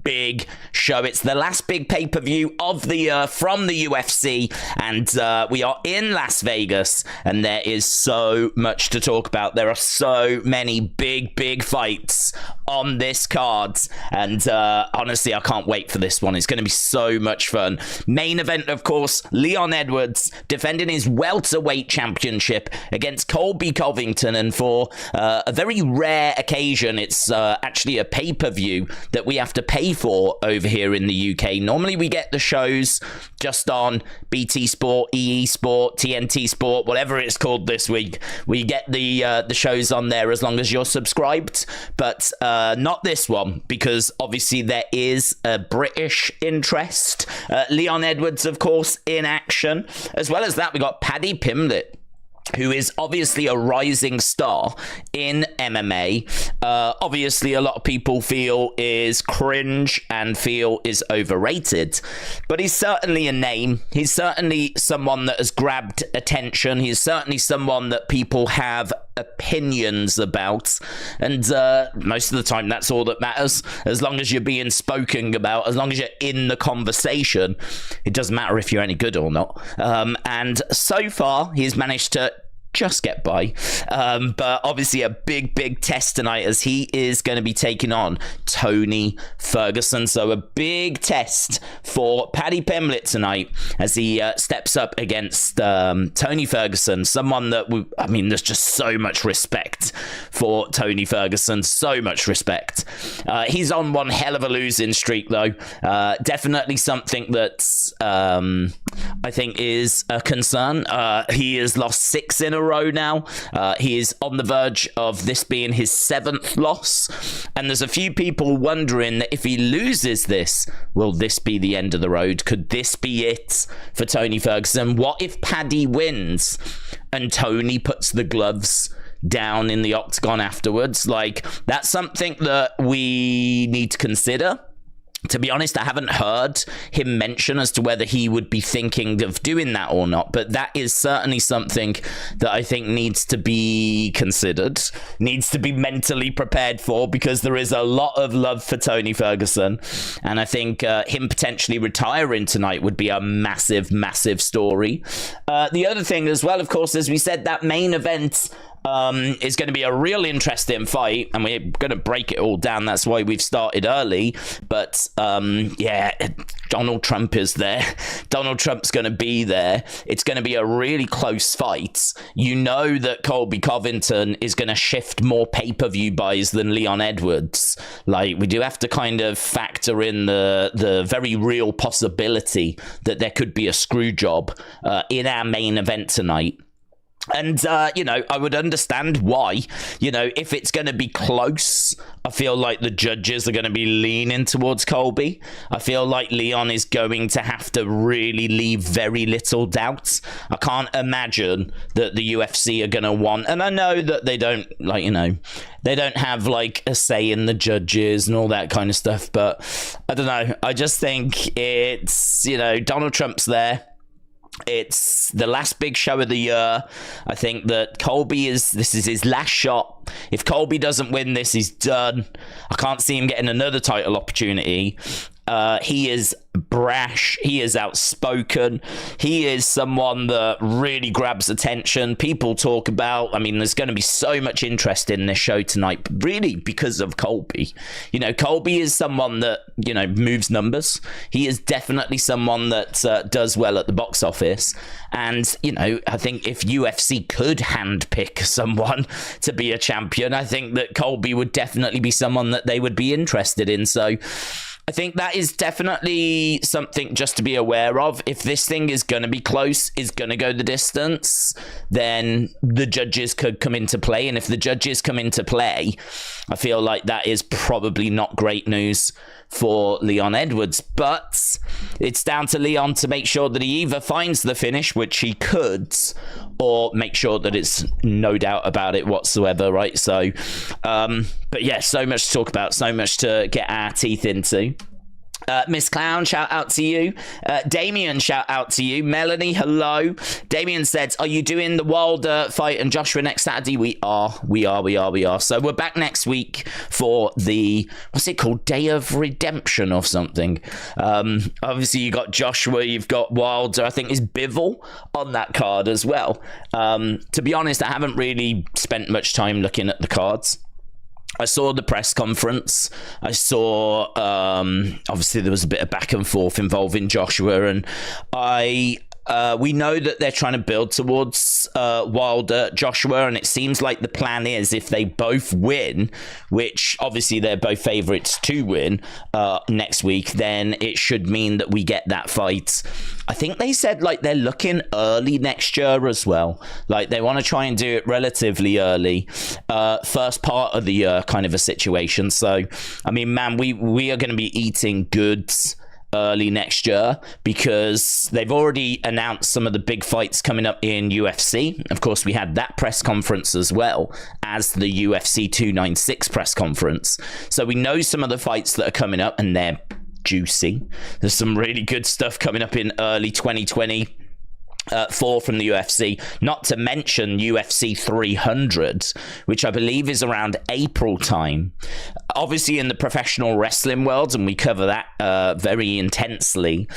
big show. It's the last big pay-per-view of the year from the UFC, and we are in Las Vegas, and there is so much to talk about. There are so many big fights on this card, and honestly, I can't wait for this one. It's going to be so much fun. Main event, of course, Leon Edwards defending his welterweight championship against Colby Covington, and for a very rare occasion, it's actually a pay-per-view that we have to pay for over here in the UK. Normally we get the shows just on BT Sport, EE Sport, TNT Sport, whatever it's called this week. We get the shows on there as long as you're subscribed, but not this one, because obviously there is a British interest. Leon Edwards, of course, in action. As well as that, we got Paddy Pimblett, who is obviously a rising star in MMA. Obviously, a lot of people feel is cringe and feel is overrated, but he's certainly a name. He's certainly someone that has grabbed attention. He's certainly someone that people have opinions about, and most of the time that's all that matters. As long as you're being spoken about, as long as you're in the conversation, it doesn't matter if you're any good or not. And so far he's managed to just get by, but obviously a big test tonight, as he is going to be taking on Tony Ferguson. So a big test for Paddy Pimblett tonight as he steps up against Tony Ferguson, someone that there's just so much respect for Tony Ferguson, so much respect. He's on one hell of a losing streak though. Definitely something that I think is a concern. He has lost 6 in a row now. He is on the verge of this being his 7th loss, and there's a few people wondering that if he loses this, will this be the end of the road? Could this be it for Tony Ferguson? What if Paddy wins and Tony puts the gloves down in the octagon afterwards? Like, that's something that we need to consider. To be honest, I haven't heard him mention as to whether he would be thinking of doing that or not, but that is certainly something that I think needs to be considered, needs to be mentally prepared for, because there is a lot of love for Tony Ferguson, and I think him potentially retiring tonight would be a massive story. The other thing as well, of course, as we said, that main event is going to be a real interesting fight, and we're going to break it all down. That's why we've started early. But yeah, Donald Trump is there. Donald Trump's going to be there. It's going to be a really close fight. You know that Colby Covington is going to shift more pay-per-view buys than Leon Edwards. Like, we do have to kind of factor in the very real possibility that there could be a screw job in our main event tonight. And, I would understand why. If it's going to be close, I feel like the judges are going to be leaning towards Colby. I feel like Leon is going to have to really leave very little doubt. I can't imagine that the UFC are going to want, and I know that they don't, they don't have, a say in the judges and all that kind of stuff, but I don't know. I just think it's, Donald Trump's there. It's the last big show of the year. I think that this is his last shot. If Colby doesn't win this, he's done. I can't see him getting another title opportunity. He is brash. He is outspoken. He is someone that really grabs attention. People talk about, there's going to be so much interest in this show tonight, really because of Colby. Colby is someone that, moves numbers. He is definitely someone that does well at the box office. And, I think if UFC could handpick someone to be a champion, I think that Colby would definitely be someone that they would be interested in. So I think that is definitely something just to be aware of. If this thing is going to be close, is going to go the distance, then the judges could come into play. And if the judges come into play, I feel like that is probably not great news for Leon Edwards. But it's down to Leon to make sure that he either finds the finish, which he could, or make sure that it's no doubt about it whatsoever, right? So, but yeah, so much to talk about, so much to get our teeth into. Miss Clown, shout out to you. Damien, shout out to you. Melanie, hello. Damien said, are you doing the Wilder fight and Joshua next Saturday? We are. So we're back next week for the, what's it called? Day of Redemption or something. Obviously, you got Joshua, you've got Wilder. I think is Bivol on that card as well. To be honest, I haven't really spent much time looking at the cards. I saw the press conference. I saw, obviously, there was a bit of back and forth involving Joshua, and we know that they're trying to build towards Wilder, Joshua, and it seems like the plan is if they both win, which obviously they're both favourites to win next week, then it should mean that we get that fight. I think they said like they're looking early next year as well. Like they want to try and do it relatively early, first part of the year kind of a situation. So, I mean, man, we are going to be eating goods early next year because they've already announced some of the big fights coming up in UFC. Of course, we had that press conference as well as the UFC 296 press conference. So we know some of the fights that are coming up and they're juicy. There's some really good stuff coming up in early 2020. From the UFC, not to mention UFC 300, which I believe is around April time. Obviously in the professional wrestling world, and we cover that very intensely,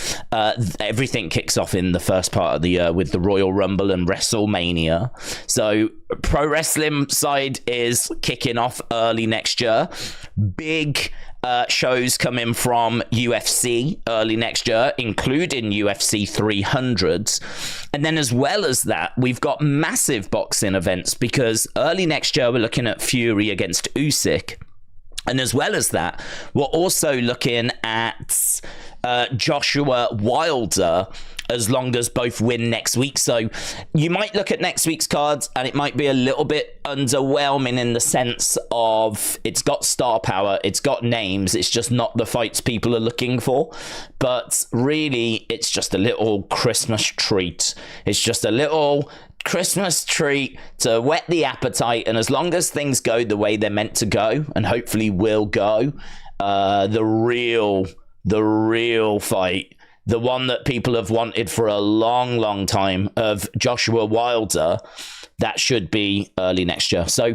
everything kicks off in the first part of the year with the Royal Rumble and WrestleMania. So pro wrestling side is kicking off early next year. Big shows coming from UFC early next year, including UFC 300. And then as well as that, we've got massive boxing events because early next year, we're looking at Fury against Usyk. And as well as that, we're also looking at Joshua Wilder, as long as both win next week. So you might look at next week's cards and it might be a little bit underwhelming in the sense of it's got star power, it's got names, it's just not the fights people are looking for. But really, it's just a little Christmas treat. It's just a little Christmas treat to whet the appetite. And as long as things go the way they're meant to go, and hopefully will go, the real fight, the one that people have wanted for a long time, of Joshua Wilder, that should be early next year. So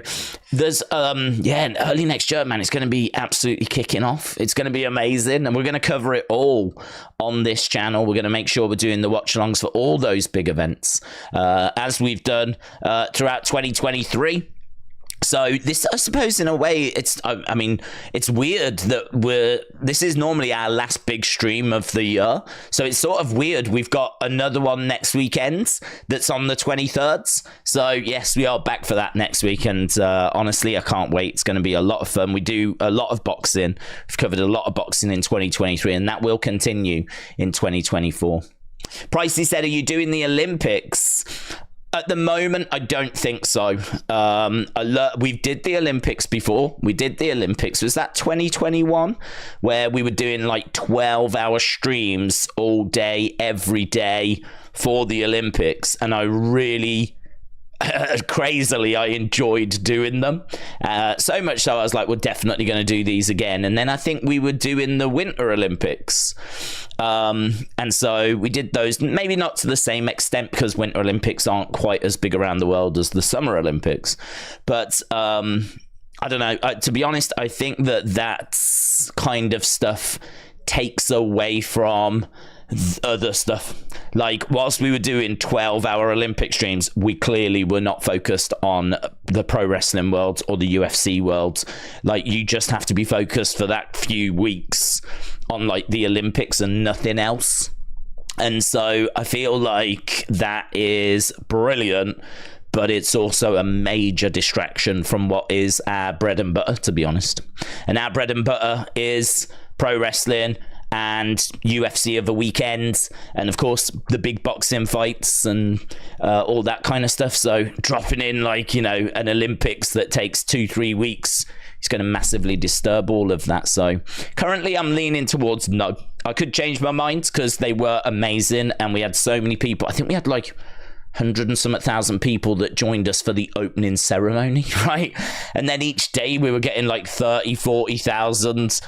there's early next year, man, it's going to be absolutely kicking off. It's going to be amazing, and we're going to cover it all on this channel. We're going to make sure we're doing the watch alongs for all those big events, as we've done throughout 2023. So this, I suppose, in a way, it's weird that this is normally our last big stream of the year. So it's sort of weird. We've got another one next weekend that's on the 23rd. So yes, we are back for that next week. And honestly, I can't wait. It's going to be a lot of fun. We do a lot of boxing. We've covered a lot of boxing in 2023, and that will continue in 2024. Pricey said, are you doing the Olympics? At the moment, I don't think so. We did the Olympics before. We did the Olympics. Was that 2021? Where we were doing like 12-hour streams all day, every day for the Olympics. And I really, crazily, I enjoyed doing them. So much so I was like, we're definitely going to do these again. And then I think we were doing the Winter Olympics. And so we did those, maybe not to the same extent because Winter Olympics aren't quite as big around the world as the Summer Olympics. But I don't know. To be honest, I think that kind of stuff takes away from other stuff. Like, whilst we were doing 12-hour Olympic streams, we clearly were not focused on the pro wrestling world or the UFC world. Like, you just have to be focused for that few weeks on like the Olympics and nothing else. And so I feel like that is brilliant, but it's also a major distraction from what is our bread and butter, to be honest. And our bread and butter is pro wrestling and UFC of the weekend, and of course the big boxing fights and all that kind of stuff. So dropping in like, you know, an Olympics that takes 2-3 weeks, it's going to massively disturb all of that. So currently I'm leaning towards no. I could change my mind because they were amazing and we had so many people. I think we had like 100 and some thousand people that joined us for the opening ceremony, right? And then each day we were getting like 30, 40,000.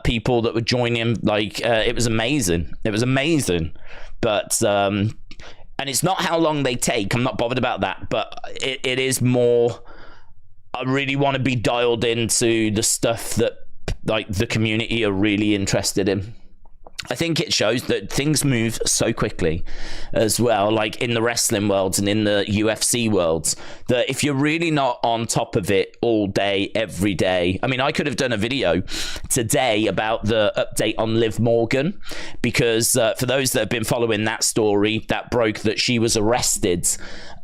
people that would join him. Like, it was amazing. It was amazing. But, and it's not how long they take. I'm not bothered about that. But it is more, I really want to be dialed into the stuff that, like, the community are really interested in. I think it shows that things move so quickly as well, like in the wrestling worlds and in the UFC worlds, that if you're really not on top of it all day, every day. I mean, I could have done a video today about the update on Liv Morgan, because for those that have been following that story, that broke that she was arrested.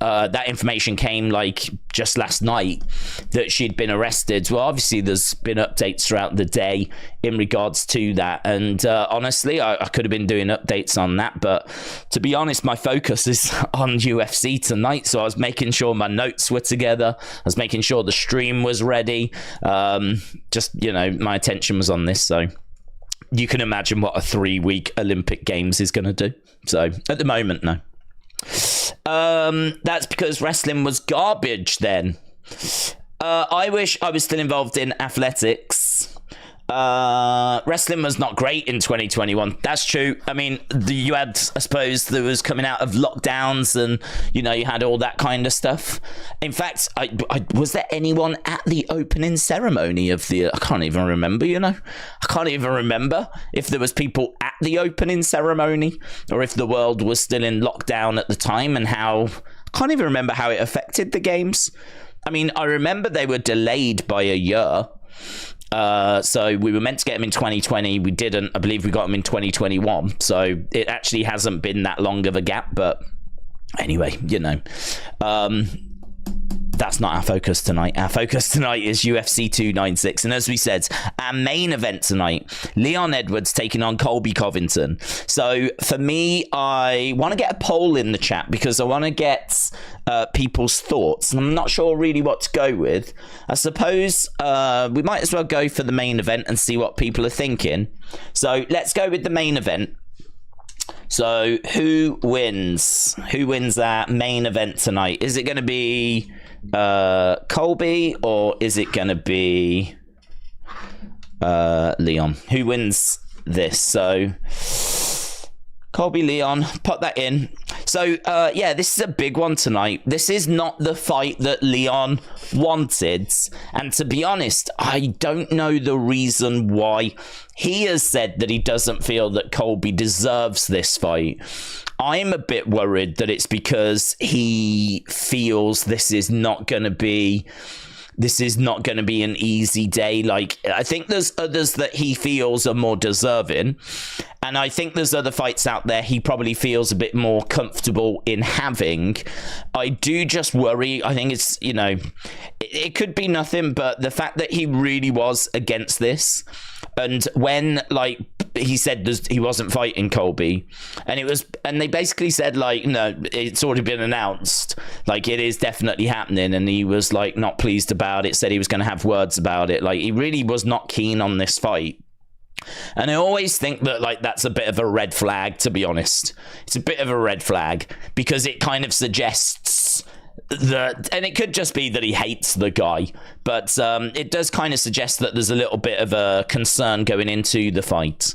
That information came like just last night that she'd been arrested. Well, obviously there's been updates throughout the day in regards to that, and honestly I could have been doing updates on that, but to be honest, my focus is on UFC tonight, so I was making sure my notes were together, I was making sure the stream was ready, just, you know, my attention was on this. So you can imagine what a 3-week Olympic Games is going to do. So at the moment, no. That's because wrestling was garbage then. I wish I was still involved in athletics. Wrestling was not great in 2021. That's true. I mean, you had, I suppose, there was coming out of lockdowns, and you know, you had all that kind of stuff. In fact, I was there anyone at the opening ceremony of the? I can't even remember. You know, I can't even remember if there was people at the opening ceremony, or if the world was still in lockdown at the time, and how I can't even remember how it affected the games. I mean, I remember they were delayed by a year. So we were meant to get them in 2020. We didn't. I believe we got them in 2021. So it actually hasn't been that long of a gap. But anyway, you know, that's not our focus tonight. Our focus tonight is UFC 296. And as we said, our main event tonight, Leon Edwards taking on Colby Covington. So for me, I want to get a poll in the chat because I want to get people's thoughts. And I'm not sure really what to go with. I suppose we might as well go for the main event and see what people are thinking. So let's go with the main event. So who wins? Who wins that main event tonight? Is it going to be Colby, or is it going to be Leon? Who wins this? So Colby, Leon, put that in. So yeah, this is a big one tonight. This is not the fight that Leon wanted, and to be honest, I don't know the reason why. He has said that he doesn't feel that Colby deserves this fight. I'm a bit worried that it's because he feels this is not going to be an easy day. Like, I think there's others that he feels are more deserving, and I think there's other fights out there he probably feels a bit more comfortable in having. I do just worry. I think it's, you know, it could be nothing, but the fact that he really was against this, and when, like, he said he wasn't fighting Colby, and they basically said, like, no, it's already been announced, like, it is definitely happening, and he was, like, not pleased about it, said he was going to have words about it. Like, he really was not keen on this fight. And I always think that, like, that's a bit of a red flag, to be honest. It's a bit of a red flag because it kind of suggests that, and it could just be that he hates the guy, but it does kind of suggest that there's a little bit of a concern going into the fight.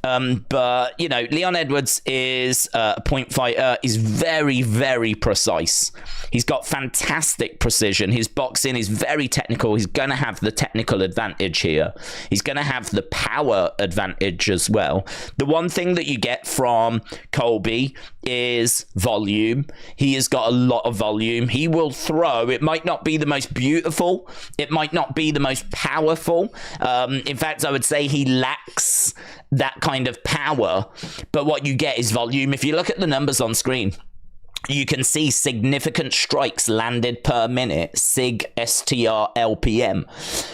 But, you know, Leon Edwards is a point fighter. He's very, very precise. He's got fantastic precision. His boxing is very technical. He's going to have the technical advantage here. He's going to have the power advantage as well. The one thing that you get from Colby is volume. He has got a lot of volume. He will throw. It might not be the most beautiful. It might not be the most powerful. In fact, I would say he lacks that kind of power. But what you get is volume. If you look at the numbers on screen, you can see significant strikes landed per minute, SIG, STR, LPM.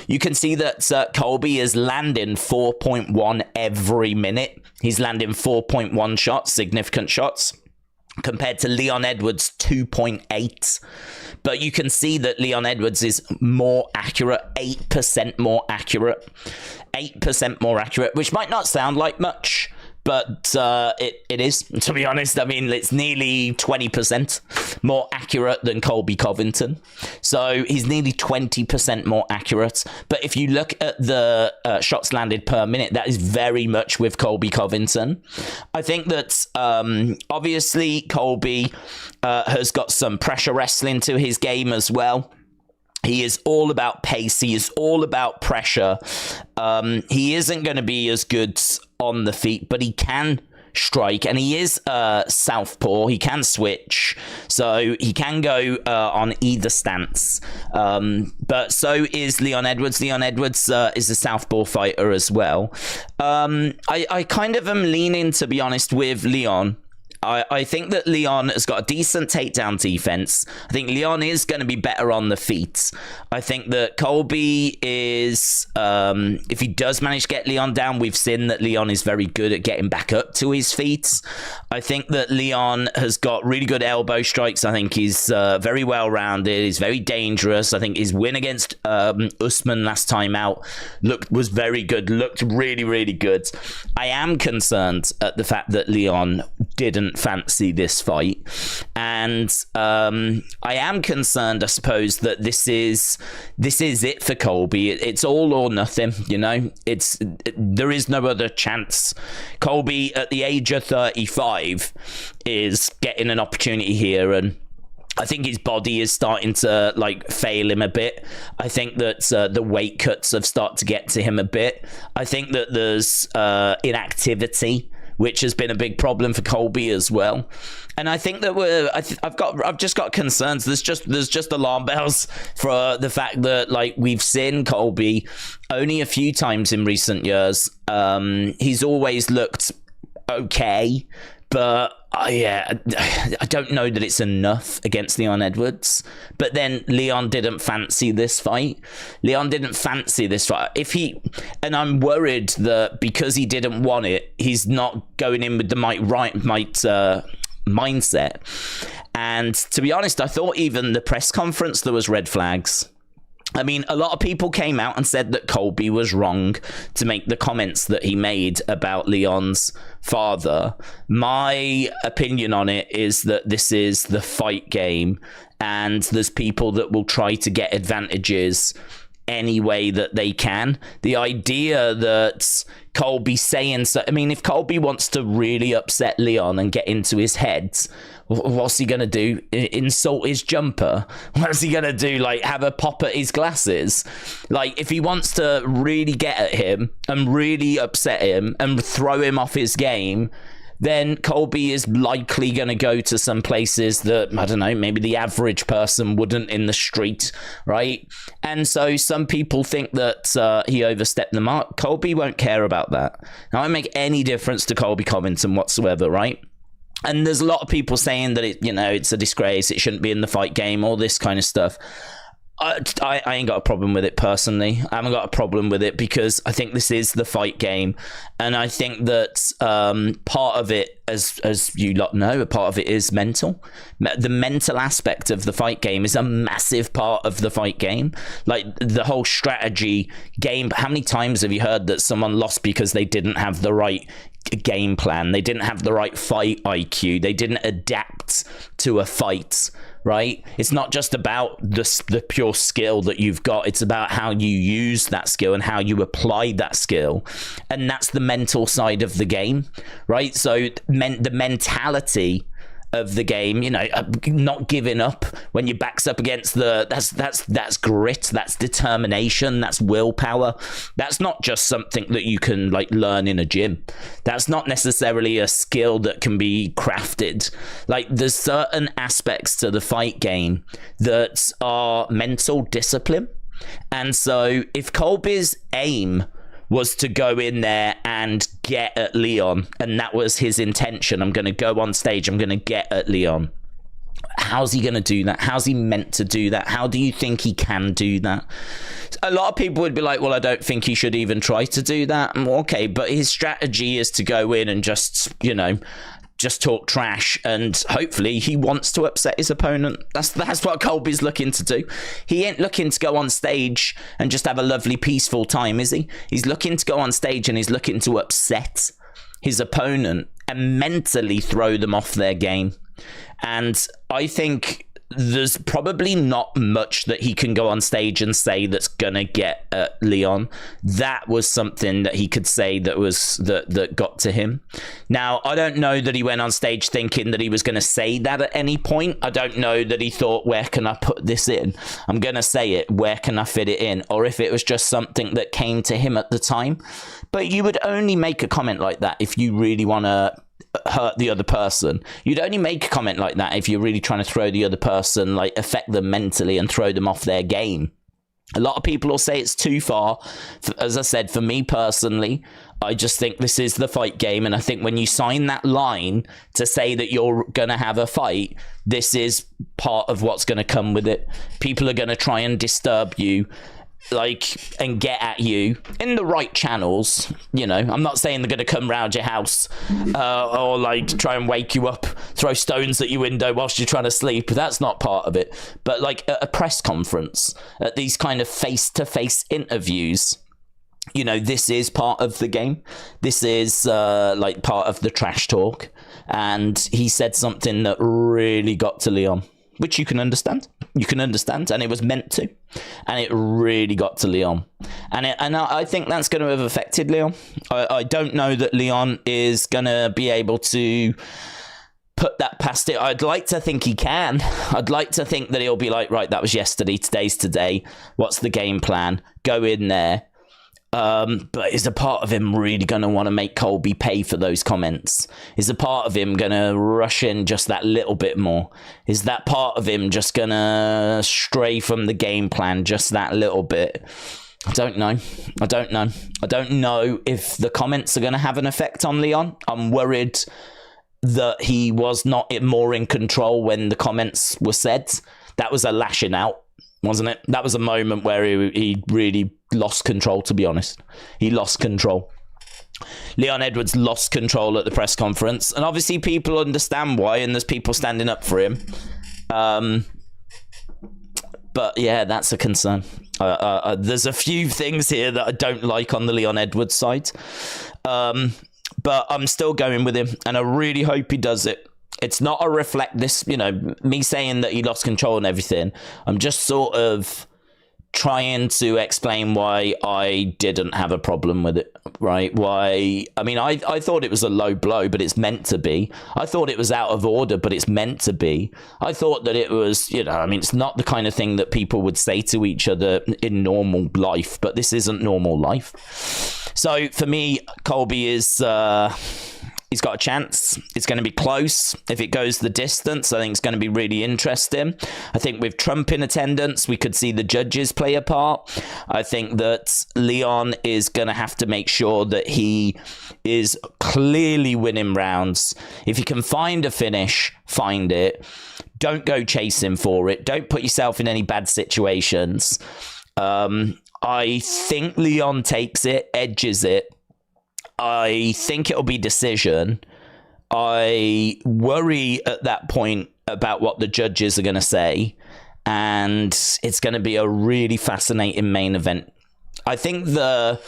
You can see that Colby is landing 4.1 every minute. He's landing 4.1 shots, significant shots, compared to Leon Edwards' 2.8. But you can see that Leon Edwards is more accurate, 8% more accurate. 8% more accurate, which might not sound like much, but it is, to be honest. I mean, it's nearly 20% more accurate than Colby Covington. So he's nearly 20% more accurate. But if you look at the shots landed per minute, that is very much with Colby Covington. I think that obviously Colby has got some pressure wrestling to his game as well. He is all about pace. He is all about pressure. He isn't going to be as good on the feet, but he can strike, and he is southpaw. He can switch, so he can go on either stance. But so is Leon Edwards. Leon Edwards is a southpaw fighter as well. I kind of am leaning, to be honest, with Leon. I think that Leon has got a decent takedown defense. I think Leon is going to be better on the feet. I think that Colby is, if he does manage to get Leon down, we've seen that Leon is very good at getting back up to his feet. I think that Leon has got really good elbow strikes. I think he's very well-rounded. He's very dangerous. I think his win against Usman last time out was very good, looked really, really good. I am concerned at the fact that Leon didn't fancy this fight, and I am concerned, I suppose, that this is it for Colby. It's all or nothing, you know. There is no other chance. Colby at the age of 35 is getting an opportunity here, and I think his body is starting to fail him a bit. I think that the weight cuts have started to get to him a bit. I think that there's inactivity, which has been a big problem for Colby as well. And I think that I've just got concerns. There's just alarm bells for the fact that we've seen Colby only a few times in recent years. He's always looked okay, but I don't know that it's enough against Leon Edwards. But then Leon didn't fancy this fight. And I'm worried that because he didn't want it, he's not going in with the mindset. And to be honest, I thought even the press conference there was red flags. I mean, a lot of people came out and said that Colby was wrong to make the comments that he made about Leon's father. My opinion on it is that this is the fight game, and there's people that will try to get advantages any way that they can. The idea that Colby saying so, I mean, if Colby wants to really upset Leon and get into his head, what's he gonna do? Insult his jumper? What's he gonna do? Have a pop at his glasses? If he wants to really get at him and really upset him and throw him off his game, then Colby is likely going to go to some places that, I don't know, maybe the average person wouldn't in the street, right? And so some people think that he overstepped the mark. Colby won't care about that. Now, it won't make any difference to Colby Covington whatsoever, right? And there's a lot of people saying that it's a disgrace, it shouldn't be in the fight game, all this kind of stuff. I ain't got a problem with it personally. I haven't got a problem with it because I think this is the fight game, and I think that part of it, as you lot know, part of it is mental. The mental aspect of the fight game is a massive part of the fight game. The whole strategy game. How many times have you heard that someone lost because they didn't have the right game plan? They didn't have the right fight IQ. They didn't adapt to a fight. Right? It's not just about the pure skill that you've got. It's about how you use that skill and how you apply that skill. And that's the mental side of the game, right? So the mentality of the game, not giving up when your back's up against that's grit, that's determination, that's willpower. That's not just something that you can learn in a gym. That's not necessarily a skill that can be crafted. There's certain aspects to the fight game that are mental discipline. And so if Colby's aim was to go in there and get at Leon, and that was his intention, I'm going to go on stage, I'm going to get at Leon. How's he going to do that? How's he meant to do that? How do you think he can do that? A lot of people would be like, well, I don't think he should even try to do that. Okay, but his strategy is to go in and just talk trash, and hopefully he wants to upset his opponent. That's what Colby's looking to do. He ain't looking to go on stage and just have a lovely peaceful time, is he? He's looking to go on stage and he's looking to upset his opponent and mentally throw them off their game. And I think there's probably not much that he can go on stage and say that's gonna get at Leon. That was something that he could say that got to him. Now, I don't know that he went on stage thinking that he was going to say that at any point. I don't know that he thought, where can I put this in? I'm going to say it, where can I fit it in? Or if it was just something that came to him at the time. But you would only make a comment like that if you really want to hurt the other person. You'd only make a comment like that if you're really trying to throw the other person, like affect them mentally and throw them off their game. A lot of people will say it's too far. As I said, for me personally, I just think this is the fight game. And I think when you sign that line to say that you're going to have a fight, this is part of what's going to come with it. People are going to try and disturb you, like, and get at you in the right channels. You know, I'm not saying they're going to come round your house or like try and wake you up, throw stones at your window whilst you're trying to sleep. That's not part of it. But like at a press conference, at these kind of face-to-face interviews, you know, this is part of the game. This is like part of the trash talk. And he said something that really got to Leon, which you can understand. You can understand, and it was meant to. And it really got to Leon. And I think that's going to have affected Leon. I don't know that Leon is going to be able to put that past it. I'd like to think he can. I'd like to think that he'll be like, right, that was yesterday, today's today. What's the game plan? Go in there. But is a part of him really going to want to make Colby pay for those comments? Is a part of him going to rush in just that little bit more? Is that part of him just going to stray from the game plan just that little bit? I don't know. I don't know. I don't know if the comments are going to have an effect on Leon. I'm worried that he was not more in control when the comments were said. That was a lashing out, wasn't it? That was a moment where he really lost control, to be honest. He lost control. Leon Edwards lost control at the press conference, and obviously people understand why, and there's people standing up for him. But yeah, that's a concern. There's a few things here that I don't like on the Leon Edwards side. But I'm still going with him, and I really hope he does it. It's not a reflect this, you know, me saying that he lost control and everything. I'm just sort of trying to explain why I didn't have a problem with it, right? Why? I mean, I thought it was a low blow, but it's meant to be. I thought it was out of order, but it's meant to be. I thought that it was, you know, I mean, it's not the kind of thing that people would say to each other in normal life, but this isn't normal life. So for me, Colby is... he's got a chance. It's going to be close. If it goes the distance, I think it's going to be really interesting. I think with Trump in attendance, we could see the judges play a part. I think that Leon is going to have to make sure that he is clearly winning rounds. If you can find a finish, find it. Don't go chasing for it. Don't put yourself in any bad situations. I think Leon takes it, edges it. I think it'll be decision. I worry at that point about what the judges are going to say, and it's going to be a really fascinating main event. I think there's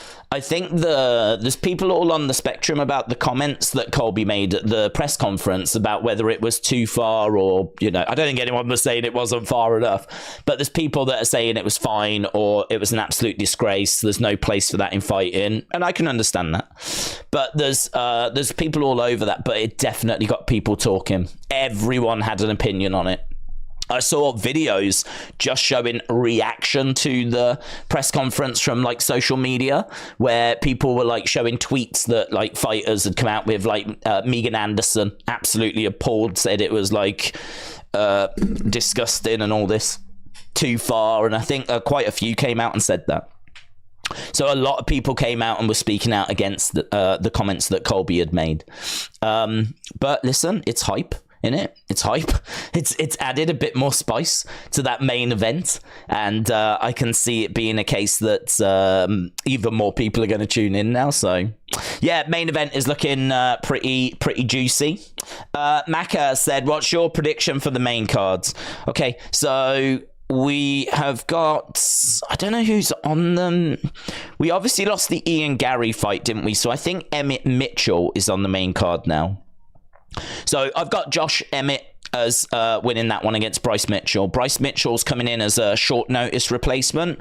people all on the spectrum about the comments that Colby made at the press conference about whether it was too far, or, you know, I don't think anyone was saying it wasn't far enough, but there's people that are saying it was fine, or it was an absolute disgrace. There's no place for that in fighting, and I can understand that. But there's people all over that, but it definitely got people talking. Everyone had an opinion on it. I saw videos just showing reaction to the press conference from like social media, where people were like showing tweets that like fighters had come out with, like Megan Anderson, absolutely appalled, said it was like disgusting and all this, too far. And I think quite a few came out and said that. So a lot of people came out and were speaking out against the comments that Colby had made. But listen, it's hype. In it, it's hype. It's added a bit more spice to that main event, and I can see it being a case that even more people are going to tune in now. So yeah, main event is looking pretty juicy. Maka said, what's your prediction for the main cards? Okay, so we have got, I don't know who's on them. We obviously lost the Ian Gary fight, didn't we? So I think Emmett Mitchell is on the main card now. So I've got Josh Emmett as winning that one against Bryce Mitchell. Bryce Mitchell's coming in as a short notice replacement.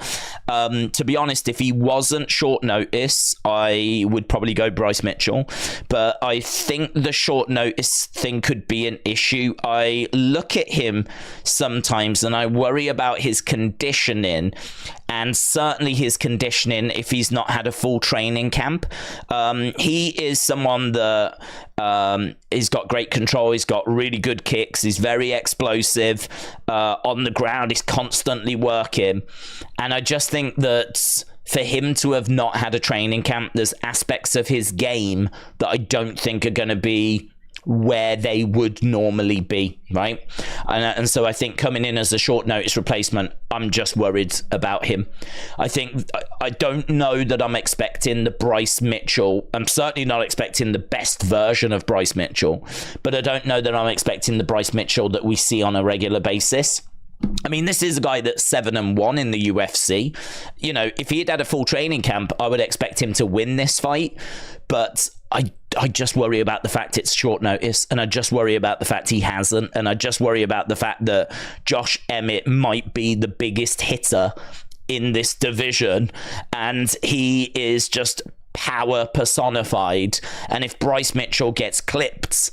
To be honest, if he wasn't short notice, I would probably go Bryce Mitchell. But I think the short notice thing could be an issue. I look at him sometimes and I worry about his conditioning, and certainly his conditioning if he's not had a full training camp. He is someone that he's got great control. He's got really good kicks. He's very explosive on the ground. He's constantly working. And I just think that for him to have not had a training camp, there's aspects of his game that I don't think are going to be where they would normally be, right? And so I think coming in as a short notice replacement, I'm just worried about him. I don't know that I'm expecting the Bryce Mitchell. I'm certainly not expecting the best version of Bryce Mitchell, but I don't know that I'm expecting the Bryce Mitchell that we see on a regular basis. I mean, this is a guy that's 7-1 in the UFC. You know, if he had had a full training camp, I would expect him to win this fight. But I just worry about the fact it's short notice, and I just worry about the fact he hasn't, and I just worry about the fact that Josh Emmett might be the biggest hitter in this division, and he is just power personified. And if Bryce Mitchell gets clipped,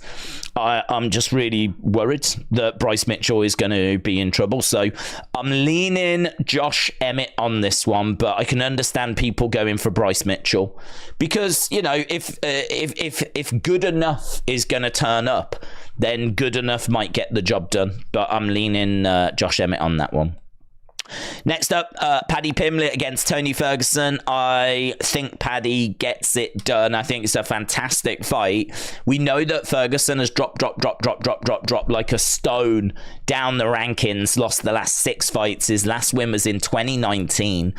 I'm just really worried that Bryce Mitchell is going to be in trouble. So I'm leaning Josh Emmett on this one, but I can understand people going for Bryce Mitchell because, you know, if good enough is going to turn up, then good enough might get the job done. But I'm leaning Josh Emmett on that one. Next up, Paddy Pimblett against Tony Ferguson. I think Paddy gets it done. I think it's a fantastic fight. We know that Ferguson has dropped like a stone down the rankings, lost the last 6 fights. His last win was in 2019.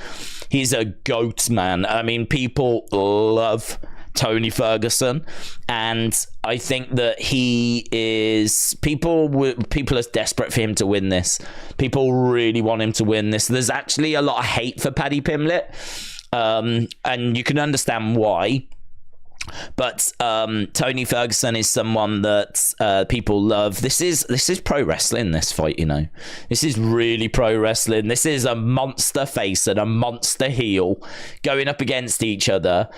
He's a GOAT, man. I mean, people love Tony Ferguson, and I think that he is people are desperate for him to win this. People really want him to win this. There's actually a lot of hate for Paddy Pimblett, and you can understand why. But Tony Ferguson is someone that people love. This is pro wrestling, this fight, you know. This is really pro wrestling. This is a monster face and a monster heel going up against each other.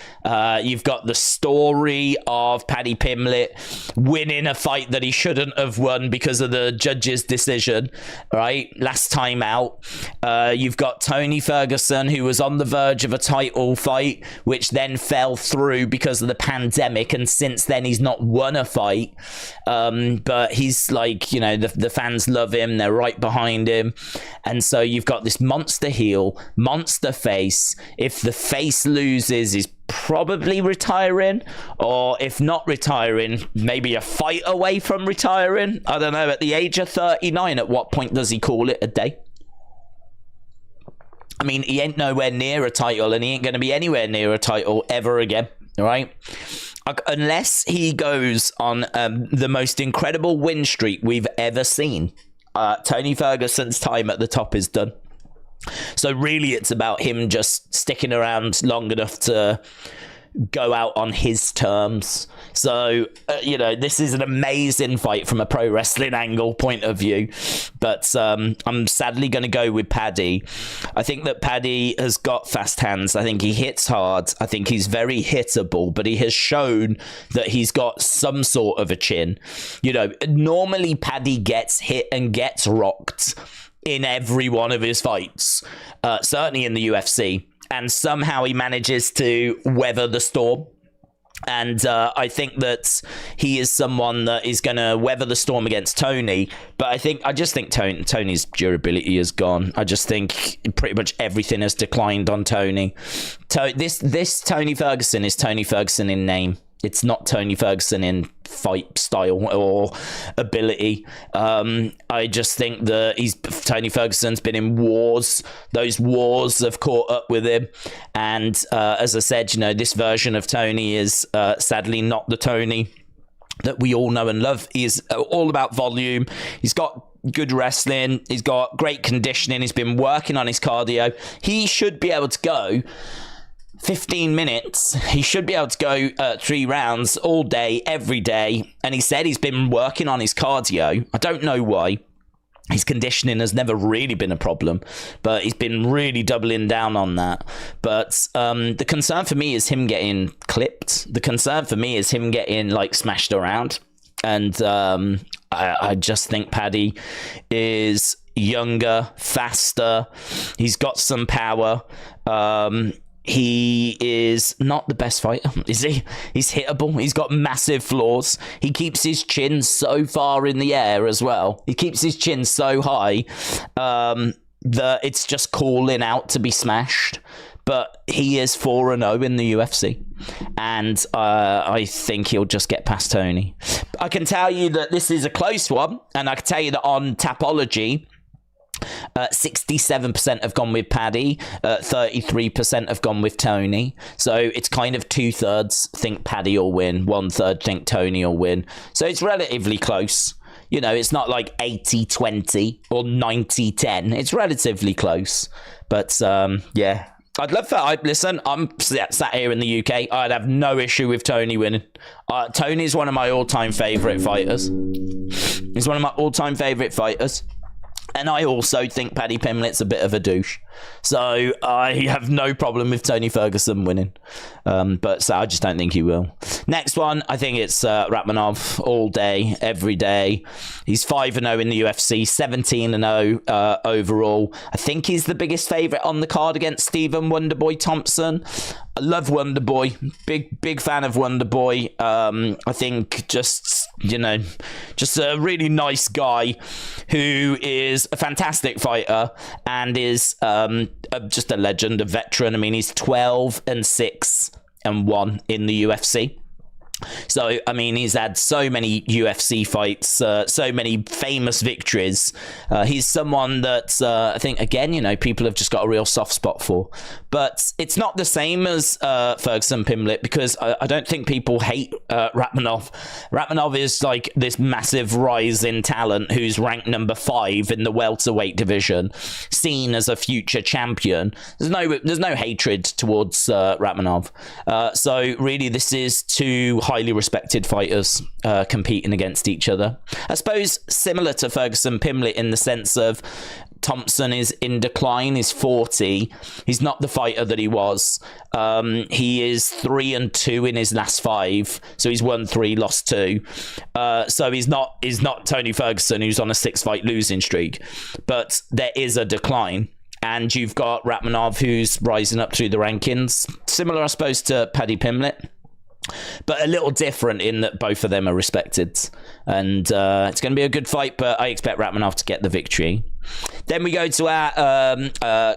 You've got the story of Paddy Pimblett winning a fight that he shouldn't have won because of the judge's decision, right? Last time out. You've got Tony Ferguson, who was on the verge of a title fight, which then fell through because of the pandemic, and since then he's not won a fight, but he's like, you know, the fans love him, they're right behind him, and so you've got this monster heel, monster face. If the face loses, he's probably retiring, or if not retiring, maybe a fight away from retiring. I don't know, at the age of 39, at what point does he call it a day? I mean, he ain't nowhere near a title, and he ain't going to be anywhere near a title ever again. All right, unless he goes on the most incredible win streak we've ever seen, Tony Ferguson's time at the top is done. So really, it's about him just sticking around long enough to go out on his terms. So, you know, this is an amazing fight from a pro wrestling angle point of view. But I'm sadly going to go with Paddy. I think that Paddy has got fast hands. I think he hits hard. I think he's very hittable, but he has shown that he's got some sort of a chin. You know, normally Paddy gets hit and gets rocked in every one of his fights, certainly in the UFC. And somehow he manages to weather the storm. And I think that he is someone that is going to weather the storm against Tony. But I just think Tony's durability is gone. I just think pretty much everything has declined on Tony. This Tony Ferguson is Tony Ferguson in name. It's not Tony Ferguson in fight style or ability. I just think that Tony Ferguson's been in wars. Those wars have caught up with him. And as I said, you know, this version of Tony is sadly not the Tony that we all know and love. He is all about volume. He's got good wrestling. He's got great conditioning. He's been working on his cardio. He should be able to go 15 minutes. He should be able to go 3 rounds all day, every day. And he said he's been working on his cardio. I don't know why. His conditioning has never really been a problem, but he's been really doubling down on that. But the concern for me is him getting clipped. The concern for me is him getting, like, smashed around. And I just think Paddy is younger, faster. He's got some power. He is not the best fighter, is he? He's hittable. He's got massive flaws. He keeps his chin so far in the air as well. He keeps his chin so high that it's just calling out to be smashed. But he is 4-0 in the UFC. And I think he'll just get past Tony. I can tell you that this is a close one. And I can tell you that on Tapology, 67% have gone with Paddy, 33% have gone with Tony. So it's kind of 2/3 think Paddy will win, 1/3 think Tony will win. So it's relatively close. You know, it's not like 80-20 or 90-10. It's relatively close. But yeah, I'd love for... Listen, I'm sat here in the UK. I'd have no issue with Tony winning. Tony's one of my all-time favourite fighters. He's one of my all-time favourite fighters. And I also think Paddy Pimblett's a bit of a douche. So I have no problem with Tony Ferguson winning. But so I just don't think he will. Next one, I think it's Rakhmonov all day, every day. He's 5-0 in the UFC, 17-0 overall. I think he's the biggest favourite on the card against Stephen Wonderboy Thompson. I love Wonderboy. Big fan of Wonderboy. I think just a really nice guy who is a fantastic fighter and is just a legend, a veteran. I mean, he's 12-6-1 in the UFC. So, I mean, he's had so many UFC fights, so many famous victories. He's someone that I think, again, people have just got a real soft spot for. But it's not the same as Ferguson Pimblett, because I don't think people hate Rakhmonov. Rakhmonov is like this massive rise in talent who's ranked number 5 in the welterweight division, seen as a future champion. There's no hatred towards Rakhmonov. So really, this is two highly respected fighters competing against each other. I suppose similar to Ferguson Pimblett in the sense of Thompson is in decline, he's 40. He's not the fighter that he was. He is 3-2 in his last 5. So he's won 3, lost 2. So he's not Tony Ferguson, who's on a 6-fight losing streak. But there is a decline. And you've got Rakhmonov, who's rising up through the rankings. Similar, I suppose, to Paddy Pimblett, but a little different in that both of them are respected. And it's going to be a good fight, but I expect Rakhmonov to get the victory. Then we go to our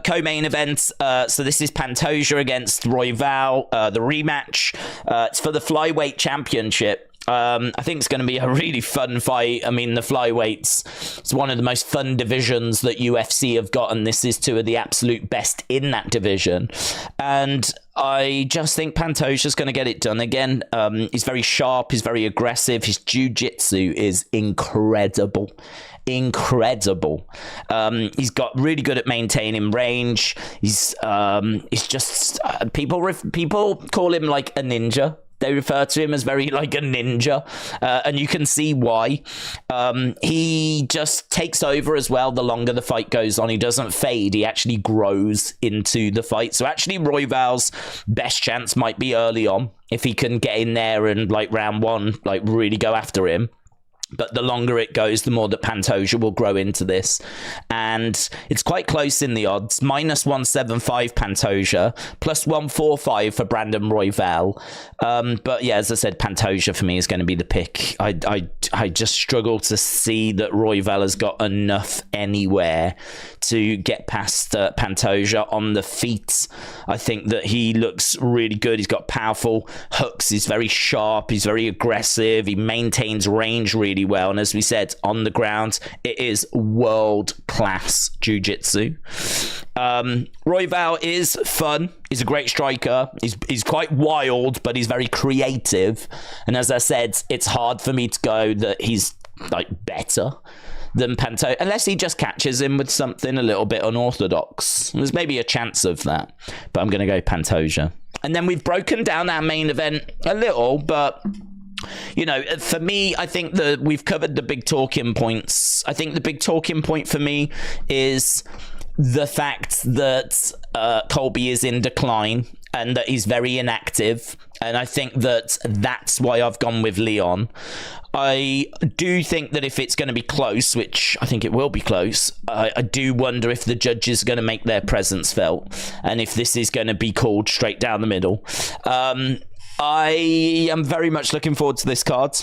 co-main event. So this is Pantoja against Royval, the rematch. It's for the Flyweight Championship. I think it's going to be a really fun fight. I mean, the flyweights, it's one of the most fun divisions that UFC have got, and this is two of the absolute best in that division. And I just think Pantoja's going to get it done again. He's very sharp. He's very aggressive. His jiu-jitsu is incredible. He's got really good at maintaining range. He's just people call him like a ninja. They refer to him as very like a ninja, and you can see why. He just takes over as well the longer the fight goes on. He doesn't fade. He actually grows into the fight. So actually Royval's best chance might be early on, if he can get in there and like round 1, like really go after him. But the longer it goes, the more that Pantoja will grow into this. And it's quite close in the odds. -175 Pantoja, +145 for Brandon Royval. But yeah, as I said, Pantoja for me is going to be the pick. I just struggle to see that Royval has got enough anywhere to get past Pantoja on the feet. I think that he looks really good. He's got powerful hooks. He's very sharp. He's very aggressive. He maintains range really well, and as we said, on the ground it is world-class jiu-jitsu. Royval is fun. He's a great striker. He's quite wild, but he's very creative, and as I said, it's hard for me to go that he's like better than Pantoja, unless he just catches him with something a little bit unorthodox. There's maybe a chance of that, but I'm going to go Pantoja. And then we've broken down our main event a little, but you know, for me, I think that we've covered the big talking points. I think the big talking point for me is the fact that Colby is in decline and that he's very inactive. And I think that that's why I've gone with Leon. I do think that if it's going to be close, which I think it will be close, I do wonder if the judges are going to make their presence felt and if this is going to be called straight down the middle. I am very much looking forward to this card.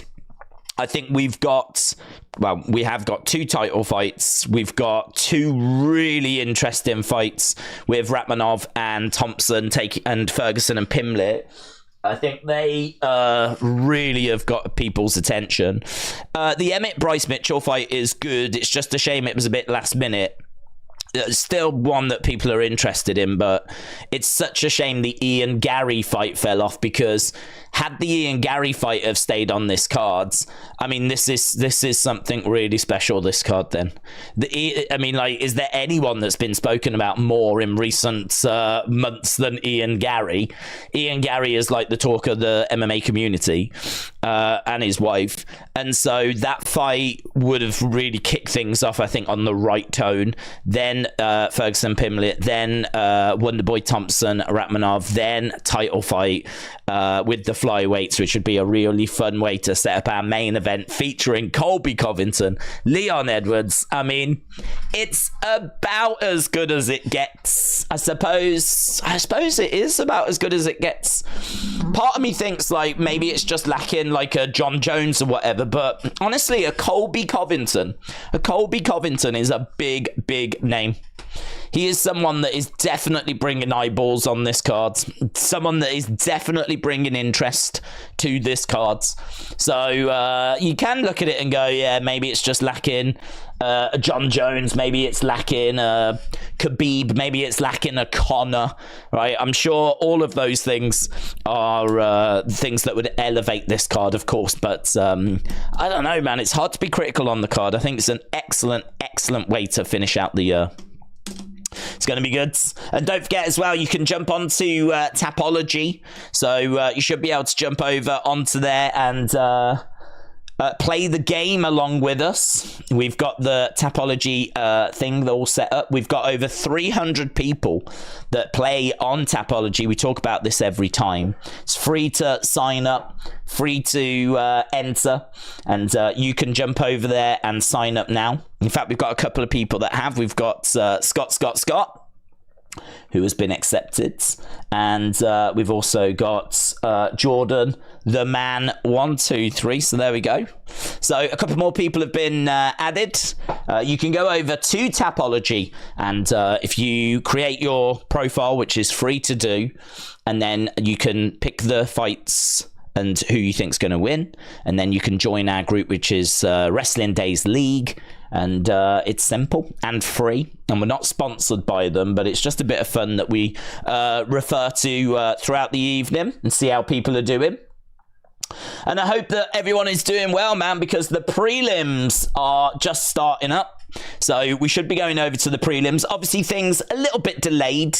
I think we have got 2 title fights. We've got 2 really interesting fights with Rakhmonov and Thompson and Ferguson and Pimlet. I think they really have got people's attention. The Emmett-Bryce Mitchell fight is good. It's just a shame it was a bit last minute. Still one that people are interested in, but it's such a shame the Ian Gary fight fell off, because had the Ian Gary fight have stayed on this card, I mean, this is something really special, this card then. Is there anyone that's been spoken about more in recent months than Ian Gary? Ian Gary is like the talk of the MMA community, and his wife. And so that fight would have really kicked things off, I think, on the right tone. Then Ferguson Pimlet, then Wonderboy Thompson, Rakhmonov, then title fight with the flyweights, which would be a really fun way to set up our main event featuring Colby Covington, Leon Edwards. I mean, it's about as good as it gets. I suppose it is about as good as it gets. Part of me thinks like maybe it's just lacking like a John Jones or whatever, but honestly, a Colby Covington is a big name. He is someone that is definitely bringing eyeballs on this card. Someone that is definitely bringing interest to this card. So you can look at it and go, yeah, maybe it's just lacking a John Jones. Maybe it's lacking a Khabib. Maybe it's lacking a Conor, right? I'm sure all of those things are things that would elevate this card, of course. But I don't know, man. It's hard to be critical on the card. I think it's an excellent way to finish out the year. It's going to be good. And don't forget as well, you can jump onto Tapology. So you should be able to jump over onto there and play the game along with us. We've got the Tapology thing all set up. We've got over 300 people that play on Tapology. We talk about this every time. It's free to sign up, free to enter, and you can jump over there and sign up now. In fact, we've got a couple of people that have. We've got Scott, who has been accepted, and we've also got Jordan, the man 123. So there we go. So a couple more people have been added. You can go over to Tapology, and if you create your profile, which is free to do, and then you can pick the fights and who you think's going to win, and then you can join our group, which is Wrestling Days League. And it's simple and free, and we're not sponsored by them, but it's just a bit of fun that we refer to throughout the evening and see how people are doing. And I hope that everyone is doing well, man, because the prelims are just starting up. So we should be going over to the prelims. Obviously, things a little bit delayed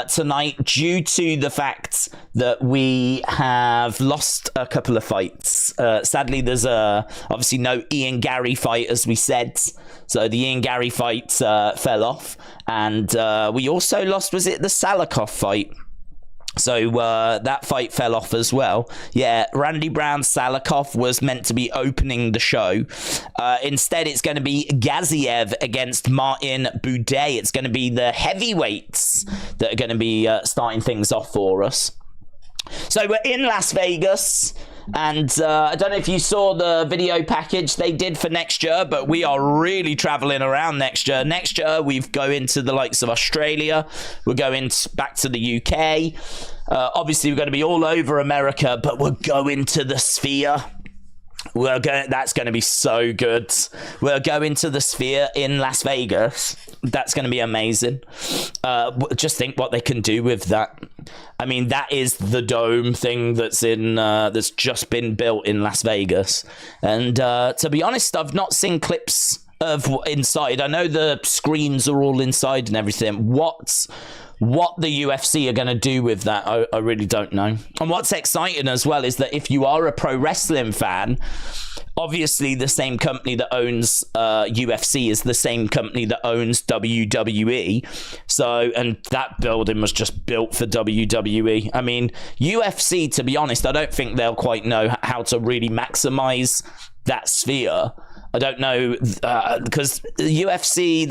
tonight due to the fact that we have lost a couple of fights. Sadly, there's obviously no Ian Gary fight, as we said. So the Ian Gary fight fell off. And we also lost, was it the Salakoff fight? So that fight fell off as well. Yeah, Randy Brown Salakoff was meant to be opening the show. Instead, it's going to be Gaziev against Martin Boudet. It's going to be the heavyweights that are going to be starting things off for us. So we're in Las Vegas. And I don't know if you saw the video package they did for next year, but we are really traveling around next year. Next year, we go into the likes of Australia. We're going back to the UK. Obviously, we're going to be all over America, but we're going to the Sphere. That's going to be so good. We're going to the Sphere in Las Vegas. That's going to be amazing. Just think what they can do with that. I mean, that is the dome thing that's just been built in Las Vegas. And to be honest, I've not seen clips inside. I know the screens are all inside and everything. What the UFC are going to do with that, I really don't know. And what's exciting as well is that if you are a pro wrestling fan, obviously the same company that owns UFC is the same company that owns WWE. So, and that building was just built for WWE. I mean, UFC, to be honest, I don't think they'll quite know how to really maximize that sphere. I don't know, because UFC,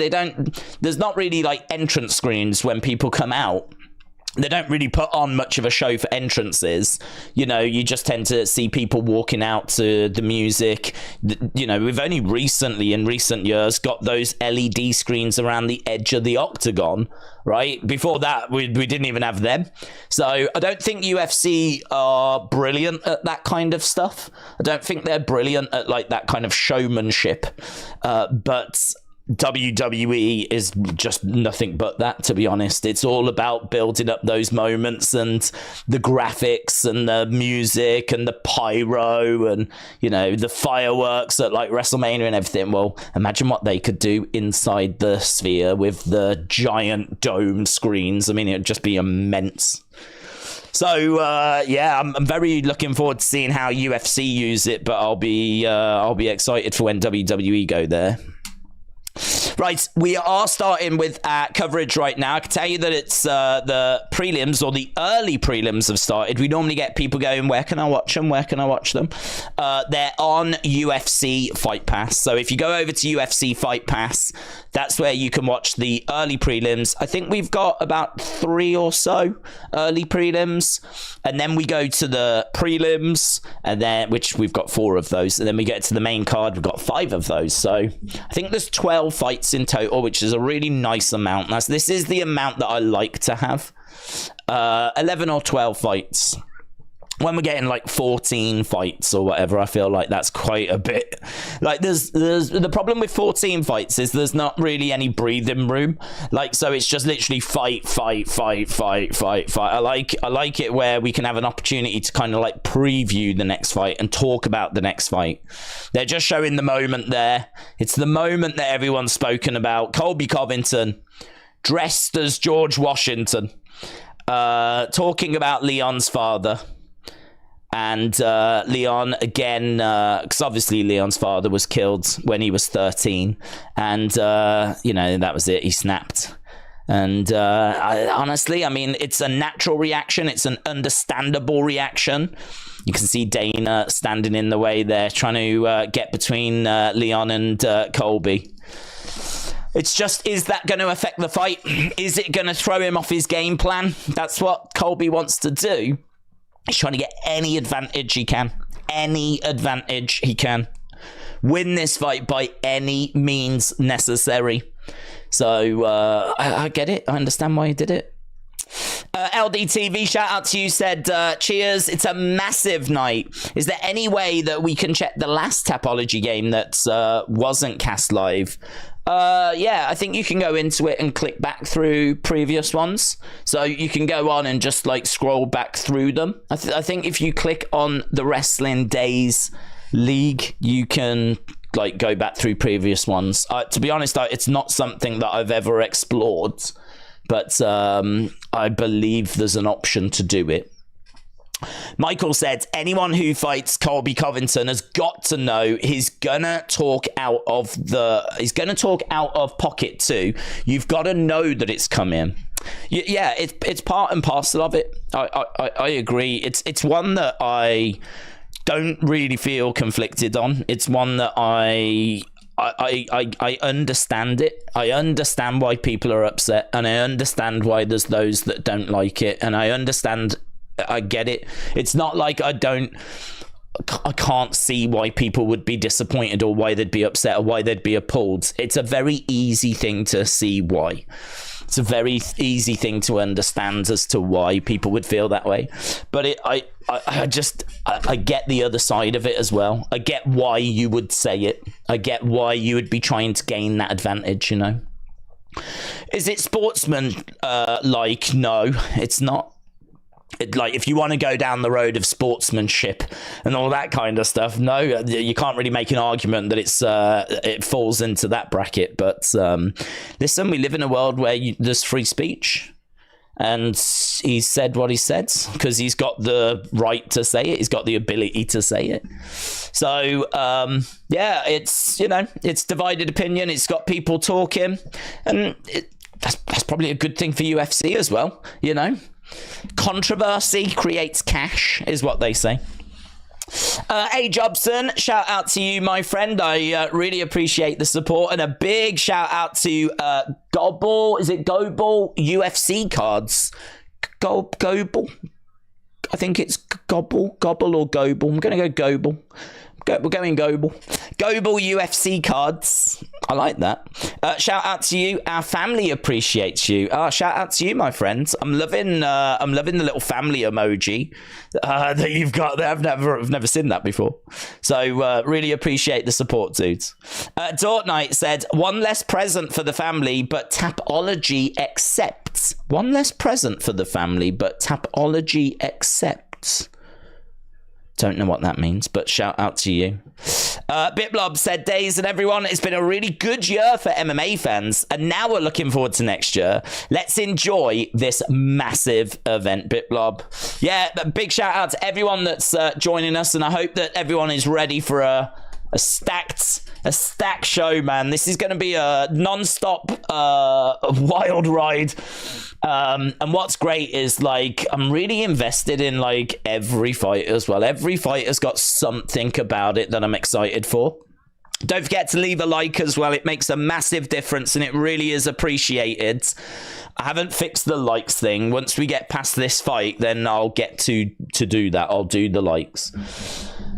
there's not really like entrance screens when people come out. They don't really put on much of a show for entrances. You know, you just tend to see people walking out to the music. You know, we've only recently, in recent years, got those LED screens around the edge of the octagon, right? Before that, we didn't even have them. So I don't think UFC are brilliant at that kind of stuff. I don't think they're brilliant at like that kind of showmanship. But WWE is just nothing but that, to be honest. It's all about building up those moments and the graphics and the music and the pyro and, you know, the fireworks at like WrestleMania and everything. Well, imagine what they could do inside the sphere with the giant dome screens. I mean, it would just be immense. So yeah, I'm very looking forward to seeing how UFC use it, but I'll be excited for when WWE go there. Right, we are starting with coverage right now. I can tell you that it's the prelims, or the early prelims have started. We normally get people going, where can I watch them? Where can I watch them? They're on UFC Fight Pass. So if you go over to UFC Fight Pass, that's where you can watch the early prelims. I think we've got about 3 or so early prelims. And then we go to the prelims, and then, which we've got 4 of those. And then we get to the main card. We've got 5 of those. So I think there's 12 fights in total, which is a really nice amount. This is the amount that I like to have. 11 or 12 fights. When we're getting like 14 fights or whatever, I feel like that's quite a bit. Like there's the problem with 14 fights is there's not really any breathing room. Like, so it's just literally fight. I like it where we can have an opportunity to kind of like preview the next fight and talk about the next fight. They're just showing the moment there. It's the moment that everyone's spoken about. Colby Covington dressed as George Washington, talking about Leon's father. And Leon, again, because obviously Leon's father was killed when he was 13. And, you know, that was it. He snapped. And honestly, I mean, it's a natural reaction. It's an understandable reaction. You can see Dana standing in the way there, trying to get between Leon and Colby. It's just, is that going to affect the fight? Is it going to throw him off his game plan? That's what Colby wants to do. He's trying to get any advantage he can. Any advantage he can. Win this fight by any means necessary. So, I get it. I understand why he did it. LDTV, shout out to you, said, cheers, it's a massive night. Is there any way that we can check the last Tapology game that wasn't cast live? Yeah, I think you can go into it and click back through previous ones. So you can go on and just like scroll back through them. I think if you click on the Wrestling Days League, you can like go back through previous ones. To be honest, it's not something that I've ever explored, but I believe there's an option to do it. Michael said, anyone who fights Colby Covington has got to know he's gonna talk out of pocket too. You've got to know that it's coming. Yeah, it's part and parcel of it. I agree. It's one that I don't really feel conflicted on. It's one that I understand it. I understand why people are upset, and I understand why there's those that don't like it, and I get it. It's not like I can't see why people would be disappointed or why they'd be upset or why they'd be appalled. It's a very easy thing to see why. It's a very easy thing to understand as to why people would feel that way. But I get the other side of it as well. I get why you would say it. I get why you would be trying to gain that advantage, you know. Is it sportsman like? No, it's not. like, if you want to go down the road of sportsmanship and all that kind of stuff, no, you can't really make an argument that it falls into that bracket. But listen, we live in a world where there's free speech. And he said what he said because he's got the right to say it. He's got the ability to say it. So, yeah, it's, you know, it's divided opinion. It's got people talking. And that's probably a good thing for UFC as well, you know. Controversy creates cash, is what they say. A. Jobson, shout out to you, my friend. I really appreciate the support, and a big shout out to Gobble. Is it Gobble UFC cards? Gobble. I think it's Gobble or Gobble. I'm gonna go Gobble. We're going Gobble. Gobble UFC cards. I like that. Shout out to you. Our family appreciates you. Shout out to you, my friends. I'm loving the little family emoji that you've got there. I've never seen that before. So really appreciate the support, dudes. Dort Knight said, one less present for the family, but Tapology accepts. One less present for the family, but Tapology accepts. Don't know what that means, but shout out to you. Bitblob said, Days and everyone, it's been a really good year for MMA fans, and now we're looking forward to next year. Let's enjoy this massive event, Bitblob. Yeah, big shout out to everyone that's joining us, and I hope that everyone is ready for a stacked show, man. This is going to be a non-stop wild ride. And what's great is, like, I'm really invested in, like, every fight as well. Every fight has got something about it that I'm excited for. Don't forget to leave a like as well. It makes a massive difference, and it really is appreciated. I haven't fixed the likes thing. Once we get past this fight, then I'll get to do that. I'll do the likes.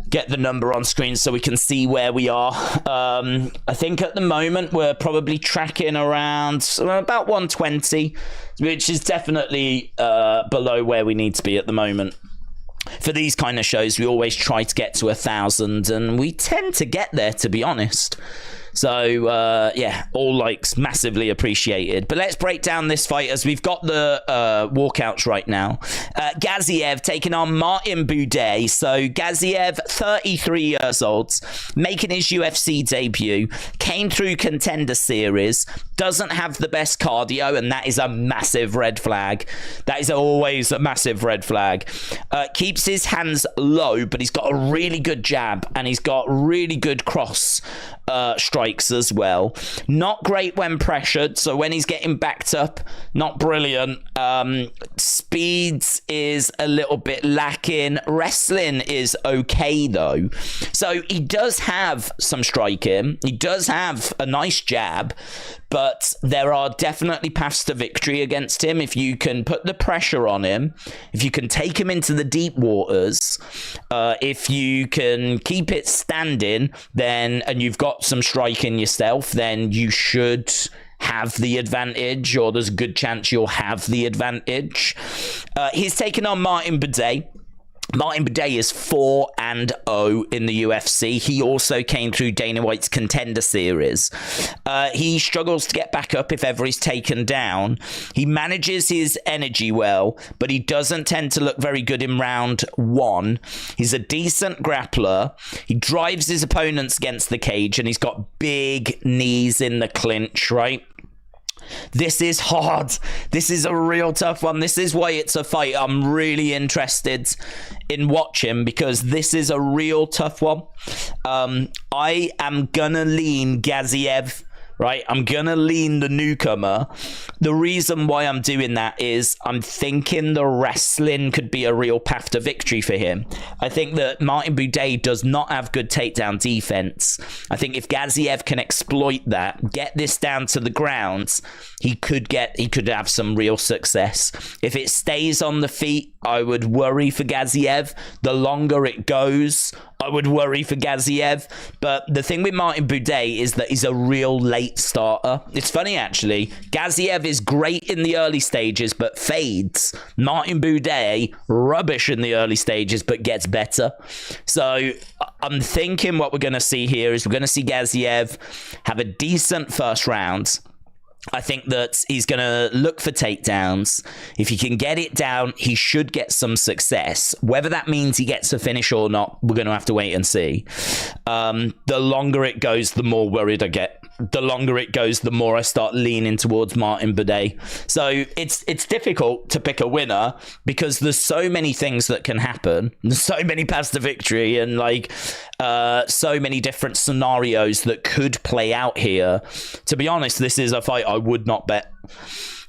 Get the number on screen so we can see where we are. I think at the moment we're probably tracking around about 120, which is definitely below where we need to be at the moment. For these kind of shows, we always try to get to 1,000, and we tend to get there, to be honest. So, yeah, all likes massively appreciated. But let's break down this fight as we've got the walkouts right now. Gaziev taking on Martin Buday. So Gaziev, 33 years old, making his UFC debut, came through Contender Series, doesn't have the best cardio, and that is a massive red flag. That is always a massive red flag. Keeps his hands low, but he's got a really good jab, and he's got really good cross strikes as well. Not great when pressured, so when he's getting backed up, not brilliant. Speeds is a little bit lacking. Wrestling is okay though, so he does have some striking, he does have a nice jab, but there are definitely paths to victory against him if you can put the pressure on him, if you can take him into the deep waters, if you can keep it standing, then, and you've got some striking yourself, then you should have the advantage, or there's a good chance you'll have the advantage. He's taken on Martin Buday. Martin Buday is 4-0 in the UFC. He also came through Dana White's Contender Series. He struggles to get back up if ever he's taken down. He manages his energy well, but he doesn't tend to look very good in round one. He's a decent grappler. He drives his opponents against the cage, and he's got big knees in the clinch, right? This is hard. This is a real tough one. This is why it's a fight I'm really interested in watching, because this is a real tough one. I am gonna lean Gaziev, right? I'm gonna lean the newcomer. The reason why I'm doing that is I'm thinking the wrestling could be a real path to victory for him. I think that Martin Buday does not have good takedown defense. I think if Gaziev can exploit that, get this down to the ground, he could have some real success. If it stays on the feet, I would worry for Gaziev. The longer it goes, I would worry for Gaziev. But the thing with Martin Buday is that he's a real late starter. It's funny, actually. Gaziev is great in the early stages, but fades. Martin Buday, rubbish in the early stages, but gets better. So I'm thinking what we're going to see here is we're going to see Gaziev have a decent first round. I think that he's going to look for takedowns. If he can get it down, he should get some success. Whether that means he gets a finish or not, we're going to have to wait and see. The longer it goes, the more worried I get. The longer it goes, the more I start leaning towards Martin Buday. So it's difficult to pick a winner because there's so many things that can happen. There's so many paths to victory and like so many different scenarios that could play out here. To be honest, this is a fight I would not bet.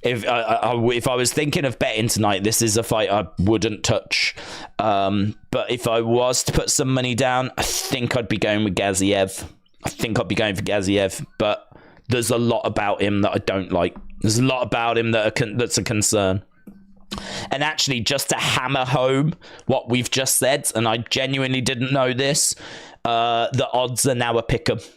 If I was thinking of betting tonight, this is a fight I wouldn't touch. But if I was to put some money down, I think I'd be going with Gaziev. I think I'd be going for Gaziev, but there's a lot about him that I don't like. There's a lot about him that's a concern. And actually, just to hammer home what we've just said, and I genuinely didn't know this, the odds are now a pick'em.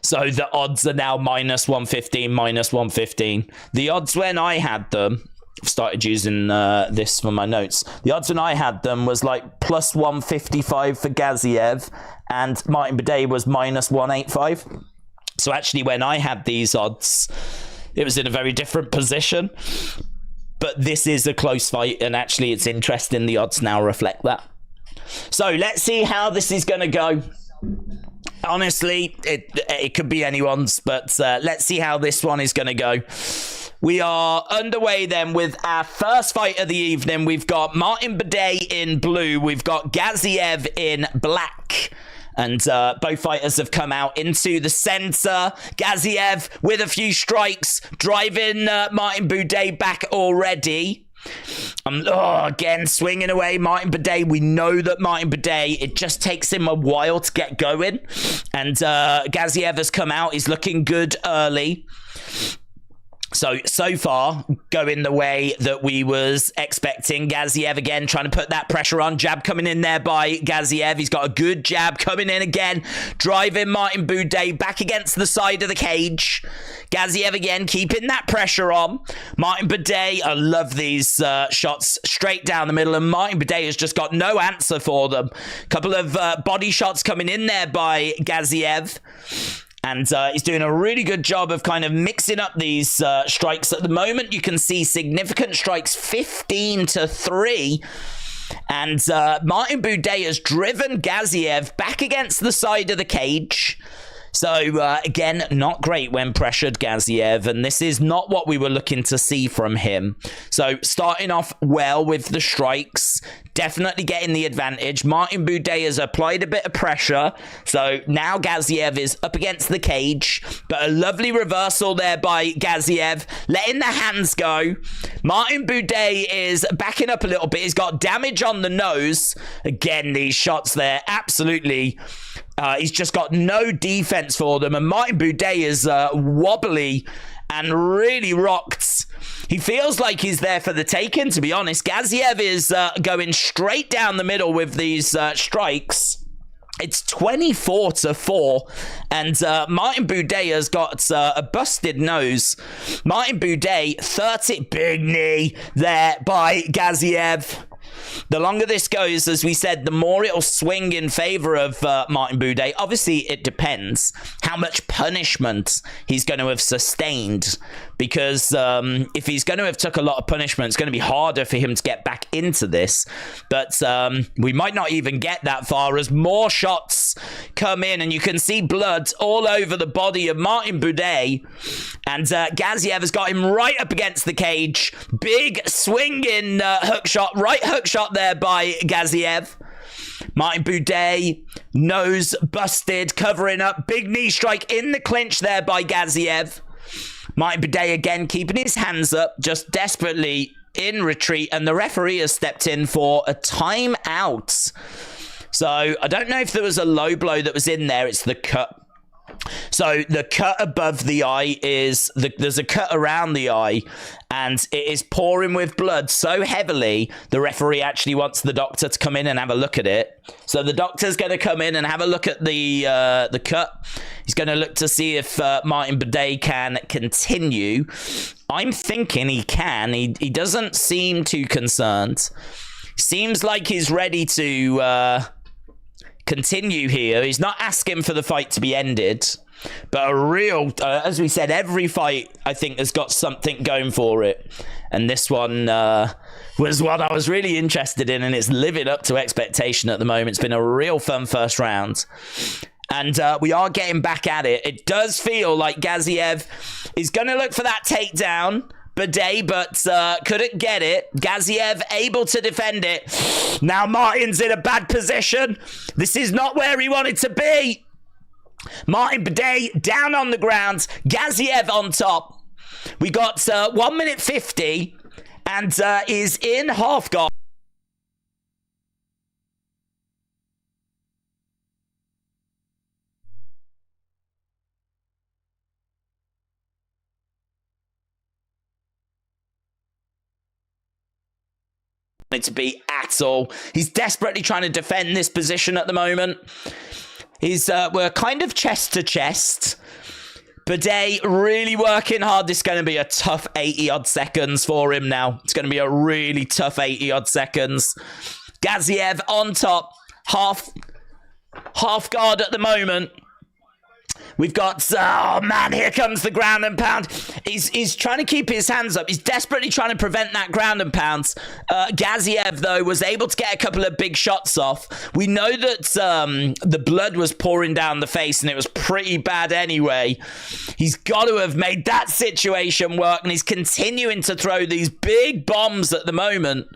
So the odds are now minus 115, minus 115. The odds when I had them, I've started using this for my notes. The odds when I had them was like plus 155 for Gaziev, and Martin Buday was minus 185. So actually, when I had these odds, it was in a very different position. But this is a close fight, and actually, it's interesting. The odds now reflect that. So let's see how this is going to go. Honestly, it could be anyone's, but let's see how this one is going to go. We are underway then with our first fight of the evening. We've got Martin Buday in blue. We've got Gaziev in black. And both fighters have come out into the center. Gaziev with a few strikes, driving Martin Buday back already. Again, swinging away Martin Buday. We know that Martin Buday, it just takes him a while to get going. And Gaziev has come out. He's looking good early. So far, going the way that we was expecting. Gaziev again trying to put that pressure on. Jab coming in there by Gaziev. He's got a good jab coming in again. Driving Martin Buday back against the side of the cage. Gaziev again keeping that pressure on. Martin Buday, I love these shots straight down the middle. And Martin Buday has just got no answer for them. Couple of body shots coming in there by Gaziev. And he's doing a really good job of kind of mixing up these strikes. At the moment, you can see significant strikes, 15-3. And Martin Buday has driven Gaziev back against the side of the cage. So, again, not great when pressured, Gaziev, and this is not what we were looking to see from him. So, starting off well with the strikes, definitely getting the advantage. Martin Buday has applied a bit of pressure, so now Gaziev is up against the cage, but a lovely reversal there by Gaziev, letting the hands go. Martin Buday is backing up a little bit. He's got damage on the nose. Again, these shots there, absolutely... he's just got no defense for them, and Martin Buday is wobbly and really rocked. He feels like he's there for the taking, to be honest. Gaziev is going straight down the middle with these strikes. It's 24-4, and Martin Buday has got a busted nose. Martin Buday, 30, big knee there by Gaziev. The longer this goes, as we said, the more it'll swing in favor of Martin Buday. Obviously, it depends how much punishment he's going to have sustained. Because if he's going to have took a lot of punishment, it's going to be harder for him to get back into this. But we might not even get that far as more shots come in. And you can see blood all over the body of Martin Buday. And Gaziev has got him right up against the cage. Big swinging hook shot, right hook shot there by Gaziev. Martin Buday, nose busted, covering up. Big knee strike in the clinch there by Gaziev. Martin Buday again keeping his hands up, just desperately in retreat, and the referee has stepped in for a timeout. So I don't know if there was a low blow that was in there. It's the cut. So the cut above the eye is, there's a cut around the eye, and it is pouring with blood so heavily, the referee actually wants the doctor to come in and have a look at it. So the doctor's going to come in and have a look at the cut. He's going to look to see if Martin Buday can continue. I'm thinking he can. He doesn't seem too concerned. Seems like he's ready to continue here. He's not asking for the fight to be ended, but a real, as we said, every fight I think has got something going for it, and this one was one I was really interested in, and it's living up to expectation at the moment. It's been a real fun first round, and we are getting back at it. It does feel like Gaziev is going to look for that takedown, Bidet, but couldn't get it. Gaziev able to defend it. Now Martin's in a bad position. This is not where he wanted to be. Martin Bidet down on the ground. Gaziev on top. We got 1 minute 50 and is in half guard. To be at all. He's desperately trying to defend this position at the moment. We're kind of chest to chest. Bidet really working hard. This is going to be a tough 80 odd seconds for him now. It's going to be a really tough 80 odd seconds. Gaziev on top, half guard at the moment. We've got, oh man, here comes the ground and pound. He's trying to keep his hands up. He's desperately trying to prevent that ground and pound. Gaziev, though, was able to get a couple of big shots off. We know that the blood was pouring down the face, and it was pretty bad anyway. He's got to have made that situation work, and he's continuing to throw these big bombs at the moment.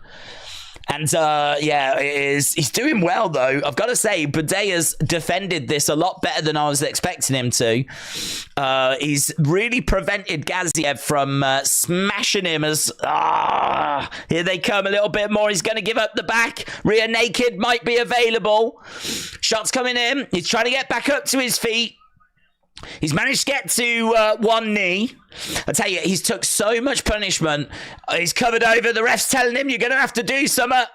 And, yeah, he's doing well, though. I've got to say, Bidet has defended this a lot better than I was expecting him to. He's really prevented Gaziev from smashing him as... here they come a little bit more. He's going to give up the back. Rear naked might be available. Shots coming in. He's trying to get back up to his feet. He's managed to get to one knee. I tell you, he's took so much punishment. He's covered over. The ref's telling him, you're going to have to do something.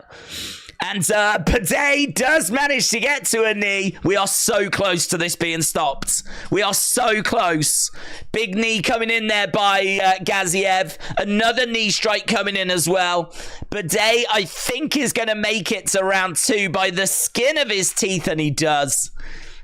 And Bidet does manage to get to a knee. We are so close to this being stopped. We are so close. Big knee coming in there by Gaziev. Another knee strike coming in as well. Bidet, I think, is going to make it to round 2 by the skin of his teeth, and he does.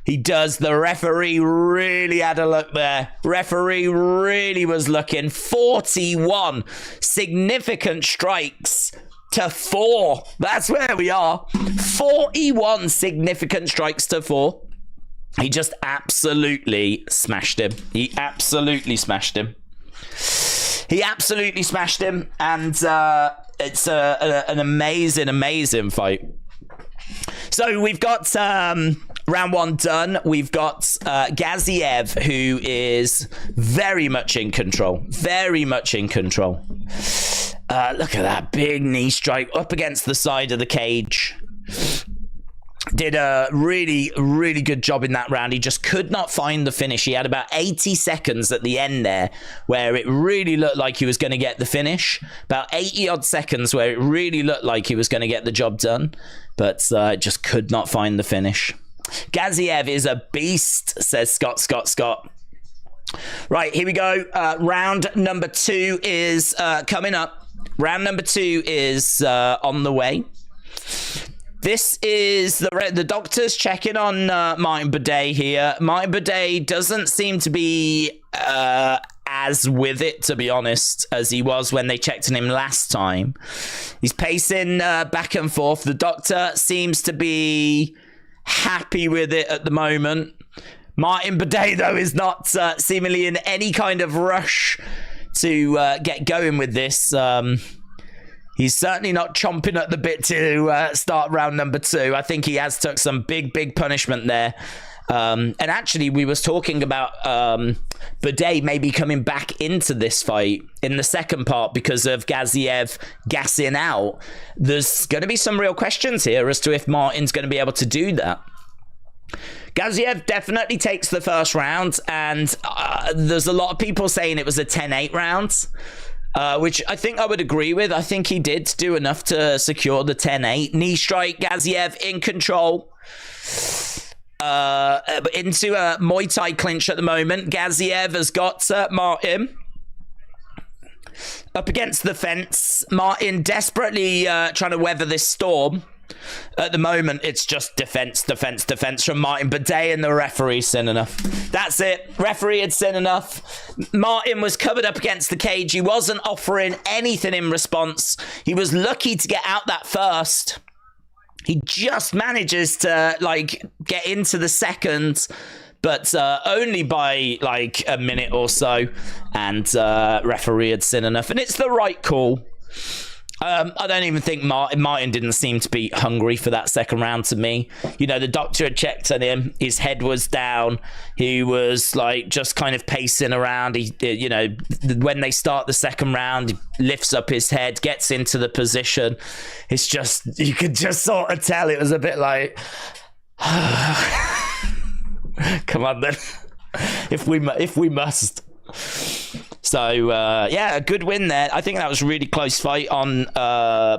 He does. The referee really had a look there. Referee really was looking. 41 significant strikes to 4. That's where we are. 41 significant strikes to 4. He just absolutely smashed him. He absolutely smashed him. He absolutely smashed him. And it's an amazing, amazing fight. So we've got round 1 done. We've got Gaziev, who is very much in control. Very much in control. Look at that big knee strike up against the side of the cage. Did a really, really good job in that round. He just could not find the finish. He had about 80 seconds at the end there where it really looked like he was going to get the finish. About 80 odd seconds where it really looked like he was going to get the job done. But just could not find the finish. Gaziev is a beast, says Scott. Right, here we go. Round number 2 is coming up. Round number 2 is on the way. This is the doctors checking on Martin Bidet here. Martin Bidet doesn't seem to be as with it, to be honest, as he was when they checked on him last time. He's pacing back and forth. The doctor seems to be happy with it at the moment. Martin Bidet, though, is not seemingly in any kind of rush to get going with this. He's certainly not chomping at the bit to start round number 2. I think he has took some big punishment there. And actually, we was talking about Bidet maybe coming back into this fight in the second part because of Gaziev gassing out. There's going to be some real questions here as to if Martin's going to be able to do that. Gaziev definitely takes the first round, and there's a lot of people saying it was a 10-8 round. Which I think I would agree with. I think he did do enough to secure the 10-8. Knee strike, Gaziev in control. Into a Muay Thai clinch at the moment. Gaziev has got Martin up against the fence. Martin desperately trying to weather this storm. At the moment, it's just defense from Martin Bidet, and the referee seen enough. That's it. Referee had seen enough. Martin was covered up against the cage. He wasn't offering anything in response. He was lucky to get out that first. He just manages to, like, get into the second, but only by, like, a minute or so. And referee had seen enough. And it's the right call. I don't even think Martin didn't seem to be hungry for that second round to me. You know, the doctor had checked on him. His head was down. He was, like, just kind of pacing around. He, you know, when they start the second round, he lifts up his head, gets into the position. It's just, you could just sort of tell it was a bit like, come on then, if we must. So, yeah, a good win there. I think that was a really close fight on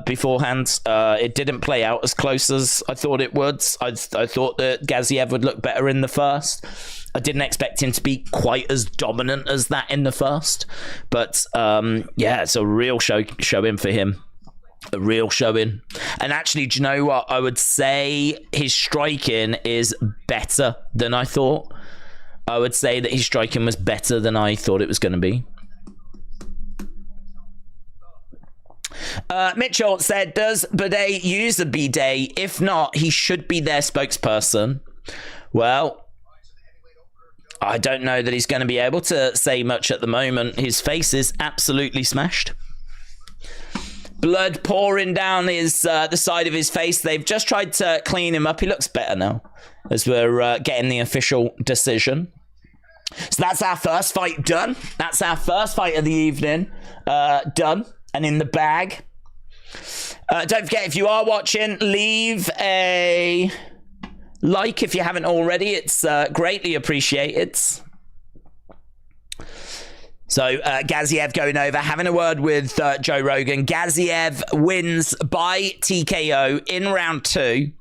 beforehand. It didn't play out as close as I thought it would. I thought that Gaziev would look better in the first. I didn't expect him to be quite as dominant as that in the first. But, yeah, it's a real showing for him. A real showing. And actually, do you know what? I would say his striking is better than I thought. I would say that his striking was better than I thought it was going to be. Mitchell said, does Bidet use a bidet? If not, he should be their spokesperson. Well, I don't know that he's going to be able to say much at the moment. His face is absolutely smashed. Blood pouring down his the side of his face. They've just tried to clean him up. He looks better now as we're getting the official decision. So that's our first fight done. That's our first fight of the evening done and in the bag. Don't forget, if you are watching, leave a like if you haven't already. It's greatly appreciated. So Gaziev going over, having a word with Joe Rogan. Gaziev wins by TKO in round 2.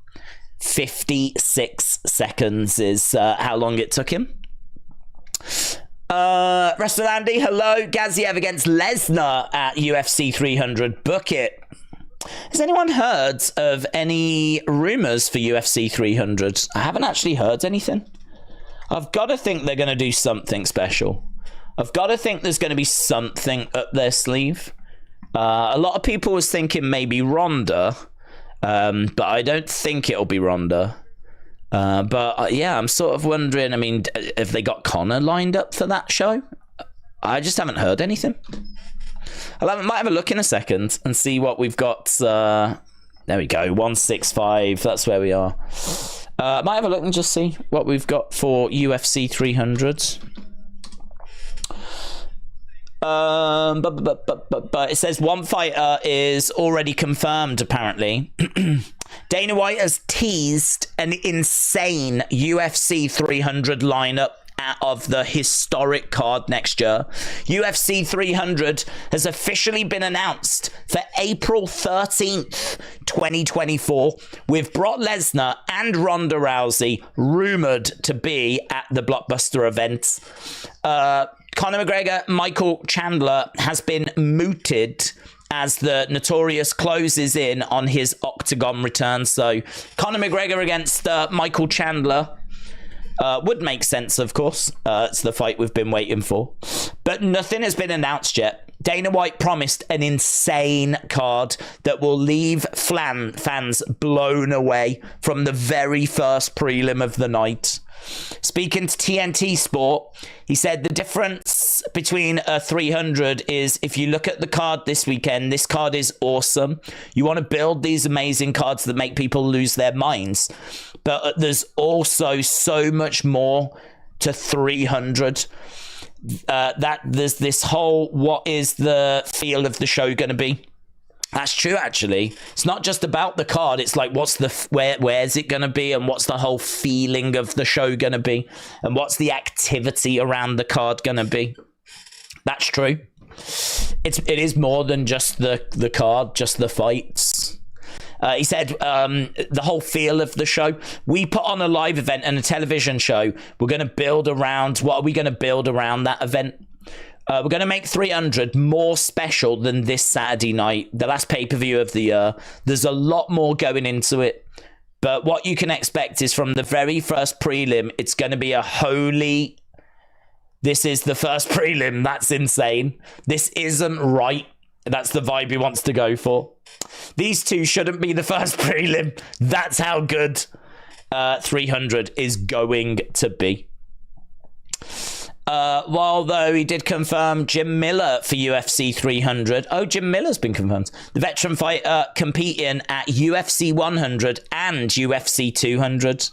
56 seconds is how long it took him. Wrestler Andy, hello. Gaziev against Lesnar at UFC 300. Book it. Has anyone heard of any rumors for UFC 300? I haven't actually heard anything. I've got to think they're going to do something special. I've got to think there's going to be something up their sleeve. A lot of people was thinking maybe Ronda, but I don't think it'll be Ronda. But yeah, I'm sort of wondering, I mean, have they got Connor lined up for that show? I just haven't heard anything. Might have a look in a second and see what we've got. There we go, 165, that's where we are. Might have a look and just see what we've got for UFC 300. But it says one fighter is already confirmed, apparently. Dana White has teased an insane UFC 300 lineup of the historic card next year. UFC 300 has officially been announced for April 13th, 2024, with Brock Lesnar and Ronda Rousey rumored to be at the blockbuster event. Conor McGregor, Michael Chandler has been mooted as the Notorious closes in on his Octagon return. So Conor McGregor against Michael Chandler would make sense, of course. It's the fight we've been waiting for. But nothing has been announced yet. Dana White promised an insane card that will leave fans blown away from the very first prelim of the night. Speaking to TNT Sport, he said the difference between a 300 is if you look at the card this weekend, this card is awesome. You want to build these amazing cards that make people lose their minds. But there's also so much more to 300. That there's this whole, what is the feel of the show going to be? That's true, actually. It's not just about the card. It's like, what's the where's it going to be, and what's the whole feeling of the show going to be, and what's the activity around the card going to be. That's true. It is more than just the card, just the fights. He said the whole feel of the show. We put on a live event and a television show. We're going to build around. What are we going to build around that event? We're going to make 300 more special than this Saturday night, the last pay-per-view of the year. There's a lot more going into it. But what you can expect is from the very first prelim, it's going to be a holy... This is the first prelim. That's insane. This isn't right. That's the vibe he wants to go for. These two shouldn't be the first prelim. That's how good 300 is going to be. While though he did confirm Jim Miller for UFC 300. Oh, Jim Miller's been confirmed. The veteran fighter competing at UFC 100 and UFC 200.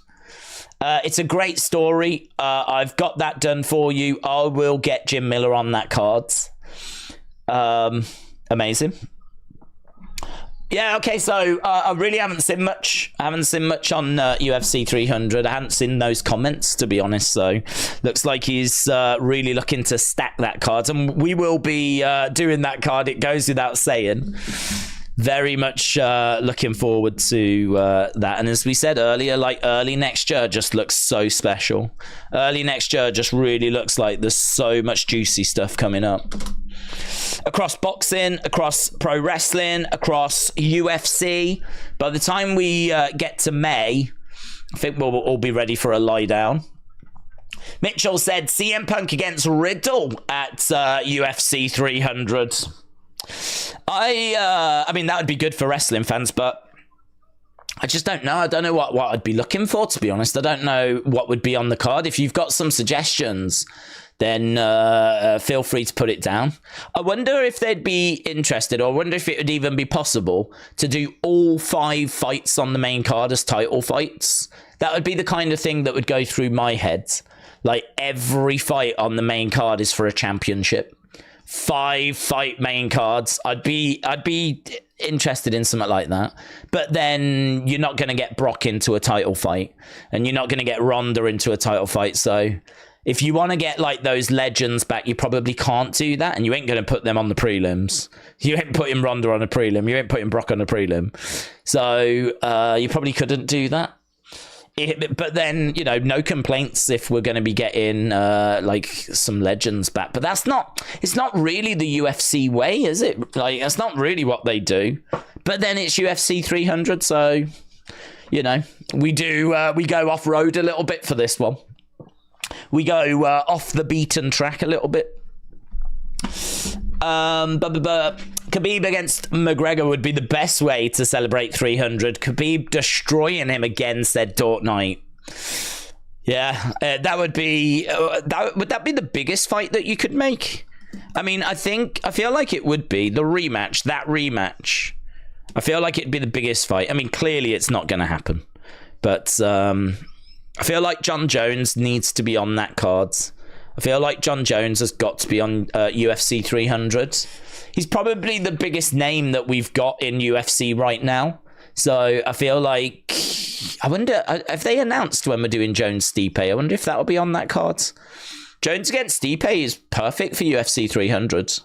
It's a great story. I've got that done for you. I will get Jim Miller on that card. Amazing. Yeah, okay, so I really haven't seen much. I haven't seen much on UFC 300. I haven't seen those comments, to be honest, so looks like he's really looking to stack that card, and we will be doing that card, it goes without saying. Very much looking forward to that, and as we said earlier, like early next year just looks so special. Early next year just really looks like there's so much juicy stuff coming up. Across boxing, across pro wrestling, across UFC. By the time we get to May, I think we'll all be ready for a lie down. Mitchell said CM Punk against Riddle at UFC 300. I mean, that would be good for wrestling fans, but I just don't know. I don't know what I'd be looking for, to be honest. I don't know what would be on the card. If you've got some suggestions, then feel free to put it down. I wonder if they'd be interested, or I wonder if it would even be possible to do all 5 fights on the main card as title fights. That would be the kind of thing that would go through my head. Like, every fight on the main card is for a championship. 5 fight main cards. I'd be interested in something like that. But then you're not going to get Brock into a title fight, and you're not going to get Ronda into a title fight. So if you want to get like those legends back, you probably can't do that, and you ain't going to put them on the prelims. You ain't putting Ronda on a prelim. You ain't putting Brock on a prelim. So you probably couldn't do that. But then, you know, no complaints if we're going to be getting like some legends back. But it's not really the UFC way, is it? Like, that's not really what they do. But then it's UFC 300, so, you know, we go off-road a little bit for this one. We go off the beaten track a little bit. Khabib against McGregor would be the best way to celebrate 300. Khabib destroying him again, said Dort Knight. Yeah, that would be... would that be the biggest fight that you could make? I mean, I feel like it would be. The rematch, that rematch. I feel like it'd be the biggest fight. I mean, clearly it's not going to happen. But I feel like John Jones needs to be on that card. I feel like John Jones has got to be on UFC 300. He's probably the biggest name that we've got in UFC right now. So I feel like... I wonder, have they announced when we're doing Jones-Stipe? I wonder if that'll be on that card. Jones against Stipe is perfect for UFC 300.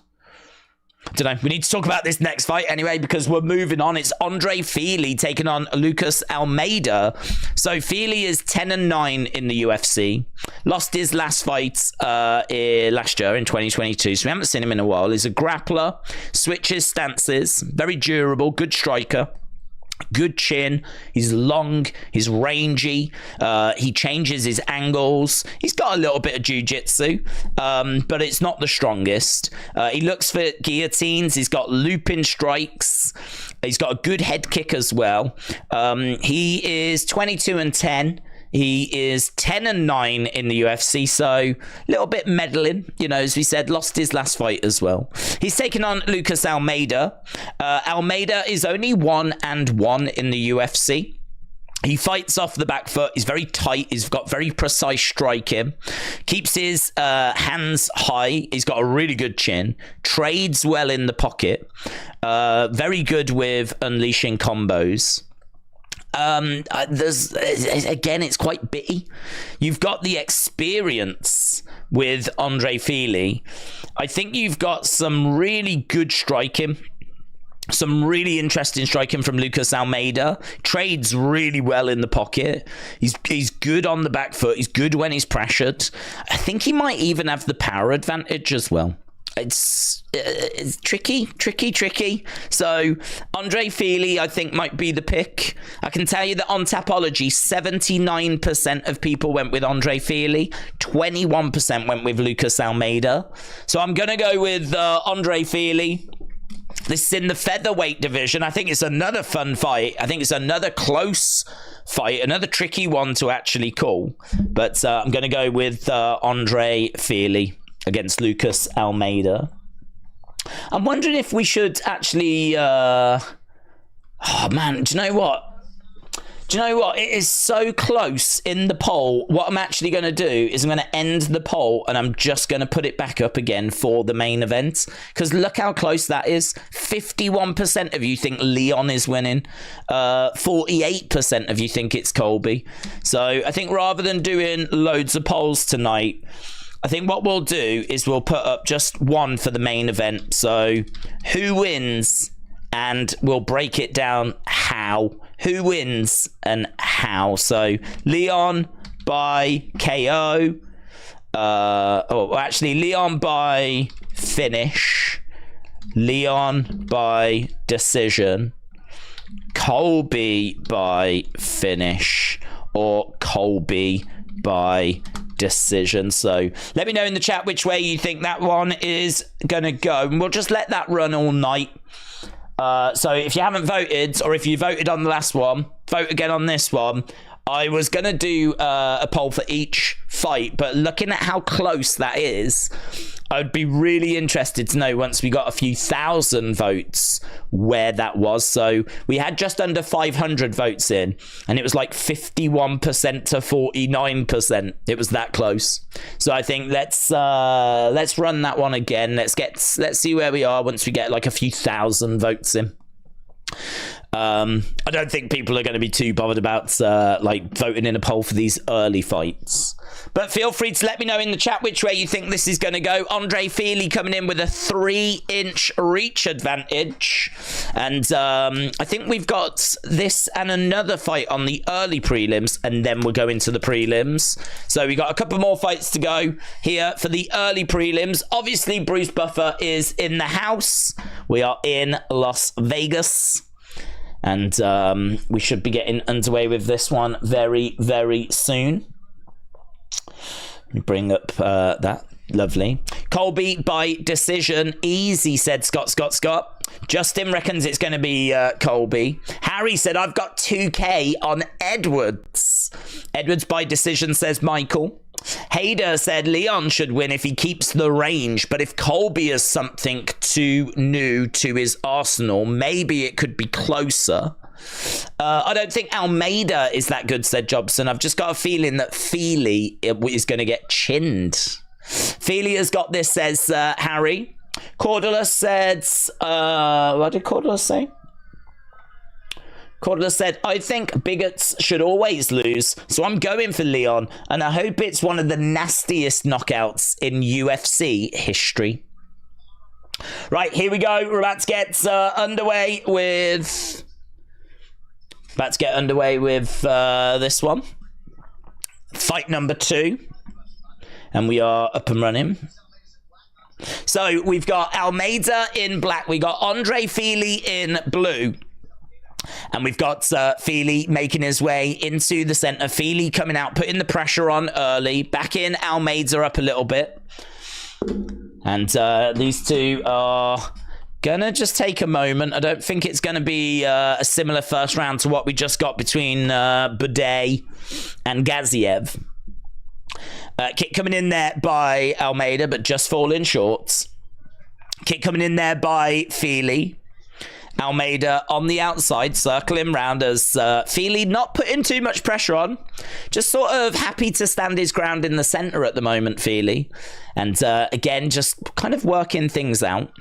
I don't know. We need to talk about this next fight anyway, because we're moving on. It's Andre Fili taking on Lucas Almeida. So Fili is 10-9 in the UFC. Lost his last fight last year in 2022. So we haven't seen him in a while. He's a grappler, switches stances, very durable, good striker. Good chin, he's long, he's rangy, he changes his angles, he's got a little bit of jiu-jitsu, but it's not the strongest. He looks for guillotines, he's got looping strikes, he's got a good head kick as well. He is 22-10. He is 10-9 in the UFC, so a little bit meddling, you know, as we said, lost his last fight as well. He's taken on Lucas Almeida. Almeida is only 1-1 in the UFC. He fights off the back foot. He's very tight. He's got very precise striking. Keeps his hands high. He's got a really good chin. Trades well in the pocket. Very good with unleashing combos. Again, it's quite bitty. You've got the experience with Andre Fili. I think you've got some really good striking, some really interesting striking from Lucas Almeida. Trades really well in the pocket. He's good on the back foot. He's good when he's pressured. I think he might even have the power advantage as well. It's tricky. So Andre Fili, I think, might be the pick. I can tell you that on Tapology, 79% of people went with Andre Fili, 21% went with Lucas Almeida. So I'm gonna go with Andre Fili. This is in the featherweight division. I think it's another fun fight. I think it's another close fight, another tricky one to actually call. But I'm gonna go with Andre Fili against Lucas Almeida. I'm wondering if we should actually... oh, man, do you know what? It is so close in the poll. What I'm actually going to do is I'm going to end the poll and I'm just going to put it back up again for the main event. Because look how close that is. 51% of you think Leon is winning. 48% of you think it's Colby. So I think rather than doing loads of polls tonight, I think what we'll do is we'll put up just one for the main event. So who wins, and we'll break it down how. Who wins and how. So Leon by KO. Actually Leon by finish. Leon by decision. Colby by finish. Or Colby by decision. So let me know in the chat which way you think that one is gonna go, and we'll just let that run all night. So if you haven't voted, or if you voted on the last one, vote again on this one. I was gonna do a poll for each fight, but looking at how close that is, I'd be really interested to know, once we got a few thousand votes, where that was. So we had just under 500 votes in, and it was like 51% to 49%. It was that close. So I think let's run that one again. Let's see where we are once we get like a few thousand votes in. I don't think people are going to be too bothered about like voting in a poll for these early fights. But feel free to let me know in the chat which way you think this is going to go. Andre Fili coming in with a 3-inch reach advantage. And I think we've got this and another fight on the early prelims, and then we'll go into the prelims. So we got a couple more fights to go here for the early prelims. Obviously, Bruce Buffer is in the house. We are in Las Vegas. And we should be getting underway with this one very, very soon. Let me bring up that. Lovely. Colby by decision. Easy, said Scott. Justin reckons it's going to be Colby. Harry said, I've got 2K on Edwards. Edwards by decision, says Michael. Hader said Leon should win if he keeps the range, but if Colby is something too new to his arsenal, maybe it could be closer. I don't think Almeida is that good, said Jobson. I've just got a feeling that Fili is going to get chinned. Fili has got this, says Harry. Cordula said, what did Cordula say? Cordula said, I think bigots should always lose, so I'm going for Leon, and I hope it's one of the nastiest knockouts in UFC history. Right, here we go. We're about to get underway with... this one. Fight number 2. And we are up and running. So we've got Almeida in black. We got Andre Fili in blue. And we've got Fili making his way into the center. Fili coming out, putting the pressure on early. Back in Almeida up a little bit. And these two are gonna just take a moment. I don't think it's gonna be a similar first round to what we just got between Boudet and Gaziev. Kick coming in there by Almeida, but just falling short. Kick coming in there by Fili. Almeida on the outside, circling round as Fili not putting too much pressure on. Just sort of happy to stand his ground in the center at the moment, Fili. And again, just kind of working things out.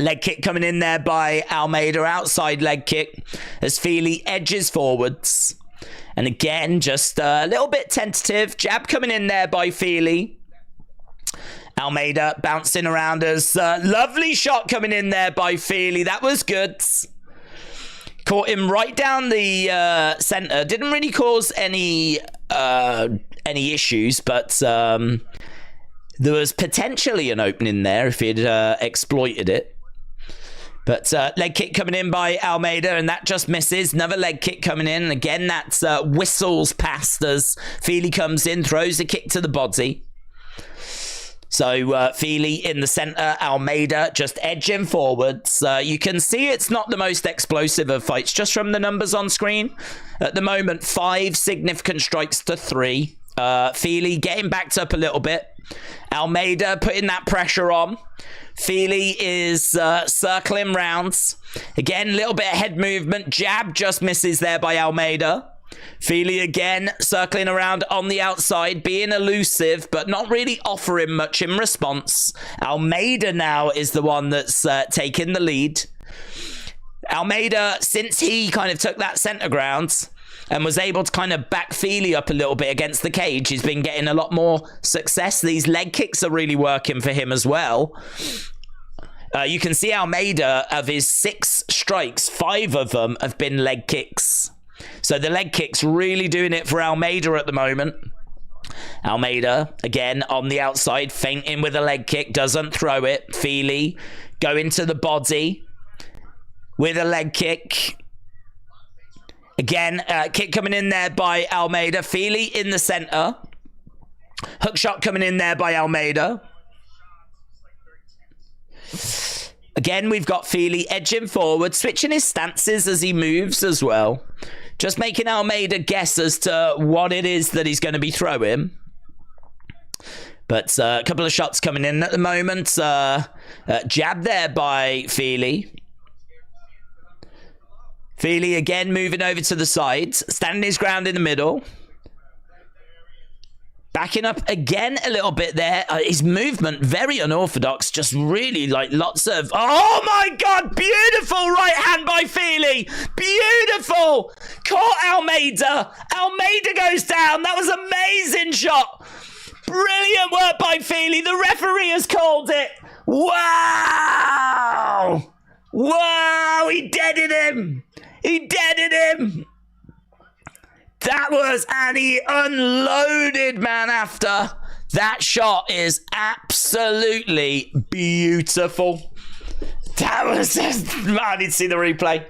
Leg kick coming in there by Almeida, outside leg kick as Fili edges forwards. And again, just a little bit tentative. Jab coming in there by Fili. Almeida bouncing around us. Lovely shot coming in there by Fili. That was good. Caught him right down the center. Didn't really cause any issues, but There was potentially an opening there if he'd exploited it. But leg kick coming in by Almeida, and that just misses. Another leg kick coming in. Again, that whistles past as Fili comes in, throws a kick to the body. So Fili in the center, Almeida just edging forwards. You can see it's not the most explosive of fights, just from the numbers on screen. At the moment, 5 significant strikes to 3. Fili getting backed up a little bit. Almeida putting that pressure on. Fili is circling rounds. Again, a little bit of head movement. Jab just misses there by Almeida. Fili again circling around on the outside, being elusive, but not really offering much in response. Almeida now is the one that's taking the lead. Almeida, since he kind of took that center ground and was able to kind of back Fili up a little bit against the cage, he's been getting a lot more success. These leg kicks are really working for him as well. You can see Almeida, of his 6 strikes, 5 of them have been leg kicks. So the leg kick's really doing it for Almeida at the moment. Almeida, again, on the outside, feinting with a leg kick, doesn't throw it. Fili going to the body with a leg kick. Again, kick coming in there by Almeida. Fili in the center. Hook shot coming in there by Almeida. Again, we've got Fili edging forward, switching his stances as he moves as well. Just making Almeida guess as to what it is that he's going to be throwing. But a couple of shots coming in at the moment. Jab there by Fili. Fili again moving over to the sides, standing his ground in the middle. Backing up again a little bit there. His movement, very unorthodox. Just really like lots of... Oh my God! Beautiful right hand by Fili. Beautiful! Caught Almeida. Almeida goes down. That was an amazing shot. Brilliant work by Fili. The referee has called it. Wow! Wow! He deaded him. He deaded him. That was, and he unloaded, man, after. That shot is absolutely beautiful. That was just, I need to see the replay.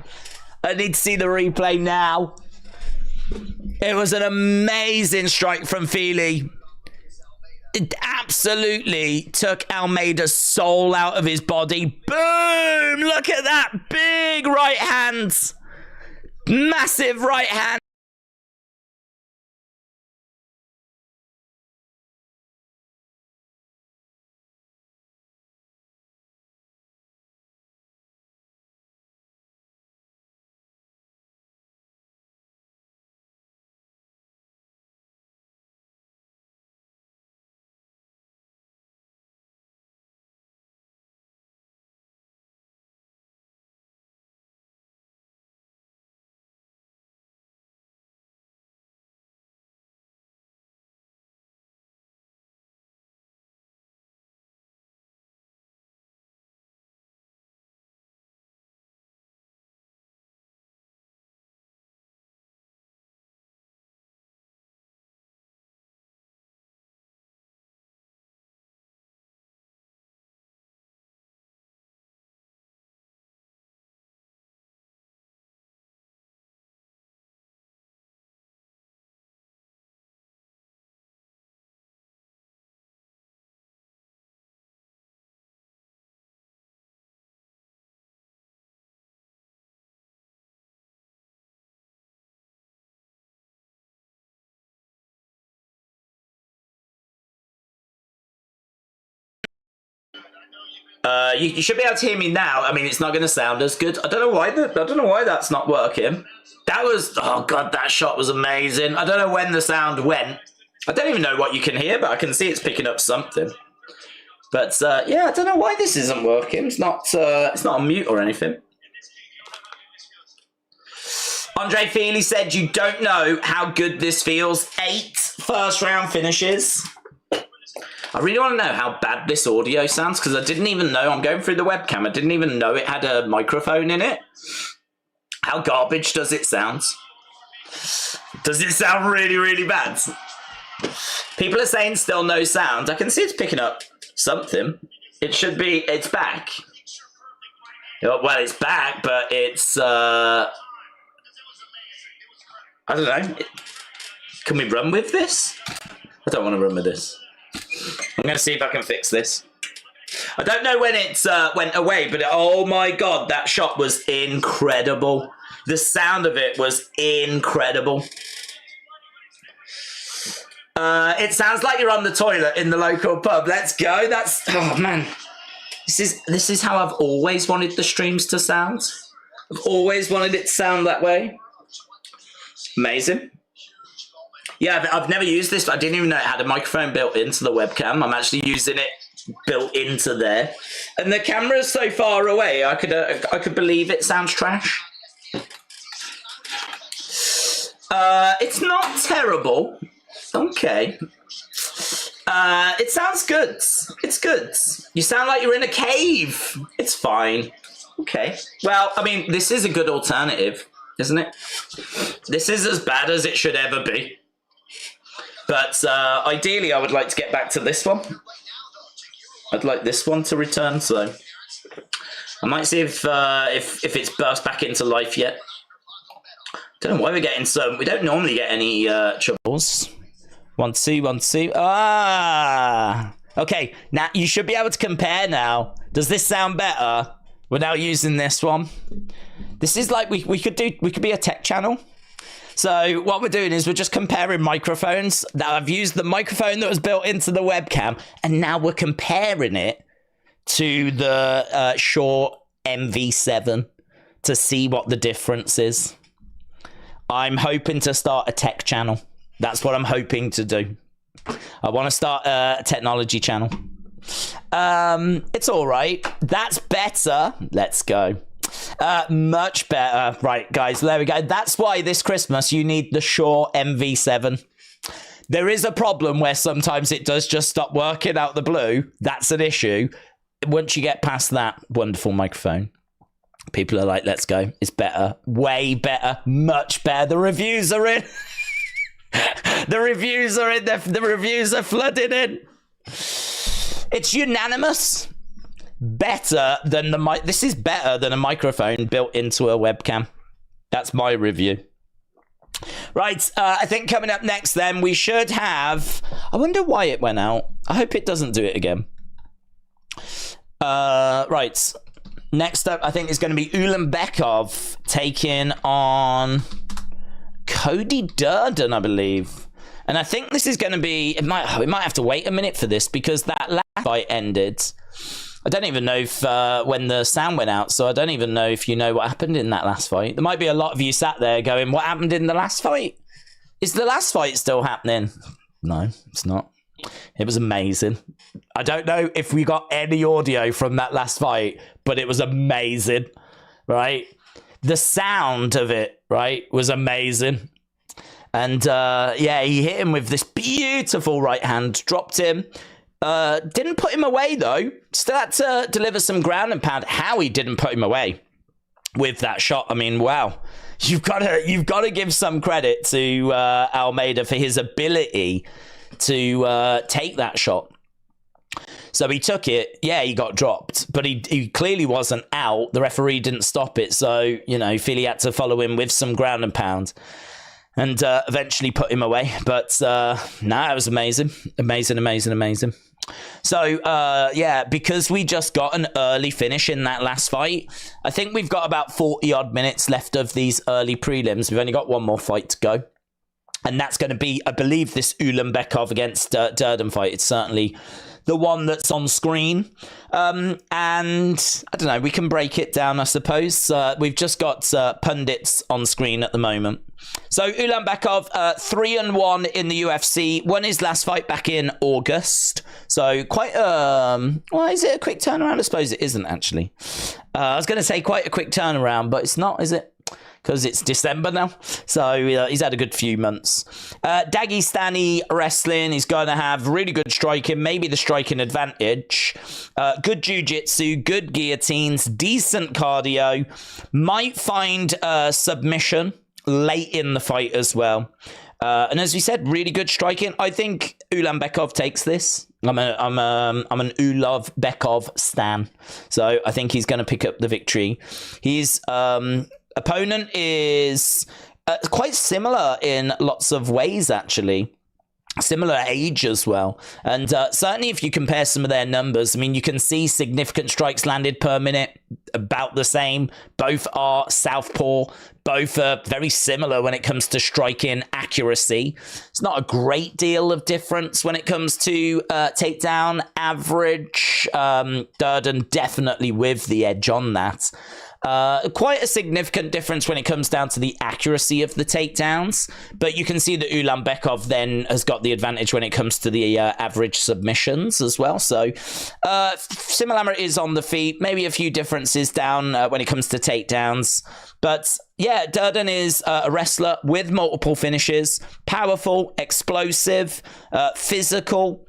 I need to see the replay now. It was an amazing strike from Fili. It absolutely took Almeida's soul out of his body. Boom! Look at that. Big right hand. Massive right hand. You should be able to hear me now. I mean, it's not going to sound as good. I don't know why. I don't know why that's not working. That was, oh God, that shot was amazing. I don't know when the sound went. I don't even know what you can hear, but I can see it's picking up something. But yeah, I don't know why this isn't working. It's not on mute or anything. Andre Fili said, "You don't know how good this feels. 8 first-round finishes." I really want to know how bad this audio sounds, because I didn't even know. I'm going through the webcam. I didn't even know it had a microphone in it. How garbage does it sound? Does it sound really, really bad? People are saying still no sound. I can see it's picking up something. It should be, it's back. Well, it's back, but it's, I don't know. Can we run with this? I don't want to run with this. I'm going to see if I can fix this. I don't know when it went away, but oh my God, that shot was incredible. The sound of it was incredible. It sounds like you're on the toilet in the local pub. Let's go. That's, oh man. This is how I've always wanted the streams to sound. I've always wanted it to sound that way. Amazing. Yeah, I've never used this. I didn't even know it had a microphone built into the webcam. I'm actually using it built into there. And the camera's so far away, I could believe it sounds trash. It's not terrible. Okay. It sounds good. It's good. You sound like you're in a cave. It's fine. Okay. Well, I mean, this is a good alternative, isn't it? This is as bad as it should ever be. But ideally, I would like to get back to this one. I'd like this one to return, so I might see if it's burst back into life yet. Don't know why we're getting some. We don't normally get any troubles. 1, 2, 1, 2. Ah, okay. Now you should be able to compare. Now, does this sound better without using this one? This is like we could be a tech channel. So what we're doing is we're just comparing microphones. Now I've used the microphone that was built into the webcam, and now we're comparing it to the Shure MV7 to see what the difference is. I'm hoping to start a tech channel. That's what I'm hoping to do. I want to start a technology channel. It's all right. That's better. Let's go. Much better. Right, guys, there we go. That's why this Christmas you need the Shure MV7. There is a problem where sometimes it does just stop working out the blue. That's an issue. Once you get past that, wonderful microphone. People are like, let's go. It's better. Way better. Much better. The reviews are in. The reviews are in. The reviews are flooding in. It's unanimous. Better than the mic. This is better than a microphone built into a webcam. That's my review. Right, I think coming up next then we should have, I wonder why it went out. I hope it doesn't do it again. Right, next up I think is going to be Ulanbekov taking on Cody Durden, I believe. And I think this is going to be, we might have to wait a minute for this because that last fight ended. I don't even know if when the sound went out, so I don't even know if you know what happened in that last fight. There might be a lot of you sat there going, what happened in the last fight? Is the last fight still happening? No, it's not. It was amazing. I don't know if we got any audio from that last fight, but it was amazing, right? The sound of it, right, was amazing. And yeah, he hit him with this beautiful right hand, dropped him. Didn't put him away though. Still had to deliver some ground and pound. How he didn't put him away with that shot. I mean, wow. You've got to give some credit to Almeida for his ability to take that shot. So he took it. Yeah, he got dropped, but he clearly wasn't out. The referee didn't stop it. So, you know, Fili had to follow him with some ground and pound. And eventually put him away. But nah, it was amazing. Amazing, amazing, amazing. So, yeah, because we just got an early finish in that last fight, I think we've got about 40-odd minutes left of these early prelims. We've only got one more fight to go. And that's going to be, I believe, this Ulanbekov against Durden fight. It's certainly the one that's on screen. And I don't know, we can break it down, I suppose. We've just got pundits on screen at the moment. So Ulanbekov, 3-1 in the UFC, won his last fight back in August. So quite, well, is it a quick turnaround? I suppose it isn't actually. I was going to say quite a quick turnaround, but it's not, is it? Because it's December now. So he's had a good few months. Dagestani wrestling. He's going to have really good striking, maybe the striking advantage. Good jiu-jitsu, good guillotines, decent cardio. Might find submission late in the fight as well. And as we said, really good striking. I think Ulanbekov takes this. I'm an Ulanbekov stan, so I think he's going to pick up the victory. His opponent is quite similar in lots of ways, actually. Similar age as well. And certainly if you compare some of their numbers, I mean, you can see significant strikes landed per minute, about the same. Both are southpaw. Both are very similar when it comes to striking accuracy. It's not a great deal of difference when it comes to takedown average. Durden definitely with the edge on that. Quite a significant difference when it comes down to the accuracy of the takedowns, but you can see that Ulanbekov then has got the advantage when it comes to the average submissions as well. So similarities on the feet, maybe a few differences down when it comes to takedowns. But yeah, Durden is a wrestler with multiple finishes, powerful, explosive, physical.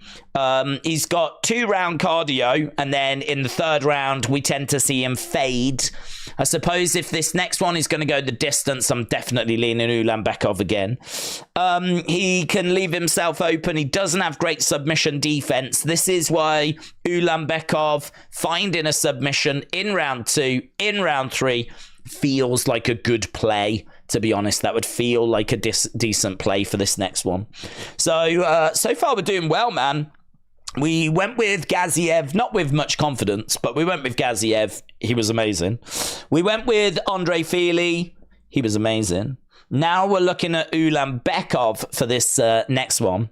He's got 2-round cardio, and then in the third round, we tend to see him fade. I suppose if this next one is going to go the distance, I'm definitely leaning Ulanbekov again. He can leave himself open. He doesn't have great submission defense. This is why Ulanbekov finding a submission in round 2, in round 3, feels like a good play. To be honest, that would feel like a decent play for this next one. So, so far we're doing well, man. We went with Gaziev, not with much confidence, but we went with Gaziev. He was amazing. We went with Andre Fili. He was amazing. Now we're looking at Ulanbekov for this next one.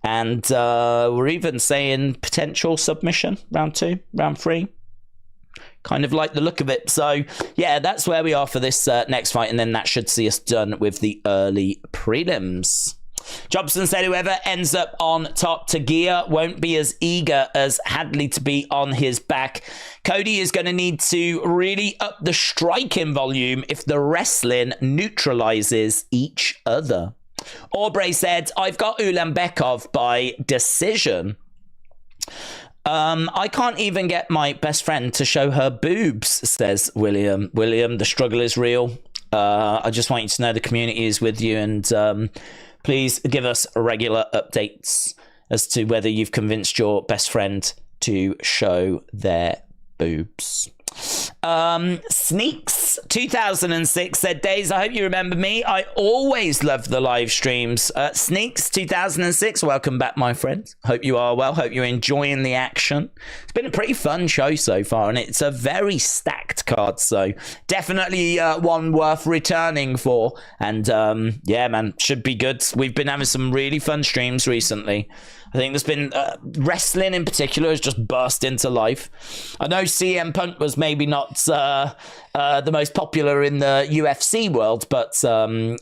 And we're even saying potential submission, round 2, round 3. Kind of like the look of it. So, yeah, that's where we are for this next fight. And then that should see us done with the early prelims. Jobson said whoever ends up on top, Tagia won't be as eager as Hadley to be on his back. Cody is going to need to really up the striking volume if the wrestling neutralizes each other. Aubrey said, I've got Ulanbekov by decision. I can't even get my best friend to show her boobs, says William. William, the struggle is real. I just want you to know the community is with you, and please give us regular updates as to whether you've convinced your best friend to show their boobs. Sneaks 2006 said, Days, I hope you remember me. I always love the live streams. Sneaks 2006, welcome back, my friend. Hope you are well. Hope you're enjoying the action. It's been a pretty fun show so far, and it's a very stacked card, so definitely one worth returning for. And yeah, man, should be good. We've been having some really fun streams recently. I think there's been wrestling in particular has just burst into life. I know CM Punk was maybe not the most popular in the UFC world, but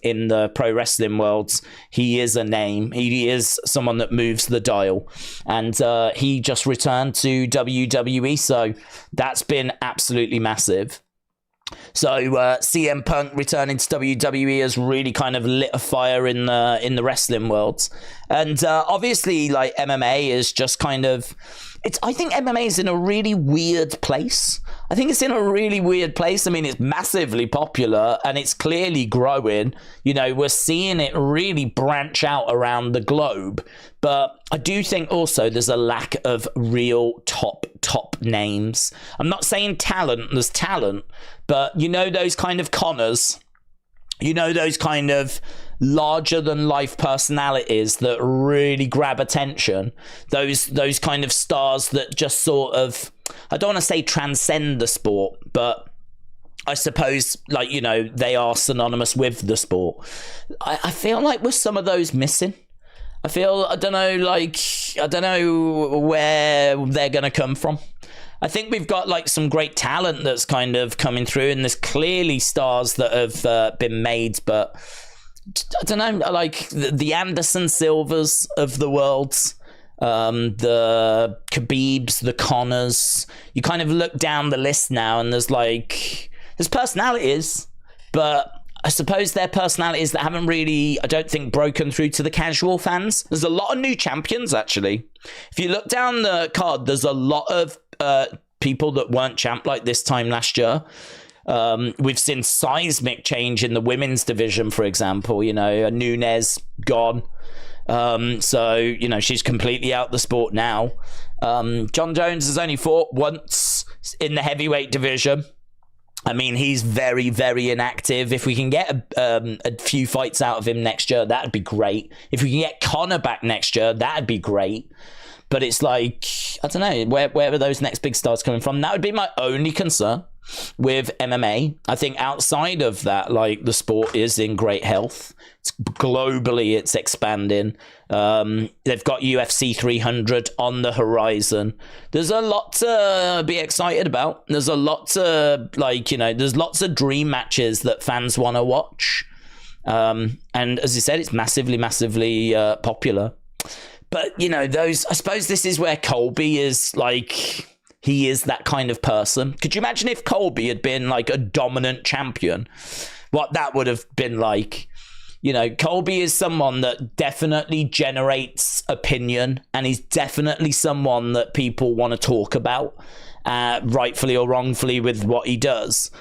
in the pro wrestling world, he is a name. He is someone that moves the dial. And he just returned to WWE, so that's been absolutely massive. So CM Punk returning to WWE has really kind of lit a fire in the wrestling world, and obviously, like, MMA is just kind of, I think MMA is in a really weird place. I think it's in a really weird place. I mean, it's massively popular and it's clearly growing. You know, we're seeing it really branch out around the globe. But I do think also there's a lack of real top names. I'm not saying talent, there's talent, but you know those kind of Connors, you know those kind of larger than life personalities that really grab attention, those kind of stars that just sort of, I don't want to say transcend the sport, but I suppose, like, you know, they are synonymous with the sport. I feel like with some of those missing. I don't know where they're going to come from. I think we've got like some great talent that's kind of coming through, and there's clearly stars that have been made, but I don't know, like the Anderson Silvers of the world, the Khabibs, the Connors. You kind of look down the list now, and there's personalities, but I suppose they're personalities that haven't really, I don't think, broken through to the casual fans. There's a lot of new champions, actually. If you look down the card, there's a lot of people that weren't champ like this time last year. We've seen seismic change in the women's division, for example. You know, Nunes gone. So, you know, she's completely out the sport now. John Jones has only fought once in the heavyweight division. I mean, he's very, very inactive. If we can get a few fights out of him next year, that'd be great. If we can get Conor back next year, that'd be great. But it's like, I don't know, where are those next big stars coming from? That would be my only concern with MMA. I think outside of that, like, the sport is in great health. Globally, it's expanding. They've got UFC 300 on the horizon. There's a lot to be excited about. There's a lot to, like, you know, there's lots of dream matches that fans want to watch. And as you said, it's massively, massively popular. But, you know, I suppose this is where Colby is, like, he is that kind of person. Could you imagine if Colby had been, like, a dominant champion? What that would have been like. You know, Colby is someone that definitely generates opinion, and he's definitely someone that people want to talk about, rightfully or wrongfully, with what he does.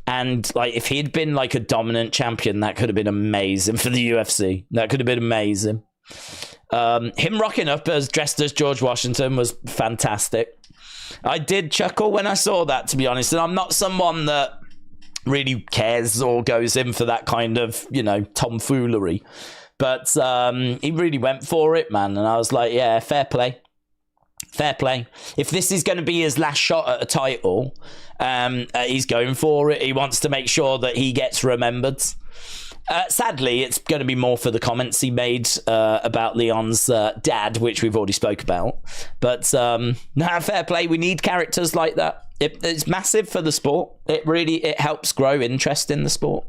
And, like, if he'd been, like, a dominant champion, that could have been amazing for the UFC. That could have been amazing. Him rocking up dressed as George Washington was fantastic. I did chuckle when I saw that, to be honest, and I'm not someone that really cares or goes in for that kind of, you know, tomfoolery, but he really went for it, man, and I was like, yeah, fair play. If this is going to be his last shot at a title, he's going for it. He wants to make sure that he gets remembered. Sadly, it's going to be more for the comments he made about Leon's dad, which we've already spoke about. But fair play. We need characters like that. It's massive for the sport. It helps grow interest in the sport.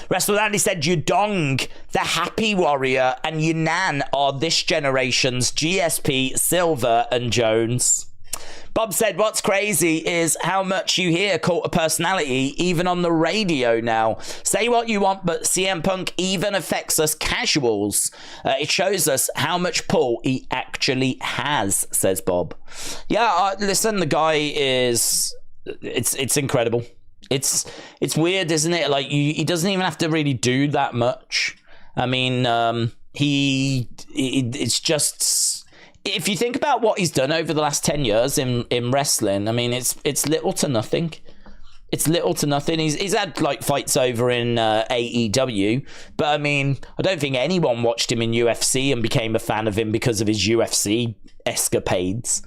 Wrestle Andy said Yudong, the Happy Warrior, and Yunan are this generation's GSP, Silver, and Jones. Bob said, what's crazy is how much you hear Cult of Personality, even on the radio now. Say what you want, but CM Punk even affects us casuals. It shows us how much pull he actually has, says Bob. Yeah, listen, the guy is... It's incredible. It's weird, isn't it? Like, he doesn't even have to really do that much. I mean, it's just... If you think about what he's done over the last 10 years in wrestling, I mean, it's little to nothing. It's little to nothing. He's had, like, fights over in AEW, but I mean, I don't think anyone watched him in UFC and became a fan of him because of his UFC escapades.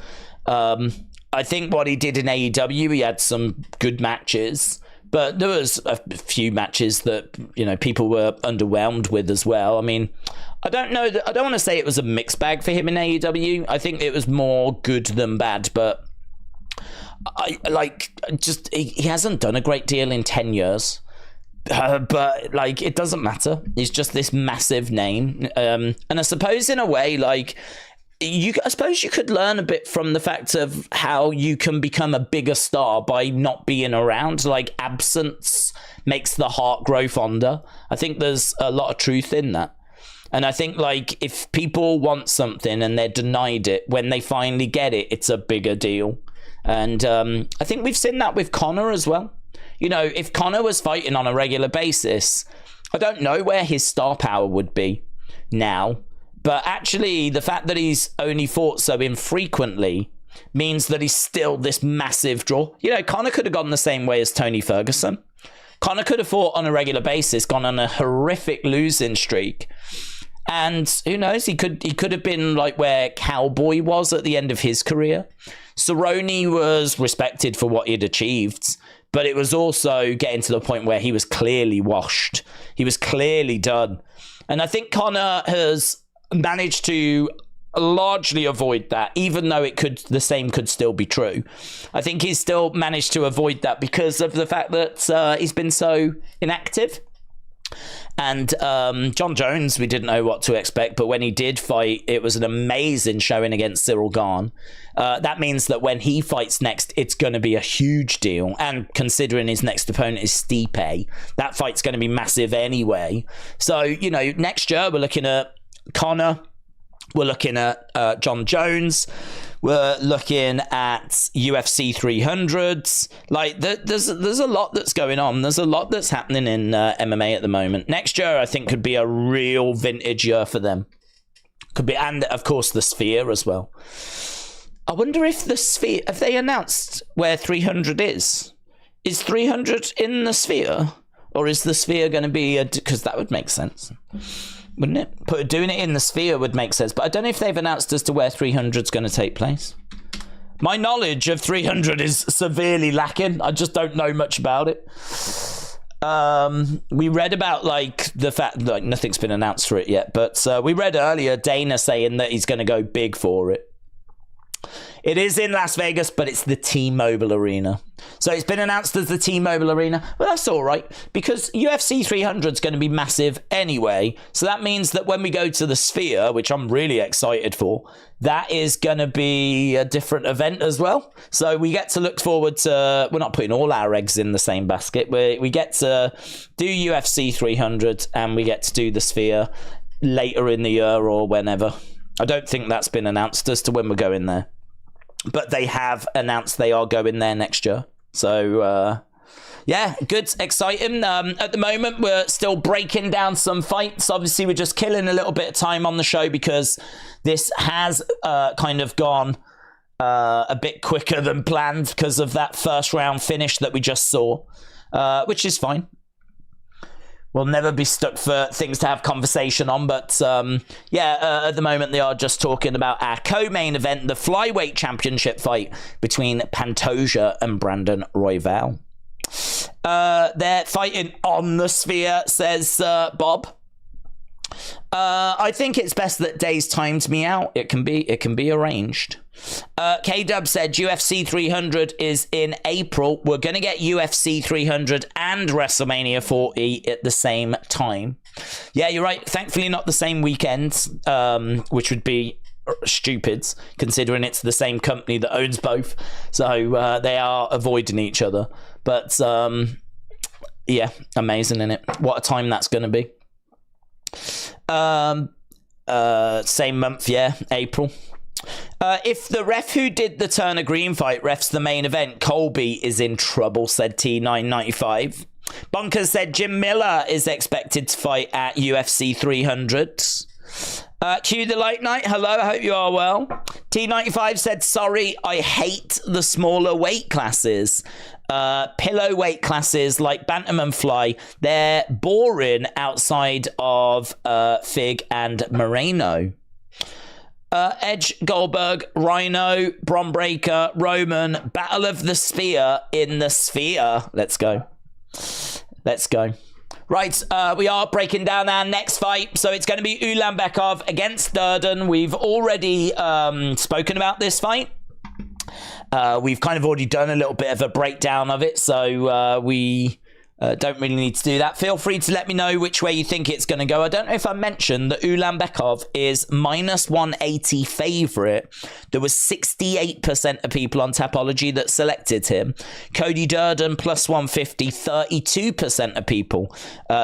I think what he did in AEW, he had some good matches, but there was a few matches that, you know, people were underwhelmed with as well. I mean, I don't know. I don't want to say it was a mixed bag for him in AEW. I think it was more good than bad, but he hasn't done a great deal in 10 years. But, like, it doesn't matter. He's just this massive name. And I suppose in a way, like, I suppose you could learn a bit from the fact of how you can become a bigger star by not being around. Like, absence makes the heart grow fonder. I think there's a lot of truth in that. And I think, like, if people want something and they're denied it, when they finally get it, it's a bigger deal. And I think we've seen that with Conor as well. You know, if Conor was fighting on a regular basis, I don't know where his star power would be now. But actually, the fact that he's only fought so infrequently means that he's still this massive draw. You know, Conor could have gone the same way as Tony Ferguson. Conor could have fought on a regular basis, gone on a horrific losing streak. And who knows, he could have been like where Cowboy was at the end of his career. Cerrone was respected for what he'd achieved, but it was also getting to the point where he was clearly washed. He was clearly done. And I think Conor has managed to largely avoid that, even though the same could still be true. I think he's still managed to avoid that because of the fact that he's been so inactive. And John Jones, we didn't know what to expect, but when he did fight, it was an amazing showing against Cyril Gane. That means that when he fights next, it's going to be a huge deal. And considering his next opponent is Stipe, that fight's going to be massive anyway. So, you know, next year we're looking at Conor, We're looking at John Jones. We're looking at UFC 300s. Like, there's a lot that's going on. There's a lot that's happening in MMA at the moment. Next year, I think, could be a real vintage year for them. Could be, and of course, the Sphere as well. I wonder if the Sphere, have they announced where 300 is? Is 300 in the Sphere? Or is the Sphere going to be because that would make sense, wouldn't it? Doing it in the Sphere would make sense, but I don't know if they've announced as to where 300 is going to take place. My knowledge of 300 is severely lacking. I just don't know much about it. We read about like the fact like nothing's been announced for it yet, but we read earlier Dana saying that he's going to go big for it. It is in Las Vegas, but it's the T-Mobile Arena. So it's been announced as the T-Mobile Arena. Well, that's all right, because UFC 300 is going to be massive anyway. So that means that when we go to the Sphere, which I'm really excited for, that is going to be a different event as well. So we get to look forward to, we're not putting all our eggs in the same basket. We get to do UFC 300 and we get to do the Sphere later in the year or whenever. I don't think that's been announced as to when we're going there. But they have announced they are going there next year. So, yeah, good, exciting. At the moment, we're still breaking down some fights. Obviously, we're just killing a little bit of time on the show because this has kind of gone a bit quicker than planned because of that first round finish that we just saw, which is fine. We'll never be stuck for things to have conversation on, but yeah, at the moment they are just talking about our co-main event, the Flyweight Championship fight between Pantoja and Brandon Royval. They're fighting on the Sphere, says Bob. I think it's best that Days timed me out. It can be arranged. K-Dub said UFC 300 is in April. We're going to get UFC 300 and WrestleMania 40 at the same time. Yeah, you're right. Thankfully, not the same weekend, which would be stupid considering it's the same company that owns both. So they are avoiding each other. But yeah, amazing, isn't it? What a time that's going to be. Same month, yeah, April. If the ref who did the Turner Green fight refs the main event, Colby is in trouble, said T995. Bonkers said Jim Miller is expected to fight at UFC 300. Cue the Light Night. Hello, I hope you are well. T95 said, sorry, I hate the smaller weight classes. Pillow weight classes like Bantam and Fly, they're boring outside of Fig and Moreno. Edge, Goldberg, Rhino, Bronbreaker, Roman, Battle of the Spear in the Sphere. Let's go. Let's go. Right, we are breaking down our next fight. So it's going to be Ulanbekov against Durden. We've already spoken about this fight. We've kind of already done a little bit of a breakdown of it, so we don't really need to do that. Feel free to let me know which way you think it's going to go. I don't know if I mentioned that Ulanbekov is minus 180 favourite. There was 68% of people on Tapology that selected him. Cody Durden plus 150, 32% of people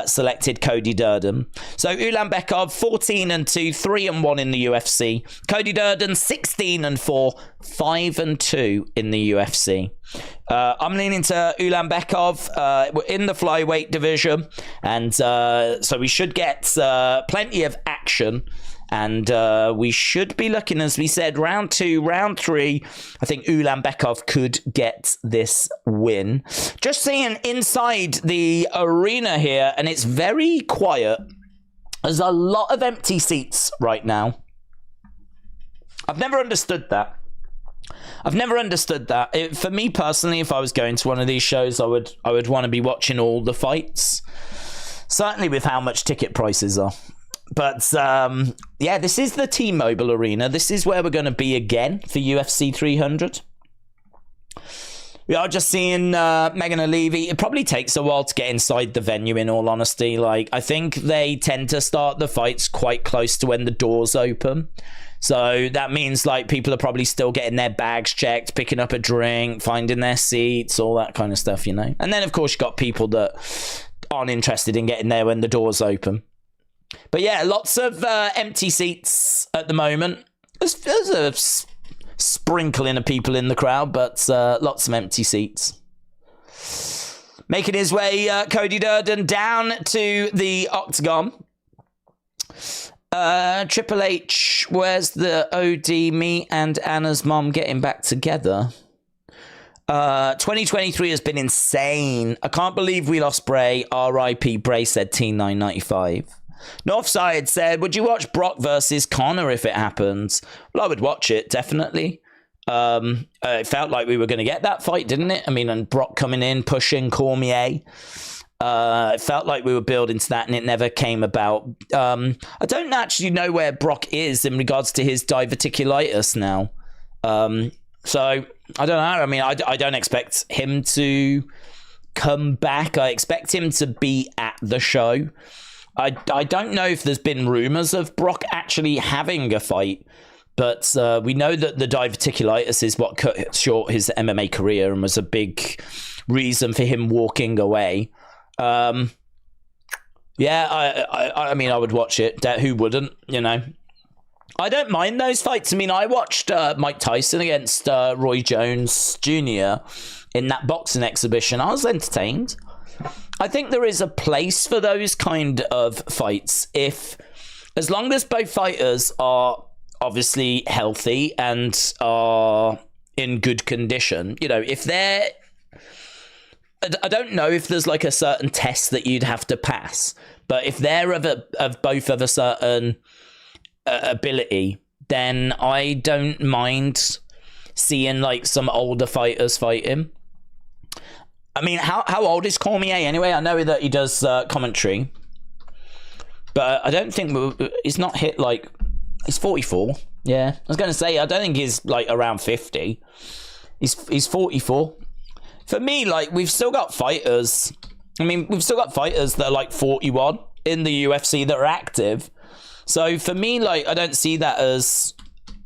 selected Cody Durden. So Ulanbekov 14-2, 3-1 in the UFC. Cody Durden 16-4, 5-2 in the UFC. I'm leaning to Ulanbekov. We're in the flyweight division, and so we should get plenty of action, and we should be looking, as we said, round 2, round 3. I think Ulanbekov could get this win. Just seeing inside the arena here, and it's very quiet. There's a lot of empty seats right now. I've never understood that. For me personally, if I was going to one of these shows, I would want to be watching all the fights. Certainly with how much ticket prices are. But yeah, this is the T-Mobile Arena. This is where we're going to be again for UFC 300. We are just seeing Megan Levy. It probably takes a while to get inside the venue, in all honesty. Like, I think they tend to start the fights quite close to when the doors open. So that means like people are probably still getting their bags checked, picking up a drink, finding their seats, all that kind of stuff, you know. And then, of course, you've got people that aren't interested in getting there when the doors open. But yeah, lots of empty seats at the moment. There's a sprinkling of people in the crowd, but lots of empty seats. Making his way, Cody Durden down to the octagon. Triple H, where's the OD? Me and Anna's mom getting back together. 2023 has been insane. I can't believe we lost Bray. R.I.P. Bray said T995. Northside said, would you watch Brock versus Connor if it happens? Well, I would watch it, definitely. It felt like we were going to get that fight, didn't it? I mean, and Brock coming in, pushing Cormier. It felt like we were building to that, and it never came about. I don't actually know where Brock is in regards to his diverticulitis now. So, I don't know. I mean, I don't expect him to come back. I expect him to be at the show. I don't know if there's been rumors of Brock actually having a fight, but we know that the diverticulitis is what cut short his MMA career and was a big reason for him walking away. Yeah, I mean, I would watch it. Who wouldn't, you know? I don't mind those fights. I mean, I watched Mike Tyson against Roy Jones Jr. in that boxing exhibition. I was entertained. I think there is a place for those kind of fights as long as both fighters are obviously healthy and are in good condition. You know, if they're... I don't know if there's like a certain test that you'd have to pass, but if they're both of a certain ability, then I don't mind seeing like some older fighters fight him. I mean, how old is Cormier anyway? I know that he does commentary, but I don't think he's not hit like... He's 44. Yeah, I was going to say, I don't think he's like around 50. He's 44. For me, like, we've still got fighters. I mean, we've still got fighters that are like 41 in the UFC that are active. So for me, like, I don't see that as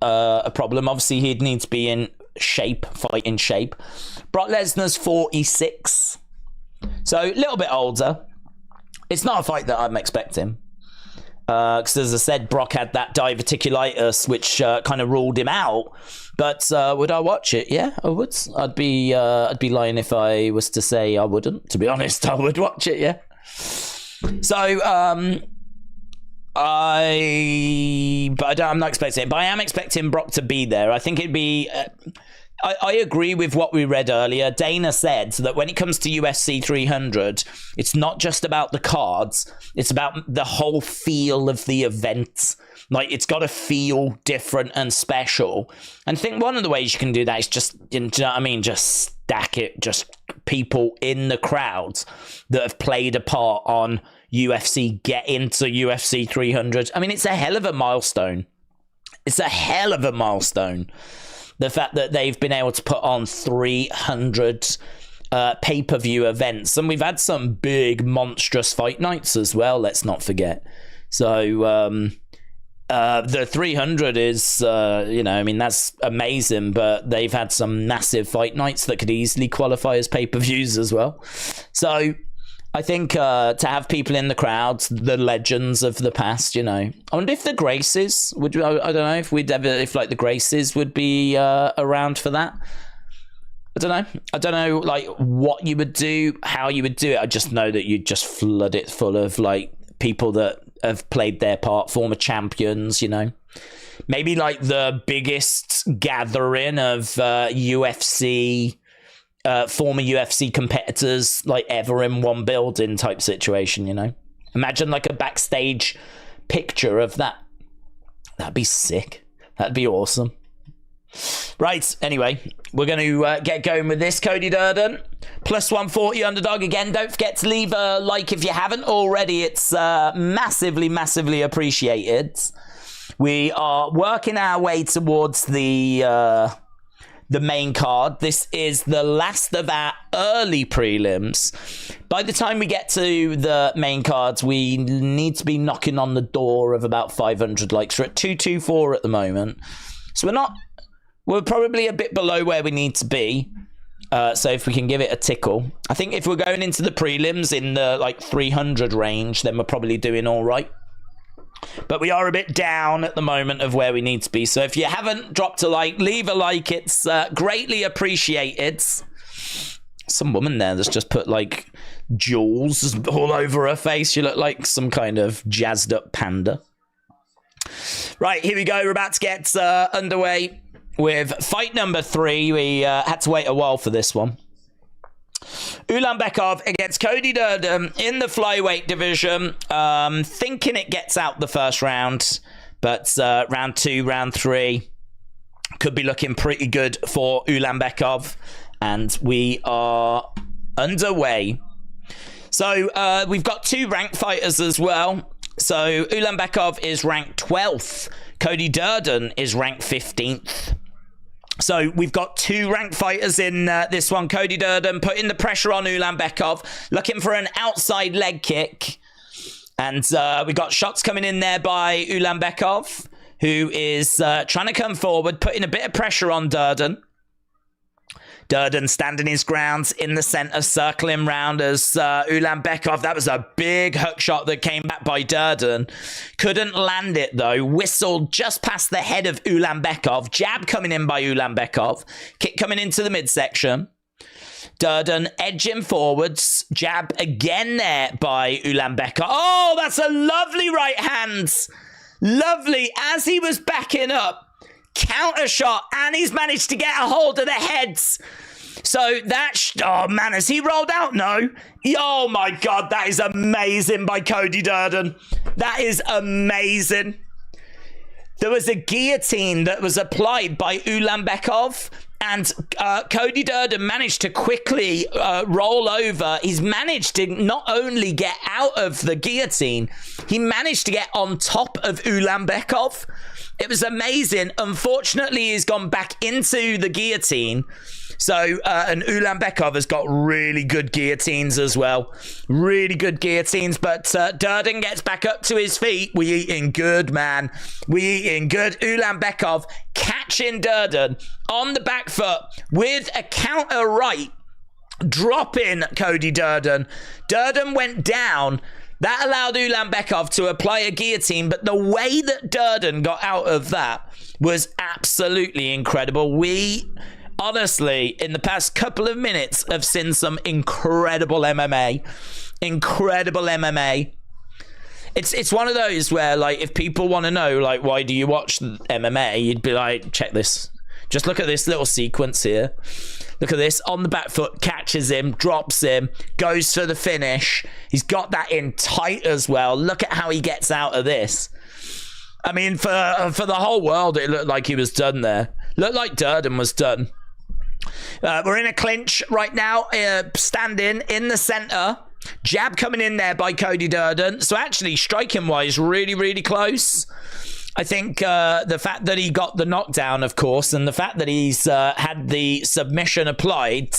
a problem. Obviously, he'd need to be in shape, fight in shape. Brock Lesnar's 46. So a little bit older. It's not a fight that I'm expecting. Because as I said, Brock had that diverticulitis, which kind of ruled him out. But would I watch it? Yeah, I would. I'd be lying if I was to say I wouldn't. To be honest, I would watch it. Yeah. So I'm not expecting it, but I am expecting Brock to be there. I think it'd be. I agree with what we read earlier. Dana said that when it comes to UFC 300, it's not just about the cards. It's about the whole feel of the event. Like, it's got to feel different and special. And I think one of the ways you can do that is just, you know what I mean, just stack it, just people in the crowds that have played a part on UFC get into UFC 300. I mean, it's a hell of a milestone. It's a hell of a milestone. The fact that they've been able to put on 300 pay-per-view events. And we've had some big, monstrous fight nights as well, let's not forget. So, the 300 is, you know, I mean, that's amazing. But they've had some massive fight nights that could easily qualify as pay-per-views as well. So, I think to have people in the crowds, the legends of the past, you know. I wonder if the Gracies would. I don't know if like the Gracies would be around for that. I don't know, like what you would do, how you would do it. I just know that you'd just flood it full of like people that have played their part, former champions, you know. Maybe like the biggest gathering of UFC. Former UFC competitors like ever in one building type situation, you know. Imagine like a backstage picture of that. That'd be sick. That'd be awesome. Right, anyway, we're going to get going with this. Cody Durden, plus 140 underdog. Again, don't forget to leave a like if you haven't already. It's massively, massively appreciated. We are working our way towards the main card. This is the last of our early prelims. By the time we get to the main cards, we need to be knocking on the door of about 500 likes. We're at 224 at the moment. So we're probably a bit below where we need to be. So if we can give it a tickle. I think if we're going into the prelims in the like 300 range, then we're probably doing all right. But we are a bit down at the moment of where we need to be. So if you haven't dropped a like, leave a like. It's greatly appreciated. Some woman there that's just put like jewels all over her face. You look like some kind of jazzed up panda. Right, here we go. We're about to get underway with fight number 3. We had to wait a while for this one. Ulanbekov against Cody Durden in the flyweight division. Thinking it gets out the first round, but round 2, round 3 could be looking pretty good for Ulanbekov, and we are underway. So we've got 2 ranked fighters as well. So Ulanbekov is ranked 12th. Cody Durden is ranked 15th. So we've got 2 ranked fighters in this one. Cody Durden putting the pressure on Ulanbekov, looking for an outside leg kick. And we got shots coming in there by Ulanbekov, who is trying to come forward, putting a bit of pressure on Durden. Durden standing his ground in the center, circling round as Ulanbekov. That was a big hook shot that came back by Durden. Couldn't land it, though. Whistled just past the head of Ulanbekov. Jab coming in by Ulanbekov. Kick coming into the midsection. Durden edging forwards. Jab again there by Ulanbekov. Oh, that's a lovely right hand. Lovely. As he was backing up. Counter shot, and he's managed to get a hold of the heads. So that, oh man, has he rolled out? No. Oh my God, that is amazing by Cody Durden. That is amazing. There was a guillotine that was applied by Ulanbekov, and Cody Durden managed to quickly roll over. He's managed to not only get out of the guillotine, he managed to get on top of Ulanbekov. It was amazing. Unfortunately, he's gone back into the guillotine. So, and Ulanbekov has got really good guillotines as well. Really good guillotines. But Durden gets back up to his feet. We eating good, man. We eating good. Ulanbekov catching Durden on the back foot with a counter right. Dropping Cody Durden. Durden went down. That allowed Ulanbekov to apply a guillotine, but the way that Durden got out of that was absolutely incredible. We, honestly, in the past couple of minutes, have seen some incredible MMA. Incredible MMA. It's one of those where, like, if people want to know, like, why do you watch MMA, you'd be like, check this. Just look at this little sequence here. Look at this. On the back foot, catches him, drops him, goes for the finish. He's got that in tight as well. Look at how he gets out of this. I mean, for the whole world, it looked like he was done there. Looked like Durden was done. We're in a clinch right now, standing in the center. Jab coming in there by Cody Durden. So actually, striking-wise, really, really close. I think the fact that he got the knockdown, of course, and the fact that he's had the submission applied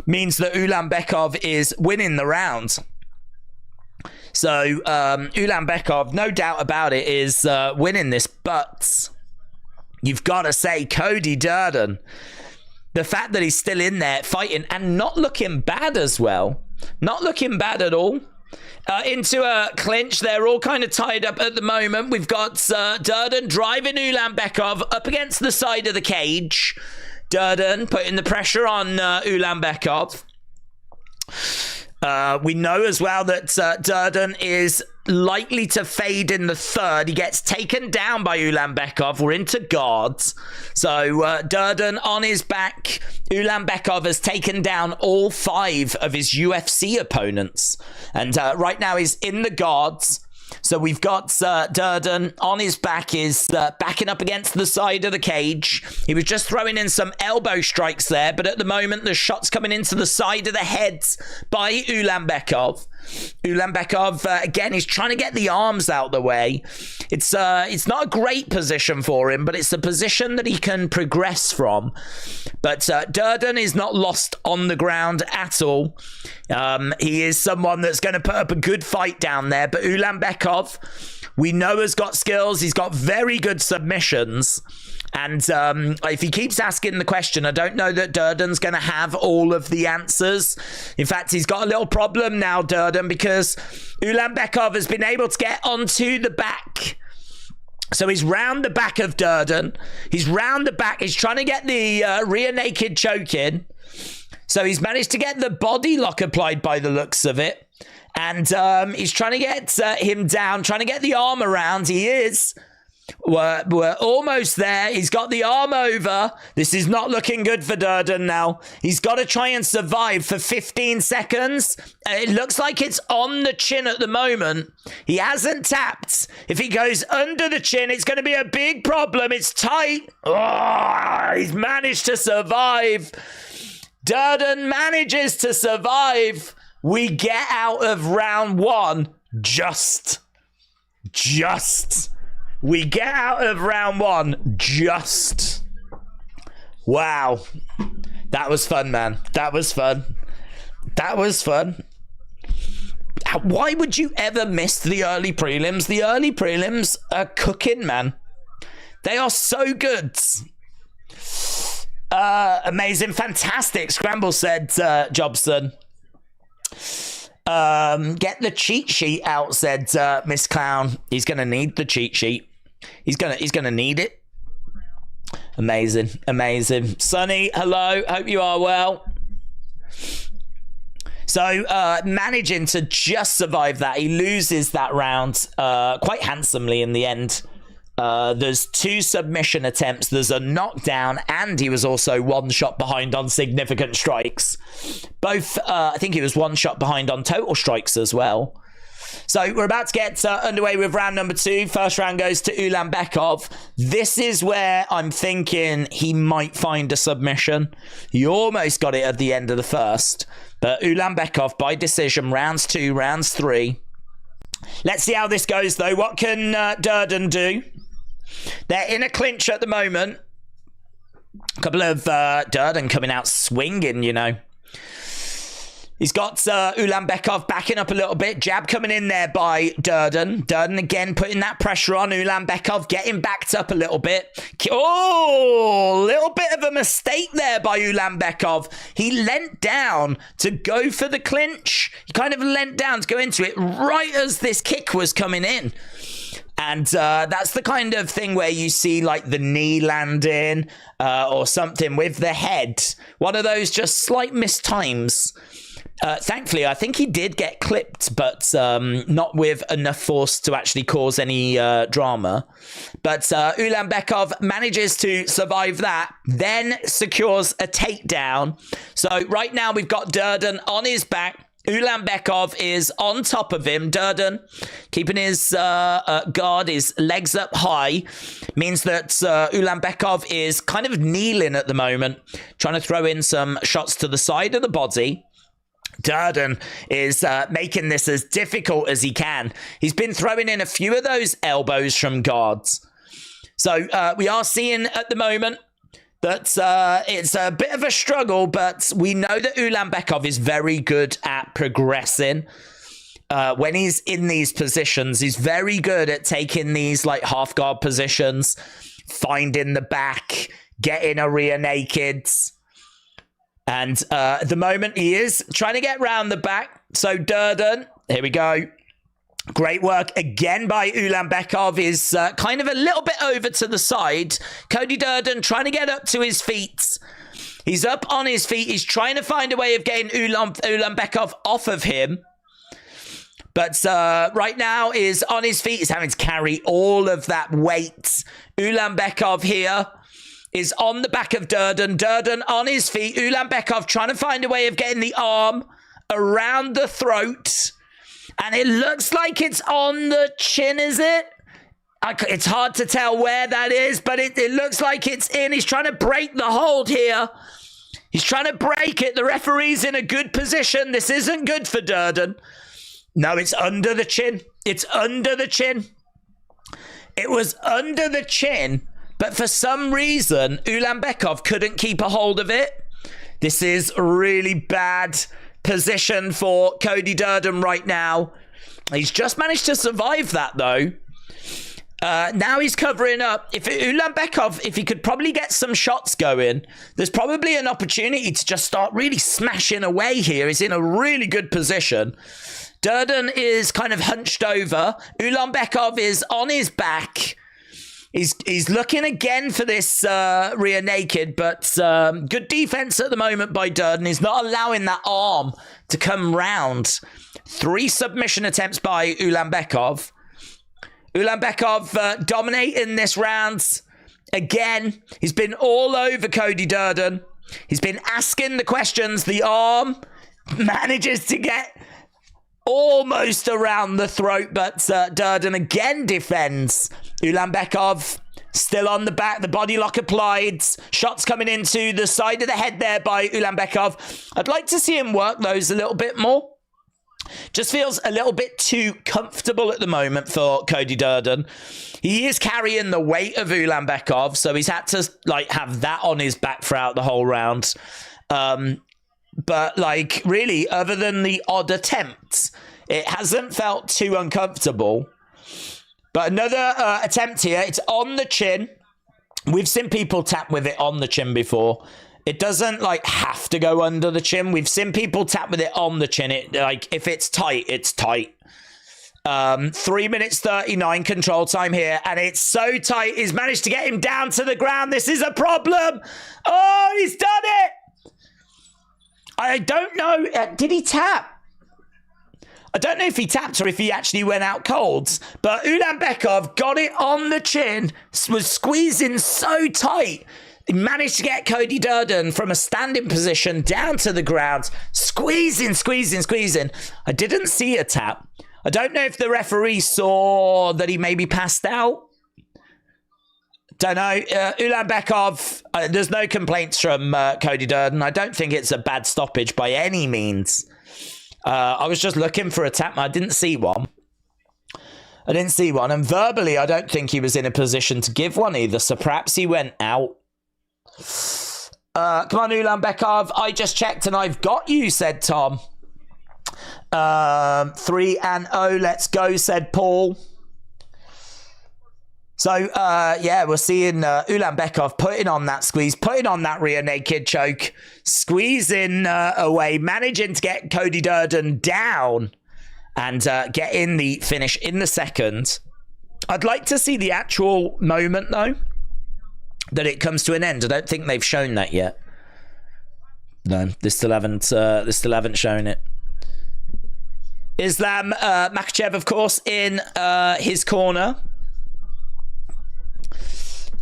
means that Ulanbekov is winning the round. So Ulanbekov, no doubt about it, is winning this. But you've got to say, Cody Durden, the fact that he's still in there fighting and not looking bad as well. Not looking bad at all. Into a clinch. They're all kind of tied up at the moment. We've got Durden driving Ulanbekov up against the side of the cage. Durden putting the pressure on Ulanbekov. We know as well that Durden is likely to fade in the third. He gets taken down by Ulanbekov. We're into guards. So Durden on his back. Ulanbekov has taken down all 5 of his UFC opponents. And right now he's in the guards. So we've got Durden on his back, is backing up against the side of the cage. He was just throwing in some elbow strikes there, but at the moment the shot's coming into the side of the heads by Ulanbekov. Ulanbekov, again, he's trying to get the arms out the way. It's not a great position for him, but it's a position that he can progress from. But Durden is not lost on the ground at all. He is someone that's going to put up a good fight down there. But Ulanbekov, we know, has got skills. He's got very good submissions. And if he keeps asking the question, I don't know that Durden's going to have all of the answers. In fact, he's got a little problem now, Durden, because Ulanbekov has been able to get onto the back. So he's round the back of Durden. He's round the back. He's trying to get the rear naked choke in. So he's managed to get the body lock applied by the looks of it. And he's trying to get him down, trying to get the arm around. He is. We're almost there. He's got the arm over. This is not looking good for Durden now. He's got to try and survive for 15 seconds. It looks like it's on the chin at the moment. He hasn't tapped. If he goes under the chin, it's going to be a big problem. It's tight. Oh, he's managed to survive. Durden manages to survive. We get out of round one. Just. We get out of round one. Just. Wow. That was fun, man. That was fun. Why would you ever miss the early prelims? The early prelims are cooking, man. They are so good. Amazing, fantastic. Scramble said, Jobson. Get the cheat sheet out, said Miss Clown. He's gonna need the cheat sheet. He's gonna need it. Amazing. Sonny, hello. Hope you are well. So managing to just survive that. He loses that round quite handsomely in the end. There's 2 submission attempts. There's a knockdown, and he was also 1 shot behind on significant strikes. Both, I think he was 1 shot behind on total strikes as well. So we're about to get underway with round number 2. First round goes to Ulanbekov. This is where I'm thinking he might find a submission. He almost got it at the end of the first. But Ulanbekov by decision, rounds 2, rounds 3. Let's see how this goes, though. What can Durden do? They're in a clinch at the moment. A couple of Durden coming out swinging, you know. He's got Ulanbekov backing up a little bit. Jab coming in there by Durden. Durden again putting that pressure on. Ulanbekov getting backed up a little bit. Oh, a little bit of a mistake there by Ulanbekov. He leant down to go for the clinch. He kind of leant down to go into it right as this kick was coming in. And that's the kind of thing where you see like the knee landing or something with the head. One of those just slight mistimes. Thankfully, I think he did get clipped, but not with enough force to actually cause any drama. But Ulanbekov manages to survive that, then secures a takedown. So right now we've got Durden on his back. Ulanbekov is on top of him. Durden keeping his guard, his legs up high, means that Ulanbekov is kind of kneeling at the moment, trying to throw in some shots to the side of the body. Durden is making this as difficult as he can. He's been throwing in a few of those elbows from guards. So we are seeing at the moment that it's a bit of a struggle, but we know that Ulanbekov is very good at progressing. When he's in these positions, he's very good at taking these like half guard positions, finding the back, getting a rear naked. And at the moment, he is trying to get round the back. So Durden, here we go. Great work again by Ulanbekov. Is kind of a little bit over to the side. Cody Durden trying to get up to his feet. He's up on his feet. He's trying to find a way of getting Ulanbekov off of him. But right now is on his feet. He's having to carry all of that weight. Ulanbekov here is on the back of Durden. Durden on his feet. Ulanbekov trying to find a way of getting the arm around the throat. And it looks like it's on the chin, is it? It's hard to tell where that is, but it looks like it's in. He's trying to break the hold here. He's trying to break it. The referee's in a good position. This isn't good for Durden. No, it's under the chin. It's under the chin. It was under the chin, but for some reason, Ulanbekov couldn't keep a hold of it. This is really bad position for Cody Durden right now. He's just managed to survive that, though. Now he's covering up. If Ulanbekov, if he could probably get some shots going, there's probably an opportunity to just start really smashing away here. He's in a really good position. Durden is kind of hunched over. Ulanbekov is on his back. He's looking again for this rear naked, but good defense at the moment by Durden. He's not allowing that arm to come round. 3 submission attempts by Ulanbekov. Ulanbekov dominating this round again. He's been all over Cody Durden. He's been asking the questions. The arm manages to get almost around the throat, but Durden again defends. Ulanbekov still on the back, the body lock applied. Shots coming into the side of the head there by Ulanbekov. I'd like to see him work those a little bit more. Just feels a little bit too comfortable at the moment for Cody Durden. He is carrying the weight of Ulanbekov, so he's had to like have that on his back throughout the whole round. But like really, other than the odd attempts, it hasn't felt too uncomfortable. But another attempt here. It's on the chin. We've seen people tap with it on the chin before. It doesn't like have to go under the chin. We've seen people tap with it on the chin. It like if it's tight, it's tight. 3 minutes 39 control time here, and it's so tight. He's managed to get him down to the ground. This is a problem. Oh, he's done it. I don't know. Did he tap? I don't know if he tapped or if he actually went out cold, but Ulanbekov got it on the chin, was squeezing so tight. He managed to get Cody Durden from a standing position down to the ground, squeezing. I didn't see a tap. I don't know if the referee saw that he maybe passed out. Don't know. Ulanbekov, there's no complaints from Cody Durden. I don't think it's a bad stoppage by any means. I was just looking for a tap. I didn't see one. And verbally, I don't think he was in a position to give one either. So perhaps he went out. Come on, Ulanbekov. I just checked and I've got you, said Tom. 3-0. Let's go, said Paul. So, yeah, we're seeing Ulanbekov putting on that squeeze, putting on that rear naked choke, squeezing away, managing to get Cody Durden down and getting the finish in the second. I'd like to see the actual moment, though, that it comes to an end. I don't think they've shown that yet. No, they still haven't shown it. Islam Makhachev, of course, in his corner.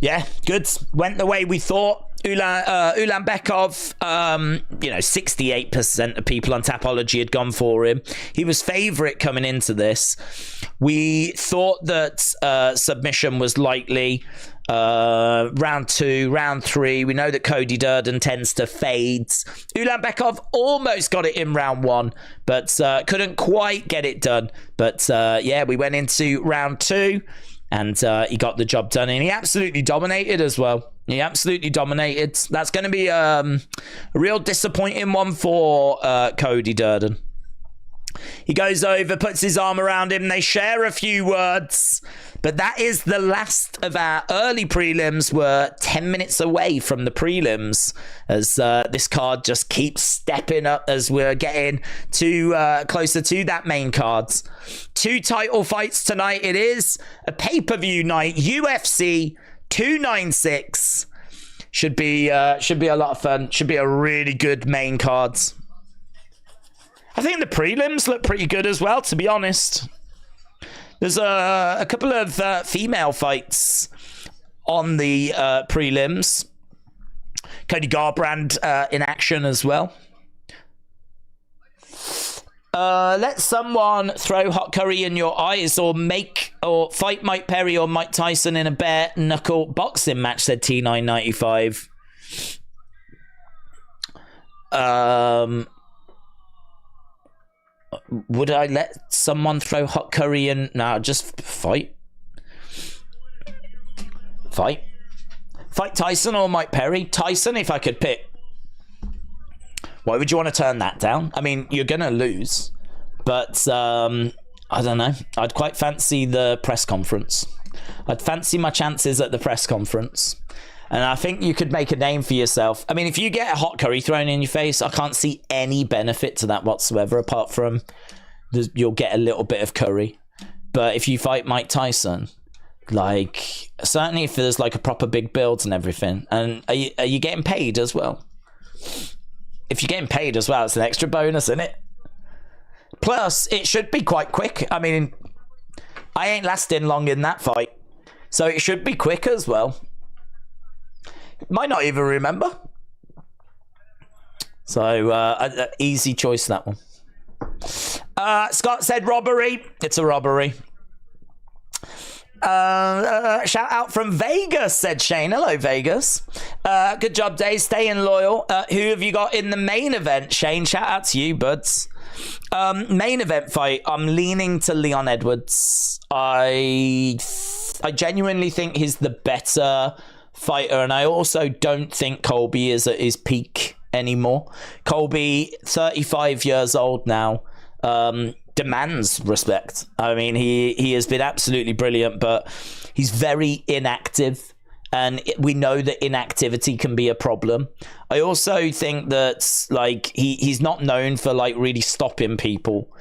Yeah, good. Went the way we thought. Ulanbekov, 68% of people on Tapology had gone for him. He was favourite coming into this. We thought that submission was likely. Round 2, round 3. We know that Cody Durden tends to fade. Ulanbekov almost got it in round 1, but couldn't quite get it done. But yeah, we went into round 2. And he got the job done. And he absolutely dominated as well. He absolutely dominated. That's going to be a real disappointing one for Cody Durden. He goes over, puts his arm around him. They share a few words. But that is the last of our early prelims. We're 10 minutes away from the prelims as this card just keeps stepping up as we're getting closer to that main card. 2 title fights tonight. It is a pay-per-view night. UFC 296. Should be a lot of fun. Should be a really good main card. I think the prelims look pretty good as well, to be honest. There's a couple of female fights on the prelims. Cody Garbrandt in action as well. Let someone throw hot curry in your eyes or fight Mike Perry or Mike Tyson in a bare knuckle boxing match, said T995. Would I let someone throw hot curry in? No, just fight. Fight Tyson or Mike Perry? Tyson, if I could pick. Why would you want to turn that down? I mean, you're going to lose. But, I don't know. I'd quite fancy the press conference. I'd fancy my chances at the press conference. And I think you could make a name for yourself. I mean, if you get a hot curry thrown in your face, I can't see any benefit to that whatsoever, apart from you'll get a little bit of curry. But if you fight Mike Tyson, like, certainly if there's like a proper big build and everything, and are you getting paid as well? If you're getting paid as well, it's an extra bonus, isn't it? Plus, it should be quite quick. I mean, I ain't lasting long in that fight, so it should be quick as well. Might not even remember. So, easy choice, that one. Scott said robbery. It's a robbery. Shout out from Vegas, said Shane. Hello, Vegas. Good job, Dave. Staying loyal. Who have you got in the main event, Shane? Shout out to you, buds. Main event fight. I'm leaning to Leon Edwards. I genuinely think he's the better fighter, and I also don't think Colby is at his peak anymore. Colby, 35 years old now, demands respect. I mean, he has been absolutely brilliant, but he's very inactive, and we know that inactivity can be a problem. I also think that, like, he's not known for, like, really stopping people.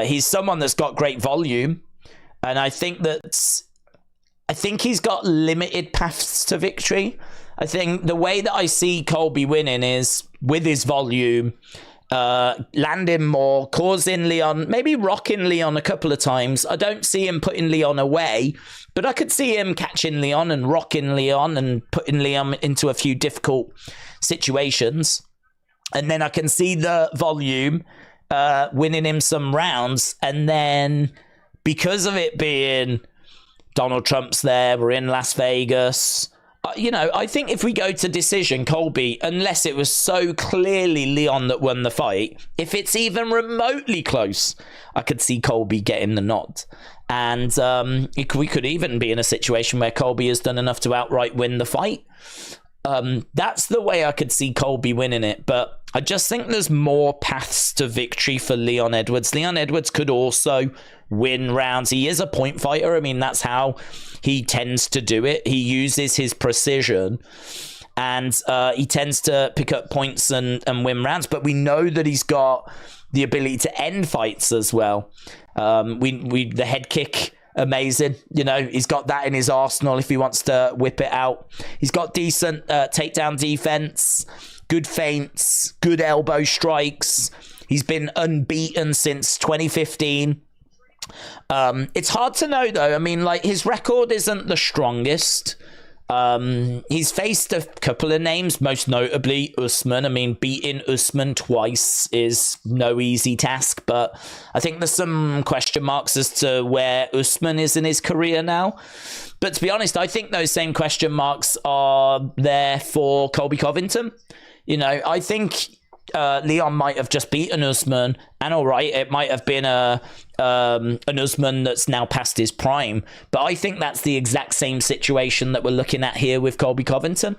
He's someone that's got great volume, and I think he's got limited paths to victory. I think the way that I see Colby winning is with his volume, landing more, causing Leon, maybe rocking Leon a couple of times. I don't see him putting Leon away, but I could see him catching Leon and rocking Leon and putting Leon into a few difficult situations. And then I can see the volume winning him some rounds. And then because of it being Donald Trump's there, we're in Las Vegas. You know, I think if we go to decision, Colby, unless it was so clearly Leon that won the fight, if it's even remotely close, I could see Colby getting the nod. And we could even be in a situation where Colby has done enough to outright win the fight. That's the way I could see Colby winning it. But I just think there's more paths to victory for Leon Edwards. Leon Edwards could also win rounds. He is a point fighter. I mean, that's how he tends to do it. He uses his precision, and he tends to pick up points and win rounds. But we know that he's got the ability to end fights as well. The head kick, amazing. You know, he's got that in his arsenal if he wants to whip it out. He's got decent takedown defense, good feints, good elbow strikes. He's been unbeaten since 2015. It's hard to know, though. I mean, like, his record isn't the strongest. He's faced a couple of names, most notably Usman. I mean, beating Usman twice is no easy task, but I think there's some question marks as to where Usman is in his career now. But to be honest, I think those same question marks are there for Colby Covington. You know, I think Leon might have just beaten Usman, and all right, it might have been an Usman that's now past his prime, but I think that's the exact same situation that we're looking at here with Colby Covington.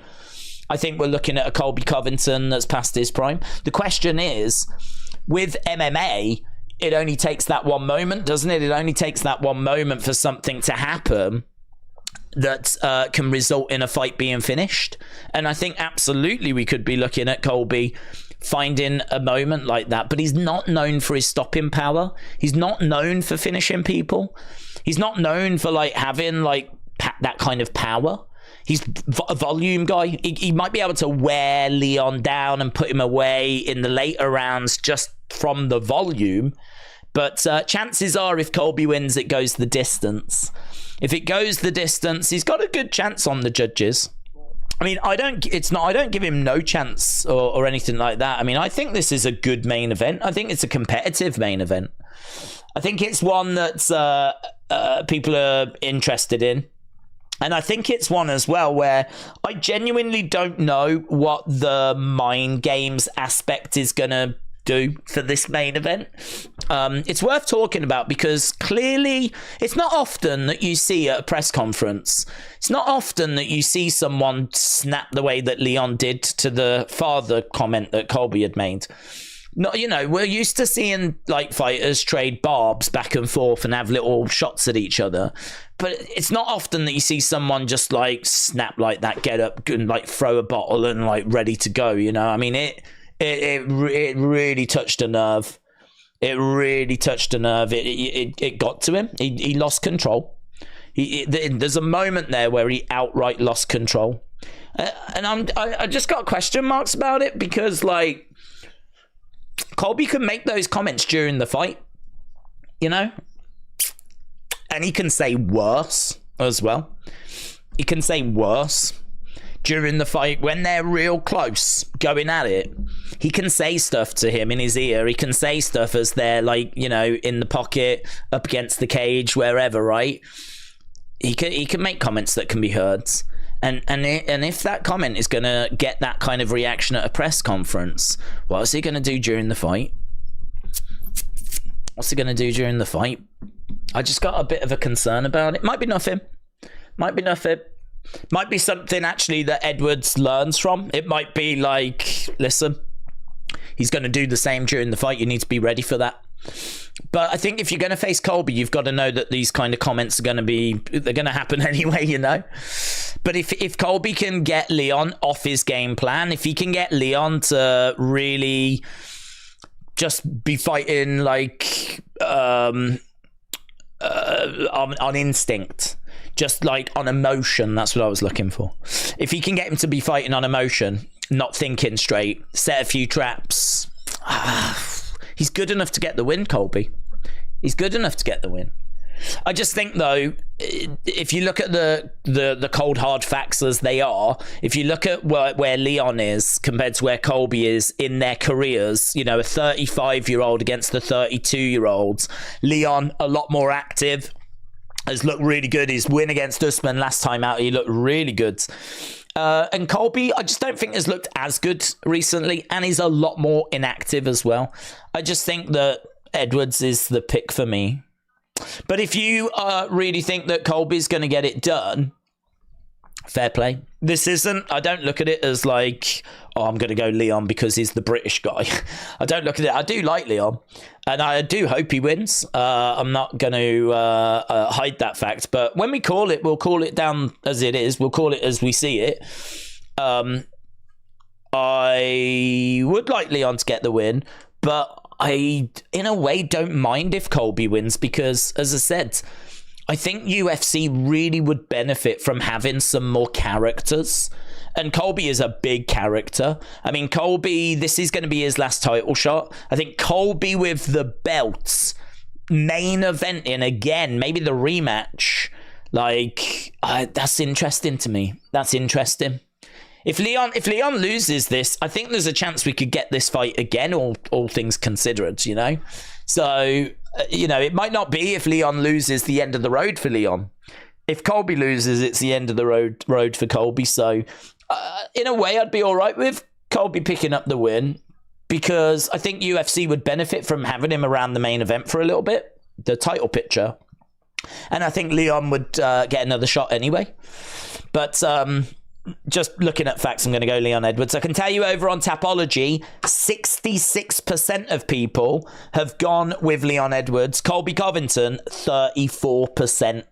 I think we're looking at a Colby Covington that's past his prime. The question is, with MMA, it only takes that one moment, doesn't it? It only takes that one moment for something to happen that can result in a fight being finished. And I think absolutely we could be looking at Colby finding a moment like that, but he's not known for his stopping power. He's not known for finishing people. He's not known for, like, having, like, that kind of power. He's a volume guy. He might be able to wear Leon down and put him away in the later rounds just from the volume, but chances are if Colby wins, it goes the distance. If it goes the distance, he's got a good chance on the judges. I mean, I don't give him no chance or anything like that. I mean, I think this is a good main event. I think it's a competitive main event. I think it's one that people are interested in. And I think it's one as well where I genuinely don't know what the mind games aspect is going to do for this main event. It's worth talking about because clearly it's not often that you see at a press conference, it's not often that you see someone snap the way that Leon did to the father comment that Colby had made. not, you know, we're used to seeing like fighters trade barbs back and forth and have little shots at each other, but it's not often that you see someone just like snap like that, get up and like throw a bottle and like ready to go, you know. I mean, it really touched a nerve. It really touched a nerve. It got to him. He lost control. There's a moment there where he outright lost control, and I just got question marks about it, because like Colby can make those comments during the fight, you know, and he can say worse as well. He can say worse during the fight when they're real close going at it. He can say stuff to him in his ear. He can say stuff as they're like, you know, in the pocket, up against the cage, wherever, right? He can make comments that can be heard. And if that comment is going to get that kind of reaction at a press conference, what is he going to do during the fight? What's he going to do during the fight? I just got a bit of a concern about it. Might be nothing. Might be nothing. Might be something actually that Edwards learns from. It might be like, listen, he's going to do the same during the fight. You need to be ready for that. But I think if you're going to face Colby, you've got to know that these kind of comments are going to happen anyway, you know. But if Colby can get Leon off his game plan, if he can get Leon to really just be fighting like on instinct, just like on emotion, that's what I was looking for. If he can get him to be fighting on emotion, not thinking straight, set a few traps, he's good enough to get the win, Colby. He's good enough to get the win. I just think, though, if you look at the cold, hard facts as they are, if you look at where Leon is compared to where Colby is in their careers, you know, a 35-year-old against the 32-year-olds, Leon, a lot more active, has looked really good. His win against Usman last time out, he looked really good. And Colby, I just don't think has looked as good recently, and he's a lot more inactive as well. I just think that Edwards is the pick for me. But if you really think that Colby's going to get it done, fair play. This isn't, I don't look at it as like, oh, I'm going to go Leon because he's the British guy. I don't look at it. I do like Leon, and I do hope he wins. I'm not going to hide that fact. But when we call it, we'll call it down as it is. We'll call it as we see it. I would like Leon to get the win, but I, in a way, don't mind if Colby wins because, as I said, I think UFC really would benefit from having some more characters. And Colby is a big character. I mean, Colby, this is going to be his last title shot. I think Colby with the belts, main eventing again, maybe the rematch. Like, that's interesting to me. That's interesting. If Leon loses this, I think there's a chance we could get this fight again, all things considered, you know? So, you know, it might not be if Leon loses the end of the road for Leon. If Colby loses, it's the end of the road for Colby. So, in a way, I'd be all right with Colby picking up the win because I think UFC would benefit from having him around the main event for a little bit, the title picture. And I think Leon would get another shot anyway. But just looking at facts, I'm going to go Leon Edwards. I can tell you over on Tapology, 66% of people have gone with Leon Edwards. Colby Covington, 34%.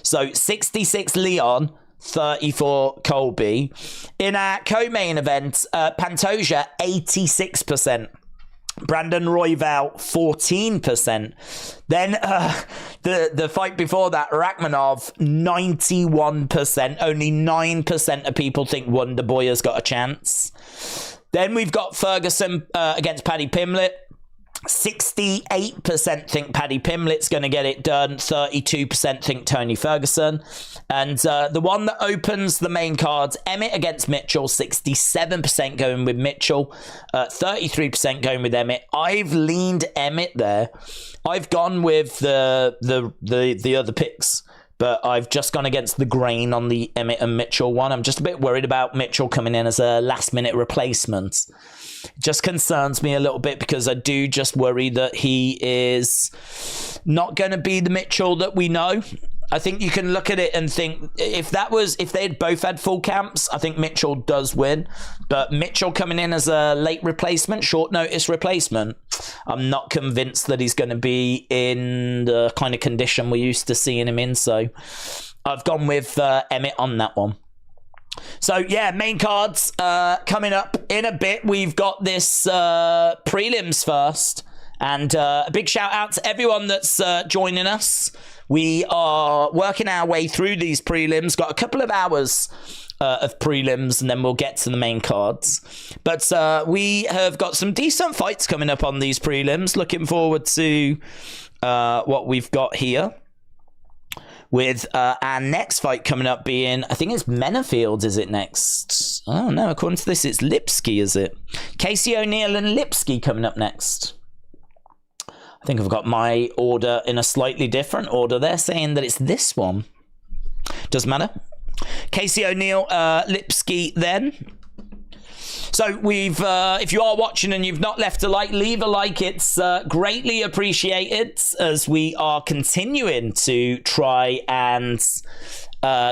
So 66 Leon, 34 Colby. In our co-main event, Pantoja, 86%. Brandon Royval, 14%. Then the fight before that, Rakhmonov, 91%. Only 9% of people think Wonder Boy has got a chance. Then we've got Ferguson against Paddy Pimblett. 68% think Paddy Pimblett's going to get it done. 32% think Tony Ferguson. And the one that opens the main cards, Emmett against Mitchell. 67% going with Mitchell. 33% going with Emmett. I've leaned Emmett there. I've gone with the other picks, but I've just gone against the grain on the Emmett and Mitchell one. I'm just a bit worried about Mitchell coming in as a last-minute replacement. Just concerns me a little bit because I do just worry that he is not going to be the Mitchell that we know. I think you can look at it and think if they had both had full camps, I think Mitchell does win. But Mitchell coming in as a late replacement, short notice replacement, I'm not convinced that he's going to be in the kind of condition we're used to seeing him in. So I've gone with Emmett on that one. So yeah, main cards coming up in a bit. We've got this prelims first. And a big shout out to everyone that's joining us. We are working our way through these prelims. Got a couple of hours of prelims, and then we'll get to the main cards. But we have got some decent fights coming up on these prelims. Looking forward to what we've got here. With our next fight coming up being, I think it's Menafield, is it next? Oh no, according to this, it's Lipsky, is it? Casey O'Neill and Lipsky coming up next. I think I've got my order in a slightly different order. They're saying that it's this one. Doesn't matter. Casey O'Neill, Lipsky then. So we've, if you are watching and you've not left a like, leave a like. It's greatly appreciated as we are continuing to try and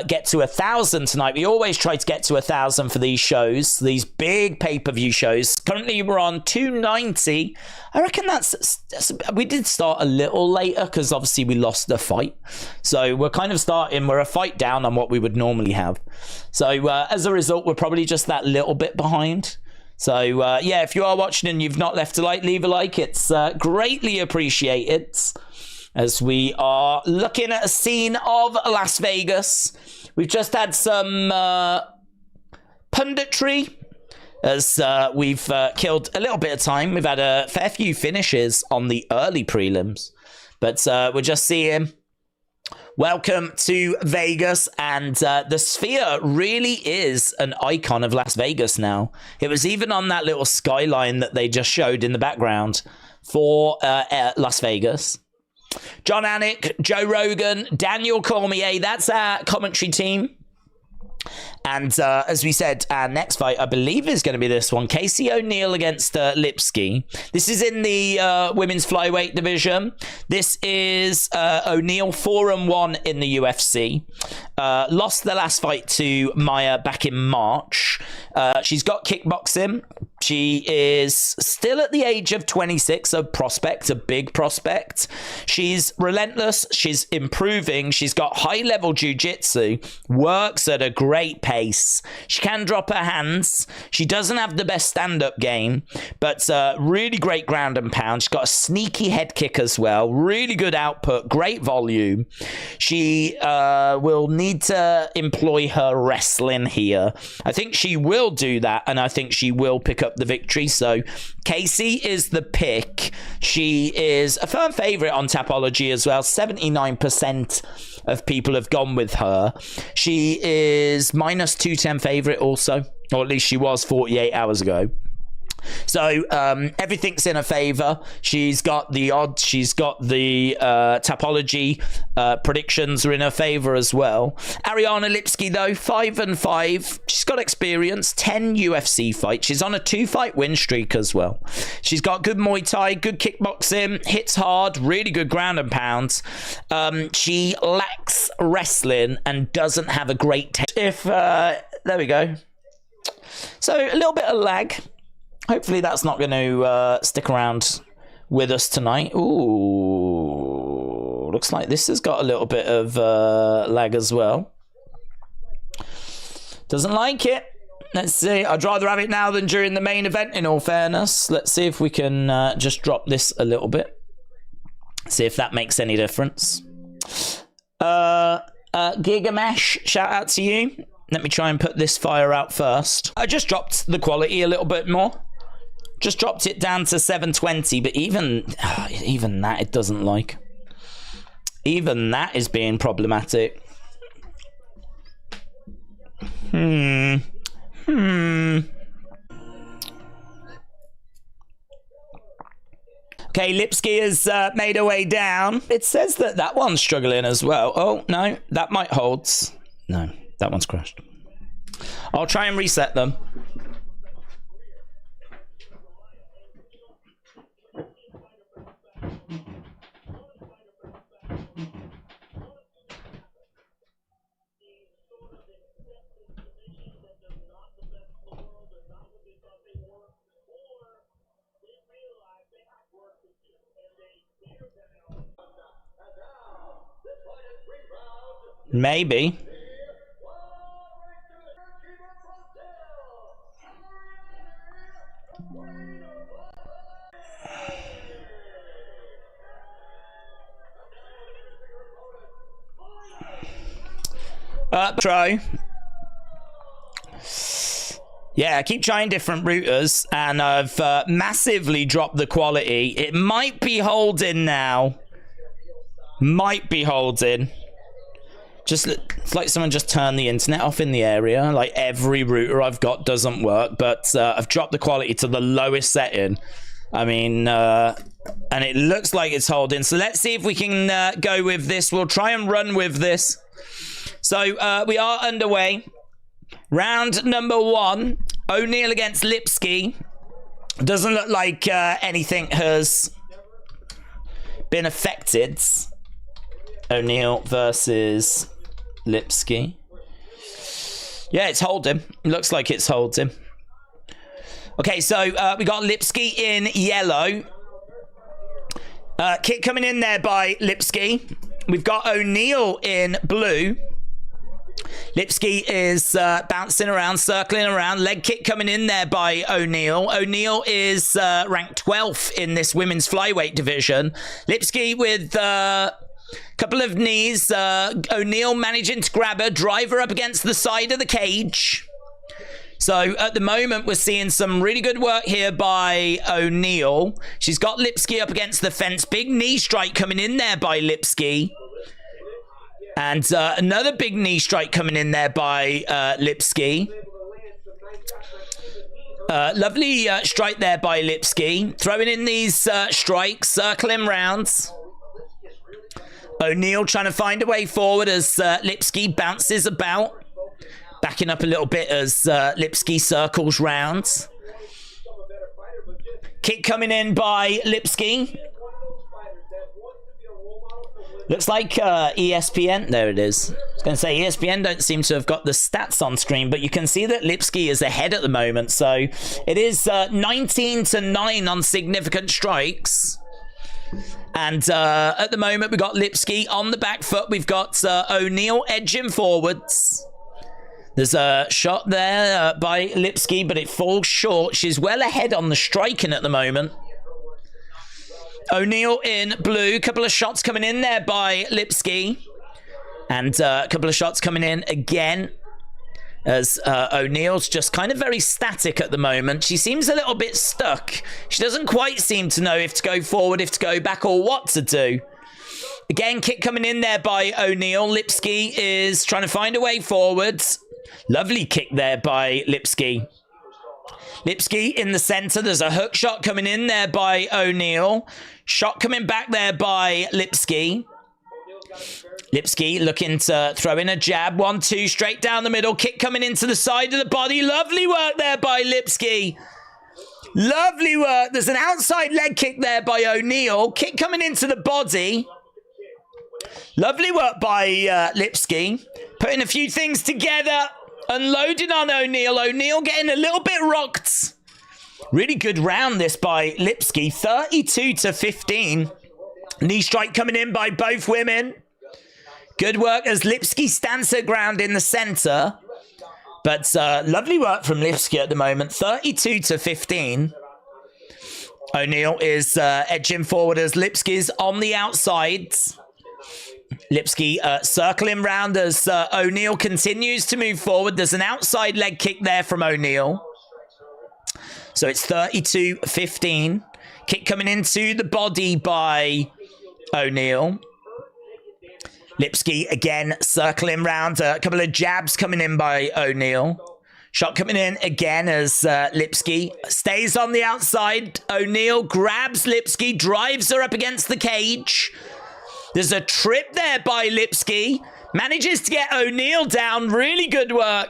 get to 1,000 tonight. We always try to get to 1,000 for these shows, these big pay-per-view shows. Currently we're on 290. I reckon that's we did start a little later because obviously we lost the fight, so we're kind of we're a fight down on what we would normally have. So as a result, we're probably just that little bit behind. So yeah, if you are watching and you've not left a like, leave a like. It's greatly appreciated. As we are looking at a scene of Las Vegas. We've just had some punditry as we've killed a little bit of time. We've had a fair few finishes on the early prelims. But we're just seeing welcome to Vegas. And the Sphere really is an icon of Las Vegas now. It was even on that little skyline that they just showed in the background for Las Vegas. John Anik, Joe Rogan, Daniel Cormier, that's our commentary team. And as we said, our next fight, I believe, is going to be this one. Casey O'Neill against Lipsky. This is in the women's flyweight division. This is O'Neill 4-1 in the UFC. Lost the last fight to Maya back in March. She's got kickboxing. She is still at the age of 26, a prospect, a big prospect. She's relentless. She's improving. She's got high-level jiu-jitsu, works at a great pace. She can drop her hands. She doesn't have the best stand-up game, but really great ground and pound. She's got a sneaky head kick as well. Really good output, great volume. She will need to employ her wrestling here. I think she will do that, and I think she will pick up the victory. So Casey is the pick. She is a firm favorite on Tapology as well. 79% of people have gone with her. She is minus 210 favorite also, or at least she was 48 hours ago. So everything's in her favor. She's got the odds. She's got the Tapology predictions are in her favor as well. Ariana Lipsky, though, 5-5. She's got experience, 10 UFC fights. She's on a 2-fight win streak as well. She's got good Muay Thai, good kickboxing, hits hard, really good ground and pounds. She lacks wrestling and doesn't have a great there we go. So a little bit of lag. Hopefully that's not going to stick around with us tonight. Ooh, looks like this has got a little bit of lag as well. Doesn't like it. Let's see. I'd rather have it now than during the main event, in all fairness. Let's see if we can just drop this a little bit. See if that makes any difference. Gigamesh, shout out to you. Let me try and put this fire out first. I just dropped the quality a little bit more. Just dropped it down to 720, but even that it doesn't like. Even that is being problematic. Okay, Lipsky has made her way down. It says that that one's struggling as well. Oh, no, that might hold. No, that one's crashed. I'll try and reset them. Maybe. Try. Yeah, keep trying different routers, and I've massively dropped the quality. It might be holding now. Might be holding. It's like someone just turned the internet off in the area. Like every router I've got doesn't work, but I've dropped the quality to the lowest setting. I mean, and it looks like it's holding. So let's see if we can go with this. We'll try and run with this. So we are underway. Round number 1. O'Neal against Lipsky. Doesn't look like anything has been affected. O'Neal versus Lipsky. Yeah, it's holding. Looks like it's holding. Okay, so we got Lipsky in yellow. Kick coming in there by Lipsky. We've got O'Neal in blue. Lipsky is bouncing around, circling around. Leg kick coming in there by O'Neal. O'Neal is ranked 12th in this women's flyweight division. Lipsky with a couple of knees. O'Neal managing to grab her, drive her up against the side of the cage. So at the moment, we're seeing some really good work here by O'Neal. She's got Lipsky up against the fence. Big knee strike coming in there by Lipsky. And another big knee strike coming in there by Lipsky. Lovely strike there by Lipsky. Throwing in these strikes, circling rounds. O'Neal trying to find a way forward as Lipsky bounces about. Backing up a little bit as Lipsky circles rounds. Kick coming in by Lipsky. Looks like ESPN. There it is. I was going to say ESPN don't seem to have got the stats on screen, but you can see that Lipsky is ahead at the moment. So it is 19-9 on significant strikes. And at the moment, we've got Lipsky on the back foot. We've got O'Neal edging forwards. There's a shot there by Lipsky, but it falls short. She's well ahead on the striking at the moment. O'Neal in blue. Couple of shots coming in there by Lipsky. And a couple of shots coming in again. As O'Neal's just kind of very static at the moment. She seems a little bit stuck. She doesn't quite seem to know if to go forward, if to go back, or what to do. Again, kick coming in there by O'Neal. Lipsky is trying to find a way forwards. Lovely kick there by Lipsky. Lipsky in the center. There's a hook shot coming in there by O'Neal. Shot coming back there by Lipsky. Lipsky looking to throw in a jab. 1-2 straight down the middle. Kick coming into the side of the body. Lovely work there by Lipsky. Lovely work. There's an outside leg kick there by O'Neal. Kick coming into the body. Lovely work by Lipsky. Putting a few things together. Unloading on O'Neal. O'Neal getting a little bit rocked. Really good round this by Lipsky. 32-15. Knee strike coming in by both women. Good work as Lipsky stands her ground in the center. But lovely work from Lipsky at the moment. 32-15. O'Neal is edging forward as Lipsky's on the outside. Lipsky circling round as O'Neal continues to move forward. There's an outside leg kick there from O'Neal. So it's 32-15. Kick coming into the body by O'Neal. Lipsky again circling round. A couple of jabs coming in by O'Neal. Shot coming in again as Lipsky stays on the outside. O'Neal grabs Lipsky, drives her up against the cage. There's a trip there by Lipsky. Manages to get O'Neal down. Really good work.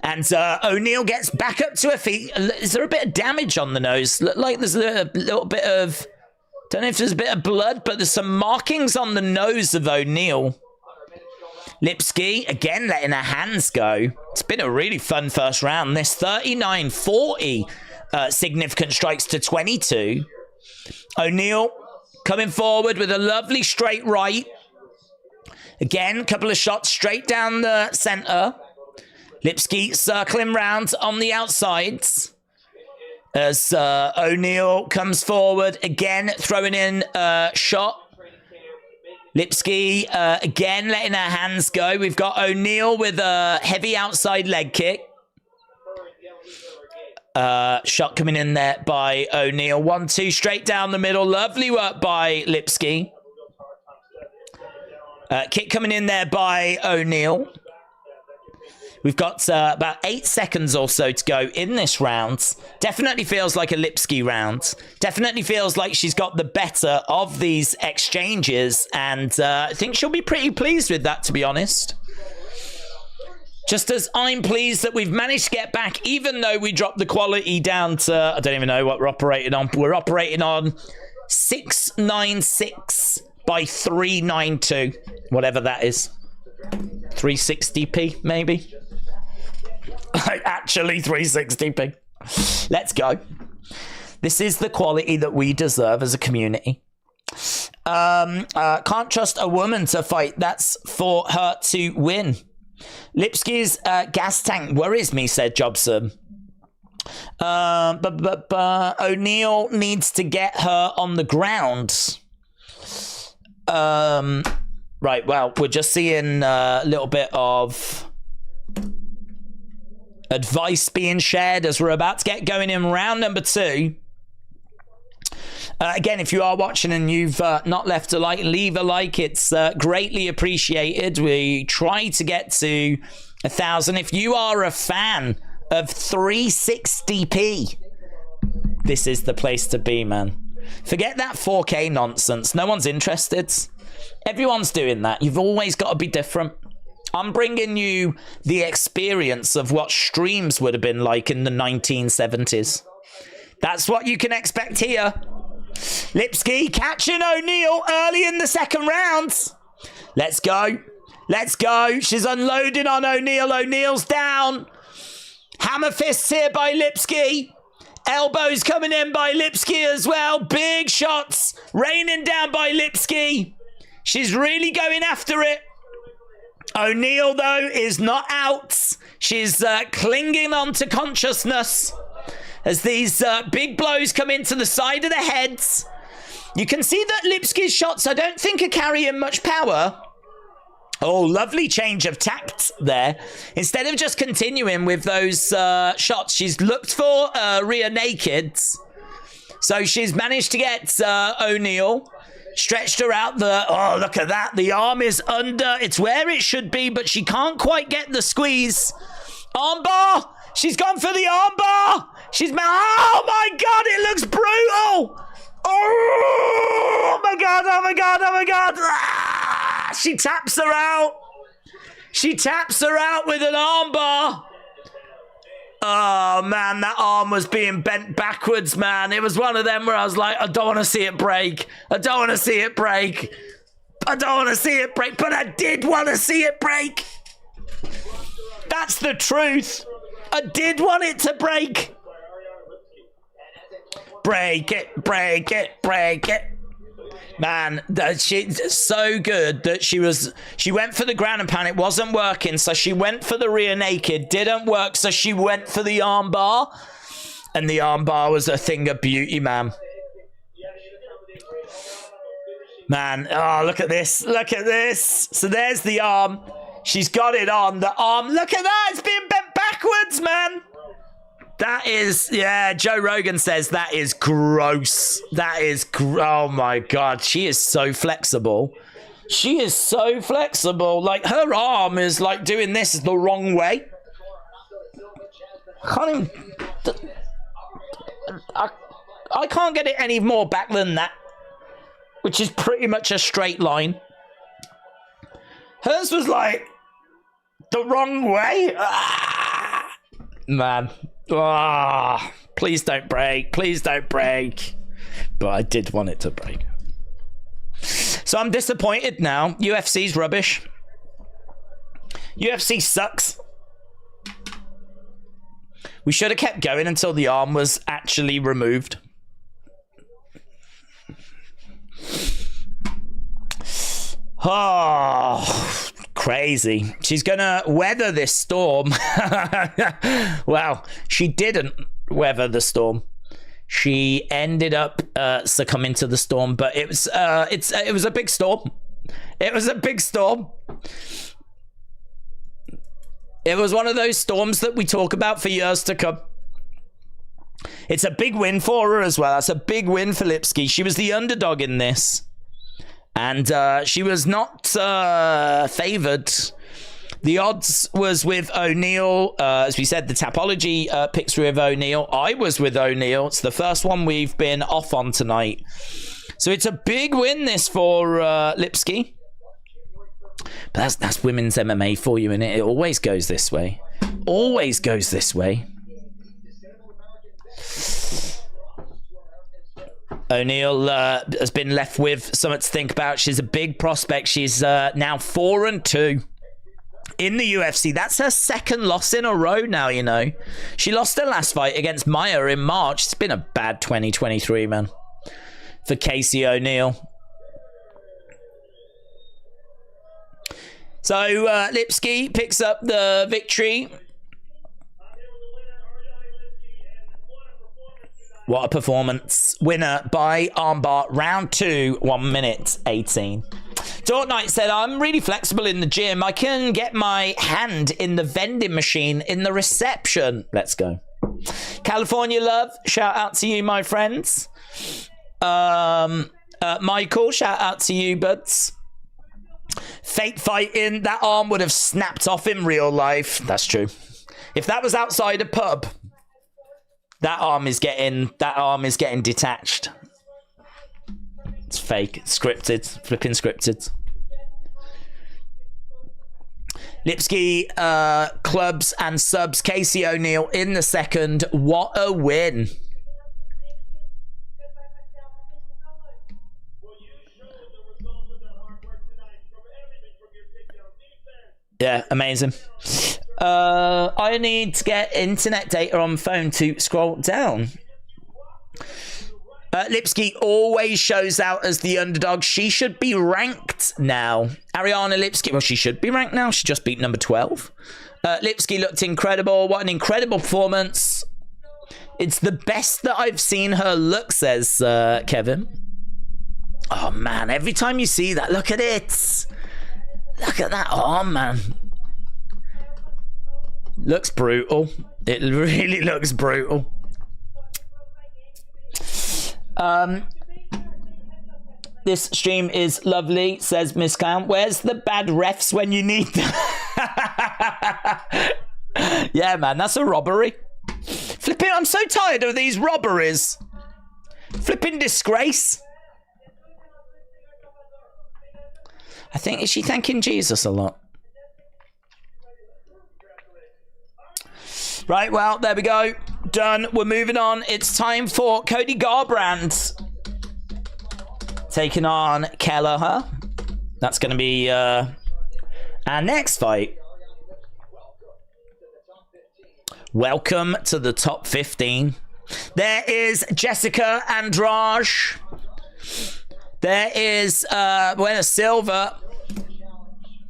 And O'Neal gets back up to her feet. Is there a bit of damage on the nose? Look like there's a little bit of... Don't know if there's a bit of blood, but there's some markings on the nose of O'Neal. Lipsky, again, letting her hands go. It's been a really fun first round. This 39-40 significant strikes to 22. O'Neal coming forward with a lovely straight right. Again, a couple of shots straight down the center. Lipsky circling round on the outsides as O'Neal comes forward. Again, throwing in a shot. Lipsky, again, letting her hands go. We've got O'Neal with a heavy outside leg kick. Shot coming in there by O'Neal. 1-2 straight down the middle. Lovely work by Lipsky. Kick coming in there by O'Neal. We've got about 8 seconds or so to go in this round. Definitely feels like a Lipsky round. Definitely feels like she's got the better of these exchanges. And I think she'll be pretty pleased with that, to be honest. Just as I'm pleased that we've managed to get back, even though we dropped the quality down to, I don't even know what we're operating on. We're operating on 696 by 392, whatever that is. 360p, maybe? Actually 360p. Let's go. This is the quality that we deserve as a community. Can't trust a woman to fight. That's for her to win. Lipsky's gas tank worries me, said Jobson. O'Neal needs to get her on the ground. Right, well, we're just seeing a little bit of advice being shared as we're about to get going in round number 2. Again, if you are watching and you've not left a like, leave a like. It's greatly appreciated. We try to get to 1,000. If you are a fan of 360p, this is the place to be, man. Forget that 4K nonsense. No one's interested. Everyone's doing that. You've always got to be different. I'm bringing you the experience of what streams would have been like in the 1970s. That's what you can expect here. Lipsky catching O'Neal early in the second round. Let's go. Let's go. She's unloading on O'Neal. O'Neal's down. Hammer fists here by Lipsky. Elbows coming in by Lipsky as well. Big shots raining down by Lipsky. She's really going after it. O'Neal, though, is not out. She's clinging on to consciousness as these big blows come into the side of the heads. You can see that Lipsky's shots, I don't think, are carrying much power. Oh, lovely change of tact there. Instead of just continuing with those shots, she's looked for rear naked. So she's managed to get O'Neal. Stretched her out the... Oh, look at that. The arm is under. It's where it should be, but she can't quite get the squeeze. Armbar. She's gone for the armbar. She's... Oh, my God. It looks brutal. Oh, my God. Oh, my God. Oh, my God. Ah, she taps her out. She taps her out with an armbar. Oh, man, that arm was being bent backwards, man. It was one of them where I was like, I don't want to see it break. I don't want to see it break. I don't want to see it break, but I did want to see it break. That's the truth. I did want it to break. Break it, break it, break it. Man, she's so good that she went for the ground and pound. It wasn't working, so she went for the rear naked. Didn't work, so she went for the arm bar. And the arm bar was a thing of beauty, man. Man, oh, look at this. Look at this. So there's the arm. She's got it on. The arm, look at that. It's being bent backwards, man. That is, yeah, Joe Rogan says that is gross. That is, oh my God. She is so flexible. She is so flexible. Like, her arm is like doing this the wrong way. I can't even, I can't get it any more back than that. Which is pretty much a straight line. Hers was like the wrong way. Ah, man. Ah, please don't break. Please don't break. But I did want it to break. So I'm disappointed now. UFC's rubbish. UFC sucks. We should have kept going until the arm was actually removed. Oh, crazy. She's going to weather this storm. Well, she didn't weather the storm. She ended up succumbing to the storm, but it was a big storm. It was a big storm. It was one of those storms that we talk about for years to come. It's a big win for her as well. That's a big win for Lipsky. She was the underdog in this. And she was not favoured. The odds was with O'Neill. As we said, the Tapology picks were with O'Neill. I was with O'Neill. It's the first one we've been off on tonight. So it's a big win, this, for Lipsky. But that's women's MMA for you, innit? It always goes this way. Always goes this way. O'Neill has been left with something to think about. She's a big prospect. She's now 4-2 in the UFC. That's her second loss in a row now, you know. She lost her last fight against Maya in March. It's been a bad 2023, man, for Casey O'Neill. So Lipsky picks up the victory. What a performance. Winner by armbar, round 2, 1 minute 18. Dort Knight said, I'm really flexible in the gym. I can get my hand in the vending machine in the reception. Let's go. California Love, shout out to you, my friends. Michael, shout out to you, buds. Fake fighting, that arm would have snapped off in real life. That's true. If that was outside a pub, that arm is getting detached. It's fake. It's scripted. Flipping scripted. Lipsky clubs and subs Casey O'Neill in the second. What a win. Yeah, amazing. I need to get internet data on phone to scroll down. Lipsky always shows out as the underdog. She should be ranked now. Ariana Lipsky, well, she should be ranked now. She just beat number 12. Lipsky looked incredible. What an incredible performance. It's the best that I've seen her look, says Kevin. Oh, man, every time you see that, look at it. Look at that arm, man. Looks brutal. It really looks brutal. This stream is lovely, says Miss Clown. Where's the bad refs when you need them? Yeah, man, that's a robbery. Flipping, I'm so tired of these robberies. Flipping disgrace. I think, is she thanking Jesus a lot? Right, well, there we go. Done. We're moving on. It's time for Cody Garbrandt taking on Kelleher. That's going to be our next fight. Welcome to the top 15. There is Jessica Andrade. There is Buena Silva,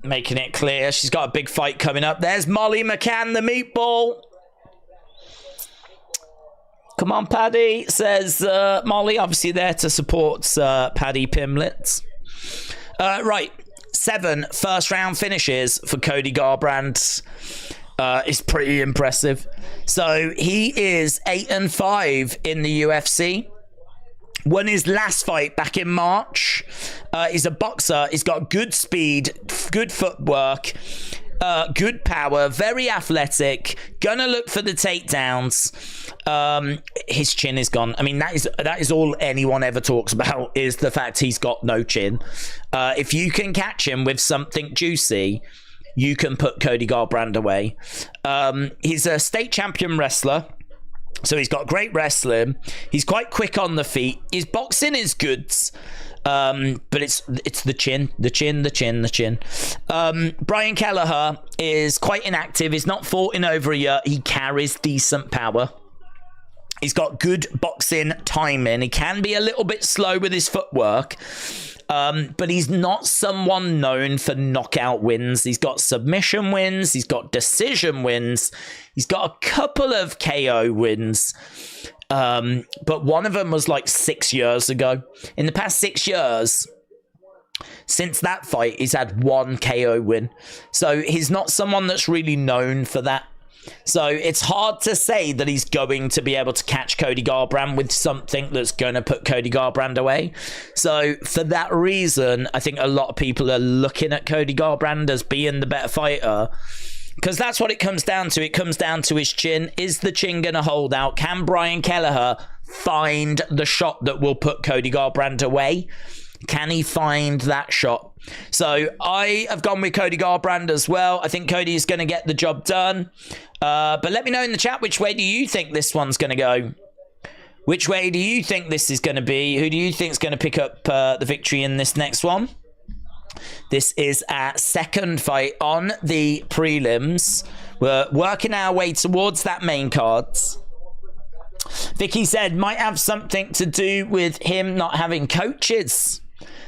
making it clear she's got a big fight coming up. There's Molly McCann, the meatball. Come on, Paddy, says Molly. Obviously there to support Paddy Pimlet. Right, 7 first-round finishes for Cody Garbrandt. Is pretty impressive. So he is 8-5 in the UFC. Won his last fight back in March. He's a boxer. He's got good speed, good footwork, good power, very athletic. Gonna look for the takedowns. His chin is gone. I mean, that is all anyone ever talks about, is the fact he's got no chin. If you can catch him with something juicy, you can put Cody Garbrandt away. He's a state champion wrestler. So he's got great wrestling. He's quite quick on the feet. His boxing is good. But it's the chin. Brian Kelleher is quite inactive. He's not fought in over a year. He carries decent power. He's got good boxing timing. He can be a little bit slow with his footwork. But he's not someone known for knockout wins. He's got submission wins. He's got decision wins. He's got a couple of KO wins. But one of them was like 6 years ago. In the past 6 years, since that fight, he's had one KO win. So he's not someone that's really known for that. So it's hard to say that he's going to be able to catch Cody Garbrandt with something that's going to put Cody Garbrandt away. So for that reason, I think a lot of people are looking at Cody Garbrandt as being the better fighter. Because that's what it comes down to. It comes down to his chin. Is the chin going to hold out? Can Brian Kelleher find the shot that will put Cody Garbrandt away? Can he find that shot? So I have gone with Cody Garbrandt as well. I think Cody is going to get the job done. But let me know in the chat, which way do you think this one's going to go? Which way do you think this is going to be? Who do you think is going to pick up the victory in this next one? This is our second fight on the prelims. We're working our way towards that main card. Vicky said, might have something to do with him not having coaches.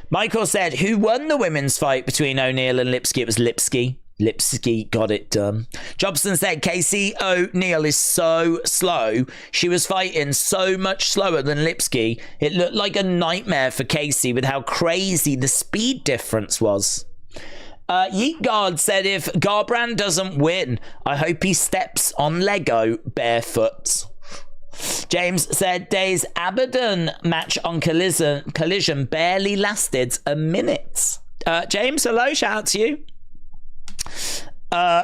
Michael said, who won the women's fight between O'Neal and Lipsky? It was Lipsky. Lipsky got it done. Jobson said, Casey O'Neal is so slow. She was fighting so much slower than Lipsky. It looked like a nightmare for Casey with how crazy the speed difference was. Yeet Guard said, if Garbrandt doesn't win, I hope he steps on Lego barefoot. James said, Days Abaddon match on Collision barely lasted a minute. James, hello, shout out to you.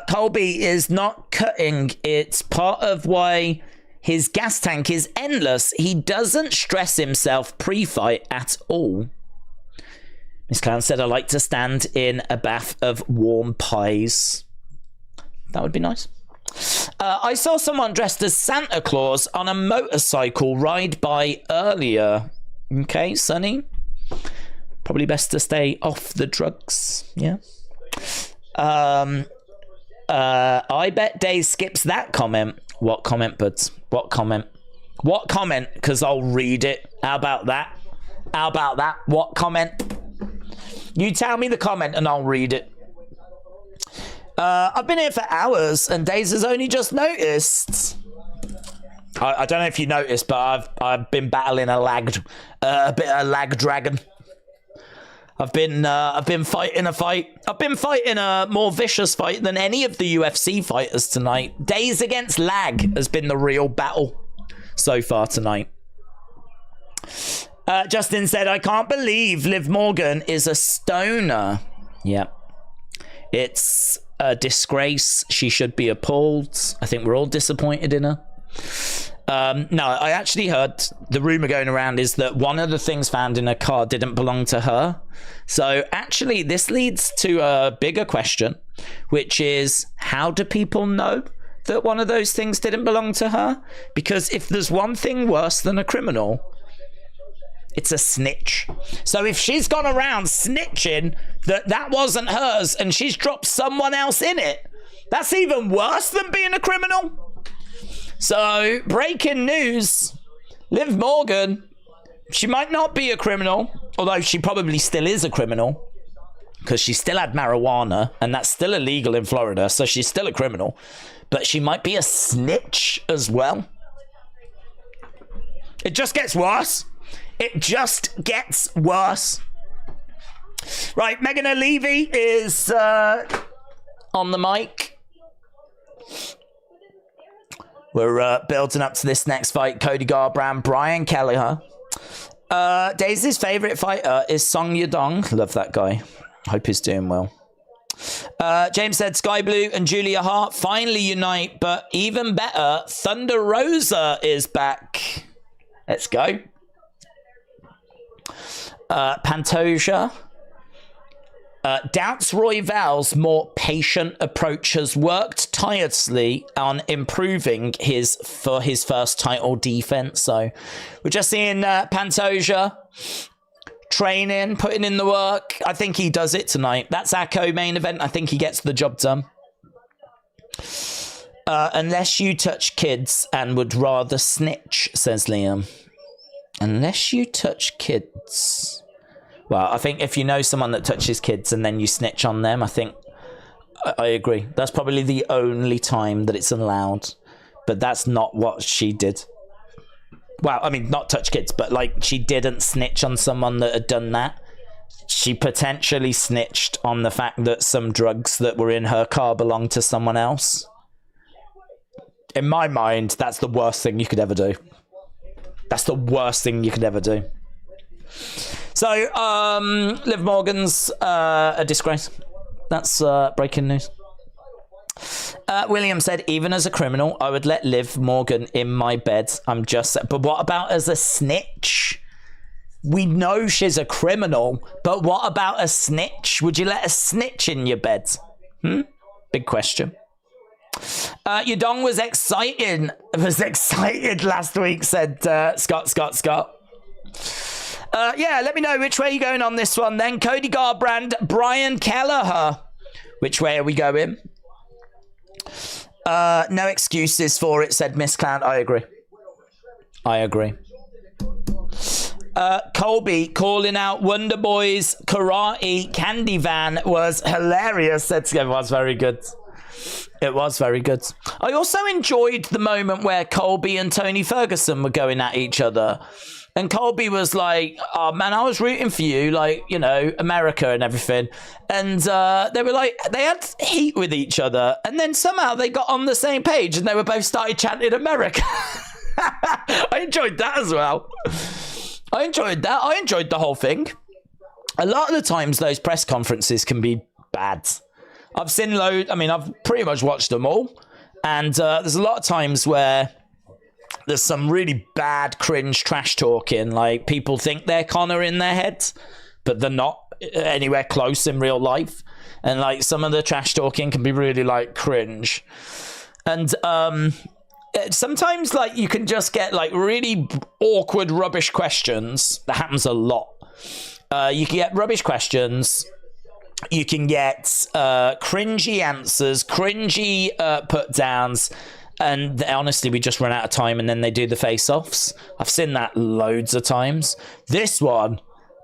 Colby is not cutting. It's part of why his gas tank is endless. He doesn't stress himself pre-fight at all. Miss Clown said, I like to stand in a bath of warm pies. That would be nice. I saw someone dressed as Santa Claus on a motorcycle ride by earlier. Okay, Sonny. Probably best to stay off the drugs. Yeah. I bet Dave skips that comment. What comment, buds? What comment? What comment? Because I'll read it. How about that? How about that? What comment? You tell me the comment and I'll read it. I've been here for hours and Days has only just noticed. I don't know if you noticed, but I've been battling a bit of lag dragon. I've been fighting a fight. I've been fighting a more vicious fight than any of the UFC fighters tonight. Days against lag has been the real battle so far tonight. Justin said, I can't believe Liv Morgan is a stoner. Yep. It's a disgrace. She should be appalled. I think we're all disappointed in her. No, I actually heard the rumor going around is that one of the things found in her car didn't belong to her. So actually, this leads to a bigger question, which is, how do people know that one of those things didn't belong to her? Because if there's one thing worse than a criminal, it's a snitch. So if she's gone around snitching that wasn't hers and she's dropped someone else in it, that's even worse than being a criminal. So, breaking news, Liv Morgan, she might not be a criminal, although she probably still is a criminal, because she still had marijuana, and that's still illegal in Florida, so she's still a criminal, but she might be a snitch as well. It just gets worse. It just gets worse. Right, Megan O'Leary is on the mic. We're building up to this next fight. Cody Garbrandt, Brian Kelleher. Daisy's favourite fighter is Song Yadong. Love that guy. Hope he's doing well. James said Sky Blue and Julia Hart finally unite, but even better, Thunder Rosa is back. Let's go. Pantoja. Doubts Royval's more patient approach has worked tirelessly on improving his first title defense. So we're just seeing Pantoja training, putting in the work. I think he does it tonight. That's our co-main event. I think he gets the job done. Unless you touch kids and would rather snitch, says Liam. Unless you touch kids Well, I think if you know someone that touches kids and then you snitch on them, I think I agree. That's probably the only time that it's allowed. But that's not what she did. Well, I mean, not touch kids, but like she didn't snitch on someone that had done that. She potentially snitched on the fact that some drugs that were in her car belonged to someone else. In my mind, that's the worst thing you could ever do. That's the worst thing you could ever do. So, Liv Morgan's a disgrace. That's breaking news. William said, even as a criminal, I would let Liv Morgan in my bed. I'm just... But what about as a snitch? We know she's a criminal, but what about a snitch? Would you let a snitch in your bed? Big question. Yudong was excited last week, said Scott. Yeah, let me know which way you're going on this one then. Cody Garbrandt, Brian Kelleher. Which way are we going? No excuses for it, said Miss Clown. I agree. Colby calling out Wonder Boy's karate candy van was hilarious, said it was very good. It was very good. I also enjoyed the moment where Colby and Tony Ferguson were going at each other. And Colby was like, oh man, I was rooting for you, like, you know, America and everything. And they were like, they had heat with each other. And then somehow they got on the same page and they were both started chanting America. I enjoyed that as well. I enjoyed that. I enjoyed the whole thing. A lot of the times those press conferences can be bad. I've seen loads. I mean, I've pretty much watched them all. And there's a lot of times where there's some really bad cringe trash talking. Like, people think they're Connor in their heads, but they're not anywhere close in real life. And like, some of the trash talking can be really like cringe. And sometimes like you can just get like really awkward rubbish questions. That happens a lot. You can get rubbish questions. You can get cringy answers, cringy put downs. And honestly, we just run out of time and then they do the face-offs. I've seen that loads of times. This one,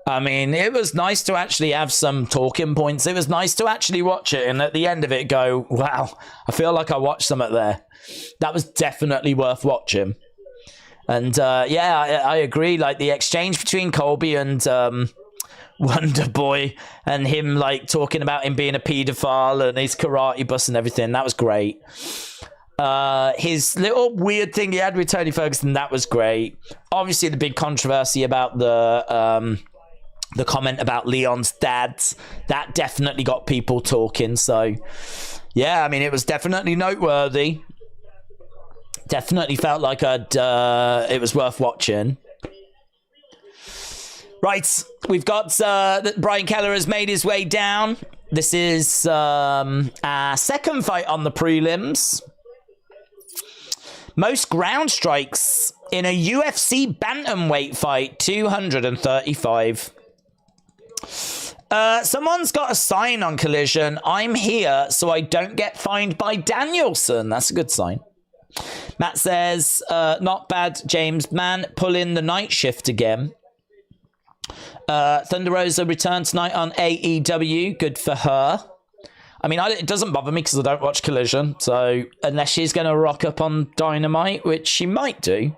I mean, it was nice to actually have some talking points. It was nice to actually watch it and at the end of it go, wow, I feel like I watched something there. That was definitely worth watching. And yeah, I agree. Like the exchange between Colby and Wonder Boy and him like talking about him being a paedophile and his karate bus and everything, that was great. His little weird thing he had with Tony Ferguson, that was great. Obviously the big controversy about the comment about Leon's dad, that definitely got people talking. So yeah, I mean, it was definitely noteworthy. Definitely felt like it was worth watching. Right, we've got Brian Kelleher has made his way down. This is our second fight on the prelims. Most ground strikes in a UFC bantamweight fight, 235. Someone's got a sign on Collision. I'm here so I don't get fined by Danielson. That's a good sign. Matt says, not bad, James. Man, pull in the night shift again. Thunder Rosa returned tonight on AEW. Good for her. I mean, it doesn't bother me because I don't watch Collision. So unless she's going to rock up on Dynamite, which she might do,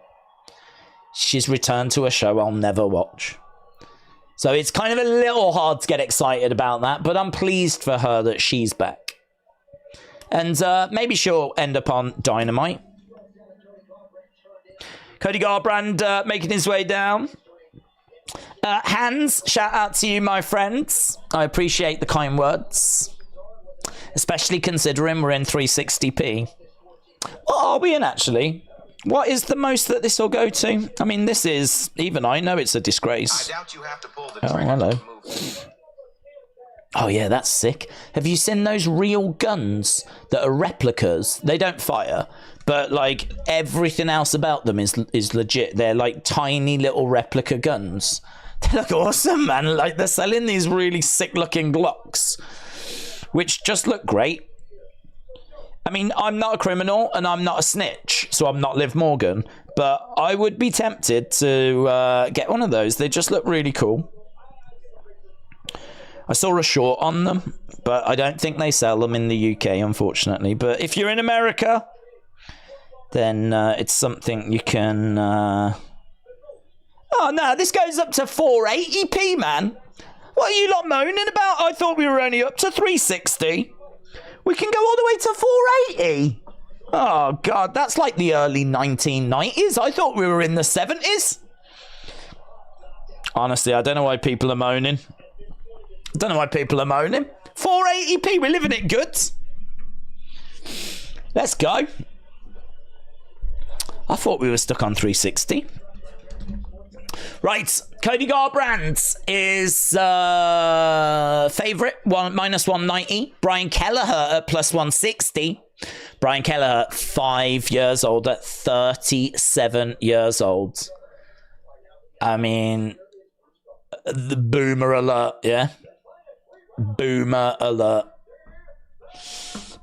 she's returned to a show I'll never watch. So it's kind of a little hard to get excited about that, but I'm pleased for her that she's back. And maybe she'll end up on Dynamite. Cody Garbrandt making his way down. Hans, shout out to you, my friends. I appreciate the kind words. Especially considering we're in 360p. What are we in, actually? What is the most that this will go to? I mean, this is... Even I know it's a disgrace. I doubt you have to pull the trigger. Oh, hello. Oh, yeah, that's sick. Have you seen those real guns that are replicas? They don't fire, but, like, everything else about them is legit. They're, like, tiny little replica guns. They look awesome, man. Like, they're selling these really sick-looking Glocks, which just look great. I mean, I'm not a criminal and I'm not a snitch, so I'm not Liv Morgan, but I would be tempted to get one of those. They just look really cool. I saw a short on them, but I don't think they sell them in the UK, unfortunately. But if you're in America, then it's something you can... Oh, no, this goes up to 480p, man. What are you lot moaning about? I thought we were only up to 360. We can go all the way to 480. Oh, God, that's like the early 1990s. I thought we were in the 70s. Honestly, I don't know why people are moaning. 480p, we're living it good. Let's go. I thought we were stuck on 360. Right, Cody Garbrandt is favourite, minus 190. Brian Kelleher at plus 160. Brian Kelleher, 5 years old at 37 years old. I mean, the boomer alert, yeah? Boomer alert.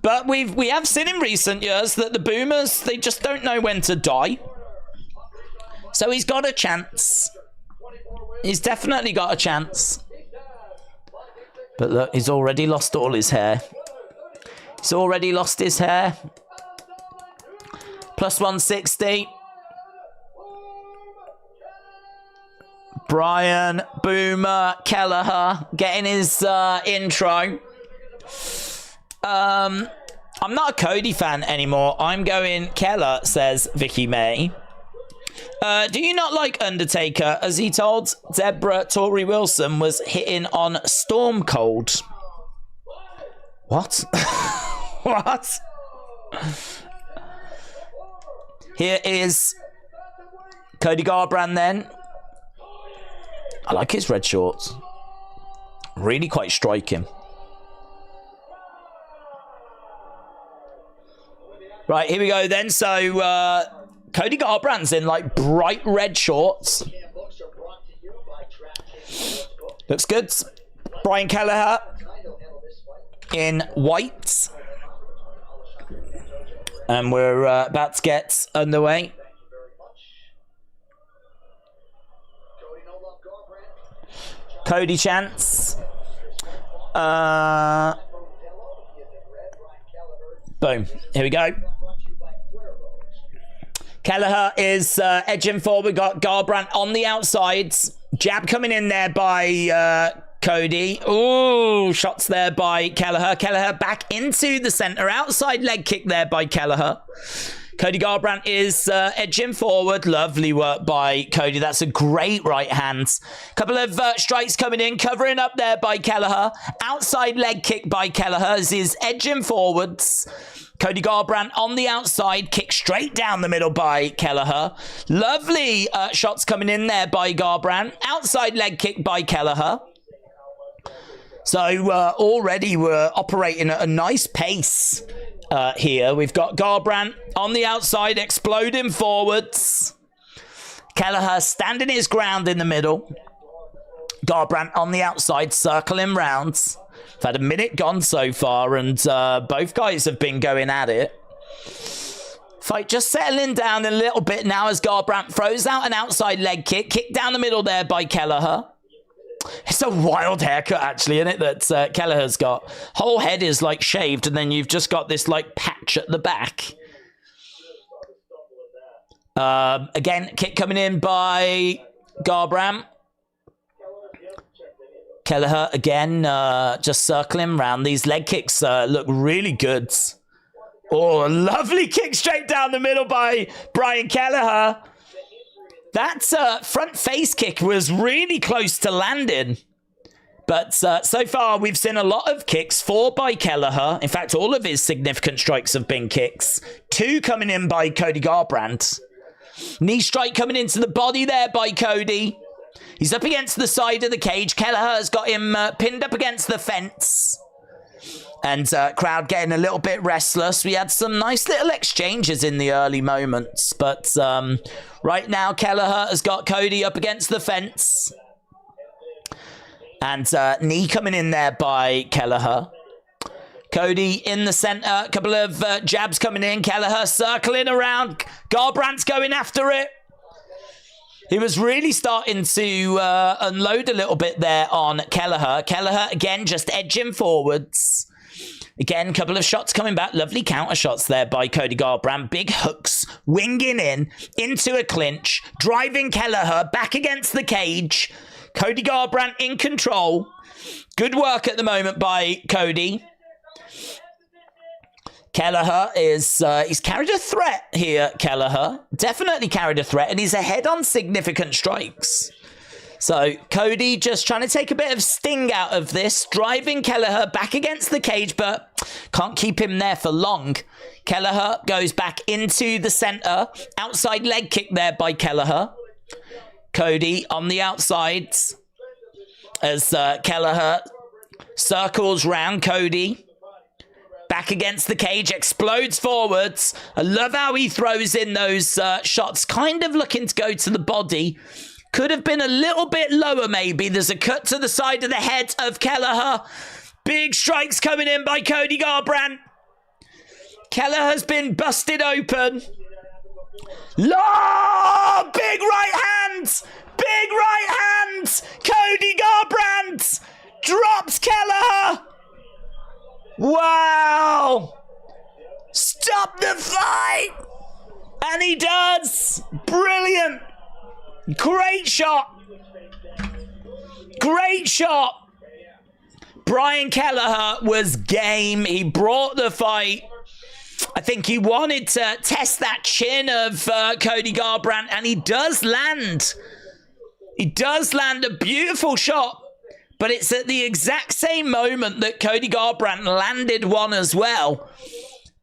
But we have seen in recent years that the boomers, they just don't know when to die. So he's got a chance. He's definitely got a chance. But look, he's already lost all his hair. He's already lost his hair. Plus 160. Brian Boomer Kelleher getting his intro. I'm not a Cody fan anymore. I'm going Kelleher, says Vicky May. Do you not like Undertaker? As he told Deborah Tori Wilson was hitting on Storm Cold. What? What? Here is Cody Garbrandt then. I like his red shorts. Really quite striking. Right, here we go then. So, Cody Garbrandt's in like bright red shorts. Looks good. Brian Kelleher in white. And we're about to get underway. Cody chants. Boom. Here we go. Kelleher is edging forward. We've got Garbrandt on the outsides. Jab coming in there by Cody. Ooh, shots there by Kelleher. Kelleher back into the center. Outside leg kick there by Kelleher. Cody Garbrandt is edging forward. Lovely work by Cody. That's a great right hand. Couple of strikes coming in. Covering up there by Kelleher. Outside leg kick by Kelleher as he's edging forwards. Cody Garbrandt on the outside. Kick straight down the middle by Kelleher. Lovely shots coming in there by Garbrandt. Outside leg kick by Kelleher. So already we're operating at a nice pace. Here we've got Garbrandt on the outside exploding forwards. Kelleher standing his ground in the middle. Garbrandt on the outside circling rounds. We've had a minute gone so far and both guys have been going at it. Fight just settling down a little bit now as Garbrandt throws out an outside leg kick. Kick down the middle there by Kelleher. It's a wild haircut, actually, isn't it, that Kelleher's got. Whole head is, like, shaved, and then you've just got this, like, patch at the back. Again, kick coming in by Garbrandt. Kelleher, again, just circling around. These leg kicks look really good. Oh, a lovely kick straight down the middle by Brian Kelleher. That front face kick was really close to landing. But so far, we've seen a lot of kicks. 4 by Kelleher. In fact, all of his significant strikes have been kicks. 2 coming in by Cody Garbrandt. Knee strike coming into the body there by Cody. He's up against the side of the cage. Kelleher has got him pinned up against the fence. And crowd getting a little bit restless. We had some nice little exchanges in the early moments. But right now, Kelleher has got Cody up against the fence. And knee coming in there by Kelleher. Cody in the center. A couple of jabs coming in. Kelleher circling around. Garbrandt's going after it. He was really starting to unload a little bit there on Kelleher. Kelleher, again, just edging forwards. Again, couple of shots coming back. Lovely counter shots there by Cody Garbrandt. Big hooks, winging in, into a clinch, driving Kelleher back against the cage. Cody Garbrandt in control. Good work at the moment by Cody. Kelleher is, he's carried a threat here, Kelleher. Definitely carried a threat, and he's ahead on significant strikes. So, Cody just trying to take a bit of sting out of this, driving Kelleher back against the cage, but can't keep him there for long. Kelleher goes back into the center. Outside leg kick there by Kelleher. Cody on the outsides as Kelleher circles round Cody. Back against the cage, explodes forwards. I love how he throws in those shots, kind of looking to go to the body. Could have been a little bit lower, maybe. There's a cut to the side of the head of Kelleher. Big strikes coming in by Cody Garbrandt. Kelleher's been busted open. Big right hand! Big right hand! Cody Garbrandt drops Kelleher! Wow! Stop the fight! And he does! Brilliant! Great shot! Great shot! Brian Kelleher was game. He brought the fight. I think he wanted to test that chin of Cody Garbrandt, and he does land. He does land a beautiful shot, but it's at the exact same moment that Cody Garbrandt landed one as well.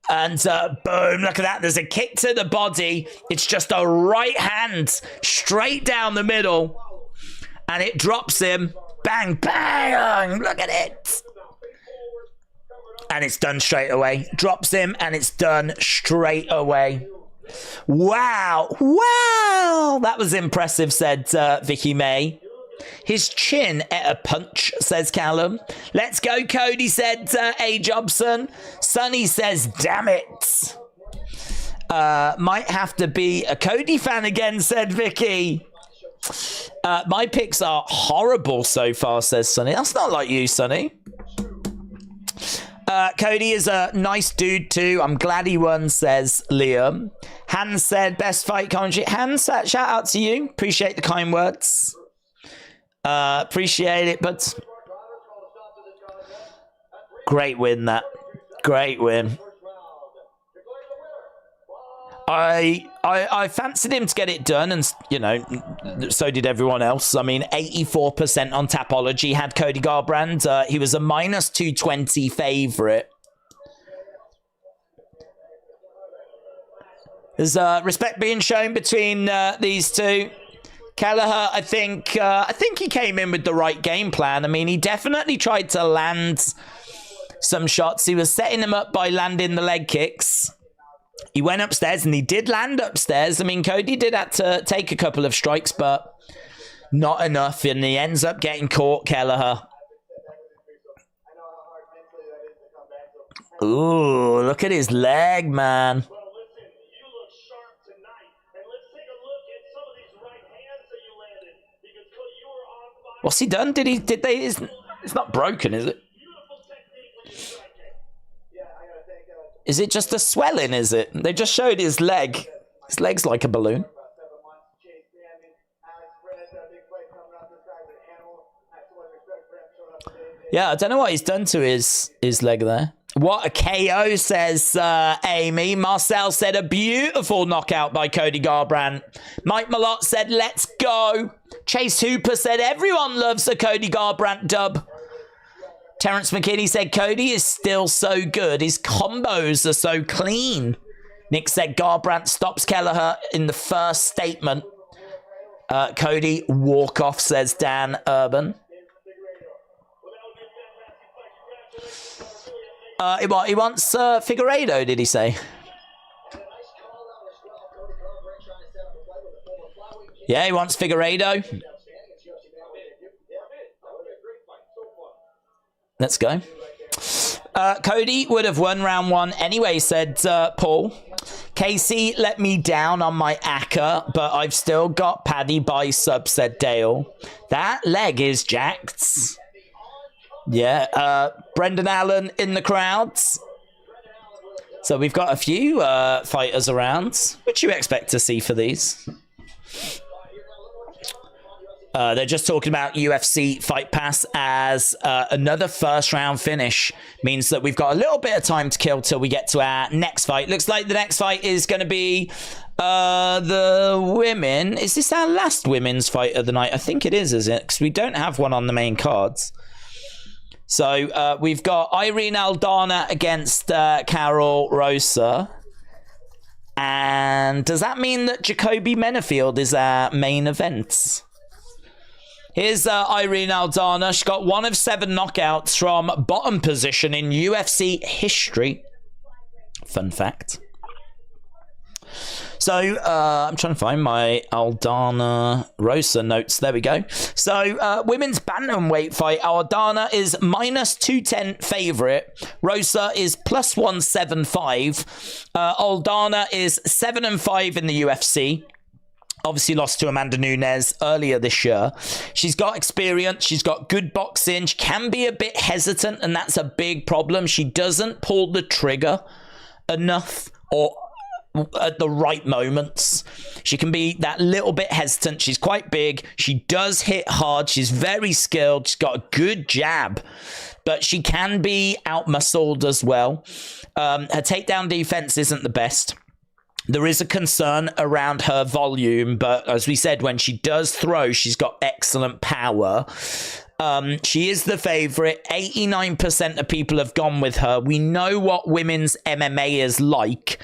And boom, look at that. There's a kick to the body. It's just a right hand straight down the middle. And it drops him. Bang, bang. Look at it. And it's done straight away. Drops him and it's done straight away. Wow. Wow. That was impressive, said Vicky May. His chin ate a punch, says Callum. Let's go, Cody, said A. Jobson. Sonny says, damn it. Might have to be a Cody fan again, said Vicky. My picks are horrible so far, says Sonny. That's not like you, Sonny. Cody is a nice dude too. I'm glad he won, says Liam. Hans said, best fight commentary. Hans, shout out to you. Appreciate the kind words. Appreciate it, but great win, that. Great win. I fancied him to get it done, and, you know, so did everyone else. I mean, 84% on Tapology had Cody Garbrandt. He was a minus 220 favorite. There's respect being shown between these two. Kelleher, I think he came in with the right game plan. I mean, he definitely tried to land some shots. He was setting them up by landing the leg kicks. He went upstairs, and he did land upstairs. I mean, Cody did have to take a couple of strikes, but not enough, and he ends up getting caught, Kelleher. Ooh, look at his leg, man. What's he done? It's not broken, is it? Is it just a swelling, is it? They just showed his leg. His leg's like a balloon. Yeah, I don't know what he's done to his leg there. What a KO, says Amy. Marcel said a beautiful knockout by Cody Garbrandt. Mike Malott said, let's go. Chase Hooper said, everyone loves a Cody Garbrandt dub. Terrence McKinney said, Cody is still so good. His combos are so clean. Nick said, Garbrandt stops Kelleher in the first statement. Cody, walk off, says Dan Urban. He wants Figueiredo, did he say? Yeah, he wants Figueiredo. Let's go. Cody would have won round one anyway, said Paul. Casey let me down on my ACCA, but I've still got Paddy by sub, said Dale. That leg is jacked. Yeah, Brendan Allen in the crowds. So we've got a few fighters around. What you expect to see for these? They're just talking about UFC Fight Pass as another first round finish means that we've got a little bit of time to kill till we get to our next fight. Looks like the next fight is going to be the women. Is this our last women's fight of the night? I think it is it? Because we don't have one on the main cards. So we've got Irene Aldana against Carol Rosa. And does that mean that Jacobe Menafield is our main event? Here's Irene Aldana. She got 1 of 7 knockouts from bottom position in UFC history. Fun fact. So I'm trying to find my Aldana Rosa notes. There we go. So women's bantamweight fight. Aldana is minus 210 favorite. Rosa is plus 175. Aldana is 7-5 in the UFC. Obviously lost to Amanda Nunes earlier this year. She's got experience. She's got good boxing. She can be a bit hesitant, and that's a big problem. She doesn't pull the trigger enough or at the right moments. She can be that little bit hesitant. She's quite big. She does hit hard. She's very skilled. She's got a good jab, but she can be out-muscled as well. Her takedown defense isn't the best. There is a concern around her volume, but as we said, when she does throw, she's got excellent power. She is the favorite. 89% of people have gone with her. We know what women's MMA is like.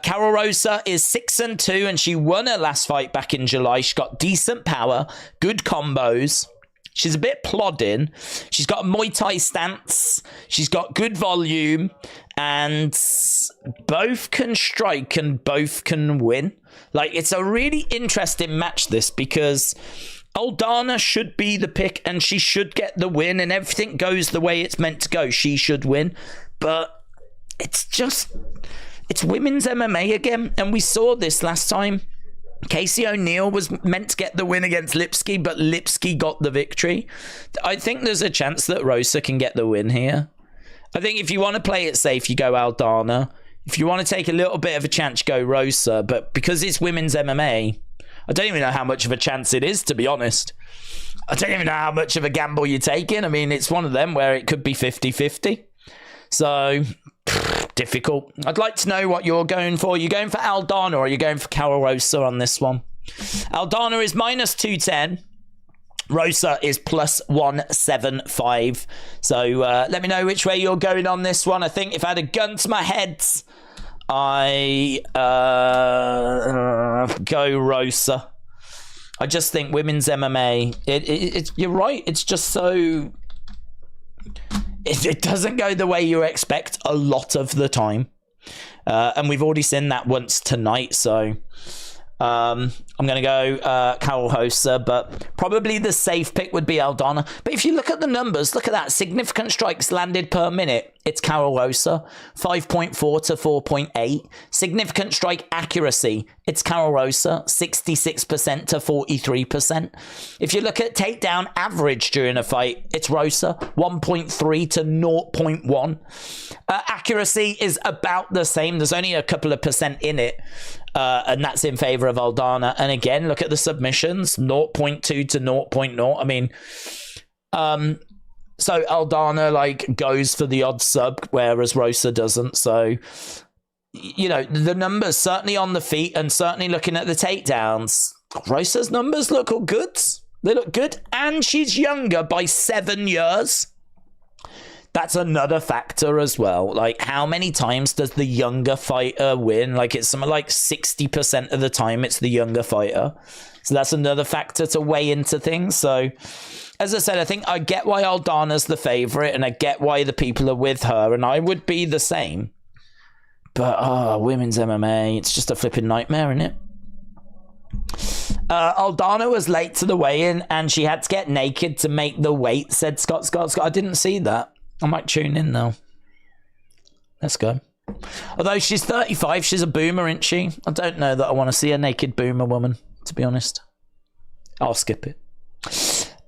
Carol Rosa is 6-2, and she won her last fight back in July. She's got decent power, good combos. She's a bit plodding. She's got a Muay Thai stance. She's got good volume. And both can strike and both can win. Like, it's a really interesting match, this, because Aldana should be the pick and she should get the win, and everything goes the way it's meant to go. She should win. But it's women's MMA again. And we saw this last time. Casey O'Neill was meant to get the win against Lipsky, but Lipsky got the victory. I think there's a chance that Rosa can get the win here. I think if you want to play it safe, you go Aldana. If you want to take a little bit of a chance, go Rosa. But because it's women's MMA, I don't even know how much of a chance it is, to be honest. I don't even know how much of a gamble you're taking. I mean, it's one of them where it could be 50-50. So, difficult. I'd like to know what you're going for. Are you going for Aldana or are you going for Carol Rosa on this one? Aldana is minus 210. Rosa is plus 175. So let me know which way you're going on this one. I think if I had a gun to my head, I go Rosa. I just think women's MMA, you're right. It's just so... It doesn't go the way you expect a lot of the time. And we've already seen that once tonight, so... I'm going to go Carol Rosa, but probably the safe pick would be Aldana. But if you look at the numbers, look at that. Significant strikes landed per minute. It's Carol Rosa, 5.4 to 4.8. Significant strike accuracy. It's Carol Rosa, 66% to 43%. If you look at takedown average during a fight, it's Rosa, 1.3 to 0.1. Accuracy is about the same. There's only a couple of percent in it. And that's in favor of Aldana. And again, look at the submissions, 0.2 to 0.0. I mean, so Aldana like goes for the odd sub, whereas Rosa doesn't. So, you know, the numbers certainly on the feet and certainly looking at the takedowns, Rosa's numbers look all good. They look good. And she's younger by 7 years. That's another factor as well. Like, how many times does the younger fighter win? Like, it's something like 60% of the time it's the younger fighter. So that's another factor to weigh into things. So, as I said, I think I get why Aldana's the favorite, and I get why the people are with her, and I would be the same. But, women's MMA, it's just a flipping nightmare, isn't it? Aldana was late to the weigh-in, and she had to get naked to make the weight, said Scott. I didn't see that. I might tune in now. Let's go. Although she's 35, she's a boomer, isn't she? I don't know that I want to see a naked boomer woman, to be honest. I'll skip it.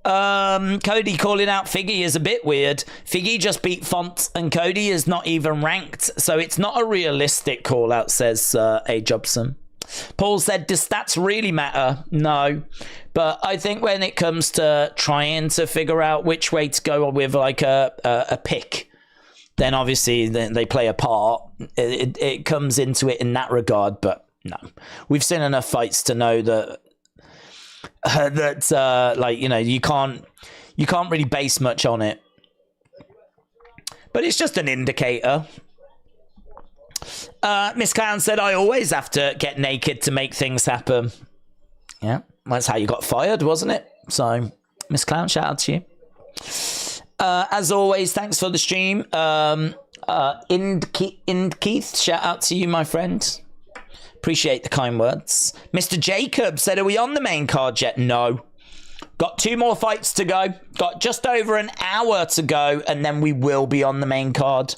Cody calling out Figgy is a bit weird. Figgy just beat Font and Cody is not even ranked, so it's not a realistic call out, says A. Jobson. Paul said, does stats really matter? No, but I think when it comes to trying to figure out which way to go with like a pick, then obviously they play a part. It comes into it in that regard, but no, we've seen enough fights to know that like, you know, you can't really base much on it, but it's just an indicator. Miss Clown said, I always have to get naked to make things happen. Yeah, that's how you got fired, wasn't it? So Miss Clown, shout out to you. As always, thanks for the stream. Keith, shout out to you, my friend. Appreciate the kind words. Mr. Jacob said, are we on the main card yet? No. Got 2 more fights to go. Got just over an hour to go, and then we will be on the main card.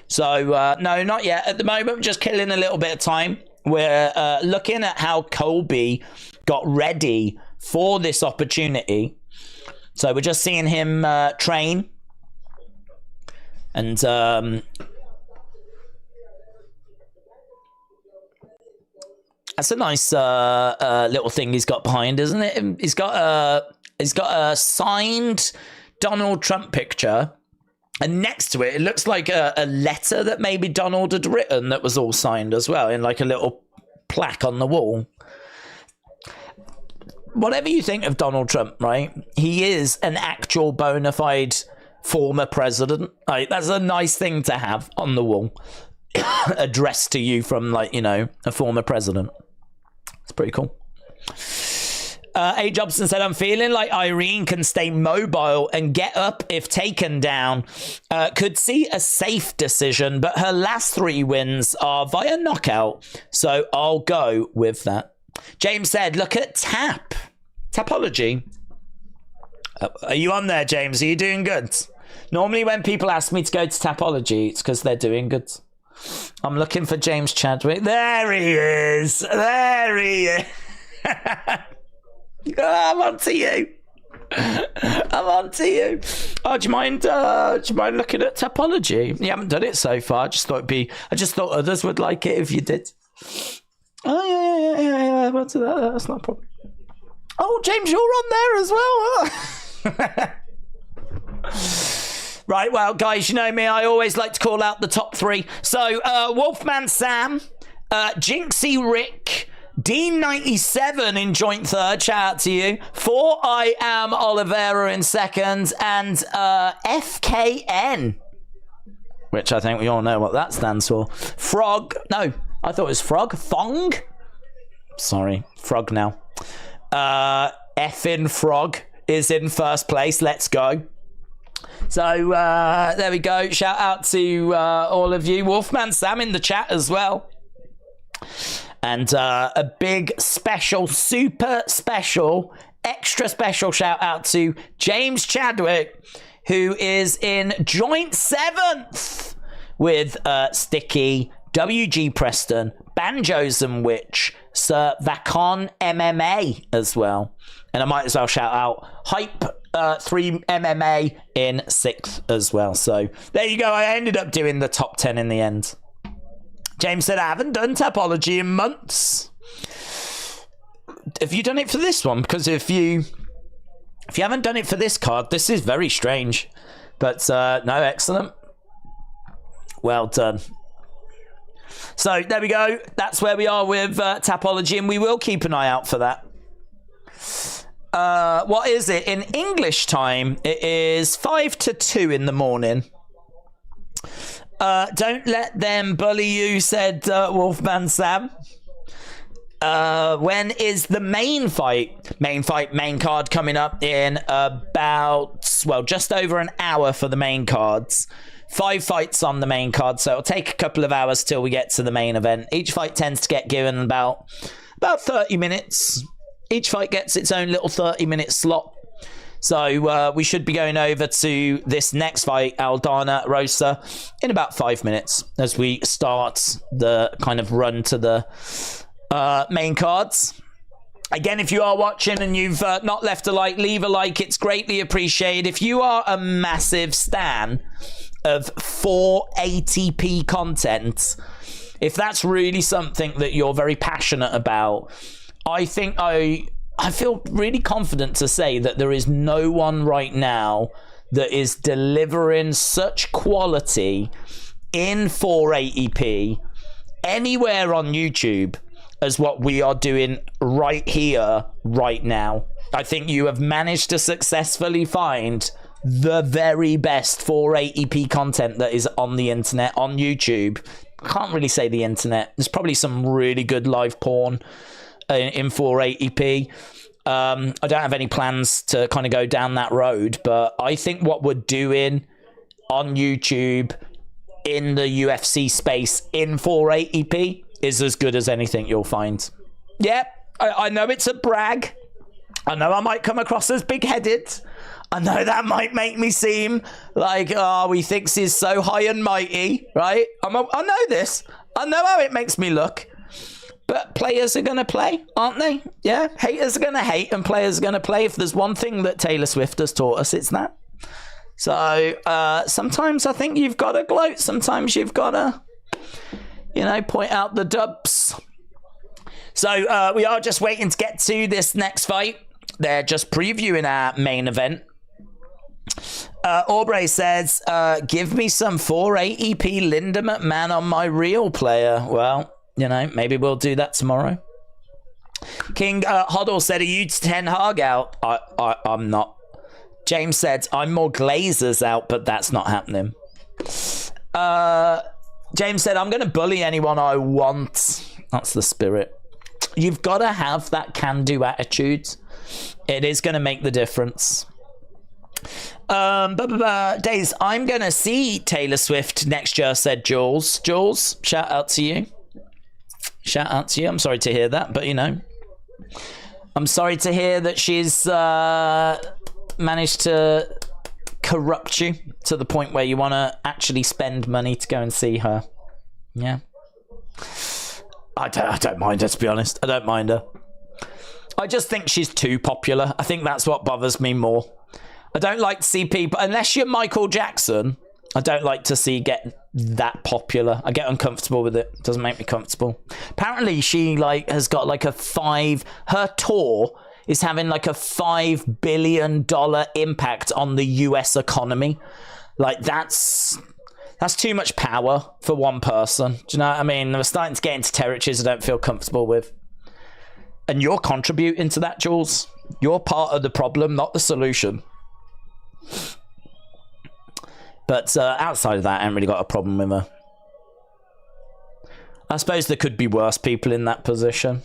So, no, not yet. At the moment, just killing a little bit of time. We're looking at how Colby got ready for this opportunity. So we're just seeing him train. And that's a nice little thing he's got behind, isn't it? He's got a signed Donald Trump picture. And next to it, it looks like a letter that maybe Donald had written that was all signed as well, in like a little plaque on the wall. Whatever you think of Donald Trump, right? He is an actual bona fide former president. Like, that's a nice thing to have on the wall. Addressed to you from, like, you know, a former president. It's pretty cool. A. Jobson said, I'm feeling like Irene can stay mobile and get up if taken down. Could see a safe decision, but her last 3 wins are via knockout, so I'll go with that. James said, look at Tapology. Are you on there, James? Are you doing good? Normally when people ask me to go to Tapology, it's because they're doing good. I'm looking for James Chadwick. There he is. There he is. I'm on to you. I'm on to you. Oh, do you mind looking at Tapology? You haven't done it so far. I just thought others would like it if you did. Oh yeah. What's that? That's not a problem. Oh, James, you're on there as well. Right, well, guys, you know me. I always like to call out the top 3. So, Wolfman Sam, Jinxie Rick, Dean97 in joint 3rd, shout out to you. 4 I Am Oliveira in 2nd, and FKN, which I think we all know what that stands for. Frog, no, I thought it was Frog. Thong? Sorry, Frog now. Effin Frog is in 1st place, let's go. So, there we go. Shout out to all of you. Wolfman Sam in the chat as well. And a big special, super special, extra special shout out to James Chadwick, who is in joint 7th with Sticky, WG Preston, Banjos and Witch, Sir Vacon MMA as well. And I might as well shout out Hype 3 MMA in 6th as well. So there you go. I ended up doing the top 10 in the end. James said, I haven't done Tapology in months. Have you done it for this one? Because if you haven't done it for this card, this is very strange. But no, excellent. Well done. So there we go. That's where we are with Tapology, and we will keep an eye out for that. What is it? In English time, it is 5 to 2 in the morning. Don't let them bully you, said Wolfman Sam. When is the main fight? Main card coming up in about, well, just over an hour for the main cards. 5 fights on the main card, so it'll take a couple of hours till we get to the main event. Each fight tends to get given about 30 minutes. Each fight gets its own little 30-minute slot. So we should be going over to this next fight, Alana Rosa, in about 5 minutes as we start the kind of run to the main cards. Again, if you are watching and you've not left a like, leave a like. It's greatly appreciated. If you are a massive stan of 480p content, if that's really something that you're very passionate about, I think I feel really confident to say that there is no one right now that is delivering such quality in 480p anywhere on YouTube as what we are doing right here, right now. I think you have managed to successfully find the very best 480p content that is on the internet, on YouTube. I can't really say the internet. There's probably some really good live porn in 480p. I don't have any plans to kind of go down that road, but I think what we're doing on YouTube in the UFC space in 480p is as good as anything you'll find. Yeah, I know it's a brag. I know I might come across as big-headed. I know that might make me seem like, oh, he thinks he's so high and mighty, right? I know this. I know how it makes me look. But players are going to play, aren't they? Yeah, haters are going to hate and players are going to play. If there's one thing that Taylor Swift has taught us, it's that. So sometimes I think you've got to gloat. Sometimes you've got to, point out the dubs. So we are just waiting to get to this next fight. They're just previewing our main event. Aubrey says, give me some 480p Linda McMahon on my real player. Well, maybe we'll do that tomorrow. King Hoddle said, are you 10 Hag out? I'm not. James said, I'm more Glazers out, but that's not happening. James said, I'm going to bully anyone I want. That's the spirit. You've got to have that can-do attitude. It is going to make the difference. Days, I'm going to see Taylor Swift next year, said Jules. Jules, shout out to you. Shout out to you. I'm sorry to hear that, but I'm sorry to hear that she's managed to corrupt you to the point where you want to actually spend money to go and see her. Yeah. I don't mind her, to be honest. I don't mind her. I just think she's too popular. I think that's what bothers me more. I don't like to see people, unless you're Michael Jackson, I don't like to see get that popular. I get uncomfortable with it. It doesn't make me comfortable. Apparently she has got her tour is having a $5 billion impact on the US economy. That's too much power for one person. Do you know what I mean? We're starting to get into territories I don't feel comfortable with. And you're contributing to that, Jules. You're part of the problem, not the solution. But outside of that, I haven't really got a problem with her. I suppose there could be worse people in that position.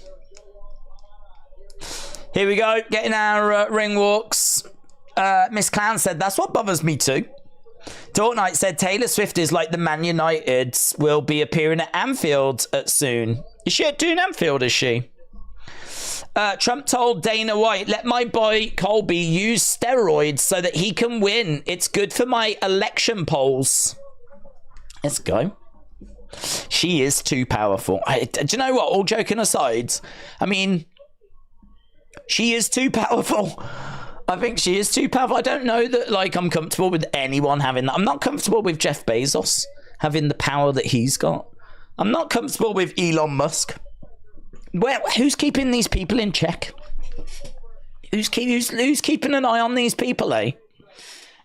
Here we go, getting our ring walks. Miss Clown said, that's what bothers me too. Fortnite said, Taylor Swift is like the Man United will be appearing at Anfield soon. Is she doing Anfield, is she? Trump told Dana White, let my boy Colby use steroids so that he can win. It's good for my election polls. Let's go. She is too powerful. Do you know what? All joking aside, I mean, she is too powerful. I think she is too powerful. I don't know that I'm comfortable with anyone having that. I'm not comfortable with Jeff Bezos having the power that he's got. I'm not comfortable with Elon Musk. Who's keeping these people in check? Who's keeping an eye on these people, eh?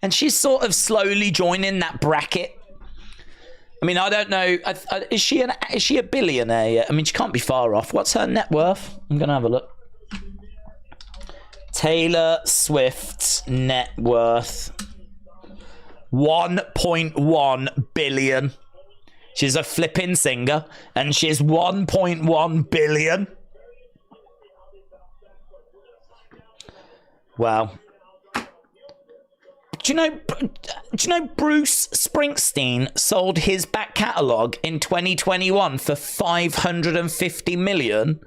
And she's sort of slowly joining that bracket. I mean, I don't know. Is she a billionaire yet? I mean, she can't be far off. What's her net worth? I'm gonna have a look. Taylor Swift's net worth 1.1 billion. She's a flipping singer, and she's 1.1 billion. Wow. Do you know Bruce Springsteen sold his back catalogue in 2021 for 550 million?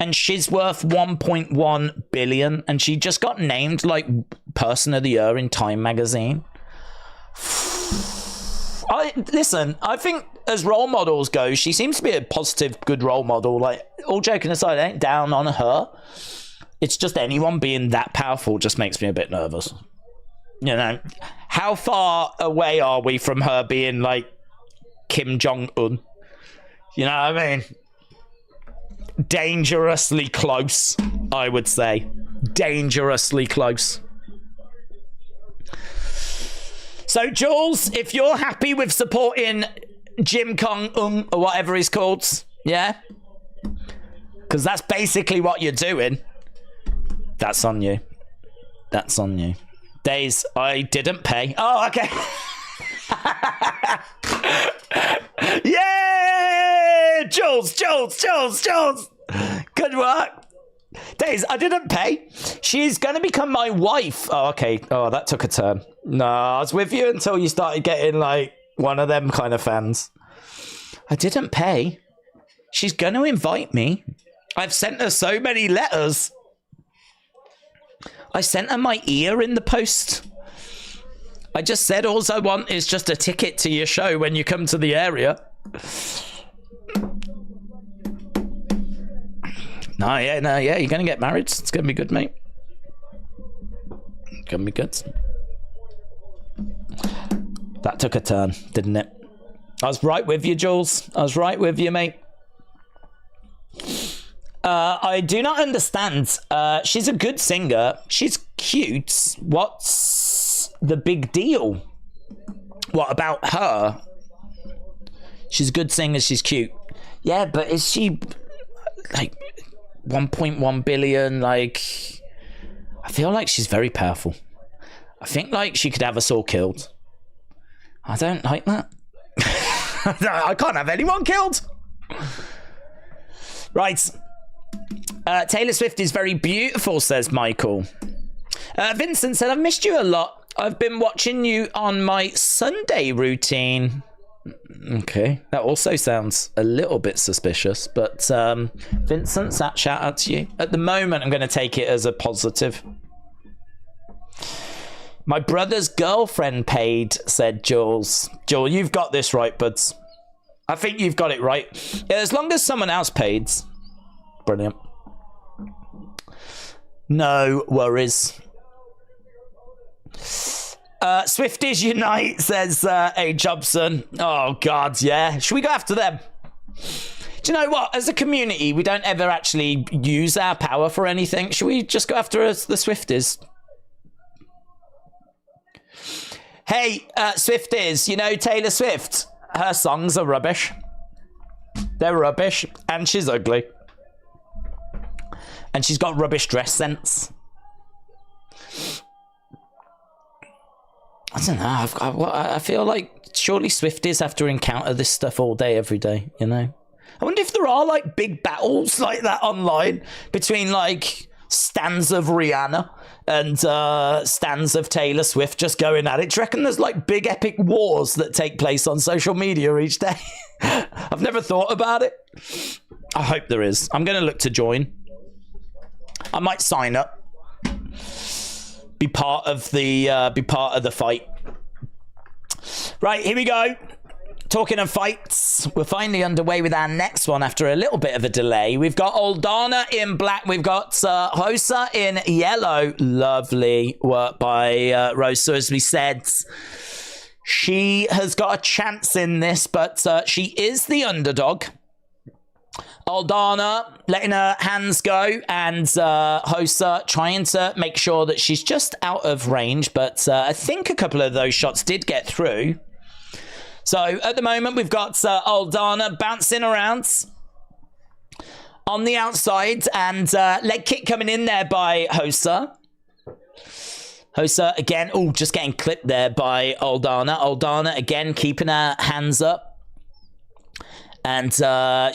and she's worth 1.1 billion, and she just got named like Person of the Year in Time magazine. Listen, I think as role models go, she seems to be a positive, good role model. Like, all joking aside, I ain't down on her. It's just anyone being that powerful just makes me a bit nervous. You know, how far away are we from her being like Kim Jong-un? You know what I mean? Dangerously close, I would say. Dangerously close. So, Jules, if you're happy with supporting Jim Jong-un or whatever he's called, yeah? Because that's basically what you're doing. That's on you. That's on you. Days, I didn't pay. Oh, okay. Yeah! Jules. Good work. Days, I didn't pay. She's going to become my wife. Oh, okay. Oh, that took a turn. No, I was with you until you started getting, like, one of them kind of fans. I didn't pay. She's going to invite me. I've sent her so many letters. I sent her my ear in the post. I just said all I want is just a ticket to your show when you come to the area. No, yeah, you're going to get married. It's going to be good, mate. It's going to be good. That took a turn, didn't it? I was right with you, Jules. I was right with you, mate. I do not understand. She's a good singer. She's cute. What's the big deal? What about her? She's a good singer. She's cute. Yeah, but is she like 1.1 billion? Like, I feel like she's very powerful. I think like she could have us all killed. I don't like that. I can't have anyone killed. Right. Taylor Swift is very beautiful, says Michael. Vincent said, I've missed you a lot. I've been watching you on my Sunday routine. Okay, that also sounds a little bit suspicious, but Vincent, that shout out to you. At the moment, I'm going to take it as a positive. My brother's girlfriend paid, said Jules. Jules, you've got this right, buds. I think you've got it right. Yeah, as long as someone else paid. Brilliant. No worries. Swifties Unite, says A. Jobson. Oh, God, yeah. Should we go after them? Do you know what? As a community, we don't ever actually use our power for anything. Should we just go after the Swifties? Hey, Swifties, you know Taylor Swift? Her songs are rubbish. They're rubbish. And she's ugly. And she's got rubbish dress sense. I don't know. I feel like surely Swifties have to encounter this stuff all day, every day, you know? I wonder if there are, like, big battles like that online between, like, stans of Rihanna and stans of Taylor Swift just going at it. Do you reckon there's, like, big epic wars that take place on social media each day? I've never thought about it. I hope there is. I'm going to look to join. I might sign up. Be part of the fight. Right, here we go. Talking of fights, we're finally underway with our next one after a little bit of a delay. We've got Aldana in black. We've got Rosa in yellow. Lovely work by Rosa, as we said. She has got a chance in this, but she is the underdog. Aldana letting her hands go, and Rosa trying to make sure that she's just out of range, but I think a couple of those shots did get through. So at the moment, we've got Aldana bouncing around on the outside, and leg kick coming in there by Rosa. Rosa again, just getting clipped there by Aldana. Aldana again keeping her hands up. And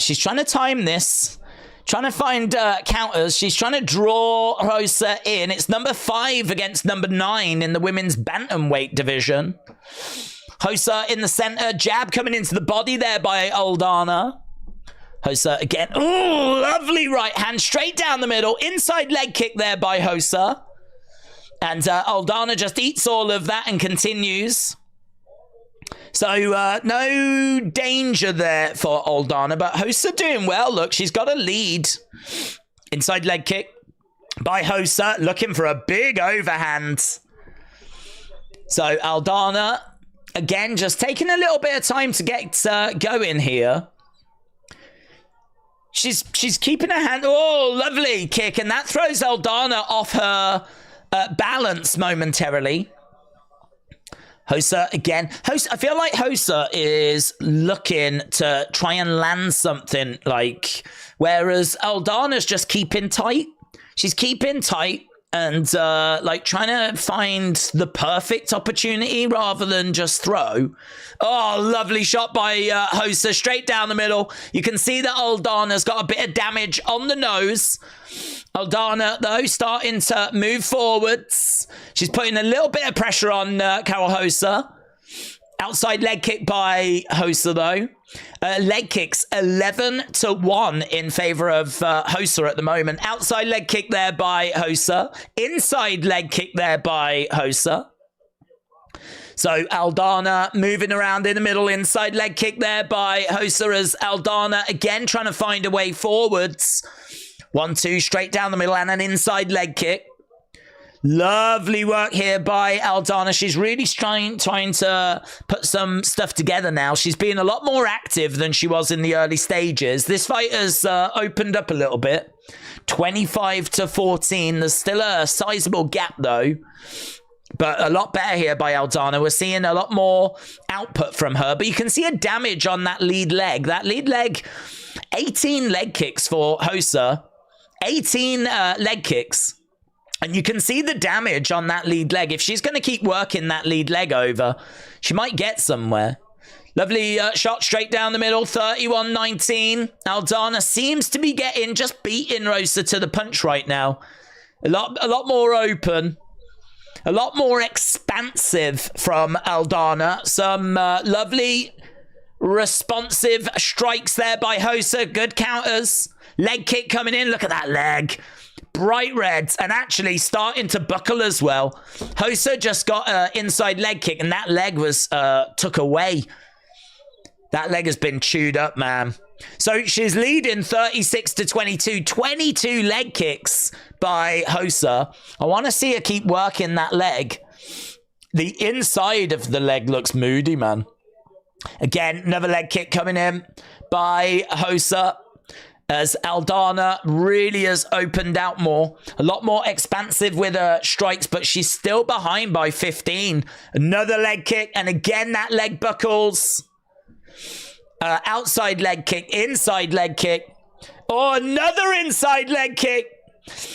she's trying to time this, trying to find counters. She's trying to draw Rosa in. It's number 5 against number 9 in the women's bantamweight division. Rosa in the center, jab coming into the body there by Aldana. Rosa again. Oh, lovely right hand straight down the middle. Inside leg kick there by Rosa. And Aldana just eats all of that and continues. So no danger there for Aldana. But Rosa doing well. Look, she's got a lead. Inside leg kick by Rosa. Looking for a big overhand. So Aldana, again, just taking a little bit of time to get going here. She's keeping her hand. Oh, lovely kick. And that throws Aldana off her balance momentarily. Rosa again. Rosa, I feel like Rosa is looking to try and land something, like, whereas Aldana's just keeping tight. She's keeping tight and like trying to find the perfect opportunity rather than just throw. Oh, lovely shot by Rosa straight down the middle. You can see that Aldana's got a bit of damage on the nose. Aldana, though, starting to move forwards. She's putting a little bit of pressure on Carol Rosa. Outside leg kick by Rosa, though. Leg kicks 11-1 in favor of Rosa at the moment. Outside leg kick there by Rosa. Inside leg kick there by Rosa. So Aldana moving around in the middle. Inside leg kick there by Rosa as Aldana again trying to find a way forwards. 1-2 straight down the middle and an inside leg kick. Lovely work here by Aldana. She's really trying to put some stuff together now. She's being a lot more active than she was in the early stages. This fight has opened up a little bit. 25-14. There's still a sizable gap, though. But a lot better here by Aldana. We're seeing a lot more output from her. But you can see a damage on that lead leg. That lead leg, 18 leg kicks for Rosa. 18 leg kicks. And you can see the damage on that lead leg. If she's going to keep working that lead leg over, she might get somewhere. Lovely shot straight down the middle. 31-19. Aldana seems to be just beating Rosa to the punch right now. A lot more open. A lot more expansive from Aldana. Some lovely responsive strikes there by Rosa. Good counters. Leg kick coming in. Look at that leg. Bright reds and actually starting to buckle as well. Rosa just got an inside leg kick and that leg was took away. That leg has been chewed up, man. So she's leading 36-22. 22 leg kicks by Rosa. I want to see her keep working that leg. The inside of the leg looks moody, man. Again, another leg kick coming in by Rosa. As Aldana really has opened out more. A lot more expansive with her strikes, but she's still behind by 15. Another leg kick, and again that leg buckles. Outside leg kick, inside leg kick. Oh, another inside leg kick.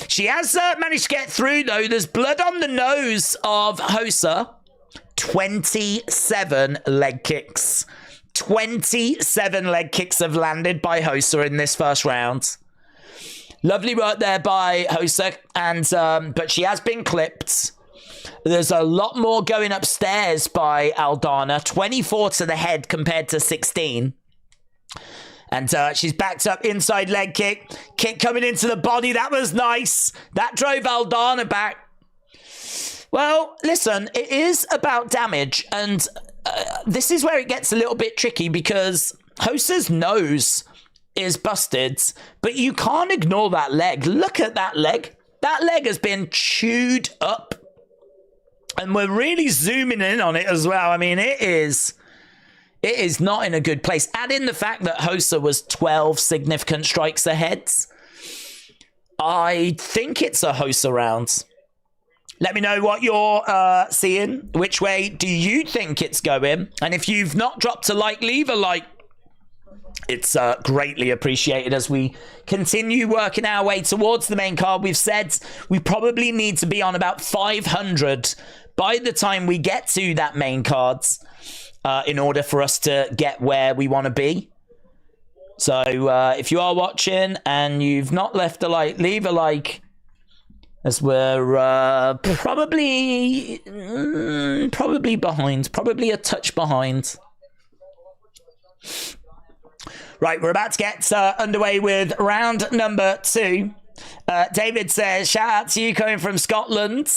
She has managed to get through, though. There's blood on the nose of Rosa. 27 leg kicks. 27 leg kicks have landed by Rosa in this first round. Lovely work there by Rosa, and but she has been clipped. There's a lot more going upstairs by Aldana. 24 to the head compared to 16. And she's backed up inside leg kick. Kick coming into the body. That was nice. That drove Aldana back. Well, listen, it is about damage, and this is where it gets a little bit tricky because Rosa's nose is busted, but you can't ignore that leg. Look at that leg. That leg has been chewed up, and we're really zooming in on it as well. I mean, it is not in a good place. Add in the fact that Rosa was 12 significant strikes ahead. I think it's a Rosa round. Let me know what you're seeing. Which way do you think it's going? And if you've not dropped a like, leave a like. It's greatly appreciated as we continue working our way towards the main card. We've said we probably need to be on about 500 by the time we get to that main card in order for us to get where we want to be. So if you are watching and you've not left a like, leave a like. As we're probably behind. Probably a touch behind. Right, we're about to get underway with round number 2. David says, shout out to you coming from Scotland.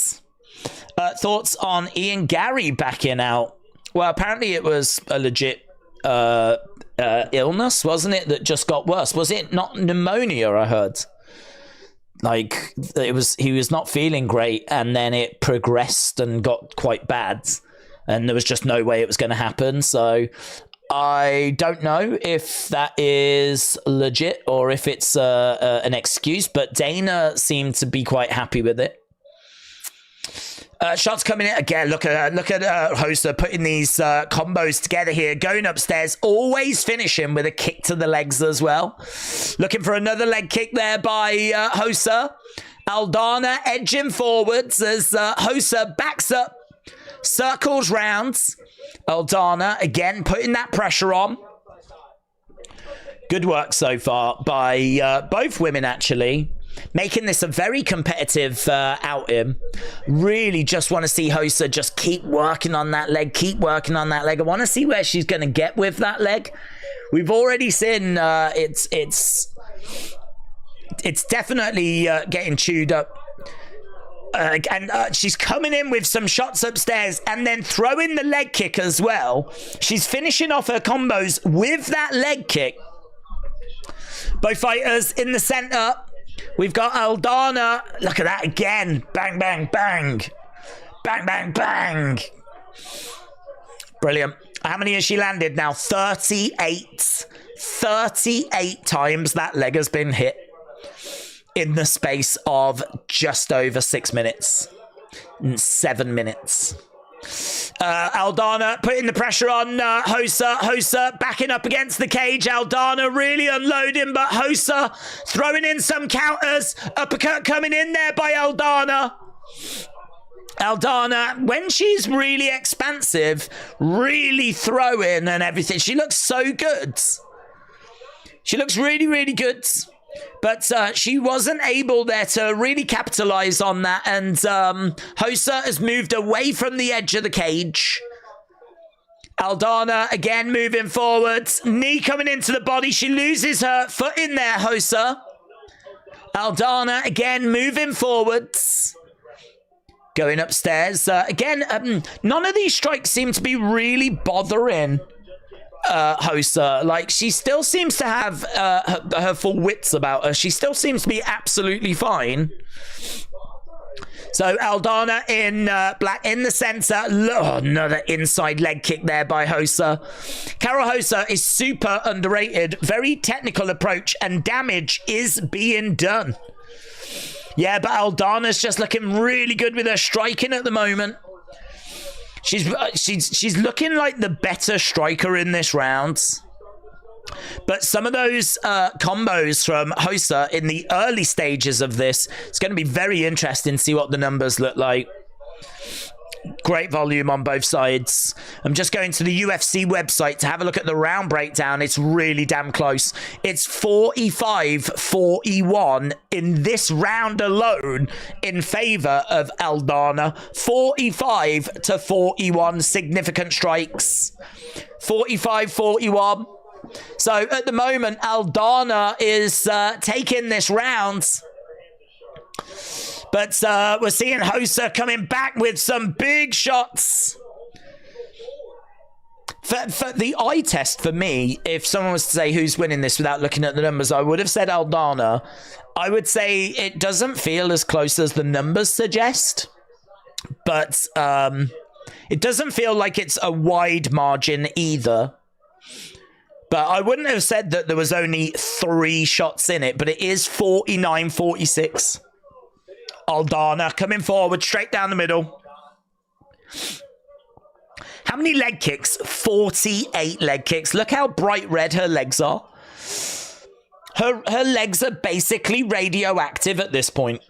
Thoughts on Ian Gary backing out? Well, apparently it was a legit illness, wasn't it, that just got worse? Was it not pneumonia, I heard? Like, he was not feeling great, and then it progressed and got quite bad, and there was just no way it was going to happen. So I don't know if that is legit or if it's an excuse, but Dana seemed to be quite happy with it. Shots coming in again. Look at Rosa putting these combos together here, going upstairs, always finishing with a kick to the legs as well. Looking for another leg kick there by Rosa. Aldana edging forwards as Rosa backs up, circles rounds. Aldana again putting that pressure on. Good work so far by both women, actually. Making this a very competitive outing. Really just want to see Rosa just keep working on that leg, keep working on that leg. I want to see where she's going to get with that leg. We've already seen it's definitely getting chewed up. And she's coming in with some shots upstairs and then throwing the leg kick as well. She's finishing off her combos with that leg kick. Both fighters in the center. We've got Aldana. Look at that again. Bang, bang, bang. Bang, bang, bang. Brilliant. How many has she landed now? 38. 38 times that leg has been hit in the space of just over 6 minutes. 7 minutes. Aldana putting the pressure on Rosa. Rosa backing up against the cage. Aldana really unloading, but Rosa throwing in some counters. Uppercut coming in there by Aldana. Aldana, when she's really expansive, really throwing and everything, she looks so good. She looks really, really good. But she wasn't able there to really capitalize on that. And Rosa has moved away from the edge of the cage. Aldana again moving forwards. Knee coming into the body. She loses her foot in there, Rosa. Aldana again moving forwards. Going upstairs. Again, none of these strikes seem to be really bothering Rosa. Like, she still seems to have her full wits about her. She still seems to be absolutely fine. So Aldana in black in the center. Oh, another inside leg kick there by Rosa. Carol Rosa is super underrated. Very technical approach, and damage is being done. Yeah, but Aldana's just looking really good with her striking at the moment. She's looking like the better striker in this round. But some of those combos from Rosa in the early stages of this, it's going to be very interesting to see what the numbers look like. Great volume on both sides. I'm just going to the UFC website to have a look at the round breakdown. It's really damn close. It's 45-41 in this round alone in favor of Aldana. 45-41 significant strikes. 45-41. So at the moment, Aldana is taking this round. But we're seeing Rosa coming back with some big shots. For the eye test for me, if someone was to say who's winning this without looking at the numbers, I would have said Aldana. I would say it doesn't feel as close as the numbers suggest. But it doesn't feel like it's a wide margin either. But I wouldn't have said that there was only 3 shots in it, but it is 49-46. Aldana coming forward, straight down the middle. How many leg kicks? 48 leg kicks. Look how bright red her legs are. Her legs are basically radioactive at this point.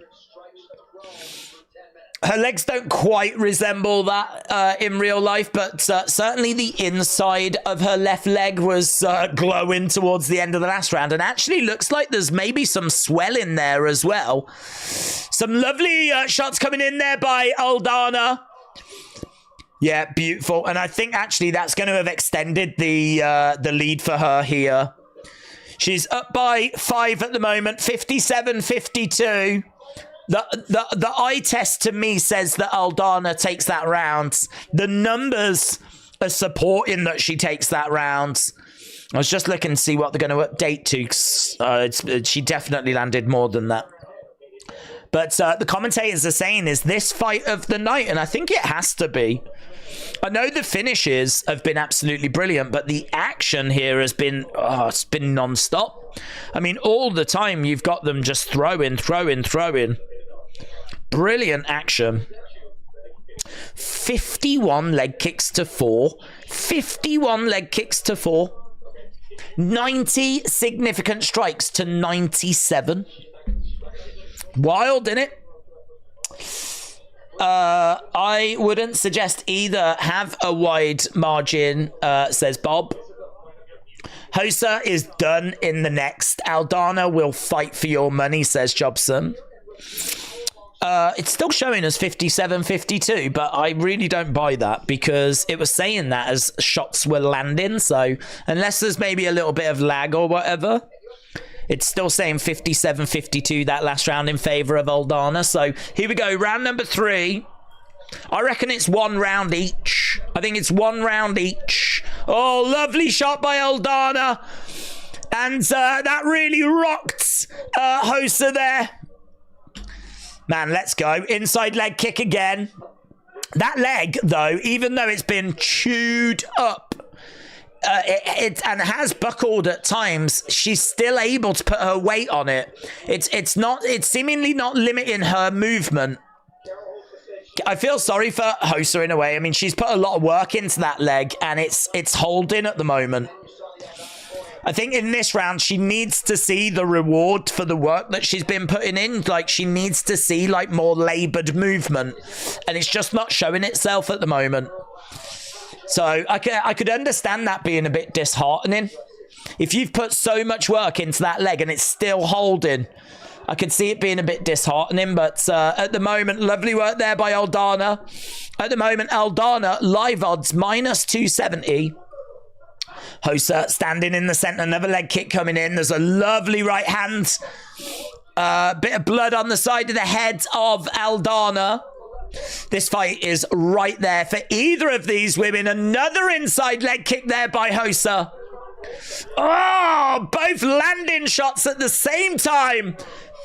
Her legs don't quite resemble that in real life, but certainly the inside of her left leg was glowing towards the end of the last round, and actually looks like there's maybe some swelling there as well. Some lovely shots coming in there by Aldana. Yeah, beautiful. And I think actually that's going to have extended the lead for her here. She's up by 5 at the moment, 57-52. The eye test to me says that Aldana takes that round. The numbers are supporting that she takes that round. I was just looking to see what they're going to update to. She definitely landed more than that. But the commentators are saying, is this fight of the night? And I think it has to be. I know the finishes have been absolutely brilliant, but the action here has been, it's been non-stop. I mean, all the time you've got them just throwing. Brilliant action. 51 leg kicks to 4. 51 leg kicks to 4. 90 significant strikes to 97. Wild, innit? I wouldn't suggest either have a wide margin, says Bob. Rosa is done in the next. Aldana will fight for your money, says Jobson. It's still showing as 57-52, but I really don't buy that because it was saying that as shots were landing. So unless there's maybe a little bit of lag or whatever, it's still saying 57-52 that last round in favor of Aldana. So here we go, round number 3. I reckon it's 1 round each. I think it's 1 round each. Oh, lovely shot by Aldana. And that really rocked Rosa there. Man, let's go. Inside leg kick again. That leg, though, even though it's been chewed up, and has buckled at times, she's still able to put her weight on it. It's seemingly not limiting her movement. I feel sorry for Rosa in a way. I mean, she's put a lot of work into that leg, and it's holding at the moment. I think in this round, she needs to see the reward for the work that she's been putting in. Like, she needs to see, like, more laboured movement. And it's just not showing itself at the moment. So I could understand that being a bit disheartening. If you've put so much work into that leg and it's still holding, I could see it being a bit disheartening. But at the moment, lovely work there by Aldana. At the moment, Aldana, live odds, -270. Rosa standing in the centre, another leg kick coming in. There's a lovely right hand. Bit of blood on the side of the head of Aldana. This fight is right there for either of these women. Another inside leg kick there by Rosa. Oh, both landing shots at the same time.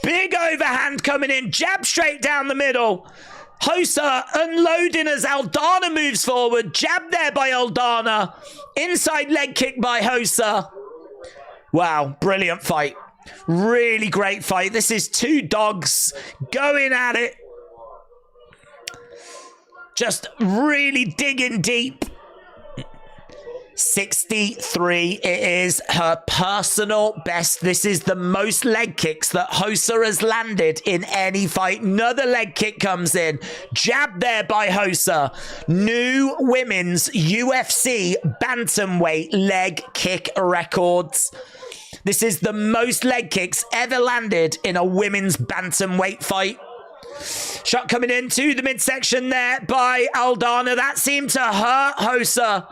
Big overhand coming in. Jab straight down the middle. Rosa unloading as Aldana moves forward. Jab there by Aldana. Inside leg kick by Rosa. Wow, brilliant fight. Really great fight. This is two dogs going at it. Just really digging deep. 63. It is her personal best. This is the most leg kicks that Rosa has landed in any fight. Another leg kick comes in. Jab there by Rosa. New women's UFC bantamweight leg kick records. This is the most leg kicks ever landed in a women's bantamweight fight. Shot coming into the midsection there by Aldana. That seemed to hurt Rosa.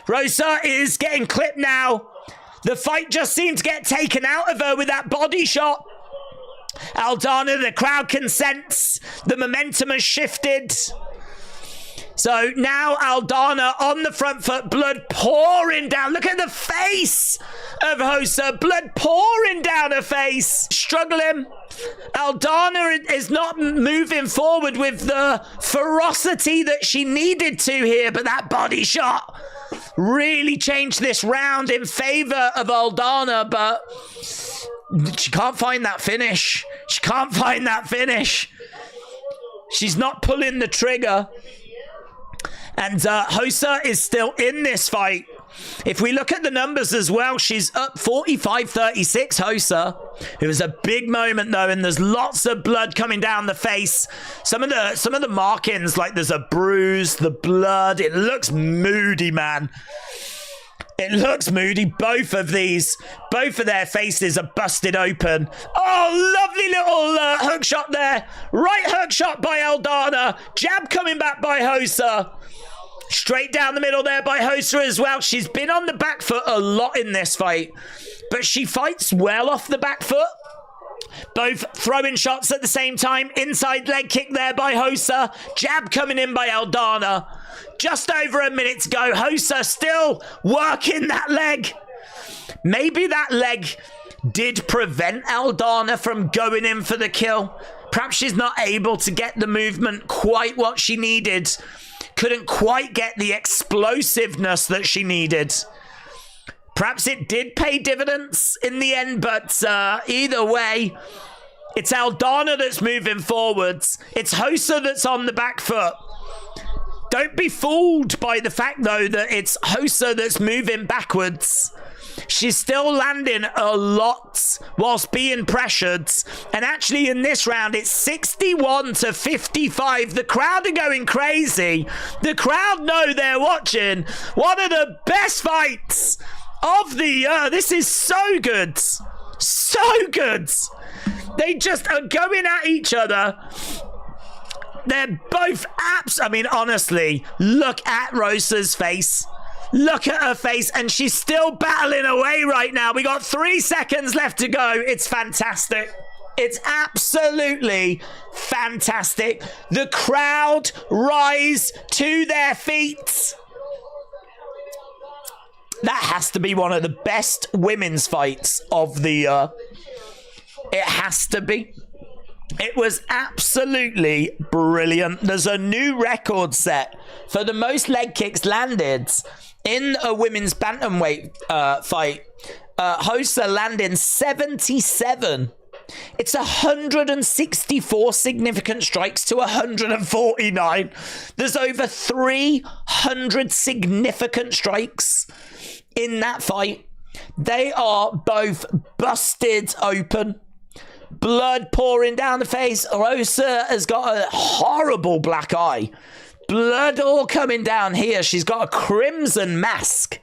Rosa is getting clipped now. The fight just seemed to get taken out of her with that body shot. Aldana, the crowd can sense the momentum has shifted. So now Aldana on the front foot, blood pouring down. Look at the face of Rosa, blood pouring down her face. Struggling. Aldana is not moving forward with the ferocity that she needed to here, but that body shot really changed this round in favor of Aldana, but she can't find that finish. She can't find that finish. She's not pulling the trigger. And Rosa is still in this fight. If we look at the numbers as well, she's up 45-36, Rosa. It was a big moment though, and there's lots of blood coming down the face. Some of the markings, like there's a bruise, the blood. It looks moody, man. It looks moody. Both of their faces are busted open. Oh, lovely little hook shot there. Right hook shot by Aldana. Jab coming back by Rosa. Straight down the middle there by Rosa as well. She's been on the back foot a lot in this fight. but she fights well off the back foot. Both throwing shots at the same time. Inside leg kick there by Rosa. Jab coming in by Aldana. Just over a minute to go. Rosa still working that leg. Maybe that leg did prevent Aldana from going in for the kill. Perhaps she's not able to get the movement quite what she needed. Couldn't quite get the explosiveness that she needed. Perhaps it did pay dividends in the end, but either way, it's Aldana that's moving forwards. It's Rosa that's on the back foot. Don't be fooled by the fact, though, that it's Rosa that's moving backwards. She's still landing a lot whilst being pressured. And actually in this round, it's 61-55. The crowd are going crazy. The crowd know they're watching one of the best fights of the year. This is so good. So good. They just are going at each other. They're both I mean, honestly, look at Rosa's face. Look at her face, and she's still battling away right now. We got 3 seconds left to go. It's fantastic. It's absolutely fantastic. The crowd rise to their feet. That has to be one of the best women's fights of the year. It has to be. It was absolutely brilliant. There's a new record set for the most leg kicks landed in a women's bantamweight fight. Rosa landing 77. It's 164 significant strikes to 149. There's over 300 significant strikes in that fight. They are both busted open. Blood pouring down the face. Rosa has got a horrible black eye. Blood all coming down here. She's got a crimson mask.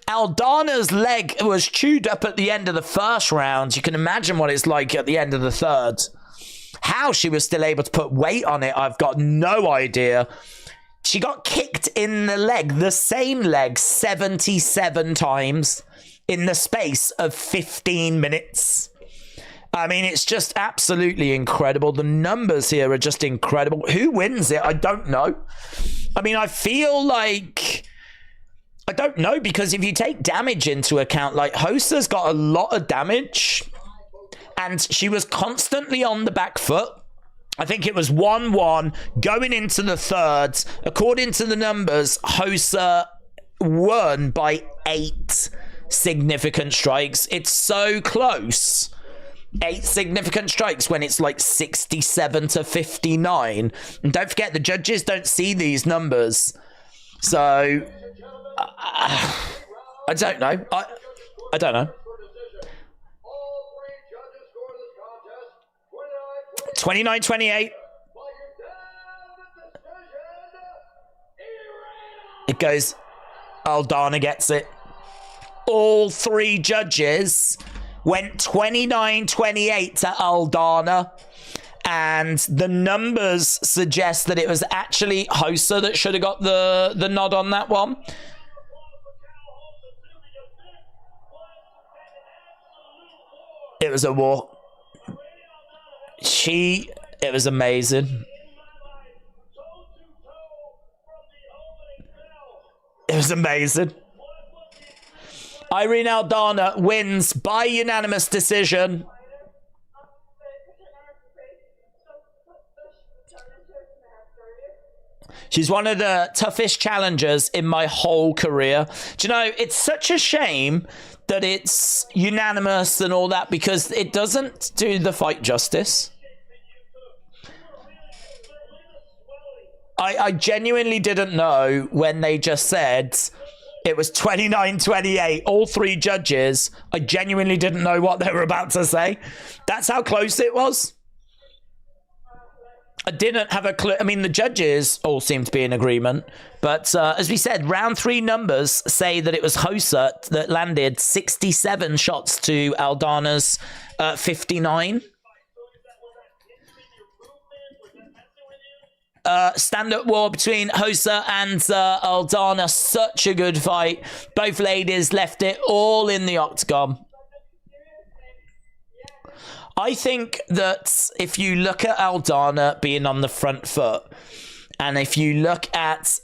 Aldana's leg was chewed up at the end of the first round. You can imagine what it's like at the end of the third. How she was still able to put weight on it, I've got no idea. She got kicked in the leg, the same leg, 77 times in the space of 15 minutes. I mean, it's just absolutely incredible. The numbers here are just incredible. Who wins it? I don't know. I mean, I feel like... I don't know, because if you take damage into account, like, Rosa's got a lot of damage, and she was constantly on the back foot. I think it was 1-1 going into the third. According to the numbers, Rosa won by 8 significant strikes. It's so close. 8 significant strikes when it's like 67-59. And don't forget, the judges don't see these numbers. So, I don't know. I don't know. 29-28. It goes. Aldana gets it. All 3 judges went 29-28 to Aldana. And the numbers suggest that it was actually Rosa that should have got the nod on that one. It was a war. It was amazing. It was amazing. Irene Aldana wins by unanimous decision. She's one of the toughest challengers in my whole career. Do you know, it's such a shame that it's unanimous and all that, because it doesn't do the fight justice. I genuinely didn't know when they just said it was 29-28, all 3 judges. I genuinely didn't know what they were about to say. That's how close it was. I didn't have a clue. I mean, the judges all seem to be in agreement. But as we said, round 3 numbers say that it was Rosa that landed 67 shots to Aldana's 59. stand-up war between Rosa and Aldana. Such a good fight. Both ladies left it all in the octagon. I think that if you look at Aldana being on the front foot, and if you look at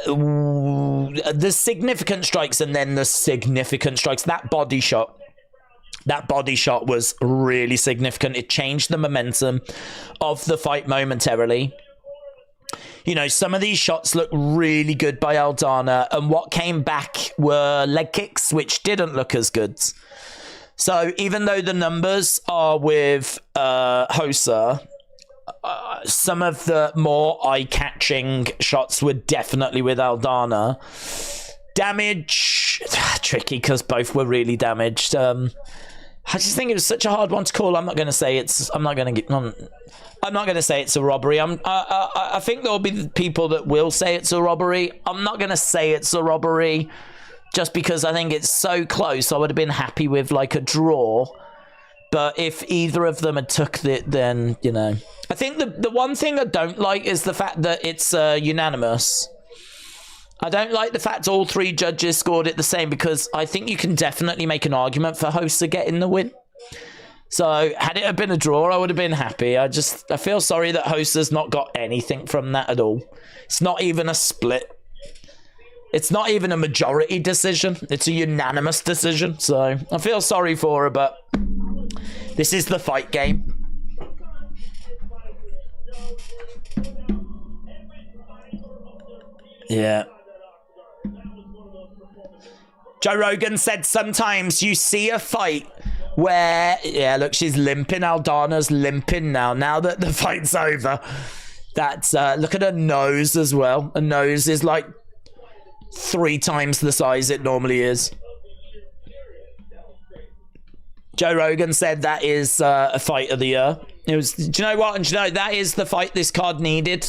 the significant strikes and then the significant strikes, that body shot was really significant. It changed the momentum of the fight momentarily. You know, some of these shots look really good by Aldana, and what came back were leg kicks, which didn't look as good. So even though the numbers are with Rosa, some of the more eye-catching shots were definitely with Aldana. Damage, tricky because both were really damaged. I just think it was such a hard one to call. I'm not going to say it's a robbery. I think there'll be people that will say it's a robbery. I'm not going to say it's a robbery just because I think it's so close. I would have been happy with like a draw. But if either of them had took it, then, you know. I think the one thing I don't like is the fact that it's unanimous. I don't like the fact all three judges scored it the same, because I think you can definitely make an argument for Rosa getting the win. So had it have been a draw, I would have been happy. I feel sorry that Rosa's not got anything from that at all. It's not even a split. It's not even a majority decision. It's a unanimous decision. So I feel sorry for her, but this is the fight game. Yeah. Joe Rogan said sometimes you see a fight where, yeah, look, she's limping. Aldana's limping now that the fight's over. That's, look at her nose as well. Her nose is like 3 times the size it normally is. Joe Rogan said that is a fight of the year. It was, do you know what? And do you know, that is the fight this card needed.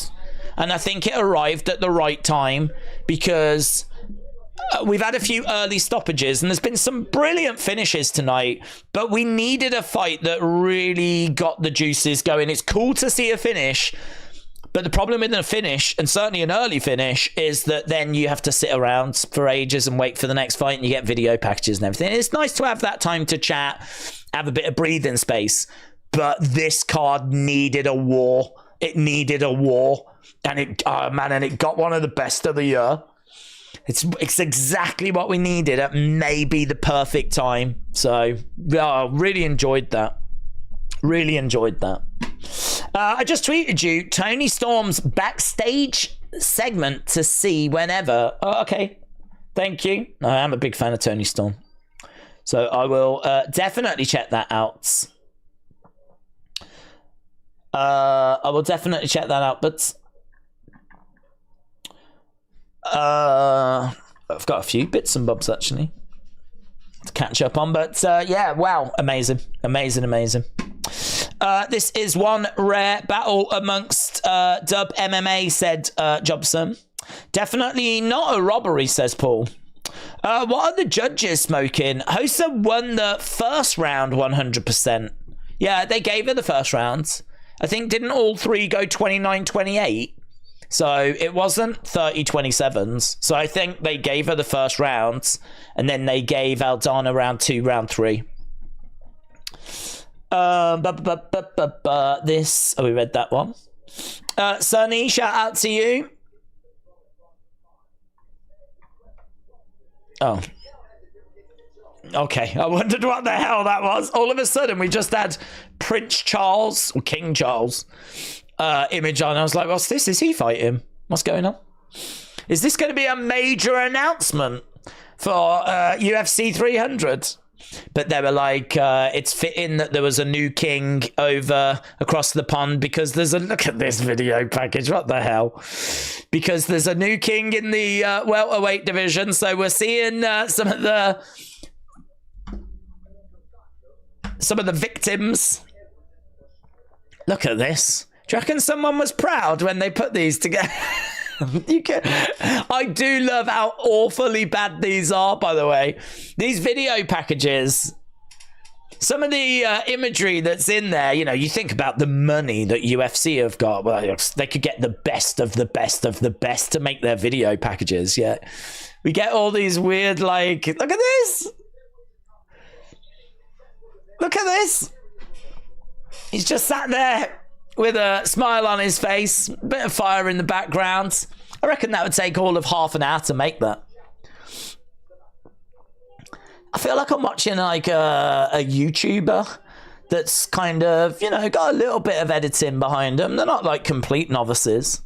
And I think it arrived at the right time, because we've had a few early stoppages and there's been some brilliant finishes tonight, but we needed a fight that really got the juices going. It's cool to see a finish, but the problem with a finish, and certainly an early finish, is that then you have to sit around for ages and wait for the next fight, and you get video packages and everything. It's nice to have that time to chat, have a bit of breathing space, but this card needed a war. It needed a war, and it got one of the best of the year. It's exactly what we needed at maybe the perfect time. So, really enjoyed that. Really enjoyed that. I just tweeted you Tony Storm's backstage segment to see whenever. Oh, okay. Thank you. I am a big fan of Tony Storm. So I will definitely check that out. I will definitely check that out. But I've got a few bits and bobs actually to catch up on. But yeah, wow. Amazing. Amazing, amazing. This is one rare battle amongst Dub MMA, said Jobson. Definitely not a robbery, says Paul. What are the judges smoking? Rosa won the first round 100%. Yeah, they gave her the first round. I think didn't all three go 29-28? So it wasn't 30-27s. So I think they gave her the first round, and then they gave Aldana round 2, round 3. This, we read that one. Sunny, shout out to you. Oh, okay. I wondered what the hell that was. All of a sudden we just had Prince Charles, or King Charles, image on. I was like, what's this? Is he fighting? What's going on? Is this going to be a major announcement for UFC 300? But they were like, it's fitting that there was a new king over across the pond, because there's a, look at this video package, what the hell? Because there's a new king in the welterweight division, so we're seeing some of the victims. Look at this. Do you reckon someone was proud when they put these together? I do love how awfully bad these are, by the way. These video packages. some of the imagery that's in there, you know, you think about the money that UFC have got. Well, they could get the best of the best of the best to make their video packages. Yeah, we get all these weird, like, look at this. Look at this. He's just sat there with a smile on his face, a bit of fire in the background. I reckon that would take all of half an hour to make that. I feel like I'm watching like a YouTuber that's kind of, you know, got a little bit of editing behind them. They're not like complete novices,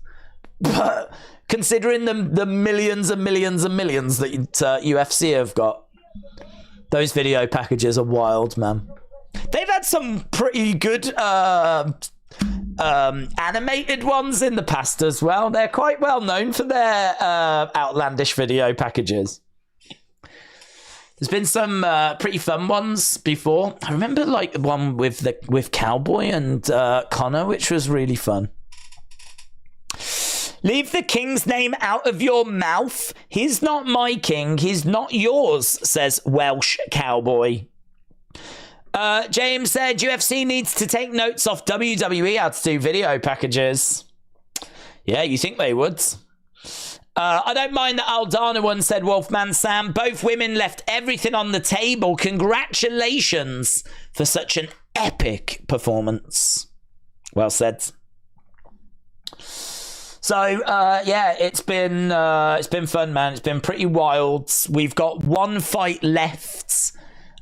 but considering the millions and millions and millions that UFC have got, those video packages are wild, man. They've had some pretty good animated ones in the past as well. They're quite well known for their outlandish video packages. There's been some pretty fun ones before. I remember like the one with Cowboy and Connor, which was really fun. Leave the king's name out of your mouth. He's not my king. He's not yours, says Welsh Cowboy. James said UFC needs to take notes off WWE how to do video packages. Yeah, you think they would? I don't mind that Aldana one said, Wolfman Sam, both women left everything on the table. Congratulations for such an epic performance. Well said. So, yeah, it's been fun, man. It's been pretty wild. We've got one fight left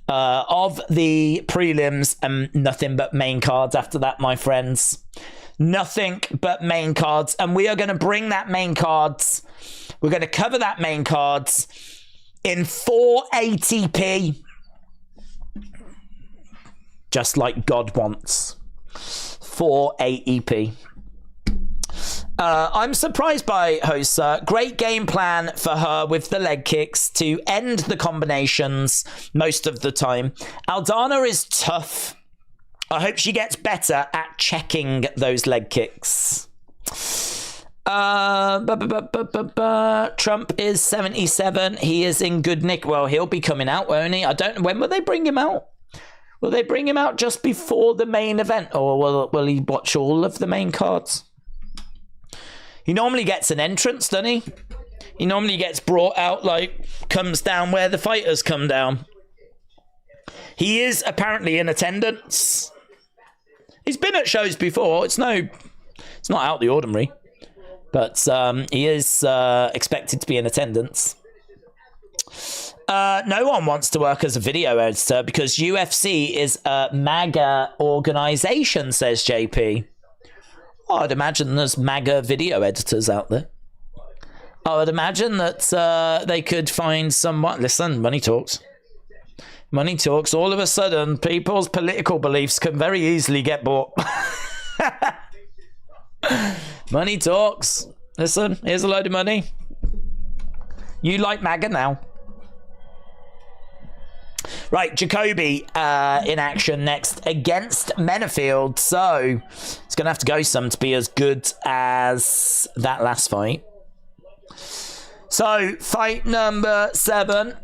of the prelims and nothing but main cards after that, my friends. Nothing but main cards. And we are going to bring that main cards. We're going to cover that main cards in 480p. Just like God wants. 480p. I'm surprised by Rosa. Great game plan for her with the leg kicks to end the combinations most of the time. Aldana is tough. I hope she gets better at checking those leg kicks. Trump is 77. He is in good nick. Well, he'll be coming out, won't he? I don't know. When will they bring him out? Will they bring him out just before the main event? Or will he watch all of the main cards? He normally gets an entrance, doesn't he? He normally gets brought out, like, comes down where the fighters come down. He is apparently in attendance. He's been at shows before. It's not out of the ordinary. But he is expected to be in attendance. No one wants to work as a video editor because UFC is a MAGA organization, says JP. I'd imagine there's MAGA video editors out there. I would imagine that they could find someone. Listen, money talks. Money talks. All of a sudden, people's political beliefs can very easily get bought. Money talks. Listen, here's a load of money. You like MAGA now. Right, Jacobe in action next against Menafield. So it's going to have to go some to be as good as that last fight. So fight number 7.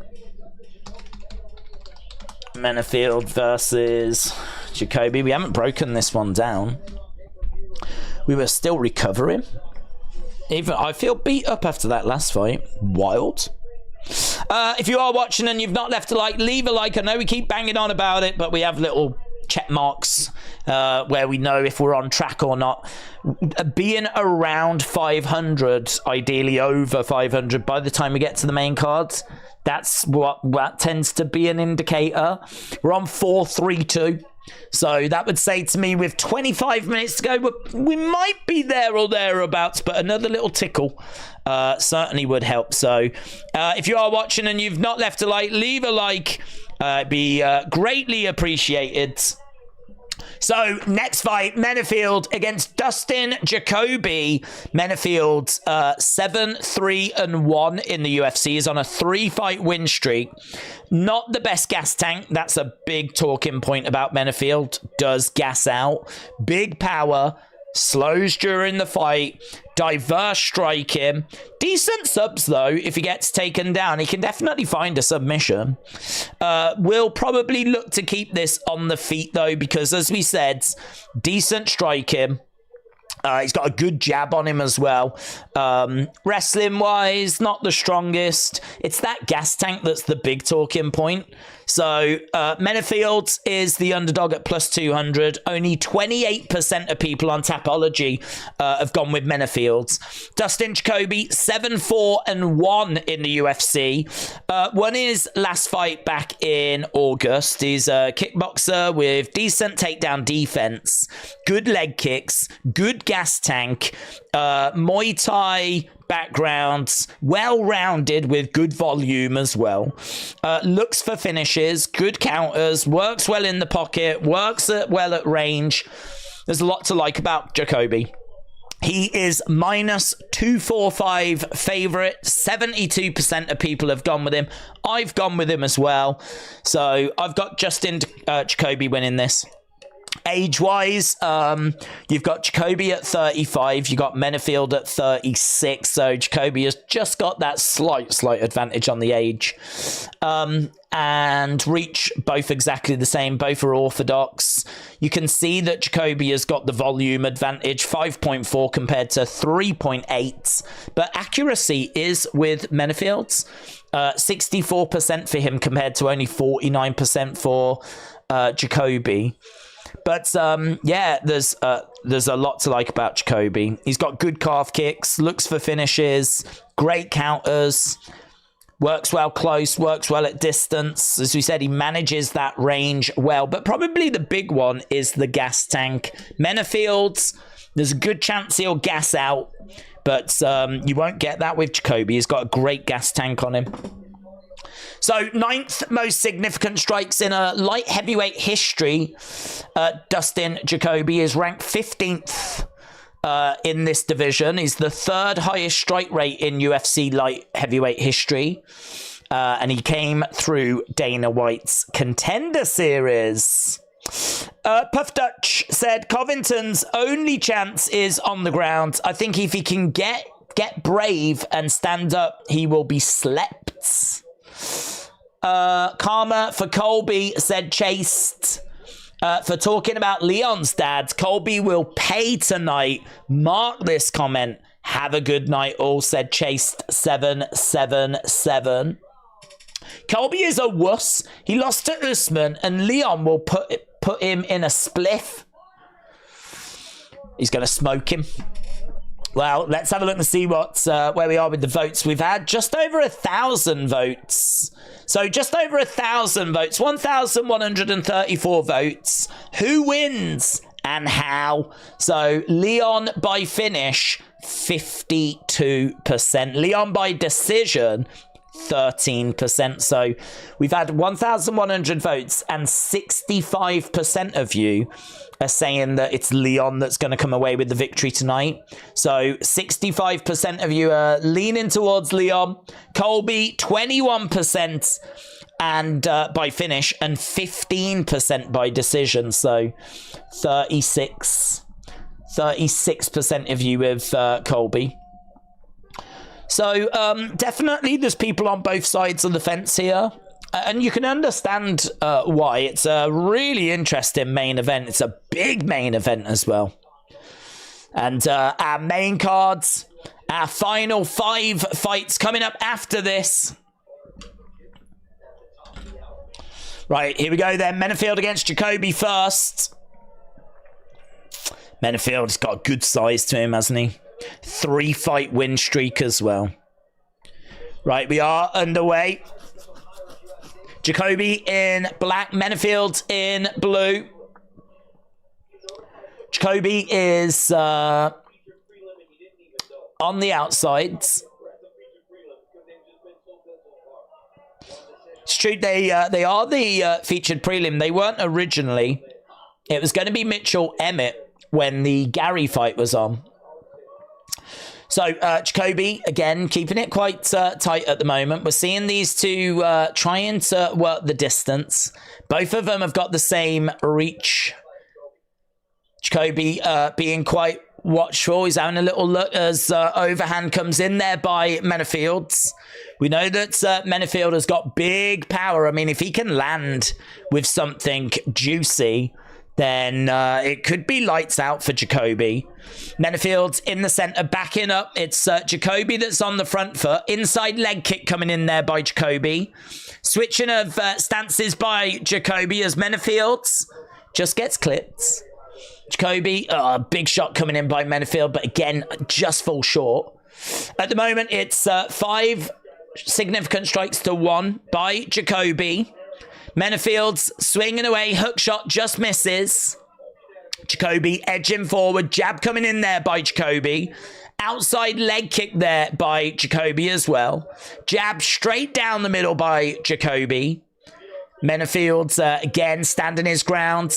Menafield versus Jacobe. We haven't broken this one down. We were still recovering. Even I feel beat up after that last fight. Wild. If you are watching and you've not left a like, leave a like. I know we keep banging on about it, but we have little check marks where we know if we're on track or not. Being around 500, ideally over 500 by the time we get to the main cards, that's what that tends to be an indicator. We're on 432. So that would say to me with 25 minutes to go, we might be there or thereabouts, but another little tickle certainly would help. So if you are watching and you've not left a like, leave a like. It'd be greatly appreciated. So next fight, Menafield against Dustin Jacobe. Menafield 7-3-1 in the UFC, is on a 3-fight win streak. Not the best gas tank. That's a big talking point about Menafield. Does gas out. Big power. slows during the fight, diverse striking, decent subs though. If he gets taken down, he can definitely find a submission. We'll probably look to keep this on the feet though, because as we said, decent striking. He's got a good jab on him as well. Wrestling wise, not the strongest. It's that gas tank that's the big talking point. So Menafield is the underdog at plus 200. Only 28% of people on Tapology have gone with Menafield. Dustin Jacobe, 7-4-1 in the UFC. Won his last fight back in August. He's a kickboxer with decent takedown defense, good leg kicks, good gas tank, Muay Thai backgrounds, well-rounded with good volume as well. Looks for finishes, good counters, works well in the pocket, works well at range. There's a lot to like about Jacobe. He is minus 245 favorite. 72% of people have gone with him. I've gone with him as well. So I've got Justin Jacobe winning this. Age-wise, you've got Jacobe at 35, you've got Menafield at 36, so Jacobe has just got that slight advantage on the age. And reach, both exactly the same, both are orthodox. You can see that Jacobe has got the volume advantage, 5.4 compared to 3.8, but accuracy is with Menafield's. 64% for him compared to only 49% for Jacobe. But yeah, there's a lot to like about Jacobe. He's got good calf kicks, looks for finishes, great counters, works well close, works well at distance. As we said, he manages that range well. But probably the big one is the gas tank. Menafield, there's a good chance he'll gas out, but you won't get that with Jacobe. He's got a great gas tank on him. So, 9th most significant strikes in a light heavyweight history. Dustin Jacobe is ranked 15th in this division. He's the 3rd highest strike rate in UFC light heavyweight history. And he came through Dana White's Contender Series. Puff Dutch said, Covington's only chance is on the ground. I think if he can get brave and stand up, he will be slept. Karma for Colby said chased. For talking about Leon's dad, Colby will pay tonight. Mark this comment. Have a good night all, said chased 777. Colby is a wuss. He lost to Usman and Leon will put him in a spliff. He's going to smoke him. Well, let's have a look and see where we are with the votes. We've had just over 1,000 votes. So just over 1,000 votes, 1,134 votes. Who wins and how? So Leon by finish, 52%. Leon by decision, 13%. So we've had 1,100 votes and 65% of you are saying that it's Leon that's going to come away with the victory tonight. So 65% of you are leaning towards Leon. Colby, 21% and by finish, and 15% by decision. So 36% of you with Colby. So definitely there's people on both sides of the fence here. And you can understand why. It's a really interesting main event. It's a big main event as well. And our main cards, our final 5 fights coming up after this. Right, here we go then. Menafield against Jacobe first. Menafield's got a good size to him, hasn't he? 3-fight win streak as well. Right, we are underway. Jacobe in black, Menafield in blue. Jacobe is on the outsides. It's true, they are the featured prelim. They weren't originally. It was going to be Mitchell Emmett when the Gary fight was on. So, Jacobe, again, keeping it quite tight at the moment. We're seeing these two trying to work the distance. Both of them have got the same reach Jacobe being quite watchful. He's having a little look as overhand comes in there by Menafield. We know that Menafield has got big power. I mean, if he can land with something juicy, then it could be lights out for Jacobe. Menafield's in the center, backing up. It's Jacobe that's on the front foot. Inside leg kick coming in there by Jacobe. Switching of stances by Jacobe as Menafield's just gets clipped. Jacobe, big shot coming in by Menafield, but again, just falls short. At the moment, it's 5 significant strikes to 1 by Jacobe. Menafield's swinging away, hook shot just misses. Jacobe edging forward, jab coming in there by Jacobe. Outside leg kick there by Jacobe as well. Jab straight down the middle by Jacobe. Menafield's again standing his ground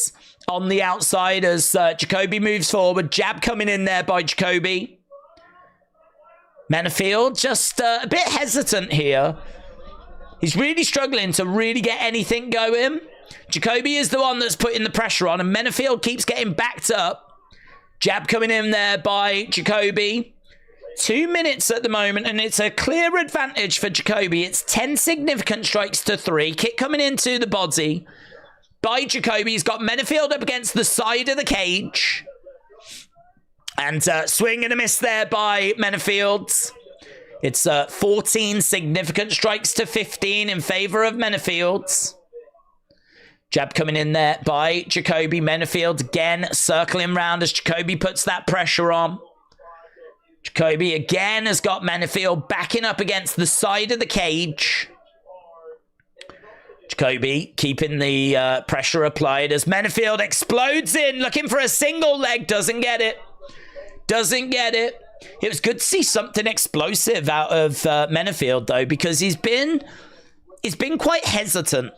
on the outside as Jacobe moves forward. Jab coming in there by Jacobe. Menafield just a bit hesitant here. He's really struggling to really get anything going. Jacobe is the one that's putting the pressure on, and Menafield keeps getting backed up. Jab coming in there by Jacobe. 2 minutes at the moment, and it's a clear advantage for Jacobe. It's 10 significant strikes to 3. Kick coming into the body by Jacobe. He's got Menafield up against the side of the cage. And swing and a miss there by Menafield. It's 14 significant strikes to 15 in favor of Menafield. Jab coming in there by Jacobe. Menafield again circling round as Jacobe puts that pressure on. Jacobe again has got Menafield backing up against the side of the cage. Jacobe keeping the pressure applied as Menafield explodes in, looking for a single leg. Doesn't get it. Doesn't get it. It was good to see something explosive out of Menafield, though, because he's been quite hesitant.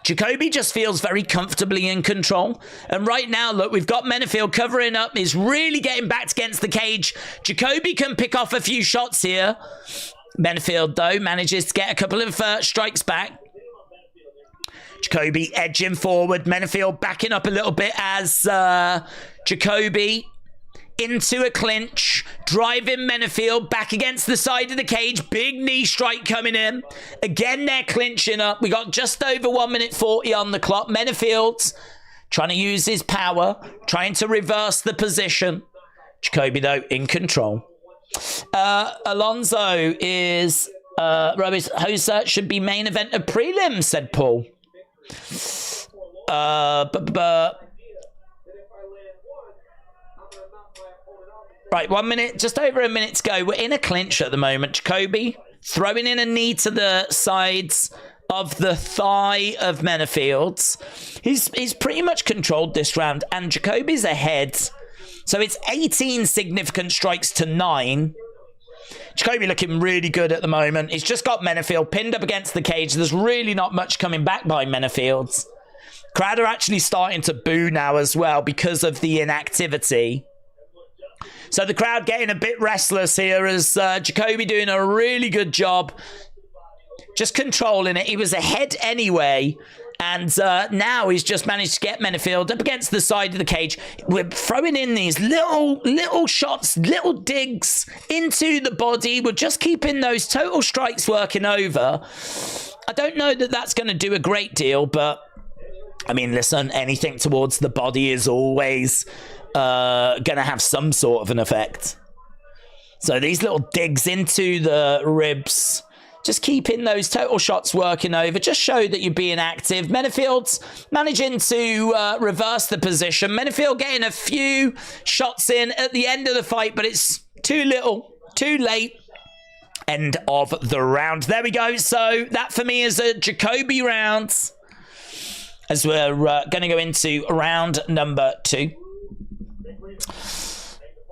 Jacobe just feels very comfortably in control. And right now, look, we've got Menafield covering up. He's really getting backed against the cage. Jacobe can pick off a few shots here. Menafield, though, manages to get a couple of strikes back. Jacobe edging forward. Menafield backing up a little bit as Jacobe into a clinch, driving Menafield back against the side of the cage. Big knee strike coming in. Again, they're clinching up. We got just over 1 minute 40 on the clock. Menafield's trying to use his power, trying to reverse the position. Jacobe, though, in control. Alonso is Rosa should be main event of prelims, said Paul. Right, 1 minute, just over a minute to go. We're in a clinch at the moment. Jacobe throwing in a knee to the sides of the thigh of Menafield's. He's pretty much controlled this round, and Jacobe's ahead. So it's 18 significant strikes to 9. Jacobe looking really good at the moment. He's just got Menafield pinned up against the cage. There's really not much coming back by Menafield's. Crowd are actually starting to boo now as well because of the inactivity. So the crowd getting a bit restless here as Jacobe doing a really good job just controlling it. He was ahead anyway, and now he's just managed to get Menafield up against the side of the cage. We're throwing in these little shots, little digs into the body. We're just keeping those total strikes working over. I don't know that that's going to do a great deal, but I mean, listen, anything towards the body is always gonna have some sort of an effect. So these little digs into the ribs, just keeping those total shots working over, just show that you're being active. Menafield's managing to reverse the position. Menafield getting a few shots in at the end of the fight, but it's too little, too late. End of the round. There we go. So that for me is a Jacobe round, as we're going to go into round number 2.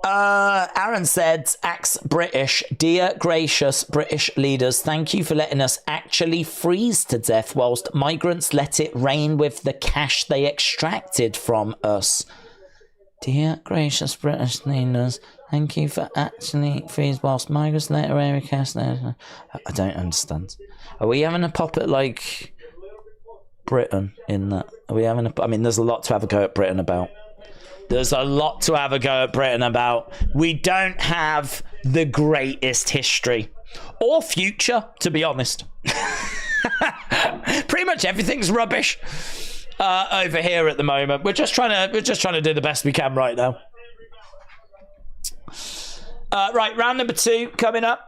Aaron said, "Axe British, dear gracious British leaders, thank you for letting us actually freeze to death whilst migrants let it rain with the cash they extracted from us. Dear gracious British leaders, thank you for actually freeze whilst migrants let it rain with cash." I don't understand. Are we having a pop at like Britain in that? Are we having a? I mean, there's a lot to have a go at Britain about. There's a lot to have a go at Britain about. We don't have the greatest history or future, to be honest. Pretty much everything's rubbish over here at the moment. We're just trying to do the best we can right now. Right, round number 2 coming up.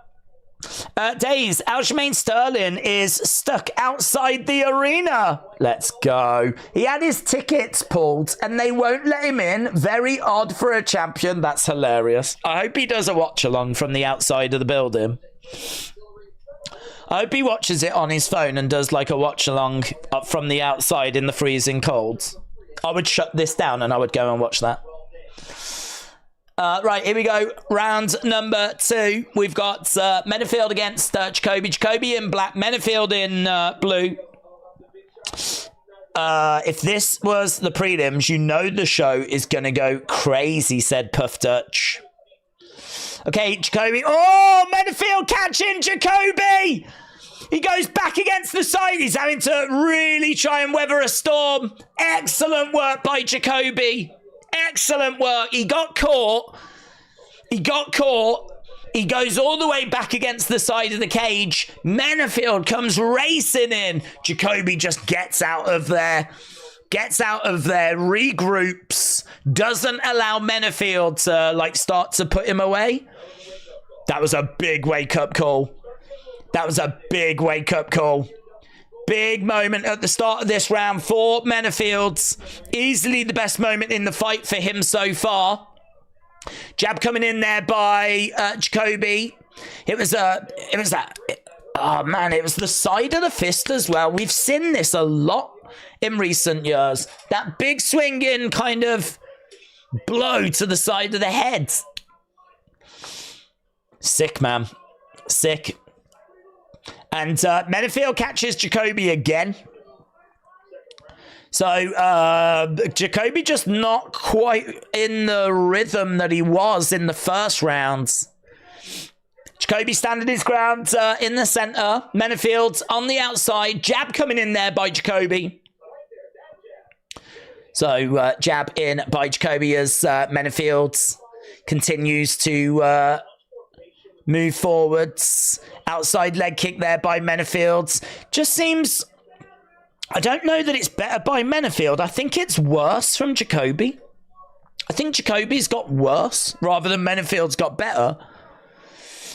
Days, Aljamain Sterling is stuck outside the arena. Let's go. He had his tickets pulled and they won't let him in. Very odd for a champion. That's hilarious. I hope he does a watch along from the outside of the building. I hope he watches it on his phone and does like a watch along up from the outside in the freezing cold. I would shut this down and I would go and watch that. Right, here we go. Round number 2. We've got Menafield against Jacobe. Jacobe in black, Menafield in blue. If this was the prelims, you know the show is going to go crazy, said Puff Dutch. Okay, Jacobe. Oh, Menafield catching Jacobe! He goes back against the side. He's having to really try and weather a storm. Excellent work by Jacobe. Excellent work. He got caught. He goes all the way back against the side of the cage. Menafield comes racing in. Jacobe just gets out of there. Regroups. Doesn't allow Menafield to start to put him away. That was a big wake-up call. Big moment at the start of this round for Menafield's. Easily the best moment in the fight for him so far. Jab coming in there by Jacobe. It was the side of the fist as well. We've seen this a lot in recent years. That big swinging kind of blow to the side of the head. Sick, man. Sick. And Menafield catches Jacobe again. So Jacobe just not quite in the rhythm that he was in the first rounds. Jacobe standing his ground in the center. Menafield on the outside. Jab coming in there by Jacobe. So jab in by Jacobe as Menafield continues to move forwards. Outside leg kick there by Menafield. Just seems... I don't know that it's better by Menafield. I think it's worse from Jacobe. I think Jacobe's got worse rather than Menafield's got better.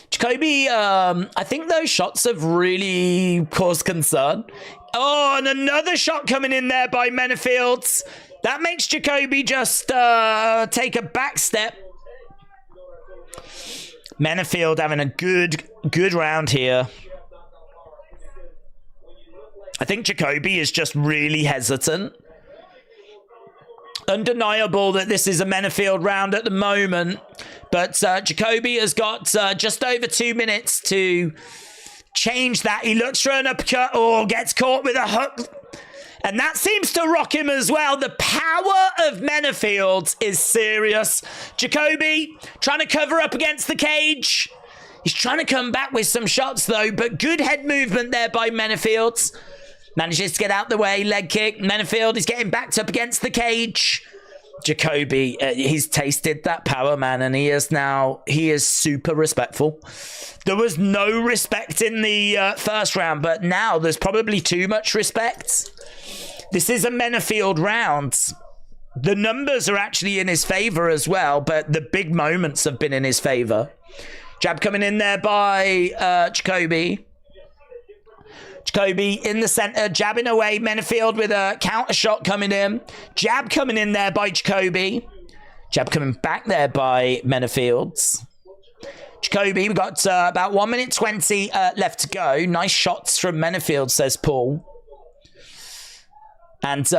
Jacobe, I think those shots have really caused concern. Oh, and another shot coming in there by Menafield. That makes Jacobe just take a back step. Menafield having a good round here. I think Jacobe is just really hesitant. Undeniable that this is a Menafield round at the moment. But Jacobe has got just over 2 minutes to change that. He looks for an uppercut. Oh, gets caught with a hook. And that seems to rock him as well. The power of Menafield is serious. Jacobe trying to cover up against the cage. He's trying to come back with some shots though. But good head movement there by Menafield. Manages to get out the way. Leg kick. Menafield is getting backed up against the cage. Jacobe, he's tasted that power, man. And he is super respectful. There was no respect in the first round. But now there's probably too much respect. This is a Menafield round. The numbers are actually in his favor as well, but the big moments have been in his favor. Jab coming in there by Jacobe. Jacobe in the center, jabbing away. Menafield with a counter shot coming in. Jab coming in there by Jacobe. Jab coming back there by Menafield. Jacobe, we've got about 1 minute 20 left to go. Nice shots from Menafield, says Paul. And,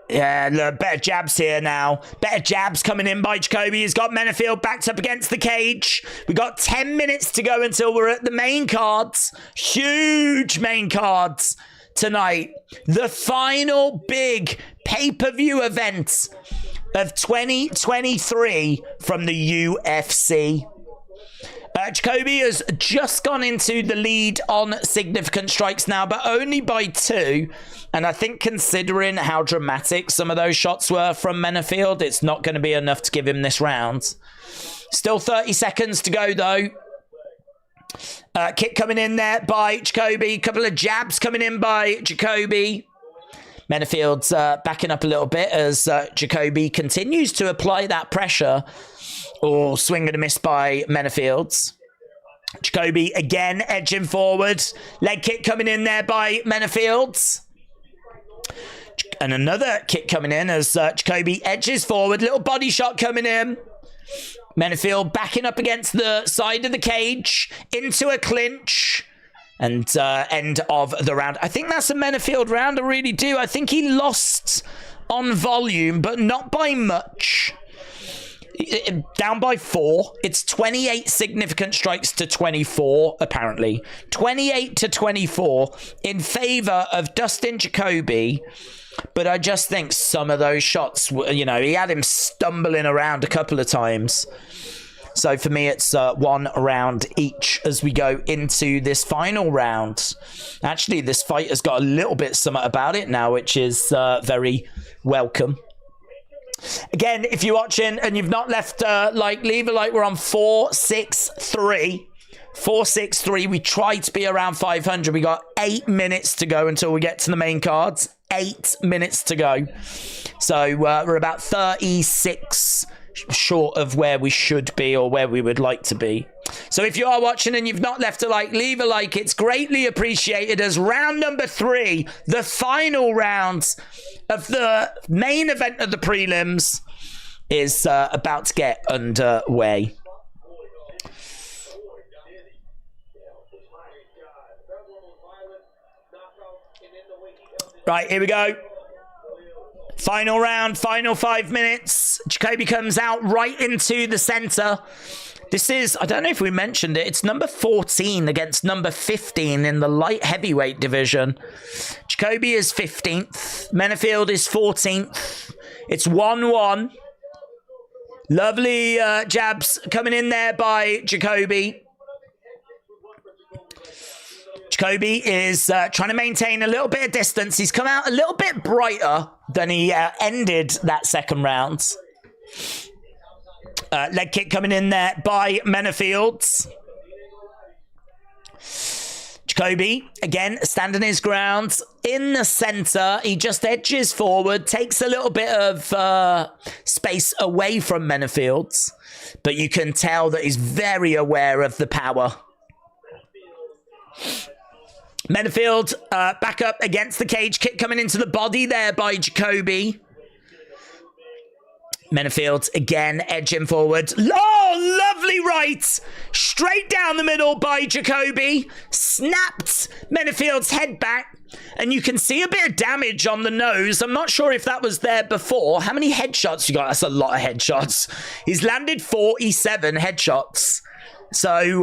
yeah, look, better jabs here now. Better jabs coming in by Jacobe. He's got Menafield backed up against the cage. We've got 10 minutes to go until we're at the main cards. Huge main cards tonight. The final big pay-per-view event of 2023 from the UFC. Jacobe has just gone into the lead on significant strikes now, but only by 2. And I think considering how dramatic some of those shots were from Menafield, it's not going to be enough to give him this round. Still 30 seconds to go, though. Kick coming in there by Jacobe. Couple of jabs coming in by Jacobe. Menafield's backing up a little bit as Jacobe continues to apply that pressure. Or swing and a miss by Menafield's. Jacobe again edging forward. Leg kick coming in there by Menafield's. And another kick coming in as Jacobe edges forward. Little body shot coming in. Menafield backing up against the side of the cage. Into a clinch. And end of the round. I think that's a Menafield round. I really do. I think he lost on volume, but not by much. Down by 4. It's 28 significant strikes to 24, apparently. 28 to 24 in favor of Dustin Jacobe. But I just think some of those shots, you know, he had him stumbling around a couple of times. So for me, it's 1 round each as we go into this final round. Actually, this fight has got a little bit something about it now, which is very welcome. Again, if you're watching and you've not left a like, leave a like. We're on 463. 463. We try to be around 500. We got 8 minutes to go until we get to the main cards. 8 minutes to go. So we're about 36 short of where we should be or where we would like to be. So if you are watching and you've not left a like, leave a like. It's greatly appreciated as round number 3, the final round of the main event of the prelims, is about to get underway. Right, here we go. Final round, final 5 minutes. Jacobe comes out right into the center. This is, I don't know if we mentioned it, it's number 14 against number 15 in the light heavyweight division. Jacobe is 15th. Menafield is 14th. It's 1-1. Lovely jabs coming in there by Jacobe. Jacobe is trying to maintain a little bit of distance. He's come out a little bit brighter than he ended that second round. Leg kick coming in there by Menafield. Jacobe, again, standing his ground in the center. He just edges forward, takes a little bit of space away from Menafield. But you can tell that he's very aware of the power. Menafield back up against the cage. Kick coming into the body there by Jacobe. Menafield again edging forward. Oh, lovely right. Straight down the middle by Jacobe. Snapped Menafield's head back. And you can see a bit of damage on the nose. I'm not sure if that was there before. How many headshots you got? That's a lot of headshots. He's landed 47 headshots. So,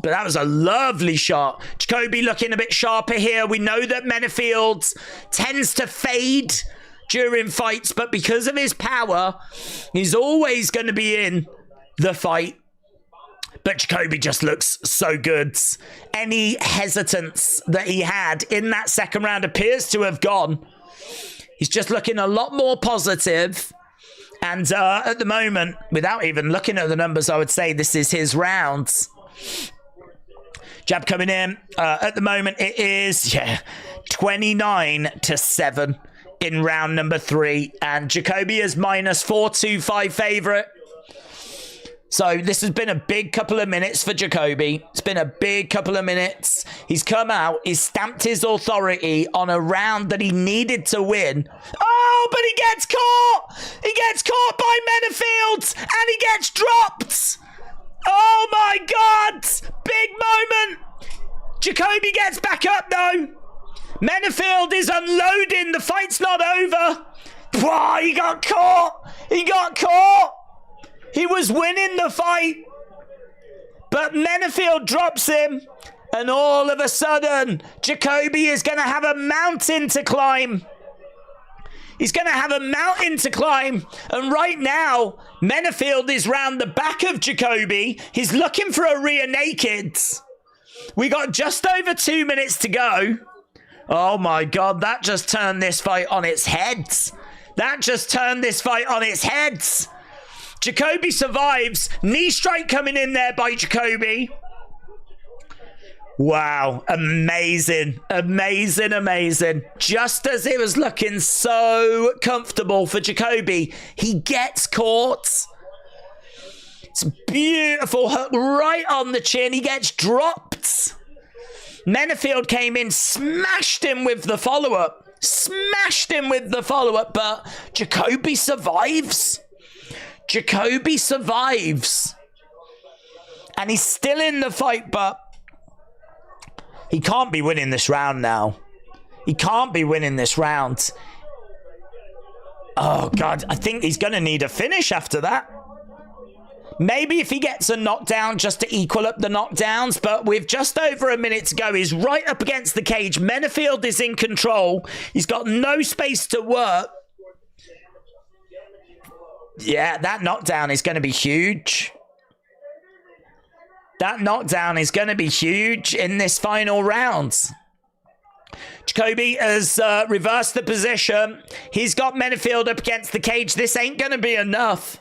but that was a lovely shot. Jacobe looking a bit sharper here. We know that Menafield tends to fade during fights, but because of his power, he's always going to be in the fight. But Jacobe just looks so good. Any hesitance that he had in that second round appears to have gone. He's just looking a lot more positive. And at the moment, without even looking at the numbers, I would say this is his round. Jab coming in. At the moment, it is 29-7 in round number 3. And Jacobe is minus 425 favorite. So this has been a big couple of minutes for Jacobe. It's been a big couple of minutes. He's come out. He's stamped his authority on a round that he needed to win. Oh, but he gets caught. He gets caught by Menafield. And he gets dropped. Oh, my God. Big moment. Jacobe gets back up, though. Menafield is unloading. The fight's not over. Whoa, he got caught. He got caught. He was winning the fight, but Menafield drops him, and all of a sudden, Jacobe is going to have a mountain to climb. He's going to have a mountain to climb. And right now, Menafield is round the back of Jacobe. He's looking for a rear naked. We got just over 2 minutes to go. Oh my God, that just turned this fight on its head. That just turned this fight on its head. Jacobe survives. Knee strike coming in there by Jacobe. Wow, amazing, amazing, amazing. Just as it was looking so comfortable for Jacobe, he gets caught. It's a beautiful hook right on the chin. He gets dropped. Menafield came in, smashed him with the follow-up. Smashed him with the follow-up, but Jacobe survives. Jacobe survives. And he's still in the fight, but he can't be winning this round now. He can't be winning this round. Oh, God. I think he's going to need a finish after that. Maybe if he gets a knockdown just to equal up the knockdowns, but with just over a minute to go, he's right up against the cage. Menafield is in control. He's got no space to work. Yeah, that knockdown is going to be huge. That knockdown is going to be huge in this final round. Jacobe has reversed the position. He's got Menafield up against the cage. This ain't going to be enough.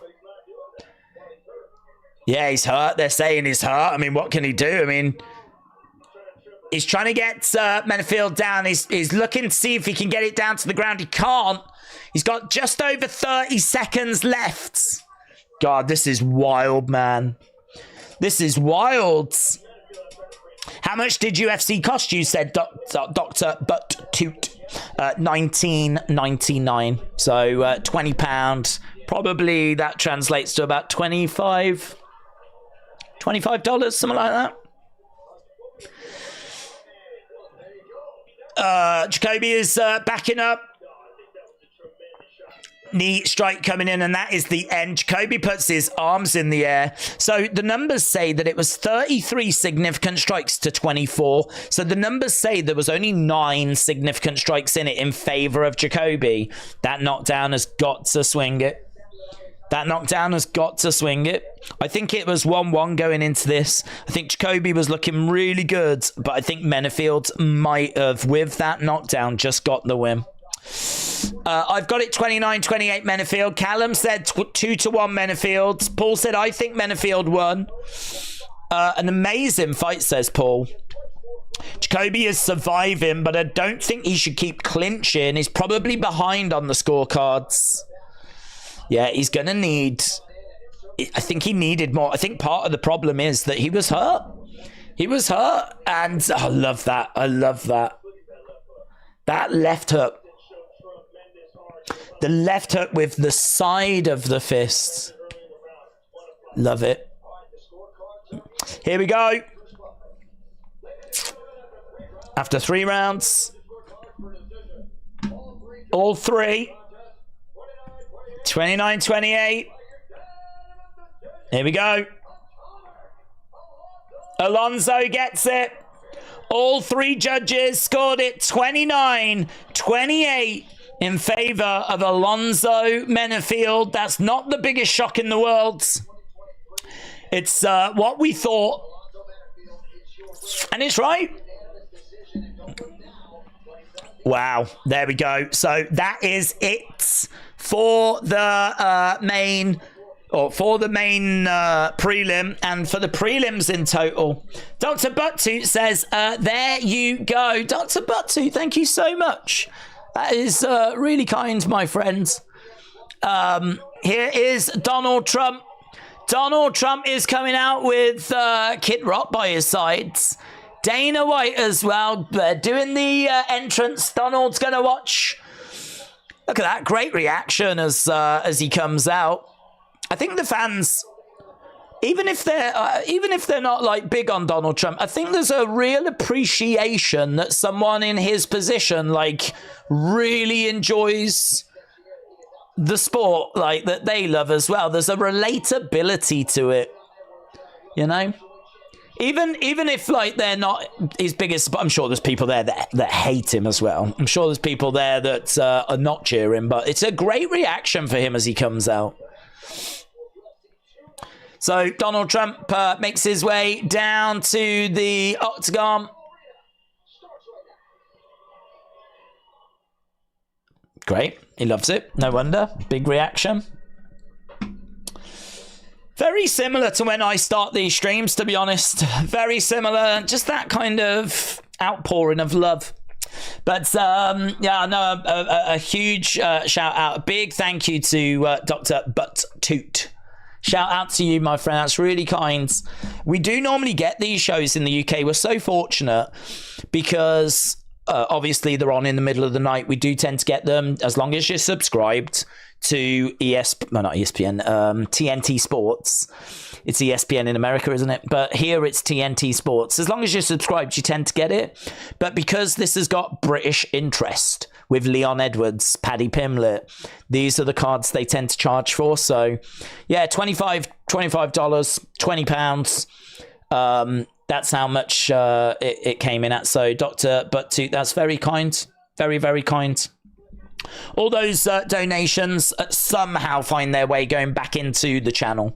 Yeah, he's hurt. They're saying he's hurt. I mean, what can he do? I mean, he's trying to get Menafield down. He's looking to see if he can get it down to the ground. He can't. He's got just over 30 seconds left. God, this is wild, man. This is wild. How much did UFC cost you, said Dr. Butt Toot? $19.99. So £20. Probably that translates to about $25, something like that. Jacobe is backing up. Knee strike coming in, and that is the end. Jacobe puts his arms in the air. So the numbers say that it was 33 significant strikes to 24. So the numbers say there was only 9 significant strikes in it in favor of Jacobe. That knockdown has got to swing it. That knockdown has got to swing it. I think it was 1-1 going into this. I think Jacobe was looking really good, but I think Menafield might have, with that knockdown, just got the win. I've got it 29-28 Menafield. Callum said 2-1 Menafield. Paul said, I think Menafield won. An amazing fight, says Paul. Jacobe is surviving, but I don't think he should keep clinching. He's probably behind on the scorecards. Yeah, he's going to need... I think he needed more. I think part of the problem is that he was hurt. He was hurt. And I love that. I love that. That left hook. The left hook with the side of the fist. Love it. Here we go. After 3 rounds. All 3. 29-28. Here we go. Alonso gets it. All 3 judges scored it 29-28 in favor of Alonso Menafield. That's not the biggest shock in the world. It's what we thought. And it's right. Wow. There we go. So that is it for the main... or for the main prelim and for the prelims in total. Dr. Buttu says, there you go. Dr. Buttu, thank you so much. That is really kind, my friends. Here is Donald Trump. Donald Trump is coming out with Kid Rock by his sides. Dana White as well. They're doing the entrance. Donald's going to watch. Look at that. Great reaction as he comes out. I think the fans, even if they're not like big on Donald Trump, I think there's a real appreciation that someone in his position like really enjoys the sport like that they love as well. There's a relatability to it, you know. Even if like they're not his biggest, but I'm sure there's people there that hate him as well. I'm sure there's people there that are not cheering, but it's a great reaction for him as he comes out. So Donald Trump makes his way down to the octagon. Great, he loves it. No wonder. Big reaction. Very similar to when I start these streams, to be honest. Very similar. Just that kind of outpouring of love. But yeah, no, a huge shout out. A big thank you to Dr. Butt Toot. Shout out to you, my friend. That's really kind. We do normally get these shows in the UK. We're so fortunate because obviously they're on in the middle of the night. We do tend to get them as long as you're subscribed to TNT Sports. It's ESPN in America, isn't it? But here it's TNT Sports. As long as you're subscribed, you tend to get it. But because this has got British interest with Leon Edwards, Paddy Pimblett, these are the cards they tend to charge for. So yeah, $25, £20. That's how much it came in at. So Dr. Butttoot, that's very kind. Very, very kind. All those donations somehow find their way going back into the channel.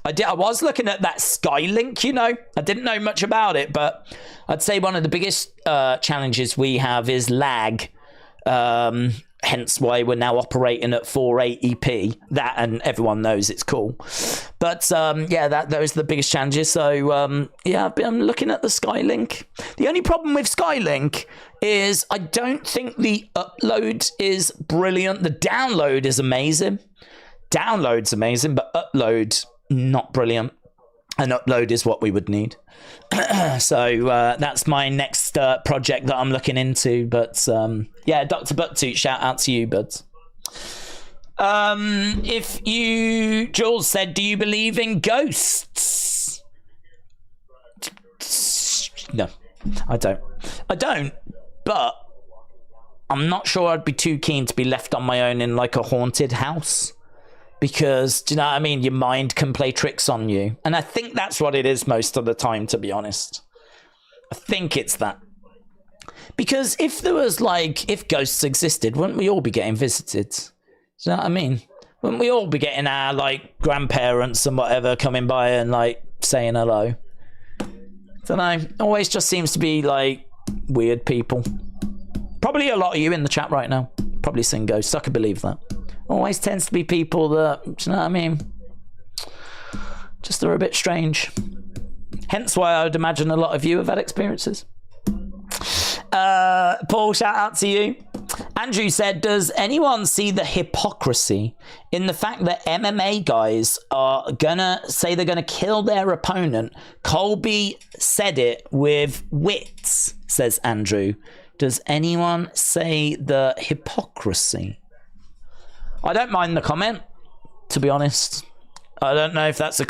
I was looking at that Skylink, you know. I didn't know much about it, but I'd say one of the biggest challenges we have is lag. Hence why we're now operating at 480p. That, and everyone knows it's cool. But yeah, those are the biggest challenges. So yeah, I'm looking at the Skylink. The only problem with Skylink is I don't think the upload is brilliant. The download is amazing. Download's amazing, but upload, not brilliant. And upload is what we would need. So that's my next project that I'm looking into. But yeah, Dr. Butttoot, shout out to you, buds. If you, Jules said, do you believe in ghosts? No, I don't. I don't, but I'm not sure I'd be too keen to be left on my own in like a haunted house. Because, do you know what I mean? Your mind can play tricks on you. And I think that's what it is most of the time, to be honest. I think it's that. Because if there was like, if ghosts existed, wouldn't we all be getting visited? Do you know what I mean? Wouldn't we all be getting our like grandparents and whatever coming by and like saying hello? Don't know. Always just seems to be like weird people. Probably a lot of you in the chat right now. Probably seen ghosts. I could believe that. Always tends to be people that, do you know what I mean? Just are a bit strange. Hence why I would imagine a lot of you have had experiences. Paul, shout out to you. Andrew said, does anyone see the hypocrisy in the fact that MMA guys are gonna say they're gonna kill their opponent? Colby said it with wits, says Andrew. Does anyone say the hypocrisy? I don't mind the comment, to be honest. I don't know if that's a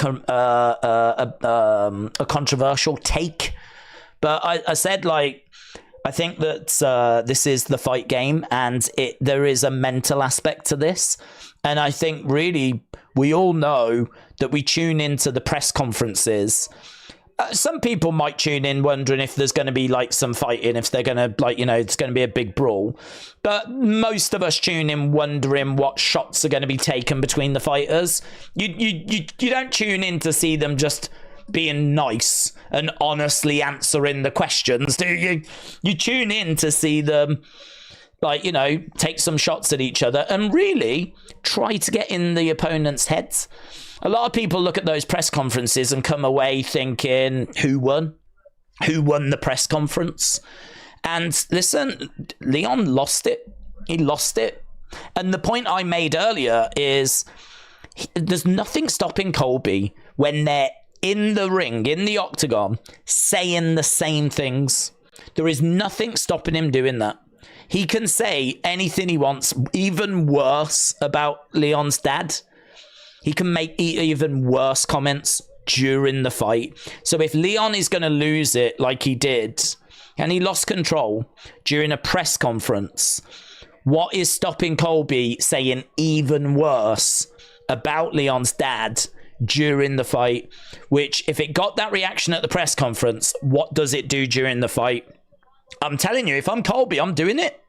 controversial take, but I said, like, I think that this is the fight game, and there is a mental aspect to this. And I think really we all know that we tune into the press conferences. Some people might tune in wondering if there's going to be like some fighting, if they're going to like, you know, it's going to be a big brawl. But most of us tune in wondering what shots are going to be taken between the fighters. You don't tune in to see them just being nice and honestly answering the questions, do you? You tune in to see them, like, you know, take some shots at each other and really try to get in the opponent's heads. A lot of people look at those press conferences and come away thinking, who won? Who won the press conference? And listen, Leon lost it. He lost it. And the point I made earlier is there's nothing stopping Colby when they're in the ring, in the octagon, saying the same things. There is nothing stopping him doing that. He can say anything he wants, even worse about Leon's dad. He can make even worse comments during the fight. So if Leon is going to lose it like he did, and he lost control during a press conference, what is stopping Colby saying even worse about Leon's dad during the fight, which if it got that reaction at the press conference, what does it do during the fight? I'm telling you, if I'm Colby, I'm doing it.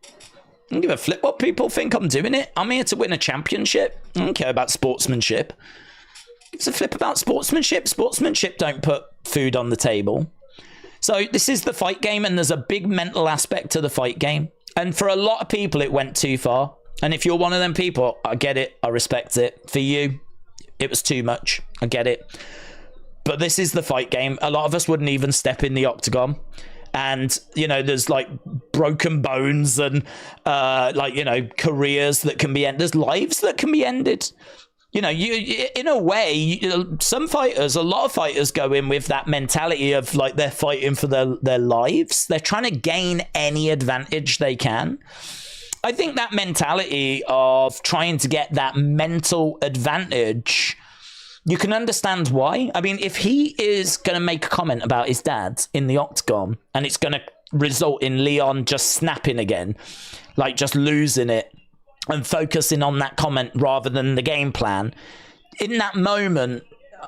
I don't give a flip what people think. I'm doing it. I'm here to win a championship. I don't care about sportsmanship. It's a flip about sportsmanship. Sportsmanship don't put food on the table. So this is the fight game, and there's a big mental aspect to the fight game. And for a lot of people, it went too far. And if you're one of them people, I get it. I respect it. For you, it was too much. I get it. But this is the fight game. A lot of us wouldn't even step in the octagon. And, you know, there's like broken bones and like, you know, careers that can be ended. There's lives that can be ended. You know, you in a way, some fighters, a lot of fighters go in with that mentality of like they're fighting for their lives. They're trying to gain any advantage they can. I think that mentality of trying to get that mental advantage, you can understand why. I mean, if he is going to make a comment about his dad in the octagon and it's going to result in Leon just snapping again, like just losing it and focusing on that comment rather than the game plan, in that moment,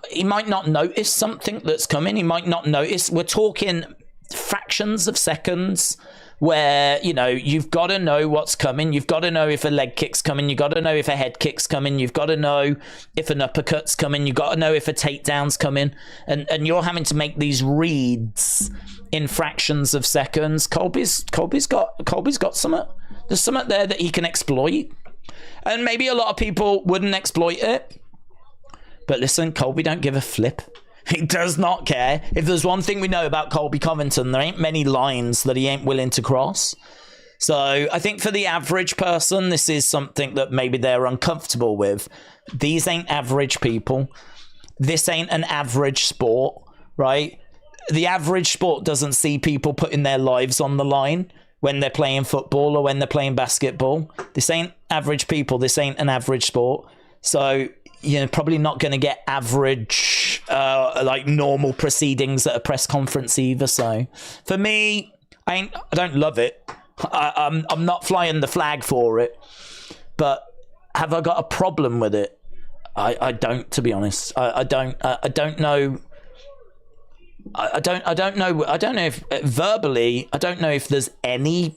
he might not notice something that's coming. He might not notice. We're talking fractions of seconds where, you know, you've got to know what's coming. You've got to know if a leg kick's coming. You've got to know if a head kick's coming. You've got to know if an uppercut's coming. You've got to know if a takedown's coming. And you're having to make these reads in fractions of seconds. Colby's got something. There's something there that he can exploit. And maybe a lot of people wouldn't exploit it. But listen, Colby don't give a flip. He does not care. If there's one thing we know about Colby Covington, there ain't many lines that he ain't willing to cross. So I think for the average person, this is something that maybe they're uncomfortable with. These ain't average people. This ain't an average sport, right? The average sport doesn't see people putting their lives on the line when they're playing football or when they're playing basketball. This ain't average people. This ain't an average sport. So you're probably not going to get average, like normal proceedings at a press conference either. So for me, I don't love it. I'm not flying the flag for it. But have I got a problem with it? I don't, to be honest. I don't know. I don't know if verbally, I don't know if there's anything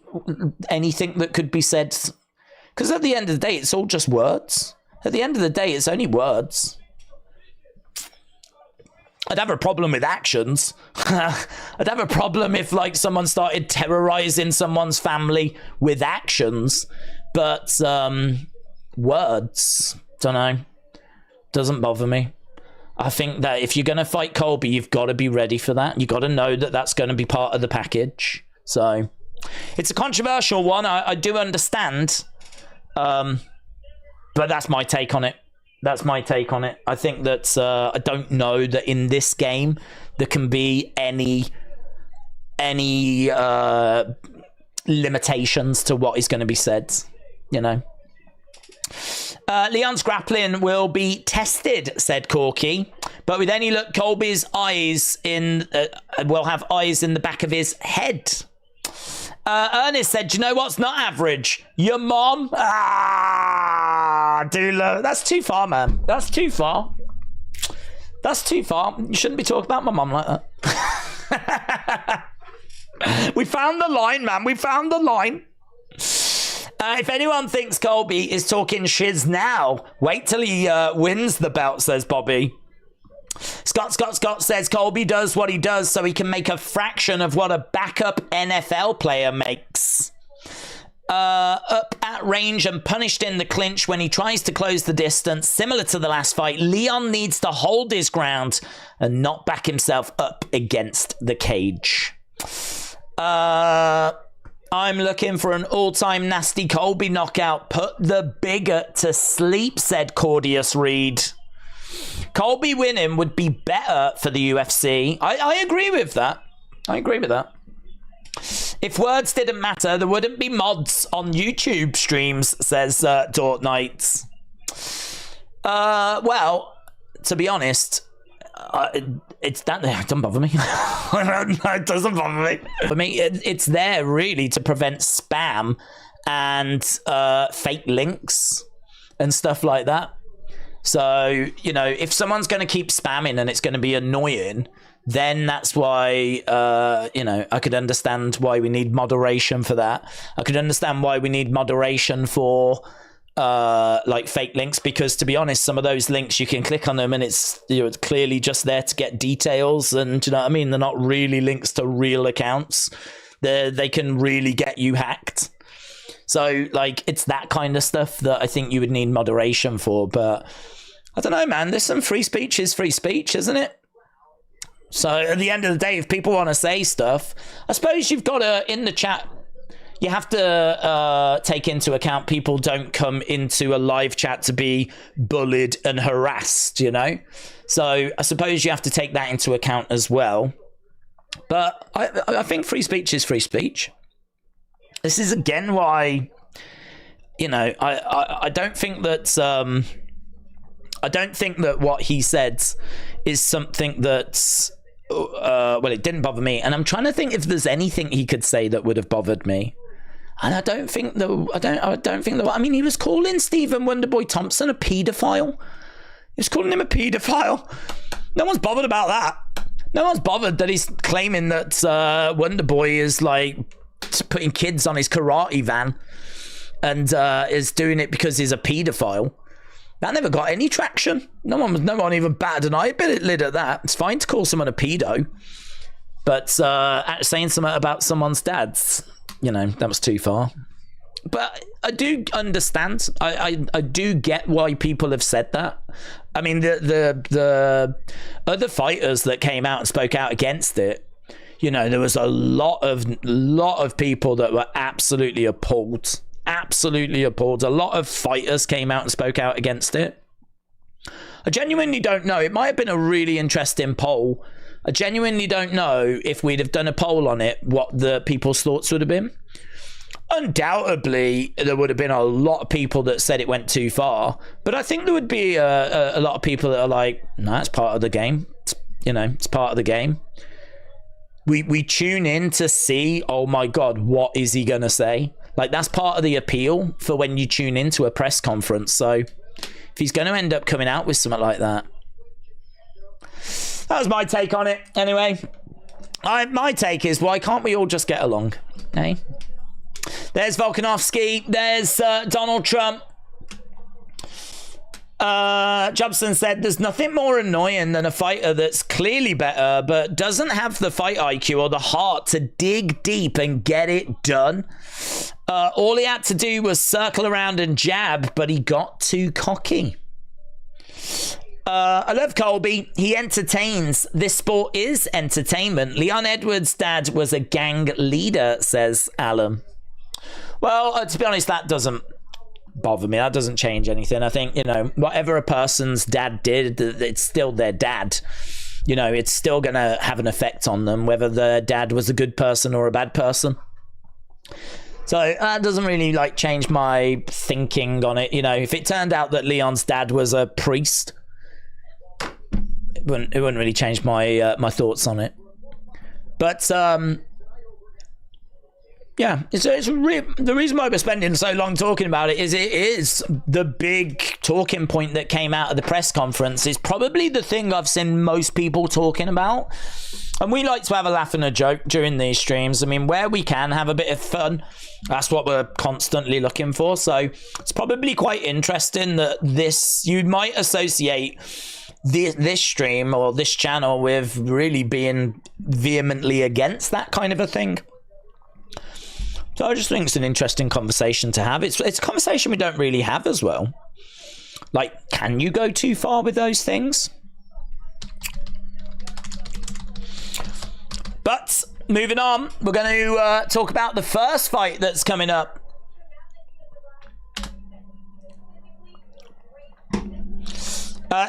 that could be said, because at the end of the day, it's all just words. At the end of the day, it's only words. I'd have a problem with actions. I'd have a problem if like someone started terrorizing someone's family with actions, but words, don't know, doesn't bother me. I think that if you're going to fight Colby, you've got to be ready for that. You've got to know that that's going to be part of the package. So it's a controversial one. I do understand. But that's my take on it. That's my take on it. I think that I don't know that in this game there can be any limitations to what is going to be said, you know. Leon's grappling will be tested, said Corky, but with any luck, Colby's eyes will have eyes in the back of his head. Ernest said, do you know what's not average? Your mom? That's too far, man. That's too far. That's too far. You shouldn't be talking about my mom like that. We found the line, man. We found the line. If anyone thinks Colby is talking shiz now, wait till he wins the belt, says Bobby. Scott says Colby does what he does so he can make a fraction of what a backup NFL player makes. Up at range and punished in the clinch when he tries to close the distance. Similar to the last fight, Leon needs to hold his ground and not back himself up against the cage. I'm looking for an all-time nasty Colby knockout. Put the bigot to sleep, said Cordius Reed. Colby winning would be better for the UFC. I agree with that. I agree with that. If words didn't matter, there wouldn't be mods on YouTube streams, says Dort Knights. Well, to be honest, it doesn't bother me. It doesn't bother me. For me, it's there really to prevent spam and fake links and stuff like that. So, you know, if someone's going to keep spamming and it's going to be annoying, then that's why, you know, I could understand why we need moderation for that. I could understand why we need moderation for like fake links, because to be honest, some of those links you can click on them and it's, you know, it's clearly just there to get details, and you know what I mean, they're not really links to real accounts. They can really get you hacked. So like it's that kind of stuff that I think you would need moderation for. But I don't know, man, listen, free speech is free speech, isn't it? So at the end of the day, if people want to say stuff, I suppose you've got to, in the chat, you have to take into account people don't come into a live chat to be bullied and harassed, you know? So I suppose you have to take that into account as well. But I think free speech is free speech. This is again why, you know, I don't think that I don't think that what he said is something that's well, it didn't bother me, and I'm trying to think if there's anything he could say that would have bothered me. And I don't think that I mean, he was calling Stephen Wonderboy Thompson a paedophile. He was calling him a paedophile. No one's bothered about that. No one's bothered that he's claiming that Wonderboy is like putting kids on his karate van and is doing it because he's a paedophile. That never got any traction. No one even batted an eyelid at that. It's fine to call someone a pedo, but saying something about someone's dad's, you know, that was too far. But I do understand. I do get why people have said that. I mean, the other fighters that came out and spoke out against it, you know, there was a lot of people that were absolutely appalled. Absolutely appalled. A lot of fighters came out and spoke out against it. I genuinely don't know. It might have been a really interesting poll. I genuinely don't know if we'd have done a poll on it, what the people's thoughts would have been. Undoubtedly, there would have been a lot of people that said it went too far. But I think there would be a lot of people that are like, no, it's part of the game. You know, it's part of the game. We tune in to see, oh my God, what is he going to say? Like, that's part of the appeal for when you tune into a press conference. So if he's going to end up coming out with something like that. That was my take on it. Anyway, my take is, why can't we all just get along? Hey? There's Volkanovski. There's Donald Trump. Jobson said, there's nothing more annoying than a fighter that's clearly better but doesn't have the fight IQ or the heart to dig deep and get it done. All he had to do was circle around and jab, but he got too cocky. I love Colby. He entertains. This sport is entertainment. Leon Edwards' dad was a gang leader, says Alan. Well, to be honest, that doesn't bother me. That doesn't change anything. I think, you know, whatever a person's dad did, it's still their dad. You know, it's still going to have an effect on them, whether their dad was a good person or a bad person. So that doesn't really like change my thinking on it. You know, if it turned out that Leon's dad was a priest, it wouldn't really change my my thoughts on it. But yeah, the reason why we're spending so long talking about it is the big talking point that came out of the press conference is probably the thing I've seen most people talking about. And we like to have a laugh and a joke during these streams. I mean, where we can have a bit of fun, that's what we're constantly looking for. So it's probably quite interesting that you might associate this stream or this channel with really being vehemently against that kind of a thing. So I just think it's an interesting conversation to have. It's a conversation we don't really have as well. Like, can you go too far with those things? But moving on, we're going to talk about the first fight that's coming up.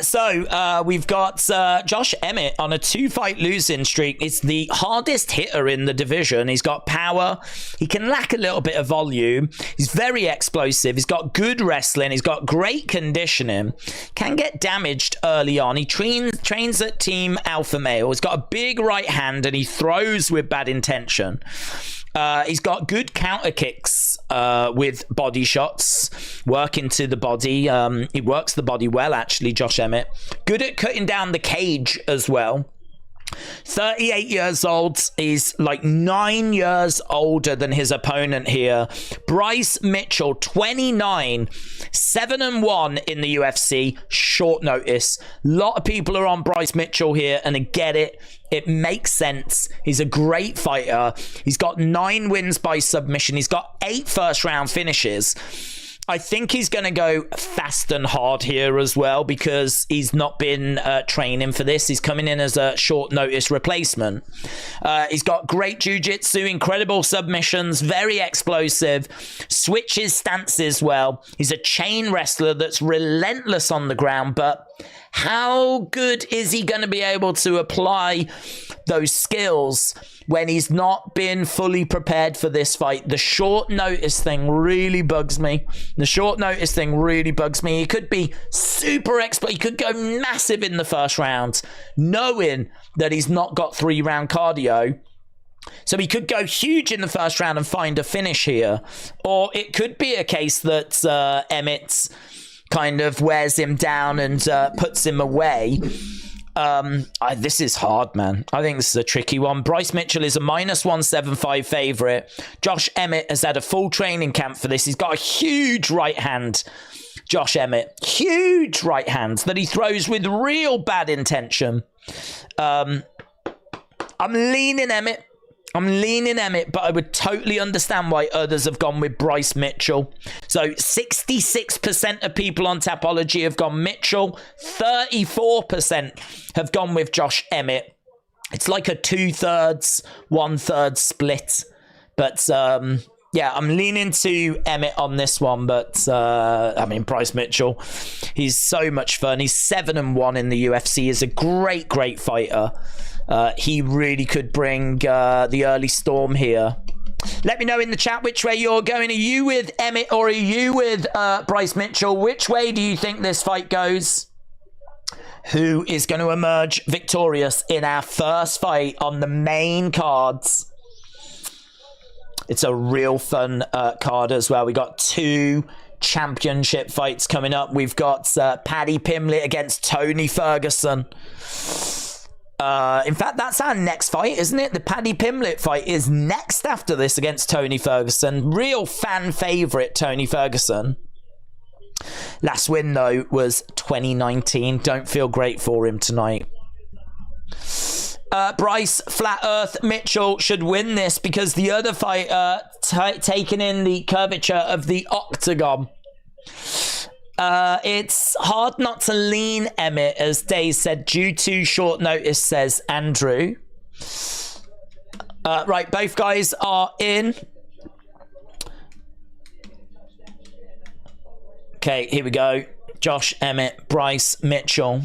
So we've got Josh Emmett on a 2-fight losing streak. It's the hardest hitter in the division. He's got power. He can lack a little bit of volume. He's very explosive. He's got good wrestling. He's got great conditioning. Can get damaged early on. He trains at Team Alpha Male. He's got a big right hand and he throws with bad intention. He's got good counter kicks with body shots, work into the body. He works the body well, actually, Josh Emmett. Good at cutting down the cage as well. 38 years old. He's like 9 years older than his opponent here. Bryce Mitchell, 29, 7-1 in the UFC. Short notice. A lot of people are on Bryce Mitchell here, and I get it. It makes sense. He's a great fighter. He's got 9 wins by submission. He's got 8 first-round finishes. I think he's going to go fast and hard here as well because he's not been training for this. He's coming in as a short notice replacement. He's got great jiu-jitsu, incredible submissions, very explosive, switches stances well. He's a chain wrestler that's relentless on the ground, but how good is he going to be able to apply those skills when he's not been fully prepared for this fight? The short notice thing really bugs me. He could be super expert. He could go massive in the first round, knowing that he's not got 3-round cardio. So he could go huge in the first round and find a finish here. Or it could be a case that Emmett kind of wears him down and puts him away. This is hard, man. I think this is a tricky one. Bryce Mitchell is a -175 favorite. Josh Emmett has had a full training camp for this. He's got a huge right hand. Josh Emmett, huge right hand that he throws with real bad intention. I'm leaning Emmett. But I would totally understand why others have gone with Bryce Mitchell. So 66% of people on Tapology have gone Mitchell. 34% have gone with Josh Emmett. It's like a 2/3, 1/3 split. But yeah, I'm leaning to Emmett on this one. But Bryce Mitchell, he's so much fun. He's 7-1 in the UFC. He's a great fighter. He really could bring the early storm here. Let me know in the chat which way you're going. Are you with Emmett or are you with Bryce Mitchell? Which way do you think this fight goes? Who is going to emerge victorious in our first fight on the main cards? It's a real fun card as well. We got 2 championship fights coming up. We've got Paddy Pimblett against Tony Ferguson. In fact, that's our next fight, isn't it? The Paddy Pimblett fight is next after this against Tony Ferguson. Real fan favourite, Tony Ferguson. Last win, though, was 2019. Don't feel great for him tonight. Bryce Flat Earth Mitchell should win this because the other fighter taking in the curvature of the octagon. It's hard not to lean Emmett, as Dave said, due to short notice, says Andrew. Right, both guys are in. Okay, here we go. Josh Emmett, Bryce Mitchell.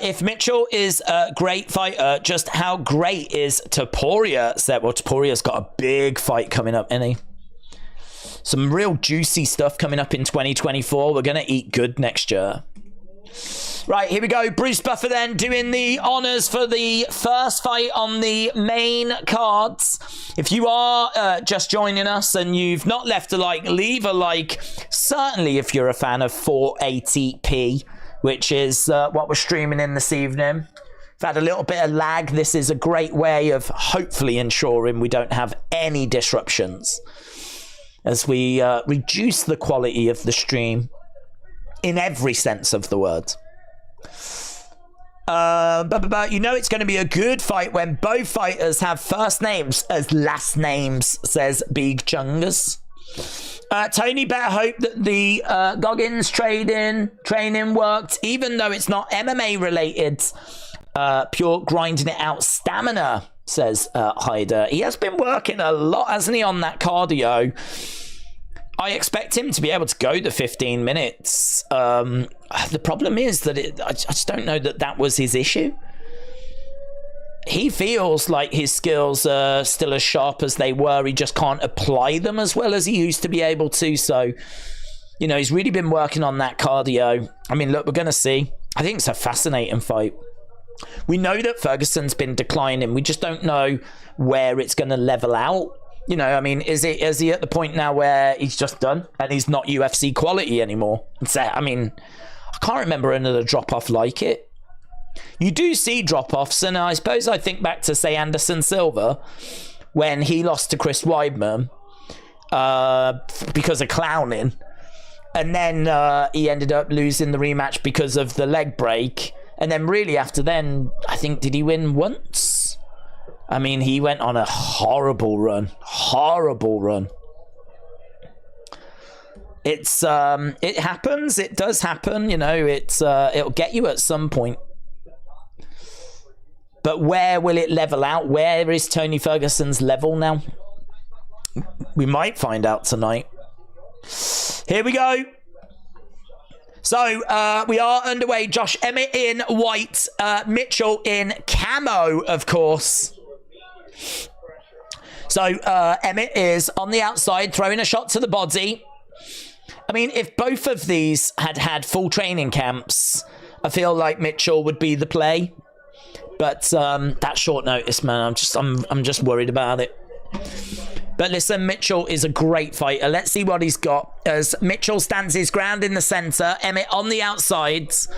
If Mitchell is a great fighter, just how great is Topuria? Well, Topuria's got a big fight coming up, isn't he? Some real juicy stuff coming up in 2024. We're going to eat good next year. Right, here we go. Bruce Buffer then doing the honours for the first fight on the main cards. If you are just joining us and you've not left a like, leave a like. Certainly if you're a fan of 480p, which is what we're streaming in this evening. We've had a little bit of lag. This is a great way of hopefully ensuring we don't have any disruptions as we reduce the quality of the stream in every sense of the word. You know it's going to be a good fight when both fighters have first names as last names, says Big Chungus. Tony better hope that the Goggins training worked, even though it's not MMA related. Pure grinding it out stamina, says Hyder. He has been working a lot, hasn't he, on that cardio. I expect him to be able to go the 15 minutes. The problem is that I just don't know that was his issue. He feels like his skills are still as sharp as they were. He just can't apply them as well as he used to be able to. So, you know, he's really been working on that cardio. I mean, look, we're going to see. I think it's a fascinating fight. We know that Ferguson's been declining. We just don't know where it's going to level out. You know, I mean, is he at the point now where he's just done and he's not UFC quality anymore? So, I mean, I can't remember another drop-off like it. You do see drop-offs, and I suppose I think back to, say, Anderson Silva when he lost to Chris Weidman because of clowning. And then he ended up losing the rematch because of the leg break. And then really after then, I think, did he win once? I mean, he went on a horrible run. Horrible run. It's it happens. It does happen. You know, it'll get you at some point. But where will it level out? Where is Tony Ferguson's level now? We might find out tonight. Here we go. So we are underway. Josh Emmett in white, Mitchell in camo, of course. So Emmett is on the outside, throwing a shot to the body. I mean, if both of these had had full training camps, I feel like Mitchell would be the play. But that short notice, man, I'm just worried about it. But listen, Mitchell is a great fighter. Let's see what he's got. As Mitchell stands his ground in the center, Emmett on the outsides.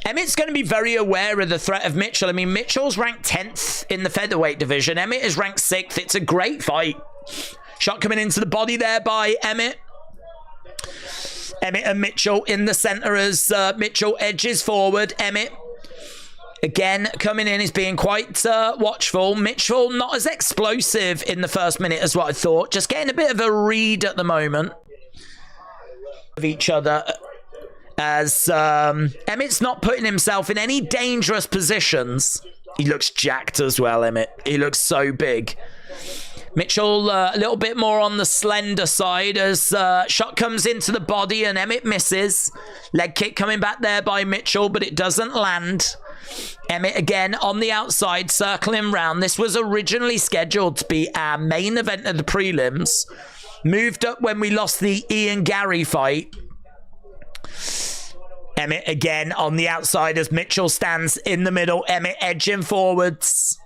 Emmett's going to be very aware of the threat of Mitchell. I mean, Mitchell's ranked 10th in the featherweight division. Emmett is ranked 6th. It's a great fight. Shot coming into the body there by Emmett. Emmett and Mitchell in the center as Mitchell edges forward. Emmett again, coming in, is being quite watchful. Mitchell not as explosive in the first minute as what I thought. Just getting a bit of a read at the moment of each other. As Emmett's not putting himself in any dangerous positions. He looks jacked as well, Emmett. He looks so big. Mitchell a little bit more on the slender side as shot comes into the body and Emmett misses. Leg kick coming back there by Mitchell, but it doesn't land. Emmett again on the outside, circling round. This was originally scheduled to be our main event of the prelims. Moved up when we lost the Ian Gary fight. Emmett again on the outside as Mitchell stands in the middle. Emmett edging forwards.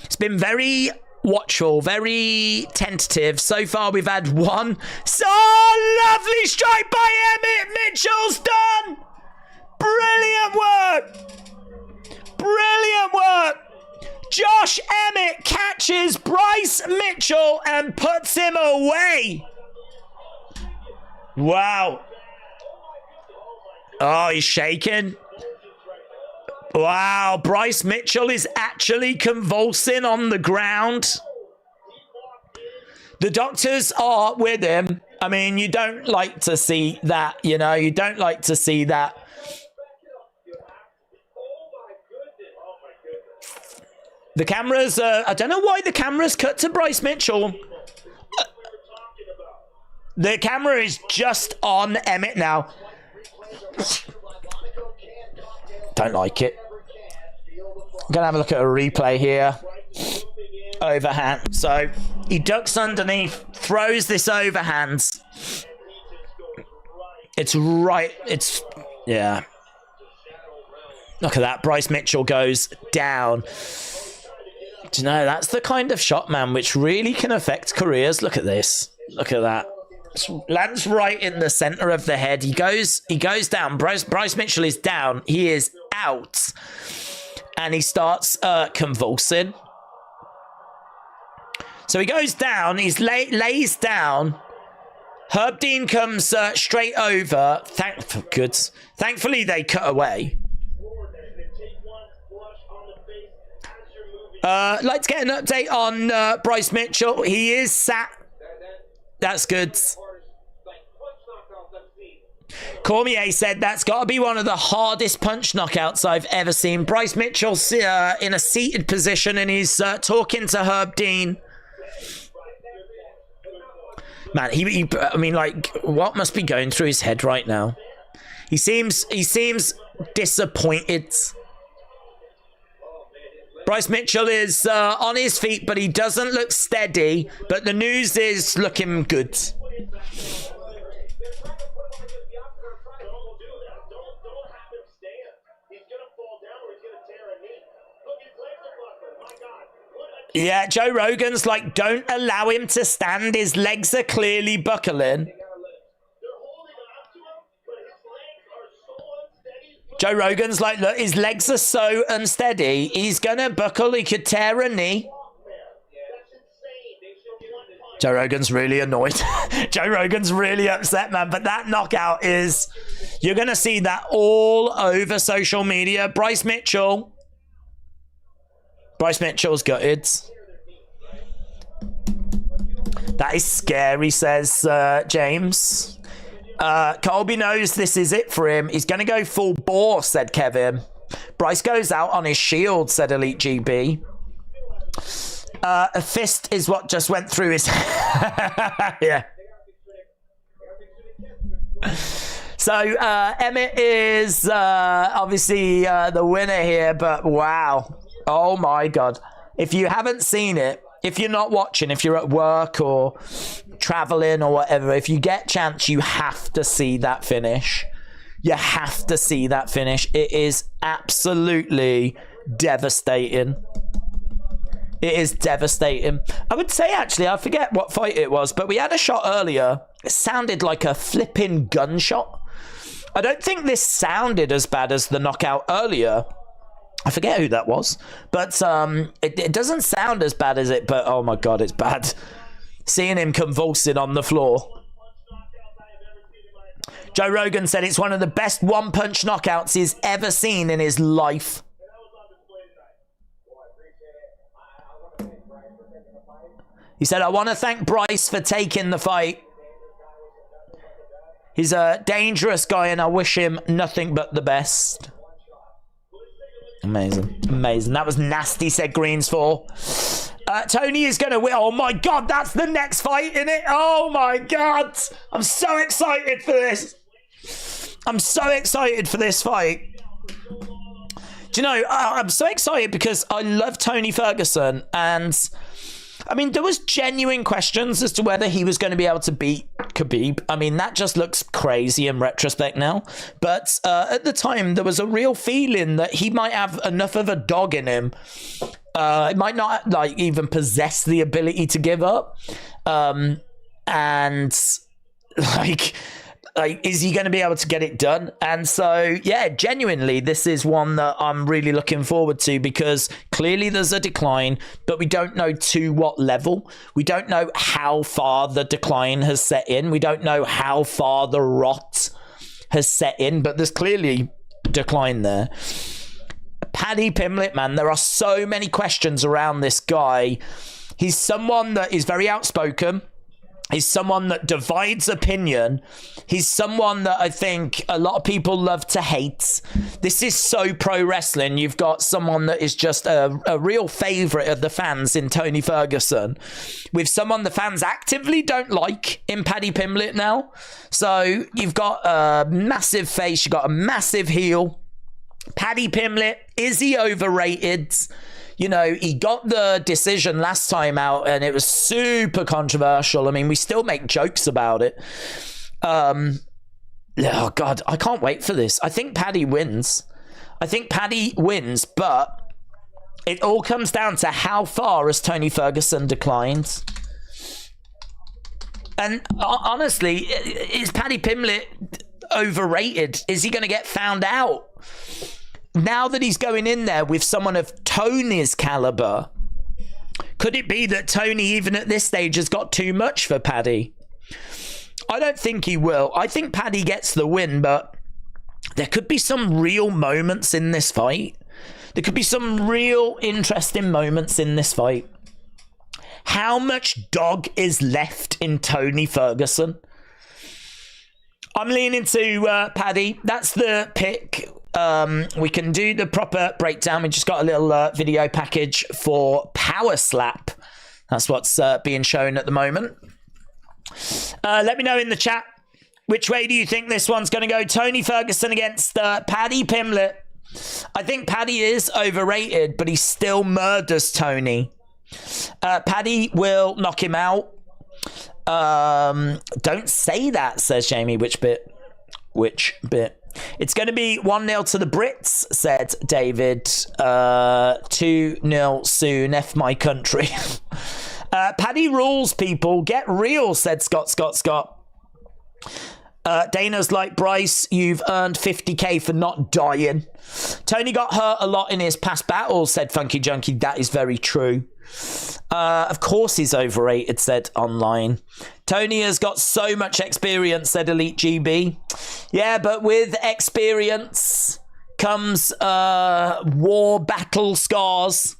It's been very watchful, very tentative. So far we've had one. So lovely strike by Emmett. Mitchell's done. Brilliant work. Brilliant work. Josh Emmett catches Bryce Mitchell and puts him away. Wow. Oh, he's shaking. Wow, Bryce Mitchell is actually convulsing on the ground. The doctors are with him. I mean, you don't like to see that, you know, you don't like to see that. The cameras, I don't know why the camera's cut to Bryce Mitchell. The camera is just on Emmett now. Don't like it. I'm going to have a look at a replay here. Overhand. So he ducks underneath, throws this overhand. It's right. It's, yeah. Look at that. Bryce Mitchell goes down. Do you know, that's the kind of shot, man, which really can affect careers. Look at this. Look at that. Lands right in the center of the head. He goes down. Bryce Mitchell is down. He is out. And he starts convulsing. So he goes down. He lays down. Herb Dean comes straight over. Thankfully, they cut away. Like to get an update on Bryce Mitchell. He is sat. That's good. Cormier said that's got to be one of the hardest punch knockouts I've ever seen. Bryce Mitchell's in a seated position and he's talking to Herb Dean. Man, I mean, like, what must be going through his head right now? He seems disappointed. Bryce Mitchell is on his feet, but he doesn't look steady. But the news is looking good. Yeah, Joe Rogan's like, don't allow him to stand. His legs are clearly buckling. Joe Rogan's like, look, his legs are so unsteady. He's going to buckle. He could tear a knee. Joe Rogan's really annoyed. Joe Rogan's really upset, man. But that knockout is... You're going to see that all over social media. Bryce Mitchell's gutted. That is scary, says James. Colby knows this is it for him. He's going to go full bore, said Kevin. Bryce goes out on his shield, said Elite GB. A fist is what just went through his... yeah. So, Emmett is obviously the winner here, but wow. Oh my God. If you haven't seen it, if you're not watching, if you're at work or traveling or whatever, if you get a chance, you have to see that finish. You have to see that finish. It is absolutely devastating. It is devastating. I would say, actually, I forget what fight it was, but we had a shot earlier. It sounded like a flipping gunshot. I don't think this sounded as bad as the knockout earlier. I forget who that was, but it doesn't sound as bad as it, but oh my God, it's bad. Seeing him convulsing on the floor. Joe Rogan said it's one of the best one-punch knockouts he's ever seen in his life. He said, I want to thank Bryce for taking the fight. He's a dangerous guy and I wish him nothing but the best. Amazing. Amazing. That was nasty, said Greens for. Tony is going to win. Oh my God, that's the next fight, isn't it? Oh my God. I'm so excited for this. I'm so excited for this fight. Do you know, I'm so excited because I love Tony Ferguson, and I mean, there was genuine questions as to whether he was going to be able to beat Khabib. I mean, that just looks crazy in retrospect now. But at the time, there was a real feeling that he might have enough of a dog in him. It might not like even possess the ability to give up. And like, is he going to be able to get it done? And so, yeah, genuinely, this is one that I'm really looking forward to, because clearly there's a decline, but we don't know to what level. We don't know how far the decline has set in. We don't know how far the rot has set in, but there's clearly decline there. Paddy Pimblett, man, there are so many questions around this guy. He's someone that is very outspoken. He's someone that divides opinion. He's someone that I think a lot of people love to hate. This is so pro wrestling. You've got someone that is just a real favourite of the fans in Tony Ferguson, with someone the fans actively don't like in Paddy Pimblett now. So you've got a massive face. You've got a massive heel. Paddy Pimblett, is he overrated? You know, he got the decision last time out and it was super controversial. I mean, we still make jokes about it. Oh, God, I can't wait for this. I think Paddy wins. But it all comes down to how far has Tony Ferguson declined. And honestly, is Paddy Pimblett overrated? Is he going to get found out? Now that he's going in there with someone of Tony's caliber, could it be that Tony, even at this stage, has got too much for Paddy? I don't think he will. I think Paddy gets the win, but there could be some real moments in this fight. There could be some real interesting moments in this fight. How much dog is left in Tony Ferguson? I'm leaning to Paddy. That's the pick. We can do the proper breakdown. We just got a little video package for Power Slap. That's what's being shown at the moment. Let me know in the chat, which way do you think this one's going to go? Tony Ferguson against Paddy Pimblett. I think Paddy is overrated, but he still murders Tony. Paddy will knock him out. Don't say that, says Jamie. Which bit? Which bit? It's going to be 1-0 to the Brits, said David. 2-0 soon, F my country. Paddy rules, people. Get real, said Scott. Dana's like, Bryce, you've earned 50k for not dying. Tony got hurt a lot in his past battles, said Funky Junkie. That is very true. Of course he's overrated, said Online. Tony has got so much experience, said Elite GB. Yeah, but with experience comes war battle scars,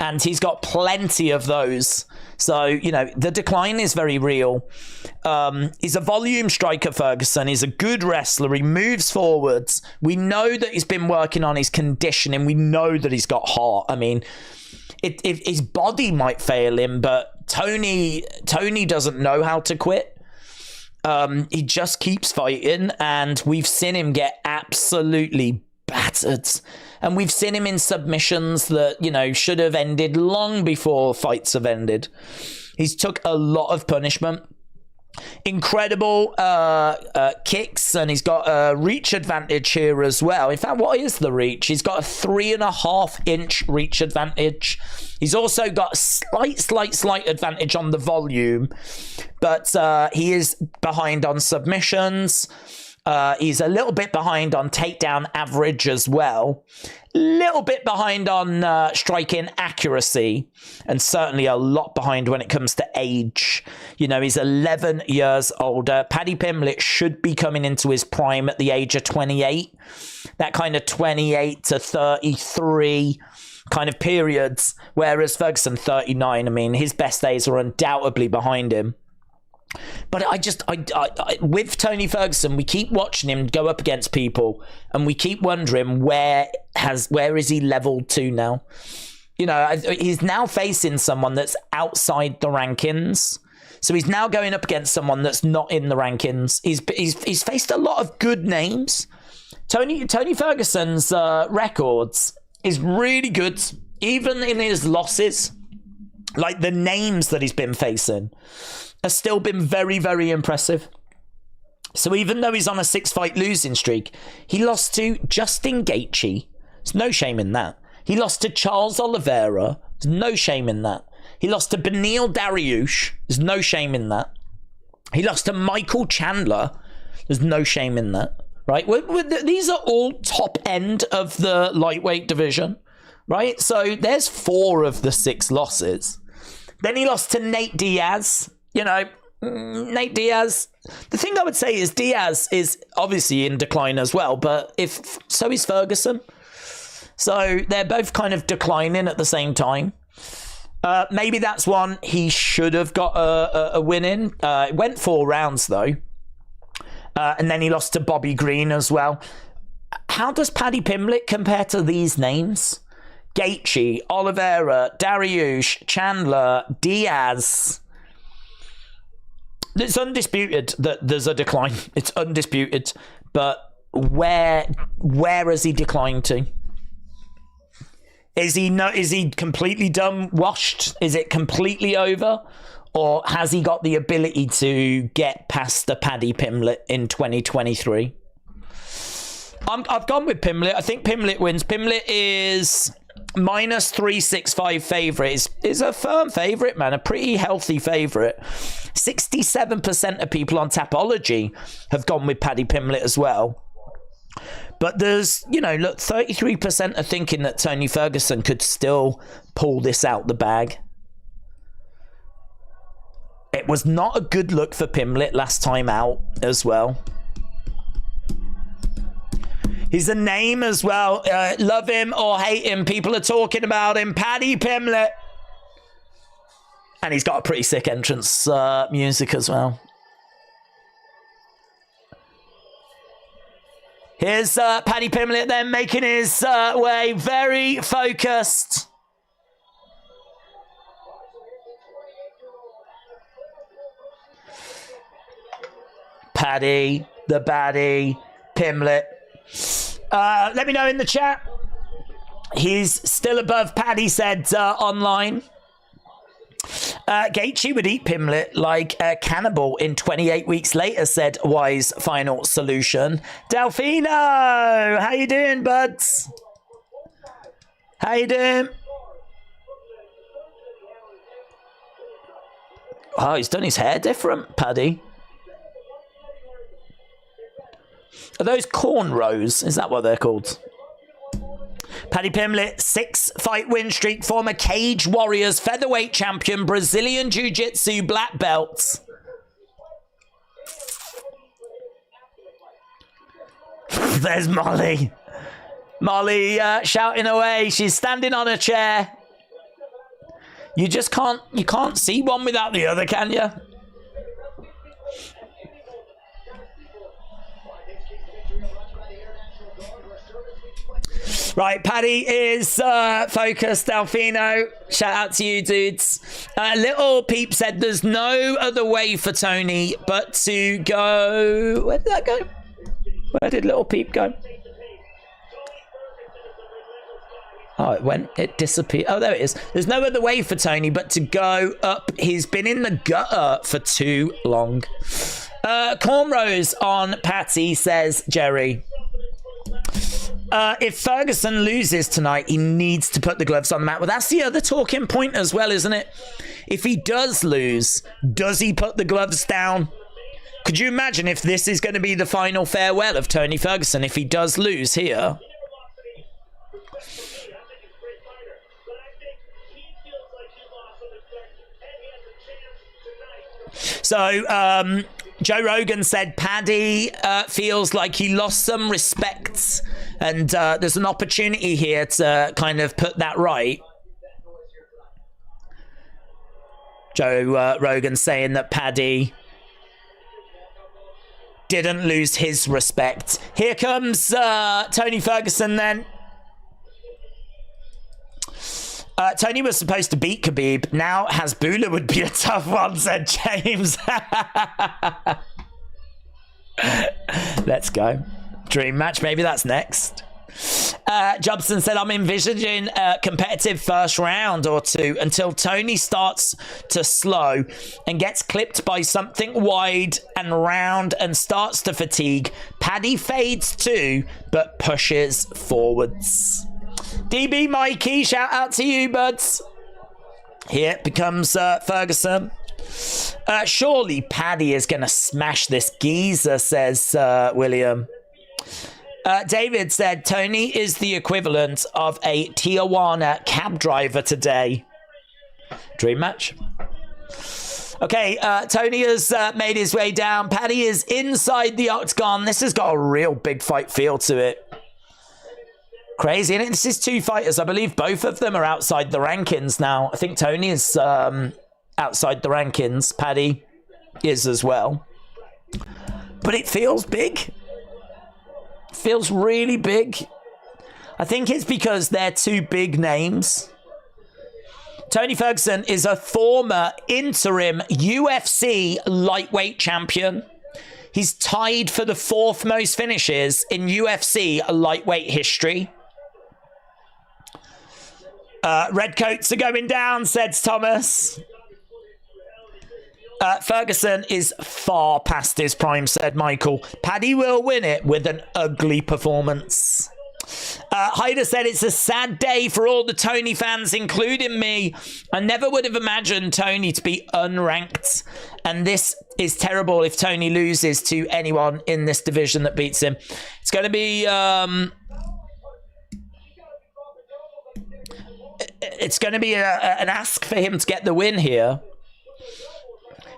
and he's got plenty of those. So, you know, the decline is very real. He's a volume striker, Ferguson. He's a good wrestler. He moves forwards. We know that he's been working on his conditioning. We know that he's got heart. I mean, his body might fail him, but Tony doesn't know how to quit. He just keeps fighting, and we've seen him get absolutely battered. And we've seen him in submissions that, you know, should have ended long before fights have ended. He's took a lot of punishment. Incredible kicks, and he's got a reach advantage here as well. In fact, what is the reach? He's got a 3.5-inch reach advantage. He's also got a slight advantage on the volume, but he is behind on submissions. He's a little bit behind on takedown average as well. Little bit behind on striking accuracy, and certainly a lot behind when it comes to age. You know, he's 11 years older. Paddy Pimblett should be coming into his prime at the age of 28. That kind of 28 to 33 kind of periods, whereas Ferguson 39, I mean, his best days are undoubtedly behind him. But I with Tony Ferguson, we keep watching him go up against people, and we keep wondering where is he leveled to now? You know, he's now facing someone that's outside the rankings, so he's now going up against someone that's not in the rankings. He's faced a lot of good names. Tony Ferguson's records is really good, even in his losses. Like, the names that he's been facing has still been very, very impressive. So even though he's on a 6-fight losing streak, he lost to Justin Gaethje. There's no shame in that. He lost to Charles Oliveira. There's no shame in that. He lost to Beneil Dariush. There's no shame in that. He lost to Michael Chandler. There's no shame in that. Right? These are all top end of the lightweight division. Right? So there's 4 of the 6 losses. Then he lost to Nate Diaz. You know, Nate Diaz. The thing I would say is Diaz is obviously in decline as well, but so is Ferguson. So they're both kind of declining at the same time. Maybe that's one he should have got a win in. It went 4 rounds though. And then he lost to Bobby Green as well. How does Paddy Pimblett compare to these names? Gaethje, Oliveira, Dariush, Chandler, Diaz. It's undisputed that there's a decline. It's undisputed. But where has he declined to? Is he completely done, washed? Is it completely over? Or has he got the ability to get past the Paddy Pimblett in 2023? I've gone with Pimblett. I think Pimblett wins. Pimblett is minus 365 favourite. Is a firm favourite, man. A pretty healthy favourite. 67% of people on Tapology have gone with Paddy Pimblett as well. But there's, you know, look, 33% are thinking that Tony Ferguson could still pull this out the bag. It was not a good look for Pimblett last time out as well. He's a name as well. Love him or hate him, people are talking about him. Paddy Pimblett. And he's got a pretty sick entrance music as well. Here's Paddy Pimblett then making his way, very focused. Paddy, the baddie, Pimblett. Let me know in the chat. He's still above Paddy, said online. Gaethje would eat Pimlet like a cannibal in 28 weeks later, said Wise Final Solution. Delfino, how you doing, buds? How you doing? Oh, he's done his hair different, Paddy. Are those cornrows? Is that what they're called? Paddy Pimlet, 6-fight win streak, former Cage Warriors featherweight champion, Brazilian Jiu-Jitsu black belt. There's Molly. Molly shouting away. She's standing on a chair. You just can't see one without the other, can you? Right, Paddy is focused. Delfino, shout out to you, dudes. Little Peep said there's no other way for Tony but to go... Where did that go? Where did Little Peep go? Oh, it disappeared. Oh, there it is. There's no other way for Tony but to go up. He's been in the gutter for too long. Cornrows on Patty, says Jerry. If Ferguson loses tonight, he needs to put the gloves on the mat. Well, that's the other talking point as well, isn't it? If he does lose, does he put the gloves down? Could you imagine if this is going to be the final farewell of Tony Ferguson if he does lose here? So, Joe Rogan said Paddy feels like he lost some respect, and there's an opportunity here to kind of put that right. Joe Rogan saying that Paddy didn't lose his respect. Here comes Tony Ferguson then. Tony was supposed to beat Khabib. Now Hasbulla would be a tough one, said James. Let's go. Dream match. Maybe that's next. Jobson said, I'm envisaging a competitive first round or two until Tony starts to slow and gets clipped by something wide and round and starts to fatigue. Paddy fades too, but pushes forwards. DB Mikey, shout out to you, buds. Here becomes Ferguson. Surely Paddy is going to smash this geezer, says William. David said, Tony is the equivalent of a Tijuana cab driver today. Dream match. Okay, Tony has made his way down. Paddy is inside the octagon. This has got a real big fight feel to it. Crazy, and this is two fighters. I believe both of them are outside the rankings now. I think Tony is outside the rankings. Paddy is as well. But it feels big. It feels really big. I think it's because they're two big names. Tony Ferguson is a former interim UFC lightweight champion. He's tied for the 4th most finishes in UFC lightweight history. Redcoats are going down, said Thomas. Ferguson is far past his prime, said Michael. Paddy will win it with an ugly performance. Hyder said it's a sad day for all the Tony fans, including me. I never would have imagined Tony to be unranked. And this is terrible if Tony loses to anyone in this division that beats him. It's going to be... It's going to be an ask for him to get the win here.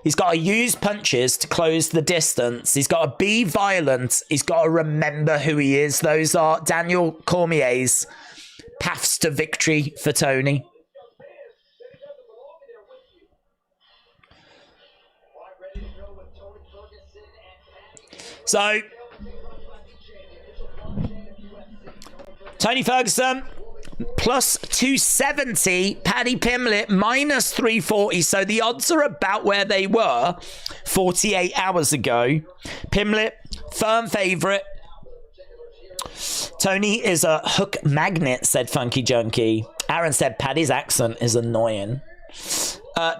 He's got to use punches to close the distance. He's got to be violent. He's got to remember who he is. Those are Daniel Cormier's paths to victory for Tony. So, Tony Ferguson... plus 270, Paddy Pimlet minus 340. So the odds are about where they were 48 hours ago. Pimlet, firm favourite. Tony is a hook magnet, said Funky Junkie. Aaron said Paddy's accent is annoying.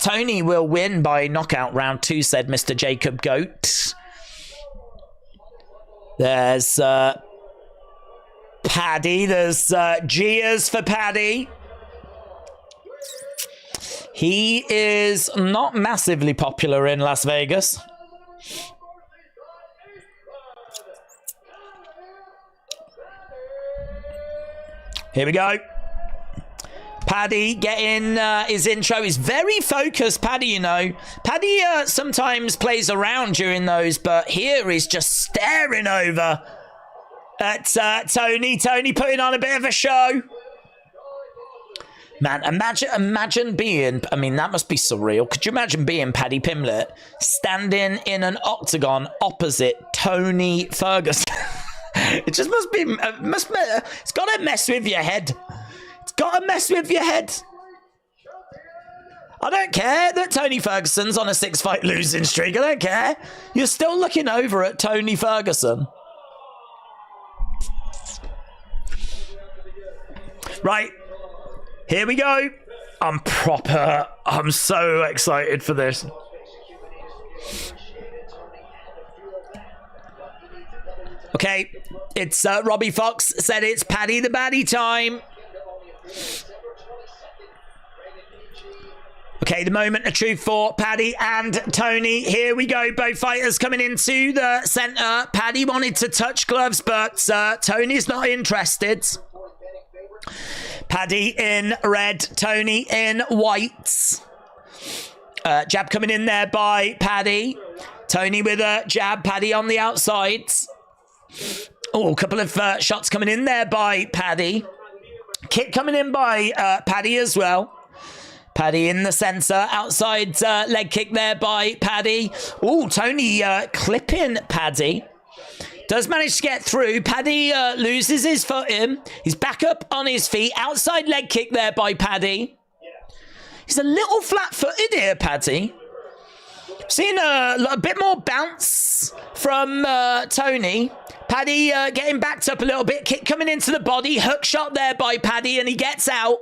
Tony will win by knockout round 2, said Mr. Jacob Goat. There's Paddy. There's Gias for Paddy. He is not massively popular in Las Vegas. Here we go. Paddy getting his intro. He's very focused, Paddy, you know. Paddy sometimes plays around during those, but here he's just staring over at Tony. Tony putting on a bit of a show. Man, imagine being, I mean, that must be surreal. Could you imagine being Paddy Pimblett standing in an octagon opposite Tony Ferguson? It just must be, it's got to mess with your head. It's got to mess with your head. I don't care that Tony Ferguson's on a 6-fight losing streak. I don't care. You're still looking over at Tony Ferguson. Right. Here we go. I'm so excited for this. Okay, it's Robbie Fox said it's Paddy the Baddy time. Okay, the moment of truth for Paddy and Tony. Here we go. Both fighters coming into the center. Paddy wanted to touch gloves, but Tony's not interested. Paddy in red, Tony in white. Jab coming in there by Paddy. Tony with a jab, Paddy on the outside. Oh, a couple of shots coming in there by Paddy. Kick coming in by Paddy as well. Paddy in the centre. Outside leg kick there by Paddy. Oh, Tony clipping Paddy. Does manage to get through. Paddy loses his footing. He's back up on his feet. Outside leg kick there by Paddy. He's a little flat-footed here, Paddy. Seeing a bit more bounce from Tony. Paddy getting backed up a little bit. Kick coming into the body. Hook shot there by Paddy, and he gets out.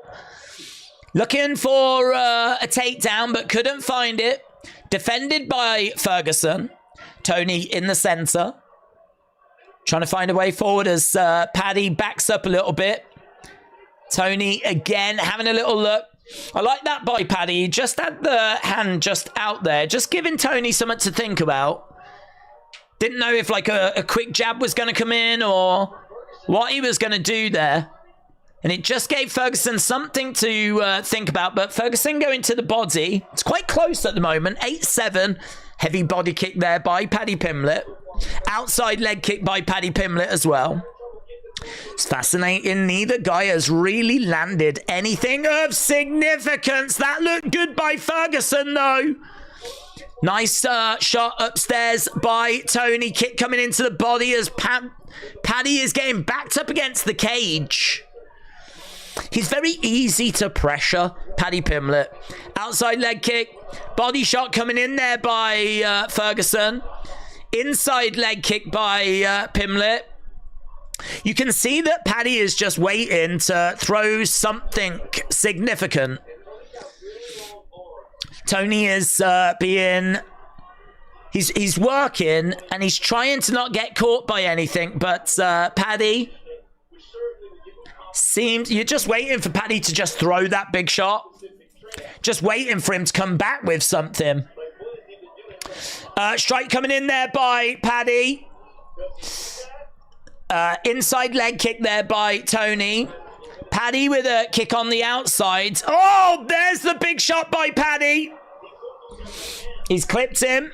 Looking for a takedown, but couldn't find it. Defended by Ferguson. Tony in the centre. Trying to find a way forward as Paddy backs up a little bit. Tony again having a little look. I like that by Paddy. He just had the hand just out there. Just giving Tony something to think about. Didn't know if like a quick jab was going to come in or what he was going to do there. And it just gave Ferguson something to think about. But Ferguson going to the body. It's quite close at the moment. 8-7. Heavy body kick there by Paddy Pimblett. Outside leg kick by Paddy Pimblett as well. It's fascinating. Neither guy has really landed anything of significance. That looked good by Ferguson, though. Nice shot upstairs by Tony. Kick coming into the body as Paddy is getting backed up against the cage. He's very easy to pressure, Paddy Pimblett. Outside leg kick. Body shot coming in there by Ferguson. Inside leg kick by Pimblett. You can see that Paddy is just waiting to throw something significant. Tony is being... He's working and he's trying to not get caught by anything, but Paddy seems... You're just waiting for Paddy to just throw that big shot. Just waiting for him to come back with something. Strike coming in there by Paddy. Inside leg kick there by Tony. Paddy with a kick on the outside. Oh, there's the big shot by Paddy. He's clipped him.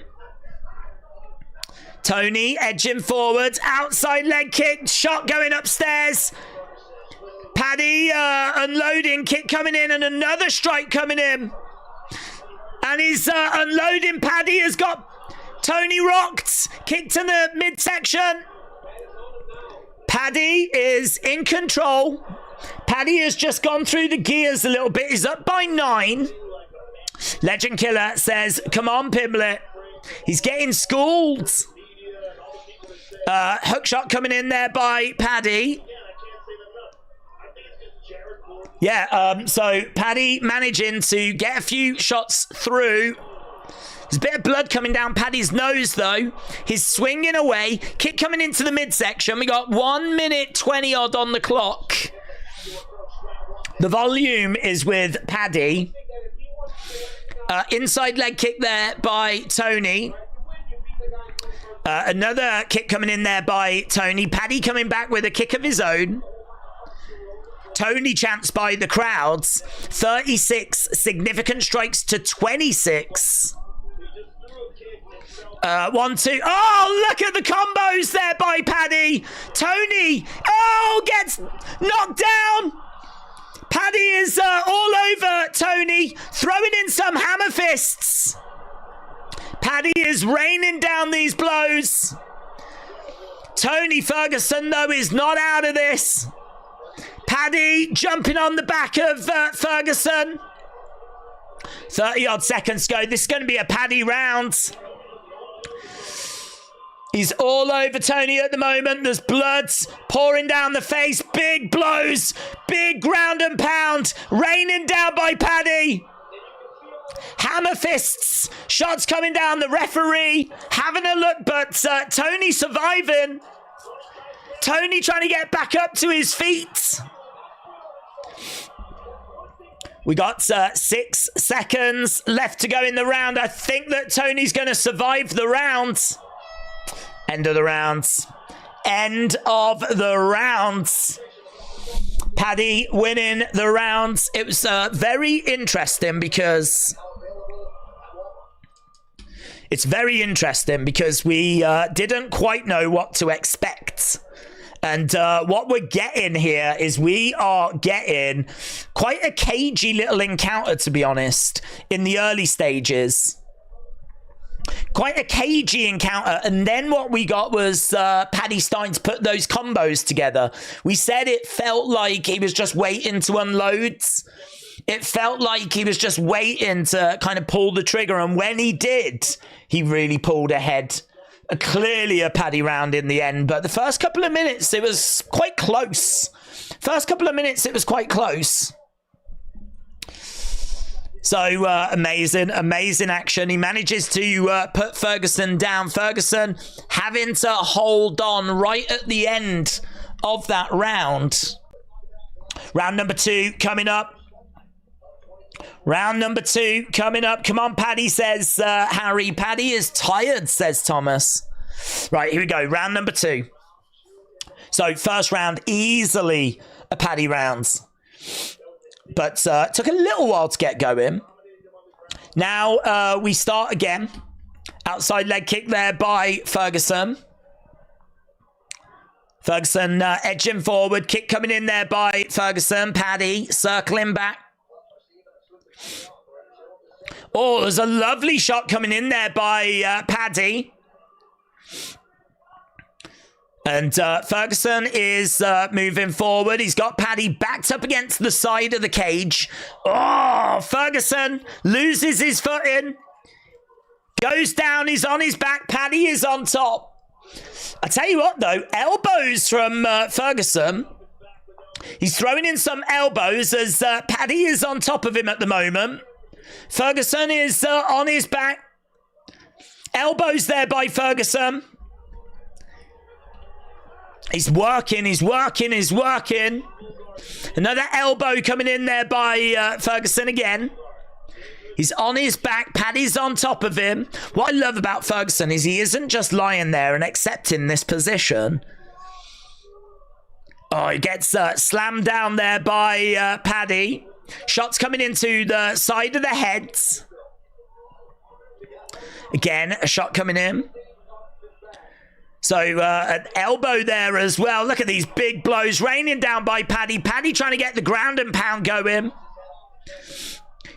Tony edging forward. Outside leg kick. Shot going upstairs. Paddy unloading. Kick coming in and another strike coming in. And he's unloading. Paddy has got Tony rocked. Kick to the midsection. Paddy is in control. Paddy has just gone through the gears a little bit. He's up by 9. Legend Killer says, come on, Pimblett. He's getting schooled. Hook shot coming in there by Paddy. Yeah, so Paddy managing to get a few shots through. There's a bit of blood coming down Paddy's nose, though. He's swinging away. Kick coming into the midsection. We got 1 minute 20 odd on the clock. The volume is with Paddy. Inside leg kick there by Tony. Another kick coming in there by Tony. Paddy coming back with a kick of his own. Tony chants by the crowds. 36 significant strikes to 26. 1, 2. Oh, look at the combos there by Paddy. Tony, gets knocked down. Paddy is all over Tony, throwing in some hammer fists. Paddy is raining down these blows. Tony Ferguson, though, is not out of this. Paddy jumping on the back of Ferguson. 30 odd seconds to go. This is going to be a Paddy round. He's all over Tony at the moment. There's blood pouring down the face. Big blows. Big ground and pound. Raining down by Paddy. Hammer fists. Shots coming down. The referee having a look, but Tony surviving. Tony trying to get back up to his feet. We got 6 seconds left to go in the round. I think that Tony's going to survive the round. End of the rounds. End of the rounds. Paddy winning the rounds. It was very interesting because... It's very interesting because we didn't quite know what to expect. And what we're getting here is we are getting quite a cagey little encounter, to be honest, in the early stages. Quite a cagey encounter. And then what we got was Paddy starting to put those combos together. We said it felt like he was just waiting to unload. It felt like he was just waiting to kind of pull the trigger. And when he did, he really pulled ahead. Clearly a Paddy round in the end. But the first couple of minutes, it was quite close. Quite close. So amazing action. He manages to put Ferguson down. Ferguson having to hold on right at the end of that round. Round number 2 coming up. Round number 2 coming up. Come on, Paddy, says Harry. Paddy is tired, says Thomas. Right, here we go. Round number 2. So first round, easily a Paddy round. But took a little while to get going. Now we start again. Outside leg kick there by Ferguson. Ferguson edging forward. Kick coming in there by Ferguson. Paddy circling back. Oh, there's a lovely shot coming in there by Paddy. And Ferguson is moving forward. He's got Paddy backed up against the side of the cage. Oh, Ferguson loses his footing. Goes down. He's on his back. Paddy is on top. I tell you what, though. Elbows from Ferguson. He's throwing in some elbows as Paddy is on top of him at the moment. Ferguson is on his back. Elbows there by Ferguson. He's working. Another elbow coming in there by Ferguson again. He's on his back. Paddy's on top of him. What I love about Ferguson is he isn't just lying there and accepting this position. Oh, he gets slammed down there by Paddy. Shots coming into the side of the heads. Again, a shot coming in. So an elbow there as well. Look at these big blows raining down by Paddy. Paddy trying to get the ground and pound going.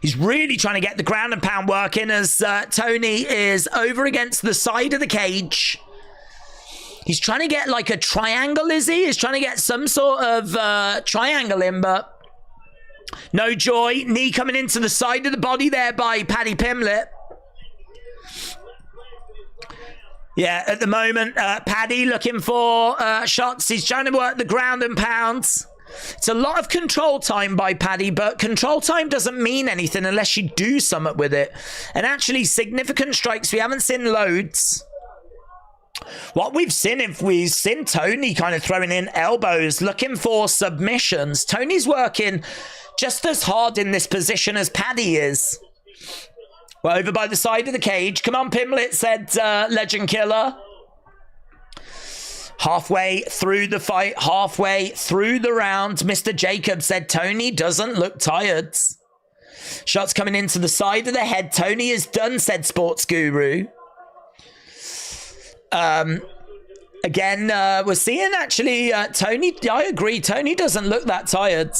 He's really trying to get the ground and pound working as Tony is over against the side of the cage. He's trying to get like a triangle, is he? He's trying to get some sort of triangle in, but no joy. Knee coming into the side of the body there by Paddy Pimblett. Yeah, at the moment, Paddy looking for shots. He's trying to work the ground and pounds. It's a lot of control time by Paddy, but control time doesn't mean anything unless you do something with it. And actually, significant strikes, we haven't seen loads. What we've seen, if we've seen Tony kind of throwing in elbows, looking for submissions. Tony's working just as hard in this position as Paddy is. We're over by the side of the cage. Come on, Pimlet, said Legend Killer. Halfway through the fight, halfway through the round, Mr. Jacob said Tony doesn't look tired. Shots coming into the side of the head. Tony is done, said Sports Guru. Again, we're seeing actually Tony, I agree, Tony doesn't look that tired.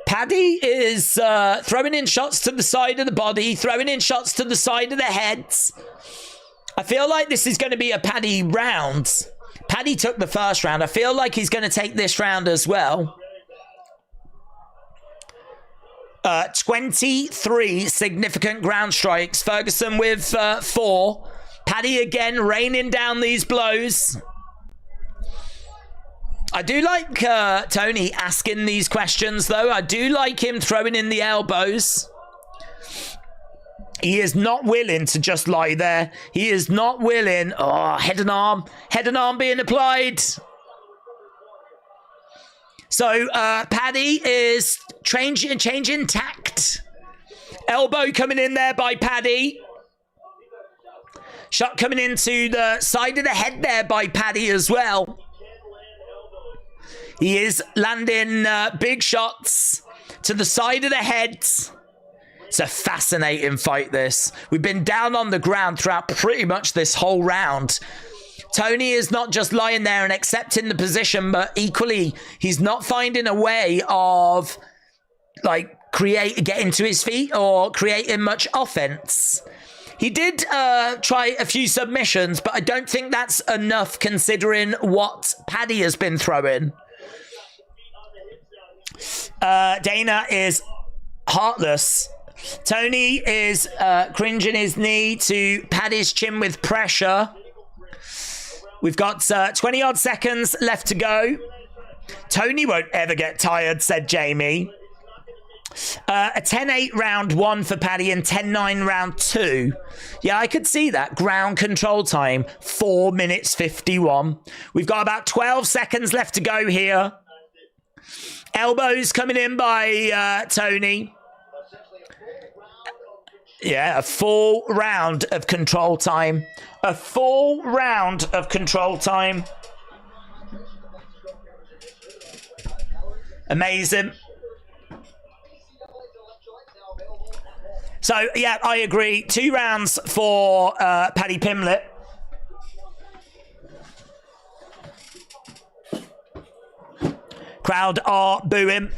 Paddy is throwing in shots to the side of the body, throwing in shots to the side of the head. I feel like this is going to be a Paddy round. Paddy took the first round. I feel like he's going to take this round as well. 23 significant ground strikes. Ferguson with 4. Paddy again raining down these blows. I do like Tony asking these questions, though. I do like him throwing in the elbows. He is not willing to just lie there. He is not willing. Oh, head and arm being applied. So Paddy is changing tact. Elbow coming in there by Paddy. Shot coming into the side of the head there by Paddy as well. He is landing big shots to the side of the head. It's a fascinating fight, this. We've been down on the ground throughout pretty much this whole round. Tony is not just lying there and accepting the position, but equally, he's not finding a way of, like, getting to his feet or creating much offense. He did try a few submissions, but I don't think that's enough considering what Paddy has been throwing. Dana is heartless. Tony is cringing his knee to Paddy's chin with pressure. We've got 20 odd seconds left to go. Tony won't ever get tired, said Jamie. A 10-8 round 1 for Paddy and 10-9 round 2. Yeah, I could see that. Ground control time, 4 minutes 51. We've got about 12 seconds left to go here. Elbows coming in by Tony. Yeah, a full round of control time. A full round of control time. Amazing. So, yeah, I agree. 2 rounds for Paddy Pimlet. Crowd are booing.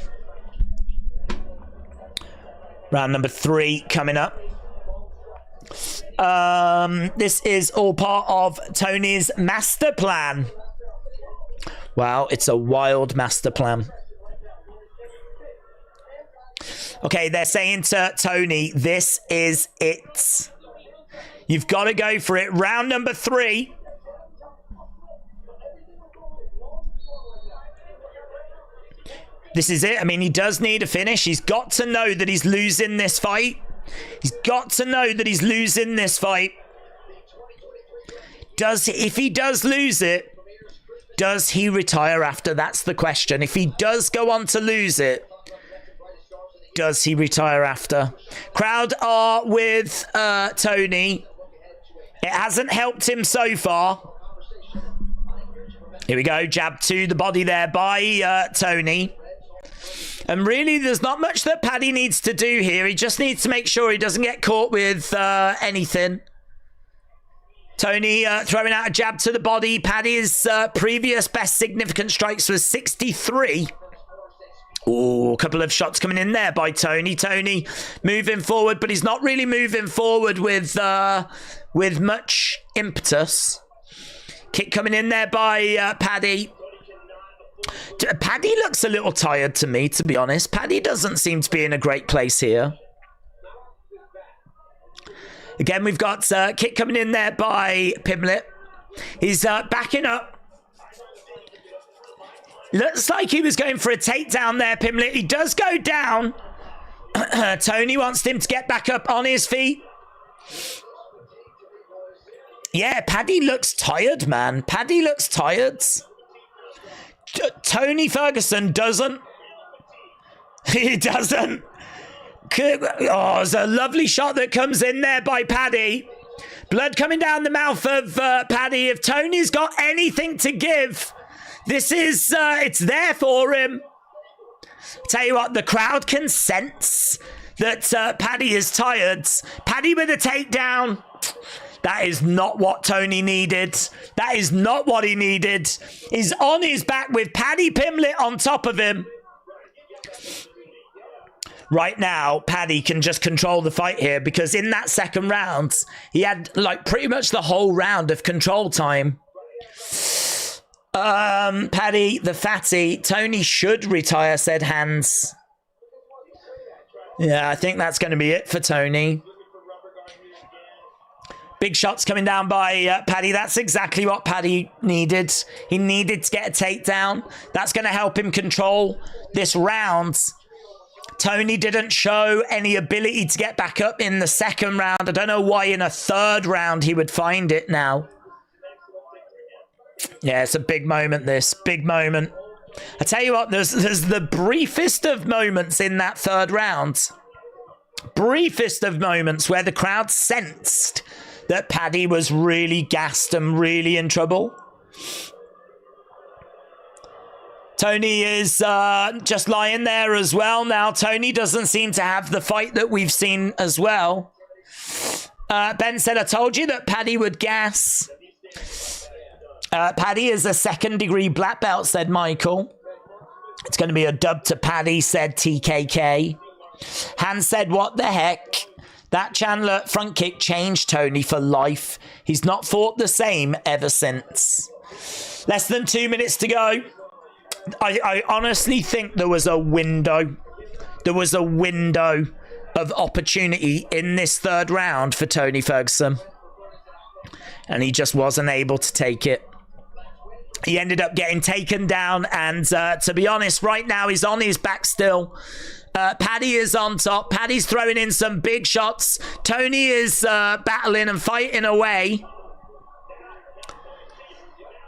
Round number 3 coming up. This is all part of Tony's master plan. Wow, it's a wild master plan. Okay, they're saying to Tony, this is it. You've got to go for it. Round number 3. This is it. I mean, he does need a finish. He's got to know that he's losing this fight. He's got to know that he's losing this fight. If he does lose it, does he retire after? That's the question. If he does go on to lose it, does he retire after? Crowd are with Tony. It hasn't helped him so far. Here we go. Jab to the body there by Tony. And really, there's not much that Paddy needs to do here. He just needs to make sure he doesn't get caught with anything. Tony throwing out a jab to the body. Paddy's previous best significant strikes was 63. Oh, a couple of shots coming in there by Tony. Tony moving forward, but he's not really moving forward with much impetus. Kick coming in there by Paddy. Paddy looks a little tired to me, to be honest. Paddy doesn't seem to be in a great place here. Again, we've got kick coming in there by Pimlet. He's backing up. Looks like he was going for a takedown there, Pimlet. He does go down. Tony wants him to get back up on his feet. Yeah, Paddy looks tired, man. Paddy looks tired. Tony Ferguson doesn't. He doesn't. Oh, there's a lovely shot that comes in there by Paddy. Blood coming down the mouth of Paddy. If Tony's got anything to give, this is, it's there for him. Tell you what, the crowd can sense that Paddy is tired. Paddy with a takedown. That is not what Tony needed. That is not what he needed. He's on his back with Paddy Pimlet on top of him. Right now, Paddy can just control the fight here because in that second round, he had like pretty much the whole round of control time. Paddy, the fatty. Tony should retire, said Hans. Yeah, I think that's going to be it for Tony. Big shots coming down by Paddy. That's exactly what Paddy needed. He needed to get a takedown. That's going to help him control this round. Tony didn't show any ability to get back up in the second round. I don't know why in a third round he would find it now. Yeah, it's a big moment, this. Big moment. I tell you what, there's the briefest of moments in that third round. Briefest of moments where the crowd sensed that Paddy was really gassed and really in trouble. Tony is just lying there as well now. Tony doesn't seem to have the fight that we've seen as well. Ben said, I told you that Paddy would gas. Paddy is a second-degree black belt, said Michael. It's going to be a dub to Paddy, said TKK. Hans said, what the heck? That Chandler front kick changed Tony for life. He's not fought the same ever since. Less than 2 minutes to go. I honestly think there was a window. There was a window of opportunity in this third round for Tony Ferguson. And he just wasn't able to take it. He ended up getting taken down. And to be honest, right now he's on his back still. Paddy is on top. Paddy's throwing in some big shots. Tony is battling and fighting away.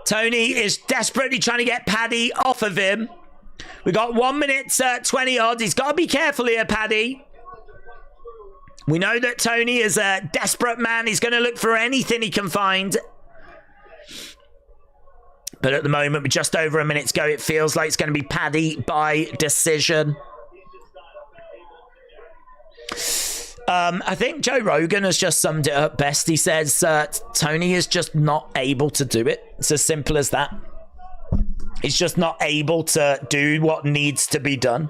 Tony is desperately trying to get Paddy off of him. We got 1 minute 20 odds. He's got to be careful here, Paddy. We know that Tony is a desperate man. He's going to look for anything he can find. But at the moment, with just over a minute to go, it feels like it's going to be Paddy by decision. I think Joe Rogan has just summed it up best. He says Tony is just not able to do it. It's as simple as that. He's just not able to do what needs to be done.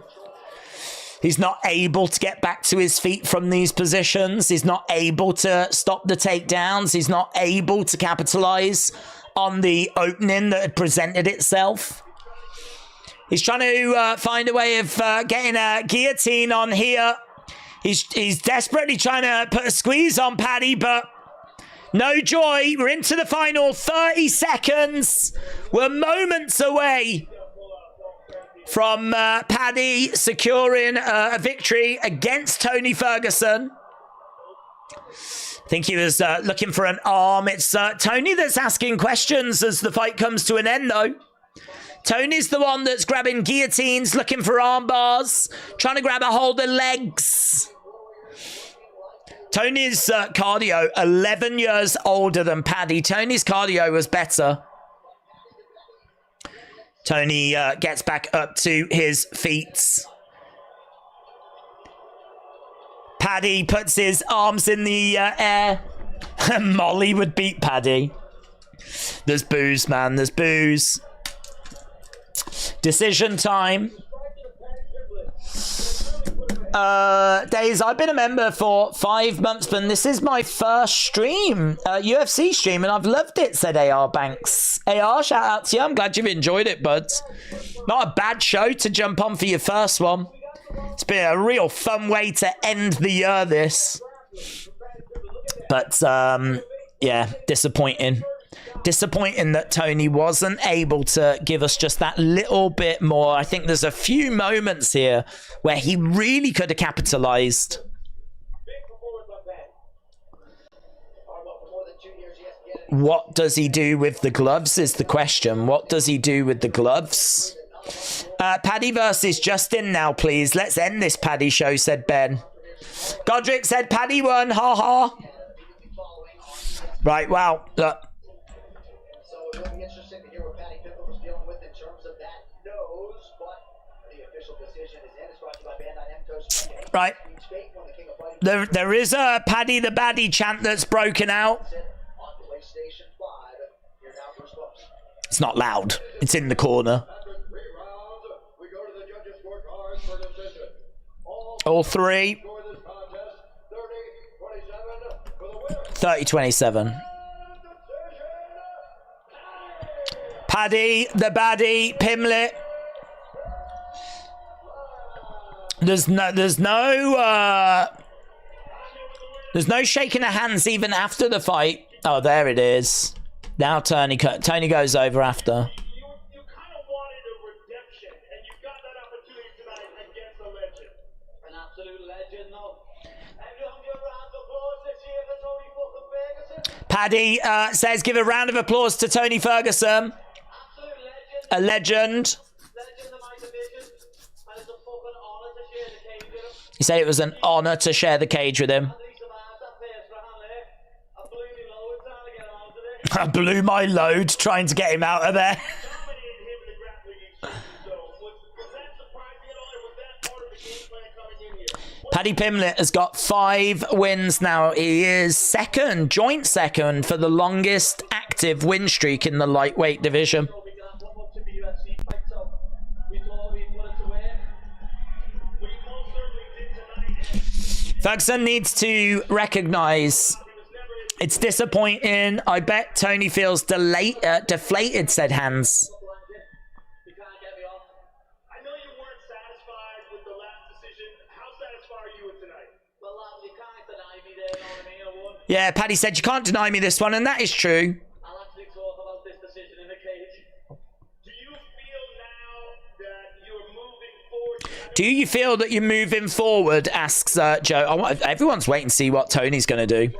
He's not able to get back to his feet from these positions. He's not able to stop the takedowns. He's not able to capitalize on the opening that had presented itself. He's trying to find a way of getting a guillotine on here. He's desperately trying to put a squeeze on Paddy, but no joy. We're into the final 30 seconds. We're moments away from Paddy securing a victory against Tony Ferguson. I think he was looking for an arm. It's Tony that's asking questions as the fight comes to an end, though. Tony's the one that's grabbing guillotines, looking for arm bars, trying to grab a hold of legs. Tony's cardio, 11 years older than Paddy. Tony's cardio was better. Tony gets back up to his feet. Paddy puts his arms in the air. Molly would beat Paddy. There's booze, man. There's booze. Decision time. Days, I've been a member for 5 months, but this is my first stream, UFC stream, and I've loved it, said AR Banks. AR, shout out to you. I'm glad you've enjoyed it, bud. Not a bad show to jump on for your first one. It's been a real fun way to end the year, this. But, yeah, disappointing. Disappointing that Tony wasn't able to give us just that little bit more. I think there's a few moments here where he really could have capitalized. What does he do with the gloves is the question. What does he do with the gloves? Paddy versus Justin now, please. Let's end this Paddy show, said Ben. Godric said Paddy won. Ha ha. Right, wow. Look. So it would be interesting to hear what Paddy Pimples was dealing with in terms of that nose, but the official decision is in. It's brought to you by Bandai Namco's. Right. There is a Paddy the Baddie chant that's broken out. It's not loud. It's in the corner. All three. 30-27. Paddy the Baddie Pimlet. There's no shaking of hands even after the fight. Oh, there it is. Now Tony goes over after. You kind of wanted a redemption, and you got that opportunity tonight against a legend. An absolute legend, no. And you give a round of applause this year for Tony fucking Ferguson. Paddy says, give a round of applause to Tony Ferguson. Absolute legend. A legend. Legend of my division. And it's a fucking honour to share the cage with him. He said it was an honour to share the cage with him. I blew my load trying to get him out of there. Paddy Pimlet has got 5 wins now. He is second, joint second for the longest active win streak in the lightweight division. Ferguson needs to recognise it's disappointing. I bet Tony feels deflated, said Hans. You can't get me off. I know you weren't satisfied with the last decision. How satisfied are you with tonight? Well, you can't deny me there, you know what I mean? I won. Yeah, Paddy said you can't deny me this one, and that is true. I'll actually talk about this decision in the cage. Do you feel now that you're moving forward? Do you feel that you're moving forward, asks Joe. Everyone's waiting to see what Tony's going to do.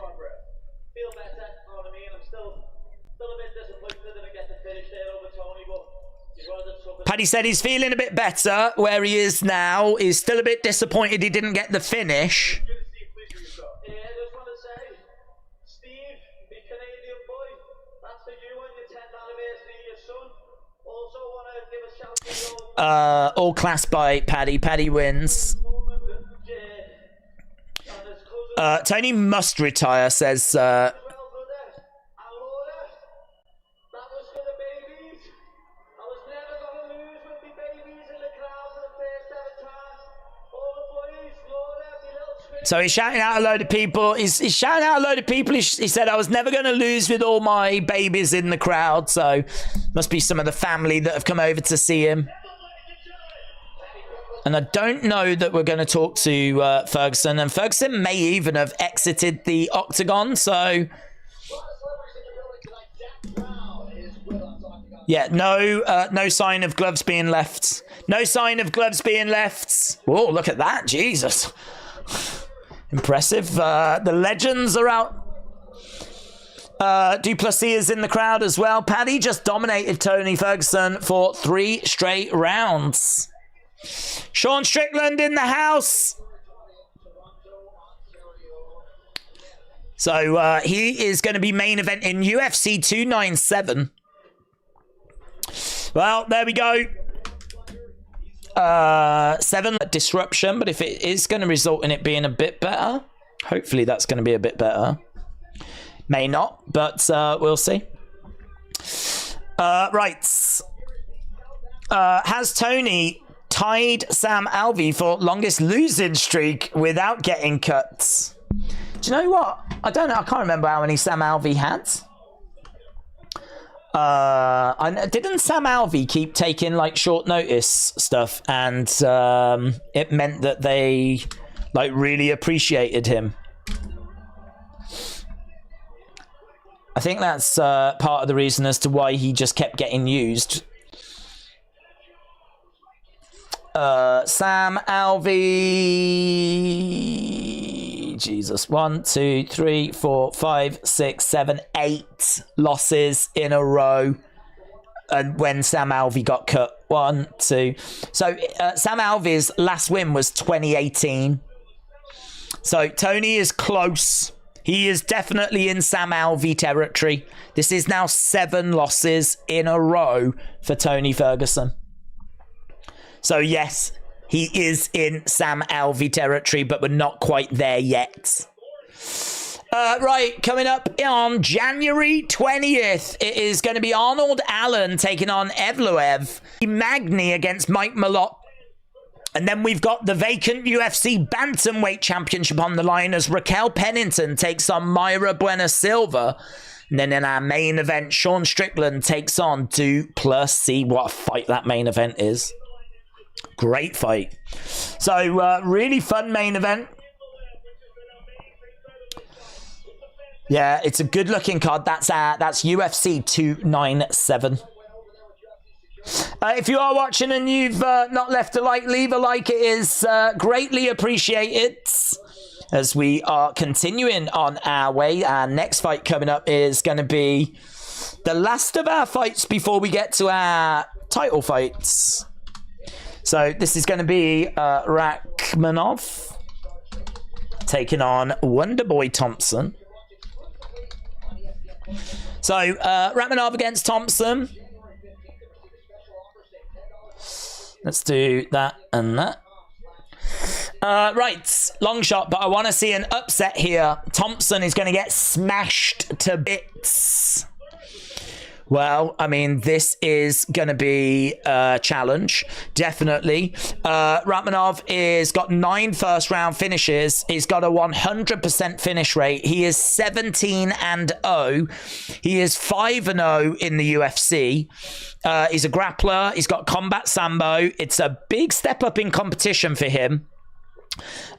Paddy said he's feeling a bit better where he is now. He's still a bit disappointed he didn't get the finish. Yeah, I just want to say, Steve, the Canadian boy, that's for you on your 10th anniversary of your son. Also want to give a shout to all class by Paddy. Paddy wins. Tony must retire, says so he's shouting out a load of people. He's shouting out a load of people. He said, I was never going to lose with all my babies in the crowd. So must be some of the family that have come over to see him. And I don't know that we're going to talk to Ferguson. And Ferguson may even have exited the octagon. So yeah, no sign of gloves being left. No sign of gloves being left. Whoa, look at that. Jesus. Impressive. The legends are out. Duplessis is in the crowd as well. Paddy just dominated Tony Ferguson for 3 straight rounds. Sean Strickland in the house. So he is going to be main event in UFC 297. Well, there we go. 7 disruption, but if it is going to result in it being a bit better, hopefully that's going to be a bit better. May not, but we'll see. Right. Has Tony tied Sam Alvey for longest losing streak without getting cut? Do you know what? I don't know. I can't remember how many Sam Alvey had. Didn't Sam Alvey keep taking like short notice stuff, and it meant that they like really appreciated him? I think that's part of the reason as to why he just kept getting used. Sam Alvey. Jesus. 1, 2, 3, 4, 5, 6, 7, 8 losses in a row. And when Sam Alvey got cut, 1, 2. So Sam Alvey's last win was 2018. So Tony is close. He is definitely in Sam Alvey territory. This is now 7 losses in a row for Tony Ferguson. So yes, he is in Sam Alvey territory, but we're not quite there yet. Right, coming up on January 20th, it is going to be Arnold Allen taking on Evloev. Magny against Mike Malott. And then we've got the vacant UFC Bantamweight Championship on the line as Raquel Pennington takes on Mayra Buena Silva. And then in our main event, Sean Strickland takes on Duplessis. What a fight that main event is. Great fight. So, really fun main event. Yeah, it's a good looking card. That's UFC 297. If you are watching and you've not left a like, leave a like. It is greatly appreciated. As we are continuing on our way, our next fight coming up is going to be the last of our fights before we get to our title fights. So this is going to be Rachmanov taking on Wonderboy Thompson. So Rachmanov against Thompson. Let's do that and that. Right, long shot, but I want to see an upset here. Thompson is going to get smashed to bits. Well, I mean, this is going to be a challenge, definitely. Rachmanov is got 9 first-round finishes. He's got a 100% finish rate. He is 17-0. He is 5-0 in the UFC. He's a grappler. He's got combat sambo. It's a big step up in competition for him.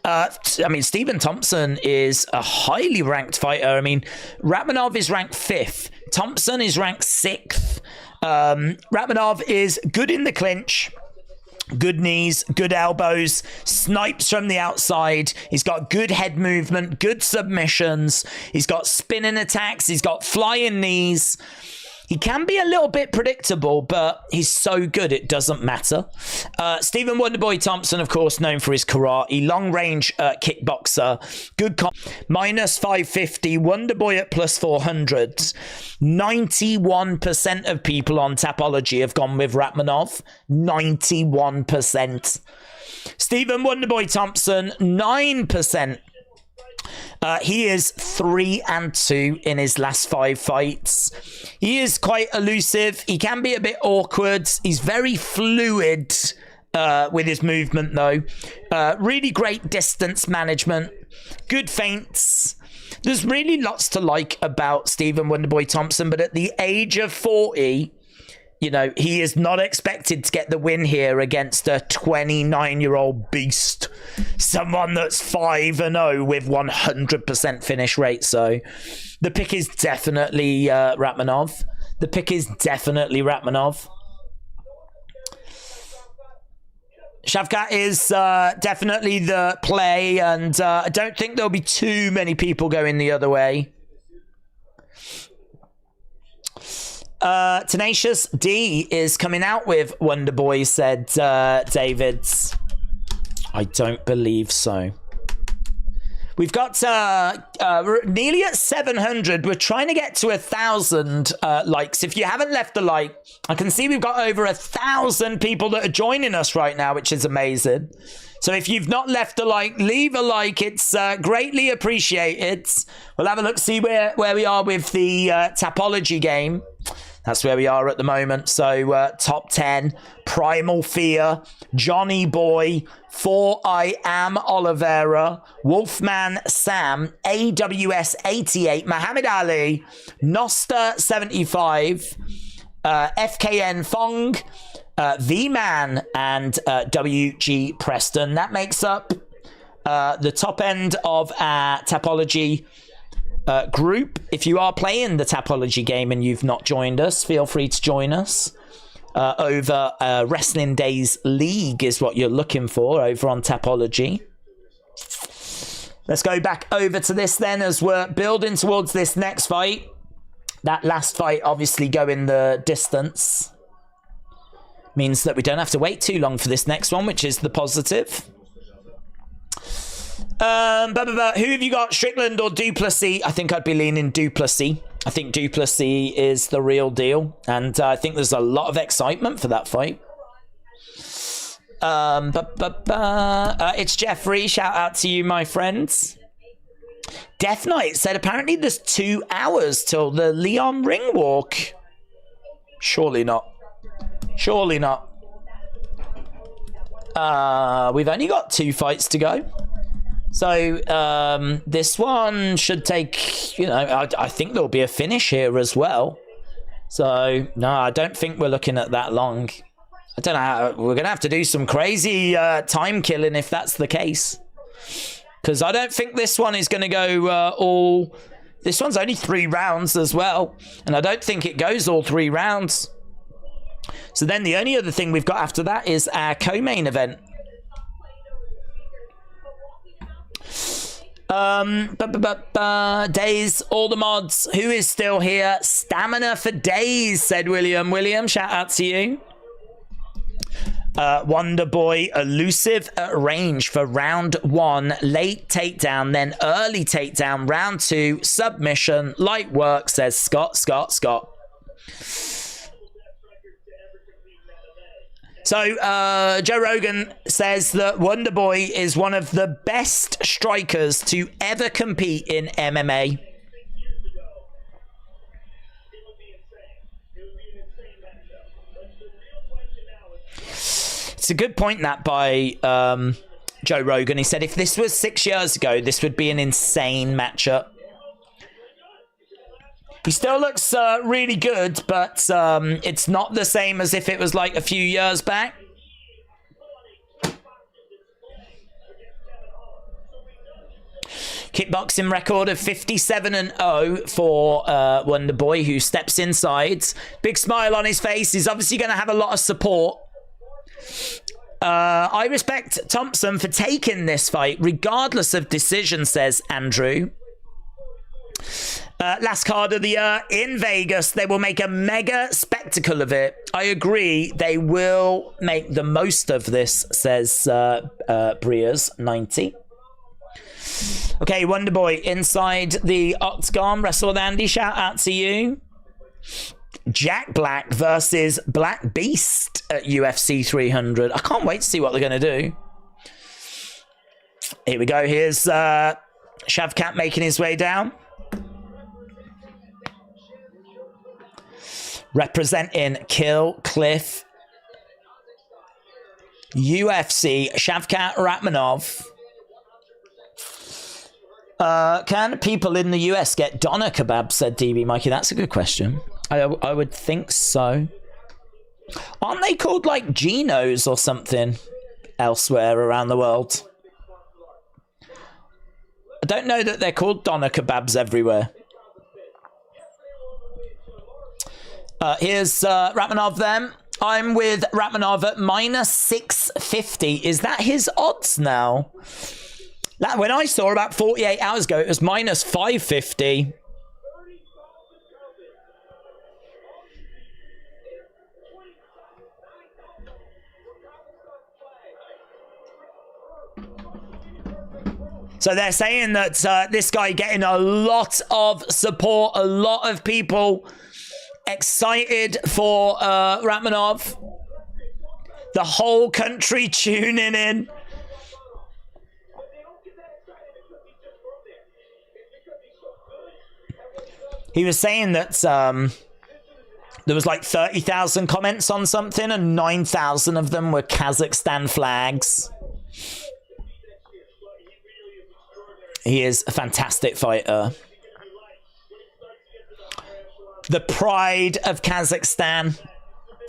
I mean, Stephen Thompson is a highly ranked fighter. I mean, Rachmanov is ranked 5th. Thompson is ranked 6th. Rachmanov is good in the clinch. Good knees, good elbows, snipes from the outside. He's got good head movement, good submissions. He's got spinning attacks. He's got flying knees. He can be a little bit predictable, but he's so good it doesn't matter. Stephen Wonderboy Thompson, of course, known for his karate, long-range kickboxer, good minus 550, Wonderboy at plus 400. 91% of people on Tapology have gone with Rachmanov. 91%. Stephen Wonderboy Thompson, 9%. He is 3-2 in his last 5 fights. He is quite elusive. He can be a bit awkward. He's very fluid with his movement, though. Really great distance management. Good feints. There's really lots to like about Stephen Wonderboy Thompson, but at the age of 40, you know, he is not expected to get the win here against a 29-year-old beast. Someone that's 5-0 with 100% finish rate. So the pick is definitely Rachmanov. The pick is definitely Rachmanov. Shavkat is definitely the play, and I don't think there'll be too many people going the other way. Tenacious D is coming out with Wonderboy, said Davids. I don't believe so. We've got nearly at 700. We're trying to get to 1,000 likes. If you haven't left a like, I can see we've got over 1,000 people that are joining us right now, which is amazing. So if you've not left a like, leave a like. It's greatly appreciated. We'll have a look, see where we are with the Tapology game. That's where we are at the moment. So top 10, Primal Fear, Johnny Boy, 4 I Am Oliveira, Wolfman Sam, AWS 88, Muhammad Ali, Nosta 75, FKN Fong, V-Man, and WG Preston. That makes up the top end of our Tapology group. If you are playing the Tapology game and you've not joined us, feel free to join us over Wrestling Days League is what you're looking for over on Tapology. Let's go back over to this then as we're building towards this next fight. That last fight obviously going the distance means that we don't have to wait too long for this next one, which is the positive. Who have you got, Strickland or Duplessis? I think I'd be leaning Duplessis. I think Duplessis is the real deal, and I think there's a lot of excitement for that fight. It's Jeffrey. Shout out to you, my friends. Death Knight said apparently there's 2 hours till the Leon ring walk. Surely not. Surely not. We've only got 2 fights to go. So this one should take, you know, I think there'll be a finish here as well. So no, I don't think we're looking at that long. I don't know how, we're going to have to do some crazy time killing if that's the case. Because I don't think this one is going to go all... This one's only 3 rounds as well. And I don't think it goes all 3 rounds. So then the only other thing we've got after that is our co-main event. Days, all the mods. Who is still here? Stamina for days, said William. William, shout out to you. Wonder Boy, elusive at range for round 1, late takedown, then early takedown, round 2, submission, light work, says Scott. So Joe Rogan says that Wonder Boy is one of the best strikers to ever compete in MMA. It's a good point that by Joe Rogan. He said if this was 6 years ago, this would be an insane matchup. He still looks really good, but it's not the same as if it was like a few years back. Kickboxing record of 57-0 for Wonder Boy, who steps inside. Big smile on his face. He's obviously going to have a lot of support. I respect Thompson for taking this fight, regardless of decision, says Andrew. Last card of the year in Vegas. They will make a mega spectacle of it. I agree. They will make the most of this, says Breers90. Okay, Wonder Boy inside the octagon. Wrestle with Andy. Shout out to you. Jack Black versus Black Beast at UFC 300. I can't wait to see what they're going to do. Here we go. Here's Shavkat making his way down. Representing Kill Cliff UFC, Shavkat Rakhmonov. Can people in the US get doner kebab, said DB Mikey? That's a good question. I would think so. Aren't they called like Genos or something elsewhere around the world? I don't know that they're called doner kebabs everywhere. Here's Rakhmonov then. I'm with Rakhmonov at minus 650. Is that his odds now? That, when I saw about 48 hours ago, it was minus 550. So they're saying that this guy getting a lot of support, a lot of people excited for Rakhmonov. The whole country tuning in. He was saying that there was like 30,000 comments on something and 9,000 of them were Kazakhstan flags. He is a fantastic fighter. The pride of Kazakhstan,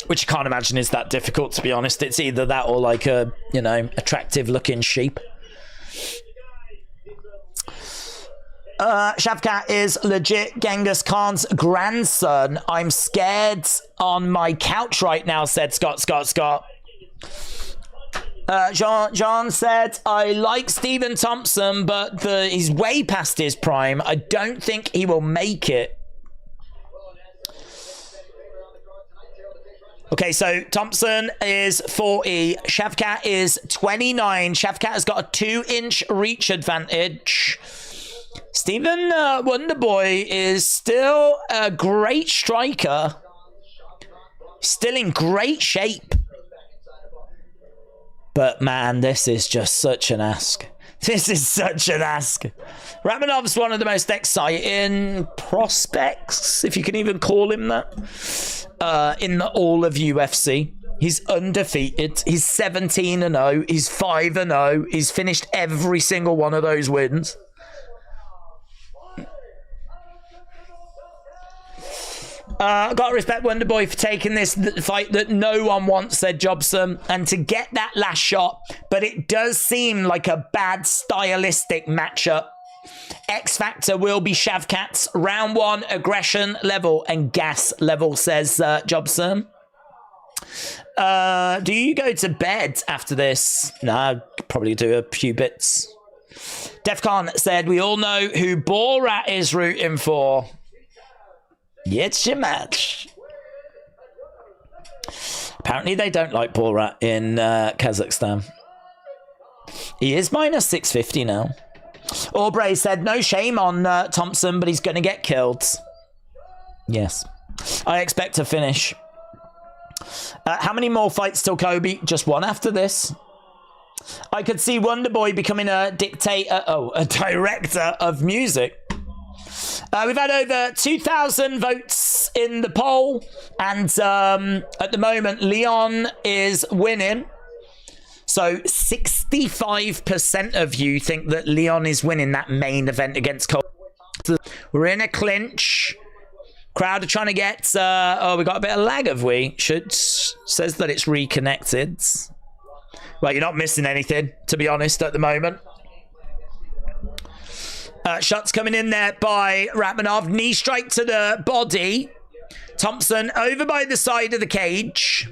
which I can't imagine is that difficult, to be honest. It's either that or like a, you know, attractive looking sheep. Shavkat is legit Genghis Khan's grandson. I'm scared on my couch right now, said Scott. John said, I like Stephen Thompson, but he's way past his prime. I don't think he will make it. Okay, so Thompson is 40. Shavkat is 29. Shavkat has got a 2-inch reach advantage. Stephen Wonderboy is still a great striker. Still in great shape. But man, this is just such an ask. This is such an ask. Rachmanov's one of the most exciting prospects, if you can even call him that, in all of UFC. He's undefeated. He's 17-0. He's 5-0. He's finished every single one of those wins. Gotta respect Wonderboy for taking this fight that no one wants, said Jobson, and to get that last shot. But it does seem like a bad stylistic matchup. X Factor will be Shavkat's round 1 aggression level and gas level, says Jobson. Do you go to bed after this? No, I'd probably do a few bits. Defcon said, we all know who Borat is rooting for. It's your match. Apparently they don't like Borat in Kazakhstan. He is minus 650 now. Aubrey said, no shame on Thompson, but he's going to get killed. Yes. I expect to finish. How many more fights till Kobe? Just one after this. I could see Wonderboy becoming a a director of music. We've had over 2,000 votes in the poll, and at the moment, Leon is winning. So 65% of you think that Leon is winning that main event against Cole. We're in a clinch. Crowd are trying to get... we got a bit of lag, have we? Says that it's reconnected. Well, you're not missing anything, to be honest, at the moment. Shots coming in there by Rachmanov. Knee strike to the body. Thompson over by the side of the cage.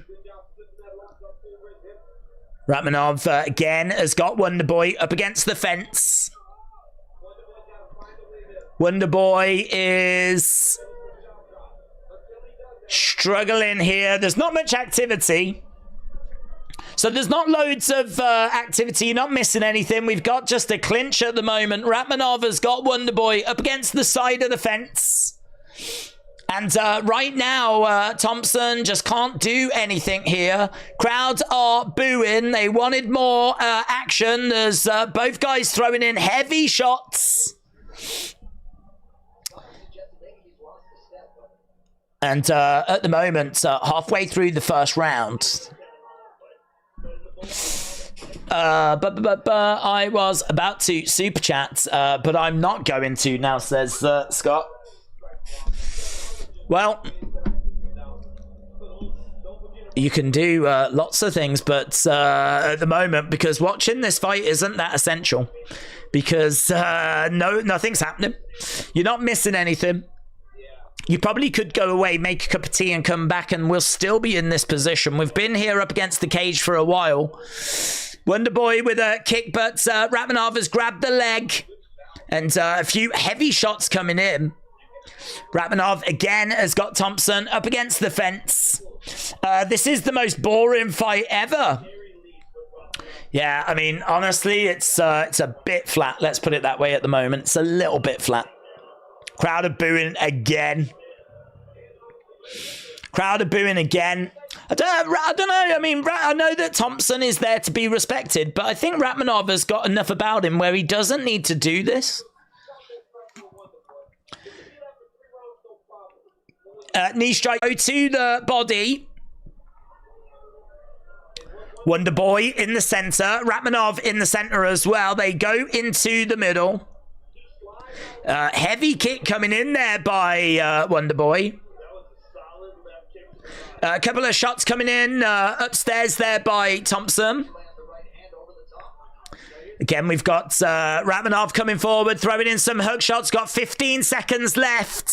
Rachmanov again has got Wonderboy up against the fence. Wonderboy is struggling here. There's not much activity. So there's not loads of activity. You're not missing anything. We've got just a clinch at the moment. Rachmanov has got Wonderboy up against the side of the fence. And right now, Thompson just can't do anything here. Crowds are booing. They wanted more action. There's both guys throwing in heavy shots. And at the moment, halfway through the first round... I was about to super chat, but I'm not going to now, says Scott. Well, you can do lots of things, but at the moment, because watching this fight isn't that essential, because nothing's happening. You're not missing anything. You probably could go away, make a cup of tea and come back and we'll still be in this position. We've been here up against the cage for a while. Wonderboy with a kick, but Rachmanov has grabbed the leg. And a few heavy shots coming in. Rachmanov again has got Thompson up against the fence. This is the most boring fight ever. Yeah, I mean, honestly, it's a bit flat. Let's put it that way at the moment. It's a little bit flat. Crowd are booing again. Crowd are booing again. I don't know. I mean, I know that Thompson is there to be respected, but I think Rachmanov has got enough about him where he doesn't need to do this. Knee strike to the body. Wonderboy in the center. Rachmanov in the center as well. They go into the middle. Heavy kick coming in there by Wonderboy. A couple of shots coming in upstairs there by Thompson. Again, we've got Ratmanov coming forward, throwing in some hook shots. Got 15 seconds left.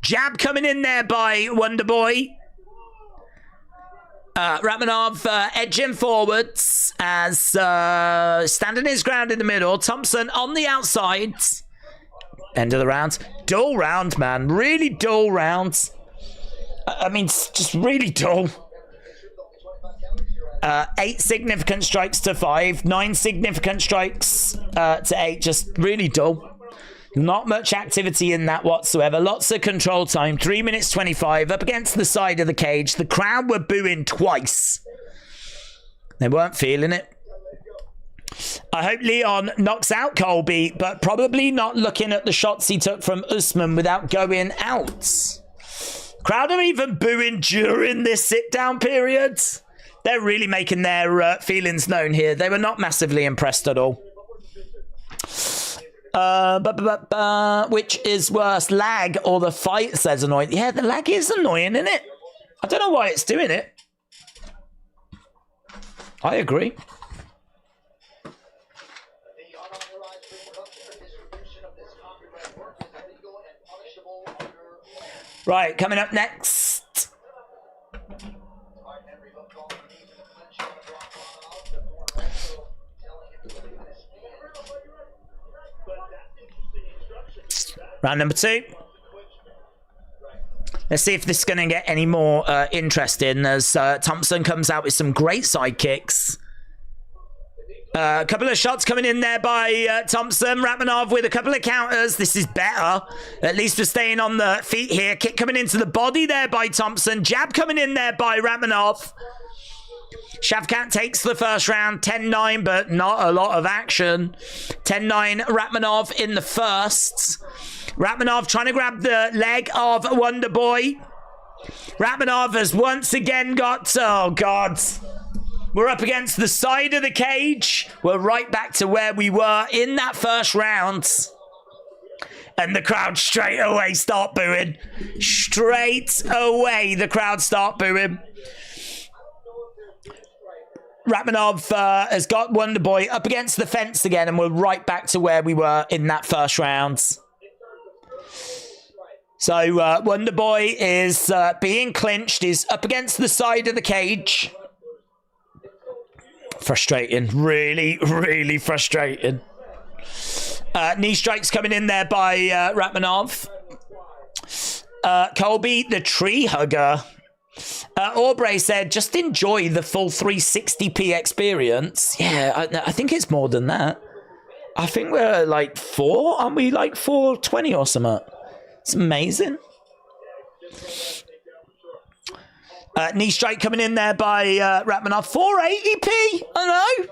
Jab coming in there by Wonderboy. Ratmanov edging forwards as standing his ground in the middle. Thompson on the outside. End of the round. Dull round, man. Really dull round. I mean, just really dull. 8 significant strikes to 5. 9 significant strikes to 8. Just really dull. Not much activity in that whatsoever. Lots of control time. 3 minutes 25 up against the side of the cage. The crowd were booing twice. They weren't feeling it. I hope Leon knocks out Colby, but probably not looking at the shots he took from Usman without going out. Crowd are even booing during this sit-down period. They're really making their feelings known here. They were not massively impressed at all. Which is worse, lag or the fight, says annoying. Yeah, the lag is annoying, isn't it? I don't know why it's doing it. I agree. Right, coming up next. Round number 2. Let's see if this is going to get any more interesting as Thompson comes out with some great side kicks. A couple of shots coming in there by Thompson. Ratmanov with a couple of counters. This is better. At least we're staying on the feet here. Kick coming into the body there by Thompson. Jab coming in there by Ratmanov. Shavkat takes the first round, 10-9, but not a lot of action. 10-9, Ratmanov in the first. Ratmanov trying to grab the leg of Wonderboy. Ratmanov has once again got... Oh, God. We're up against the side of the cage. We're right back to where we were in that first round. And the crowd straight away start booing. Straight away, the crowd start booing. Ratmanov has got Wonderboy up against the fence again, and we're right back to where we were in that first round. So Wonderboy is being clinched. He's up against the side of the cage. Frustrating. Really, really frustrating. Knee strikes coming in there by Ratmanov. Colby, the tree hugger. Aubrey said, just enjoy the full 360p experience. Yeah, I think it's more than that. I think we're like 4. Aren't we like 420 or something? It's amazing. Knee strike coming in there by Ratmanov. 480p. I know.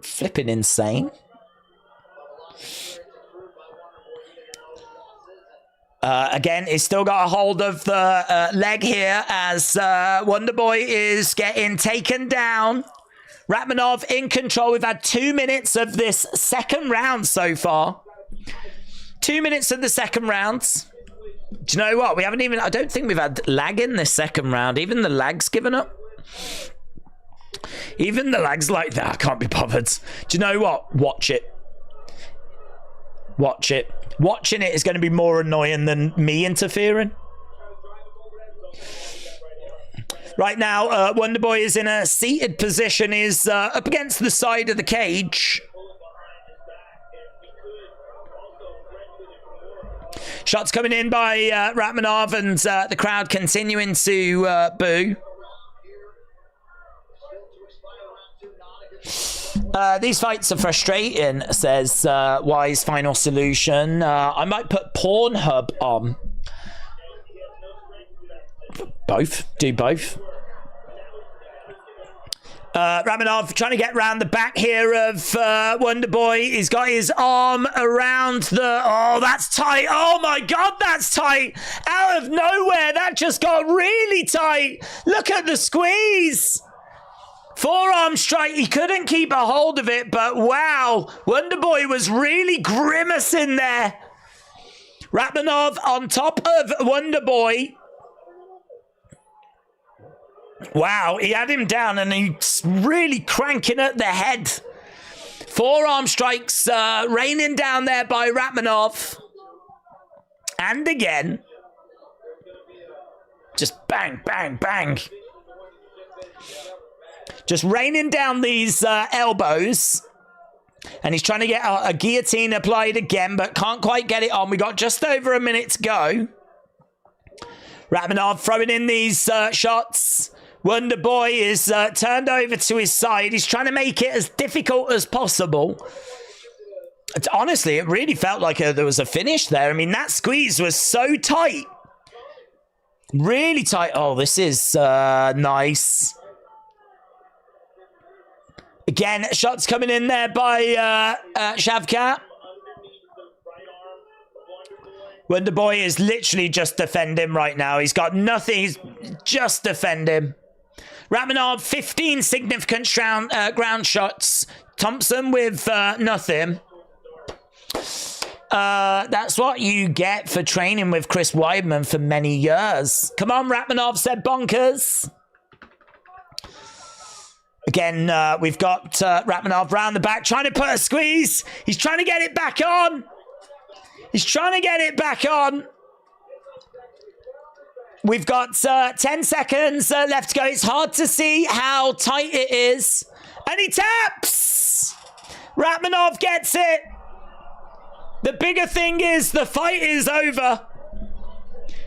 Flipping insane. Again, he's still got a hold of the leg here as Wonderboy is getting taken down. Ratmanov in control. We've had 2 minutes of this second round so far. 2 minutes of the second round. Do you know what? We haven't even... I don't think we've had lag in this second round. Even the lag's given up. Even the lag's like that. I can't be bothered. Do you know what? Watch it. Watch it. Watching it is going to be more annoying than me interfering. Right now, Wonderboy is in a seated position. He's up against the side of the cage. Shots coming in by Ratmanov, and the crowd continuing to boo. These fights are frustrating, says Wise Final Solution. I might put Pornhub on. Both. Do both. Ratmanov trying to get round the back here of Wonderboy. He's got his arm around the... Oh, that's tight. Oh, my God, that's tight. Out of nowhere, that just got really tight. Look at the squeeze. Forearm strike. He couldn't keep a hold of it, but wow. Wonderboy was really grimacing there. Ratmanov on top of Wonderboy. Wow, he had him down and he's really cranking at the head. Forearm strikes raining down there by Ratmanov. And again. Just bang, bang, bang. Just raining down these elbows. And he's trying to get a guillotine applied again, but can't quite get it on. We got just over a minute to go. Ratmanov throwing in these shots. Wonder Boy is turned over to his side. He's trying to make it as difficult as possible. Honestly, it really felt like there was a finish there. I mean, that squeeze was so tight. Really tight. Oh, this is nice. Again, shots coming in there by Shavkat. Wonder Boy is literally just defending right now. He's got nothing. He's just defending. Ratmanov, 15 significant ground shots. Thompson with nothing. That's what you get for training with Chris Weidman for many years. Come on, Ratmanov, said Bonkers. Again, we've got Ratmanov round the back, trying to put a squeeze. He's trying to get it back on. He's trying to get it back on. We've got 10 seconds left to go. It's hard to see how tight it is. And he taps. Ratmanov gets it. The bigger thing is the fight is over.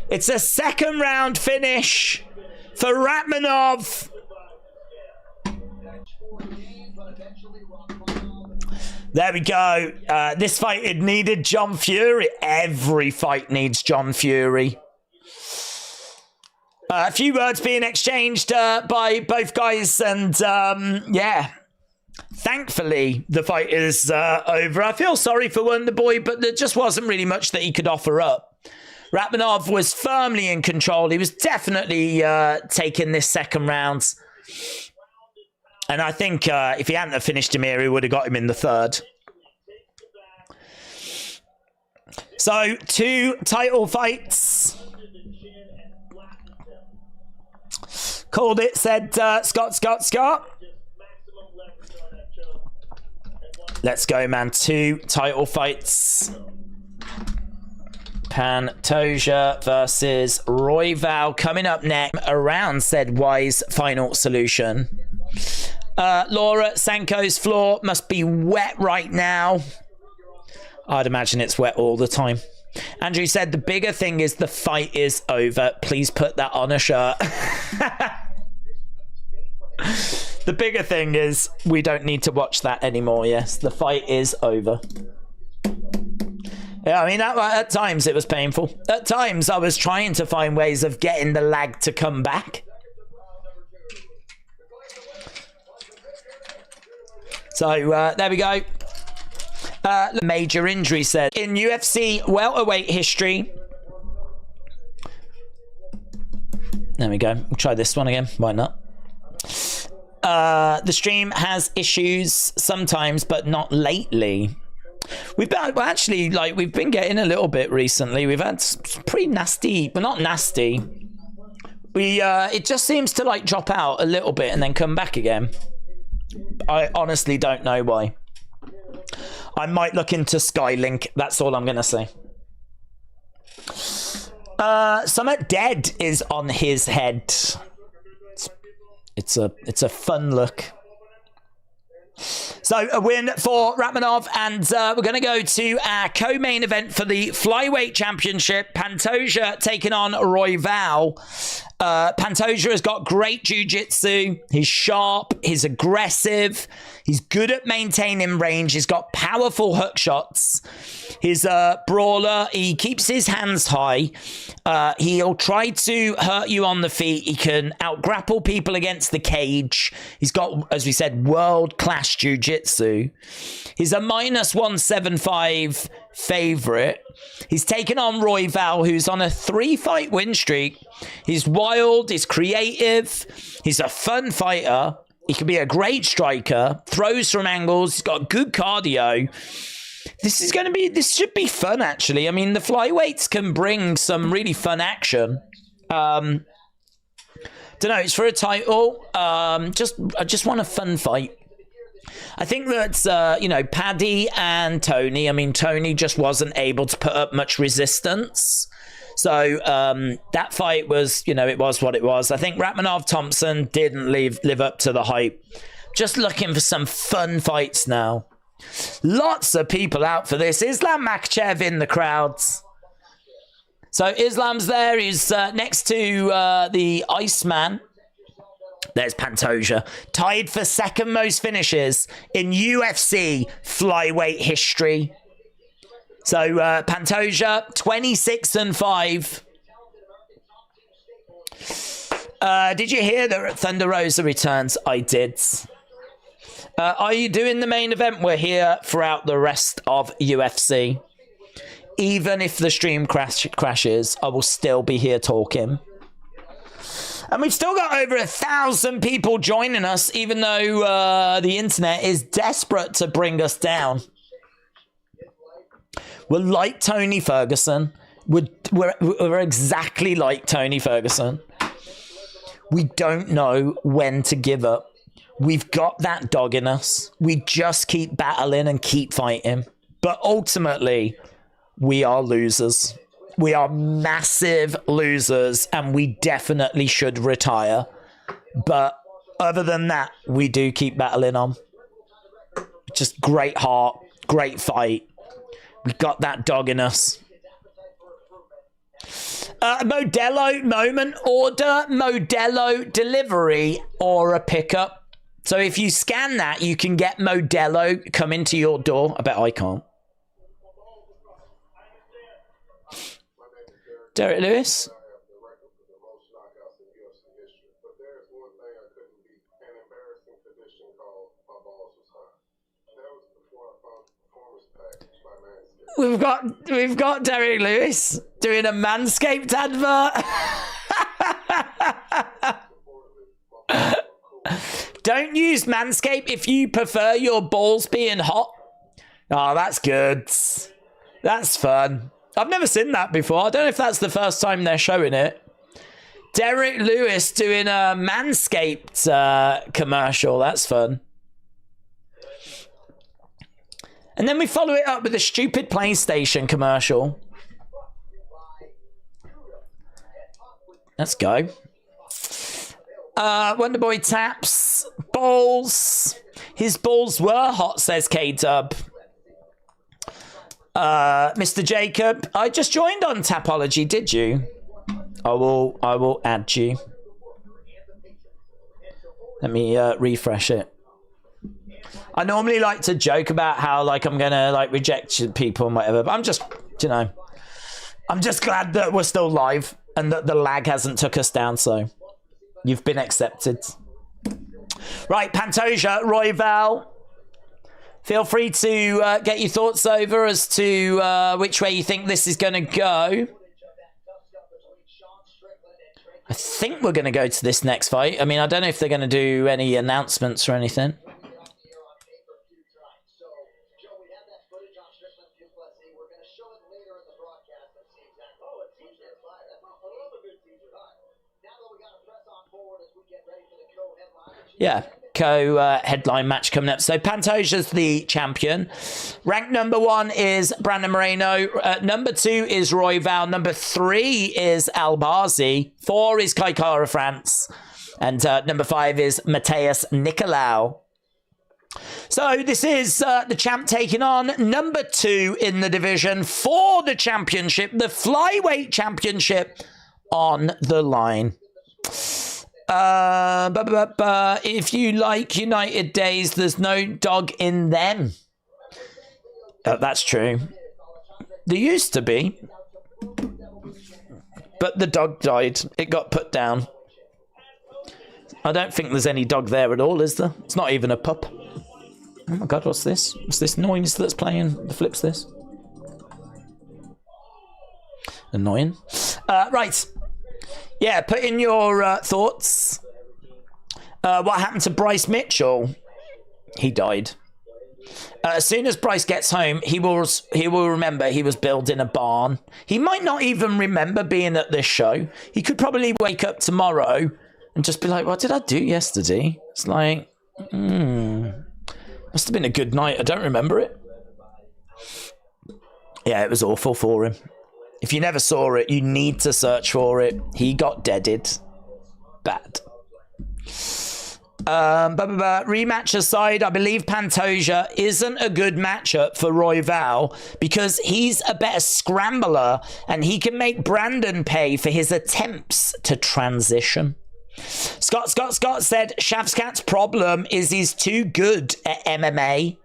It's a second round finish for Ratmanov. There we go. This fight, it needed John Fury. Every fight needs John Fury. A few words being exchanged by both guys. And yeah, thankfully, the fight is over. I feel sorry for Wonder Boy, but there just wasn't really much that he could offer up. Ratmanov was firmly in control. He was definitely taking this second round. And I think if he hadn't have finished him here, he would have got him in the third. So, 2 title fights. Called it, said Scott. Let's go, man. 2 title fights. Pantoja versus Royval coming up next. Around, said Wise Final Solution. Laura, Sanko's floor must be wet right now. I'd imagine it's wet all the time. Andrew said the bigger thing is the fight is over. Please put that on a shirt. The bigger thing is we don't need to watch that anymore. Yes, the fight is over. Yeah, I mean, at times it was painful. At times I was trying to find ways of getting the lag to come back. So there we go. Major injury said. In UFC welterweight history. There we go. We'll try this one again. Why not? The stream has issues sometimes, but not lately. We've been actually, like, we've been getting a little bit recently. We've had pretty nasty, but not nasty. It just seems to like drop out a little bit and then come back again. I honestly don't know why. I might look into Skylink. That's all I'm gonna say. Summit Dead is on his head. It's a fun look. So a win for Ratmanov, and we're going to go to our co-main event for the Flyweight Championship. Pantoja taking on Royval. Pantoja has got great jiu-jitsu. He's sharp. He's aggressive. He's good at maintaining range. He's got powerful hook shots. He's a brawler. He keeps his hands high. He'll try to hurt you on the feet. He can out-grapple people against the cage. He's got, as we said, world-class jiu-jitsu. He's a -175 favorite. He's taken on Royval, who's on a 3-fight win streak. He's wild. He's creative. He's a fun fighter. He can be a great striker. Throws from angles. He's got good cardio. This should be fun, actually. I mean, the flyweights can bring some really fun action. Don't know. It's for a title. I just want a fun fight. I think that, you know, Paddy and Tony, I mean, Tony just wasn't able to put up much resistance. So that fight was, you know, it was what it was. I think Ratmanov Thompson didn't live up to the hype. Just looking for some fun fights now. Lots of people out for this. Islam Makhachev in the crowds. So Islam's there. He's next to the Iceman. There's Pantoja. Tied for second most finishes in UFC flyweight history. So Pantoja, 26-5. Did you hear that Thunder Rosa returns? I did. Are you doing the main event? We're here throughout the rest of UFC. Even if the stream crashes, I will still be here talking. And we've still got over 1,000 people joining us, even though the internet is desperate to bring us down. We're like Tony Ferguson. We're exactly like Tony Ferguson. We don't know when to give up. We've got that dog in us. We just keep battling and keep fighting. But ultimately, we are losers. We are massive losers, and we definitely should retire. But other than that, we do keep battling on. Just great heart, great fight. We got that dog in us. Modelo moment order, Modelo delivery, or a pickup. So if you scan that, you can get Modelo coming to your door. I bet I can't. Derek Lewis. We've got Derek Lewis doing a Manscaped advert. Don't use Manscaped if you prefer your balls being hot. Oh, that's good. That's fun. I've never seen that before. I don't know if that's the first time they're showing it. Derek Lewis doing a Manscaped commercial. That's fun. And then we follow it up with a stupid PlayStation commercial. Let's go. Wonderboy taps. Balls. His balls were hot, says K-Dub. Mr. Jacob, I just joined on Tapology, did you? I will add you. Let me refresh it. I normally like to joke about how like I'm gonna like reject people and whatever, but I'm just, you know, I'm just glad that we're still live and that the lag hasn't took us down, so you've been accepted. Right, Pantoja, Royval. Feel free to get your thoughts over as to which way you think this is going to go. I think we're going to go to this next fight. I mean, I don't know if they're going to do any announcements or anything. Yeah, co-headline match coming up. So Pantoja's the champion. Rank number 1 is Brandon Moreno. Number 2 is Royval. Number 3 is Albazi. 4 is Kaikara France. And number 5 is Mateus Nicolau. So this is the champ taking on number 2 in the division for the championship, the flyweight championship on the line. If you like United Days, there's no dog in them. That's true. There used to be. But the dog died. It got put down. I don't think there's any dog there at all, is there? It's not even a pup. Oh my god, what's this? What's this noise that's playing? The flips this. Annoying. Right. Yeah, put in your thoughts. What happened to Bryce Mitchell? He died. As soon as Bryce gets home, he will remember he was building a barn. He might not even remember being at this show. He could probably wake up tomorrow and just be like, what did I do yesterday? It's like, Must have been a good night. I don't remember it. Yeah, it was awful for him. If you never saw it, you need to search for it. He got deaded. Bad. Rematch aside, I believe Pantoja isn't a good matchup for Royval because he's a better scrambler and he can make Brandon pay for his attempts to transition. Scott said Shavkat's problem is he's too good at MMA.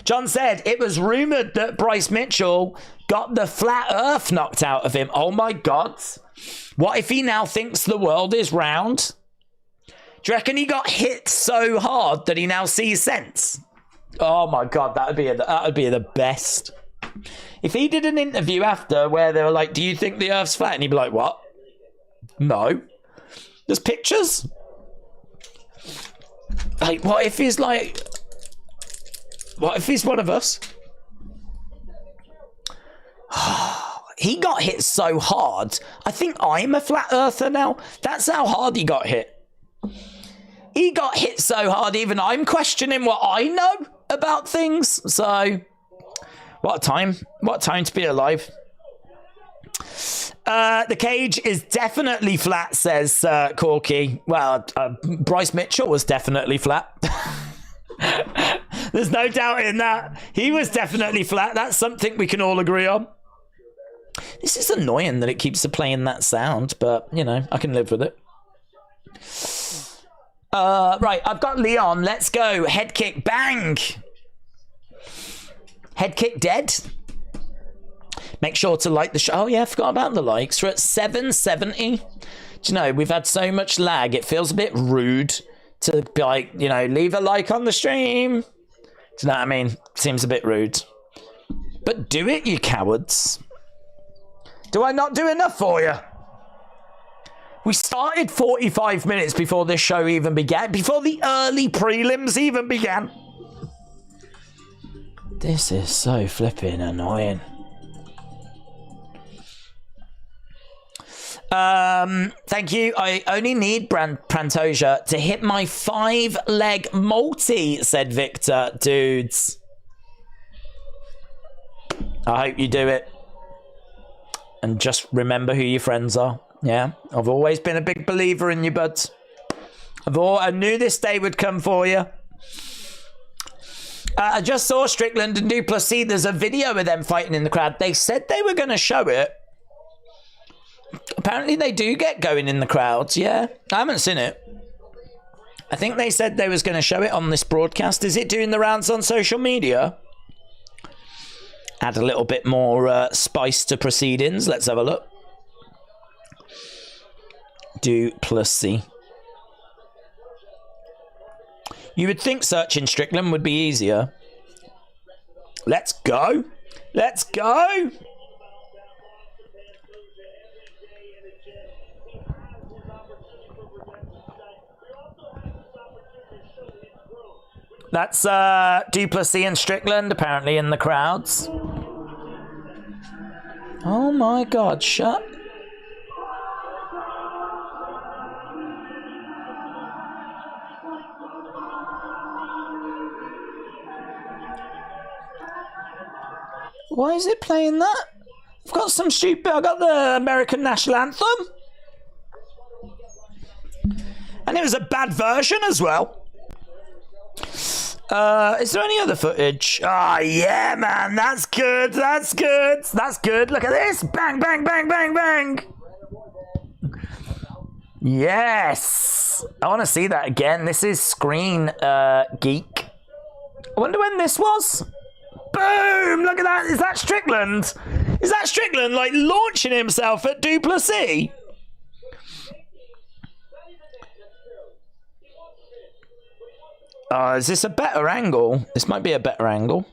John said it was rumoured that Bryce Mitchell got the flat earth knocked out of him. Oh my God. What if he now thinks the world is round? Do you reckon he got hit so hard that he now sees sense? Oh my God, that would be the best. If he did an interview after where they were like, do you think the earth's flat? And he'd be like, what? No. There's pictures? Like, what if he's like... What if he's one of us? He got hit so hard. I think I'm a flat earther now. That's how hard he got hit. He got hit so hard, even I'm questioning what I know about things. So, what a time. What a time to be alive. The cage is definitely flat, says Corky. Well, Bryce Mitchell was definitely flat. There's no doubt in that. He was definitely flat. That's something we can all agree on. This is annoying that it keeps playing that sound, but, you know, I can live with it. Right, I've got Leon. Let's go. Head kick. Bang. Head kick dead. Make sure to like the show. Oh, yeah, I forgot about the likes. We're at 770. Do you know, we've had so much lag. It feels a bit rude to be like, you know, leave a like on the stream. Do you know what I mean? Seems a bit rude. But do it, you cowards. Do I not do enough for you? We started 45 minutes before this show even began. Before the early prelims even began. This is so flipping annoying. Thank you. I only need Pantoja to hit my 5-leg multi, said Victor. Dudes. I hope you do it. And just remember who your friends are. Yeah, I've always been a big believer in you, buds. I knew this day would come for you. I just saw Strickland and Duplessis. There's a video of them fighting in the crowd. They said they were going to show it. Apparently they do get going in the crowds, yeah. I haven't seen it. I think they said they was going to show it on this broadcast. Is it doing the rounds on social media? Add a little bit more spice to proceedings. Let's have a look. Duplessis. You would think searching Strickland would be easier. Let's go. Let's go. That's Duplessis and Strickland apparently in the crowds. Oh my God, shut. Why is it playing that? I've got some stupid... I got the American National Anthem. And it was a bad version as well. Is there any other footage? Oh, yeah, man. That's good. That's good. That's good. Look at this. Bang, bang, bang, bang, bang. Yes. I want to see that again. This is Screen Geek. I wonder when this was. Boom! Look at that. Is that Strickland? Is that Strickland, like, launching himself at Duplessis? Is this a better angle? This might be a better angle.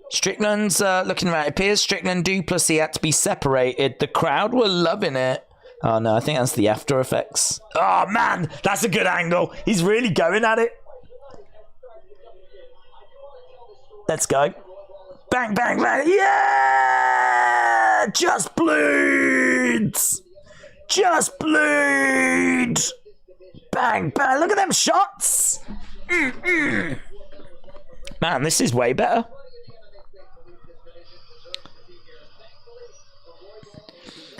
Strickland's looking around. It appears Strickland Duplessis had to be separated. The crowd were loving it. Oh, no, I think that's the after effects. Oh, man, that's a good angle. He's really going at it. Let's go. Bang, bang, bang. Yeah! Just bleeds. Just bleed. Bang, bang. Look at them shots. Man, this is way better.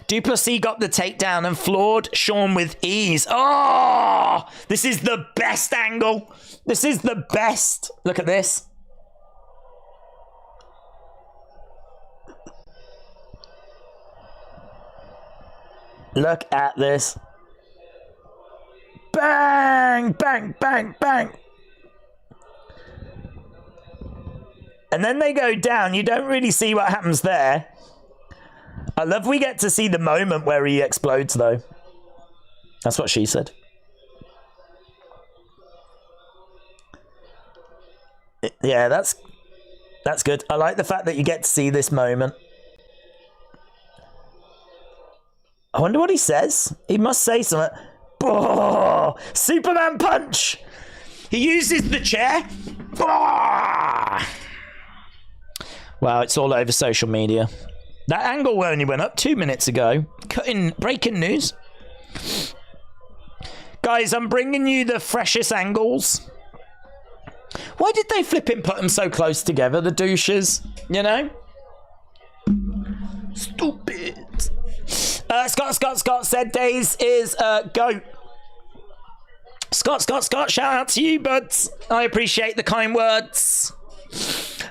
Duplessis got the takedown and floored Sean with ease. Oh, this is the best angle. This is the best. Look at this. Look at this. Bang, bang, bang, bang. And then they go down. You don't really see what happens there. I love we get to see the moment where he explodes, though. That's what she said. Yeah, that's good. I like the fact that you get to see this moment. I wonder what he says. He must say something. Oh, Superman punch. He uses the chair. Oh. Wow, it's all over social media. That angle only went up 2 minutes ago. Breaking news. Guys, I'm bringing you the freshest angles. Why did they put them so close together, the douches? You know? Stupid. Scott said Days is a goat. Scott, shout out to you, buds. I appreciate the kind words.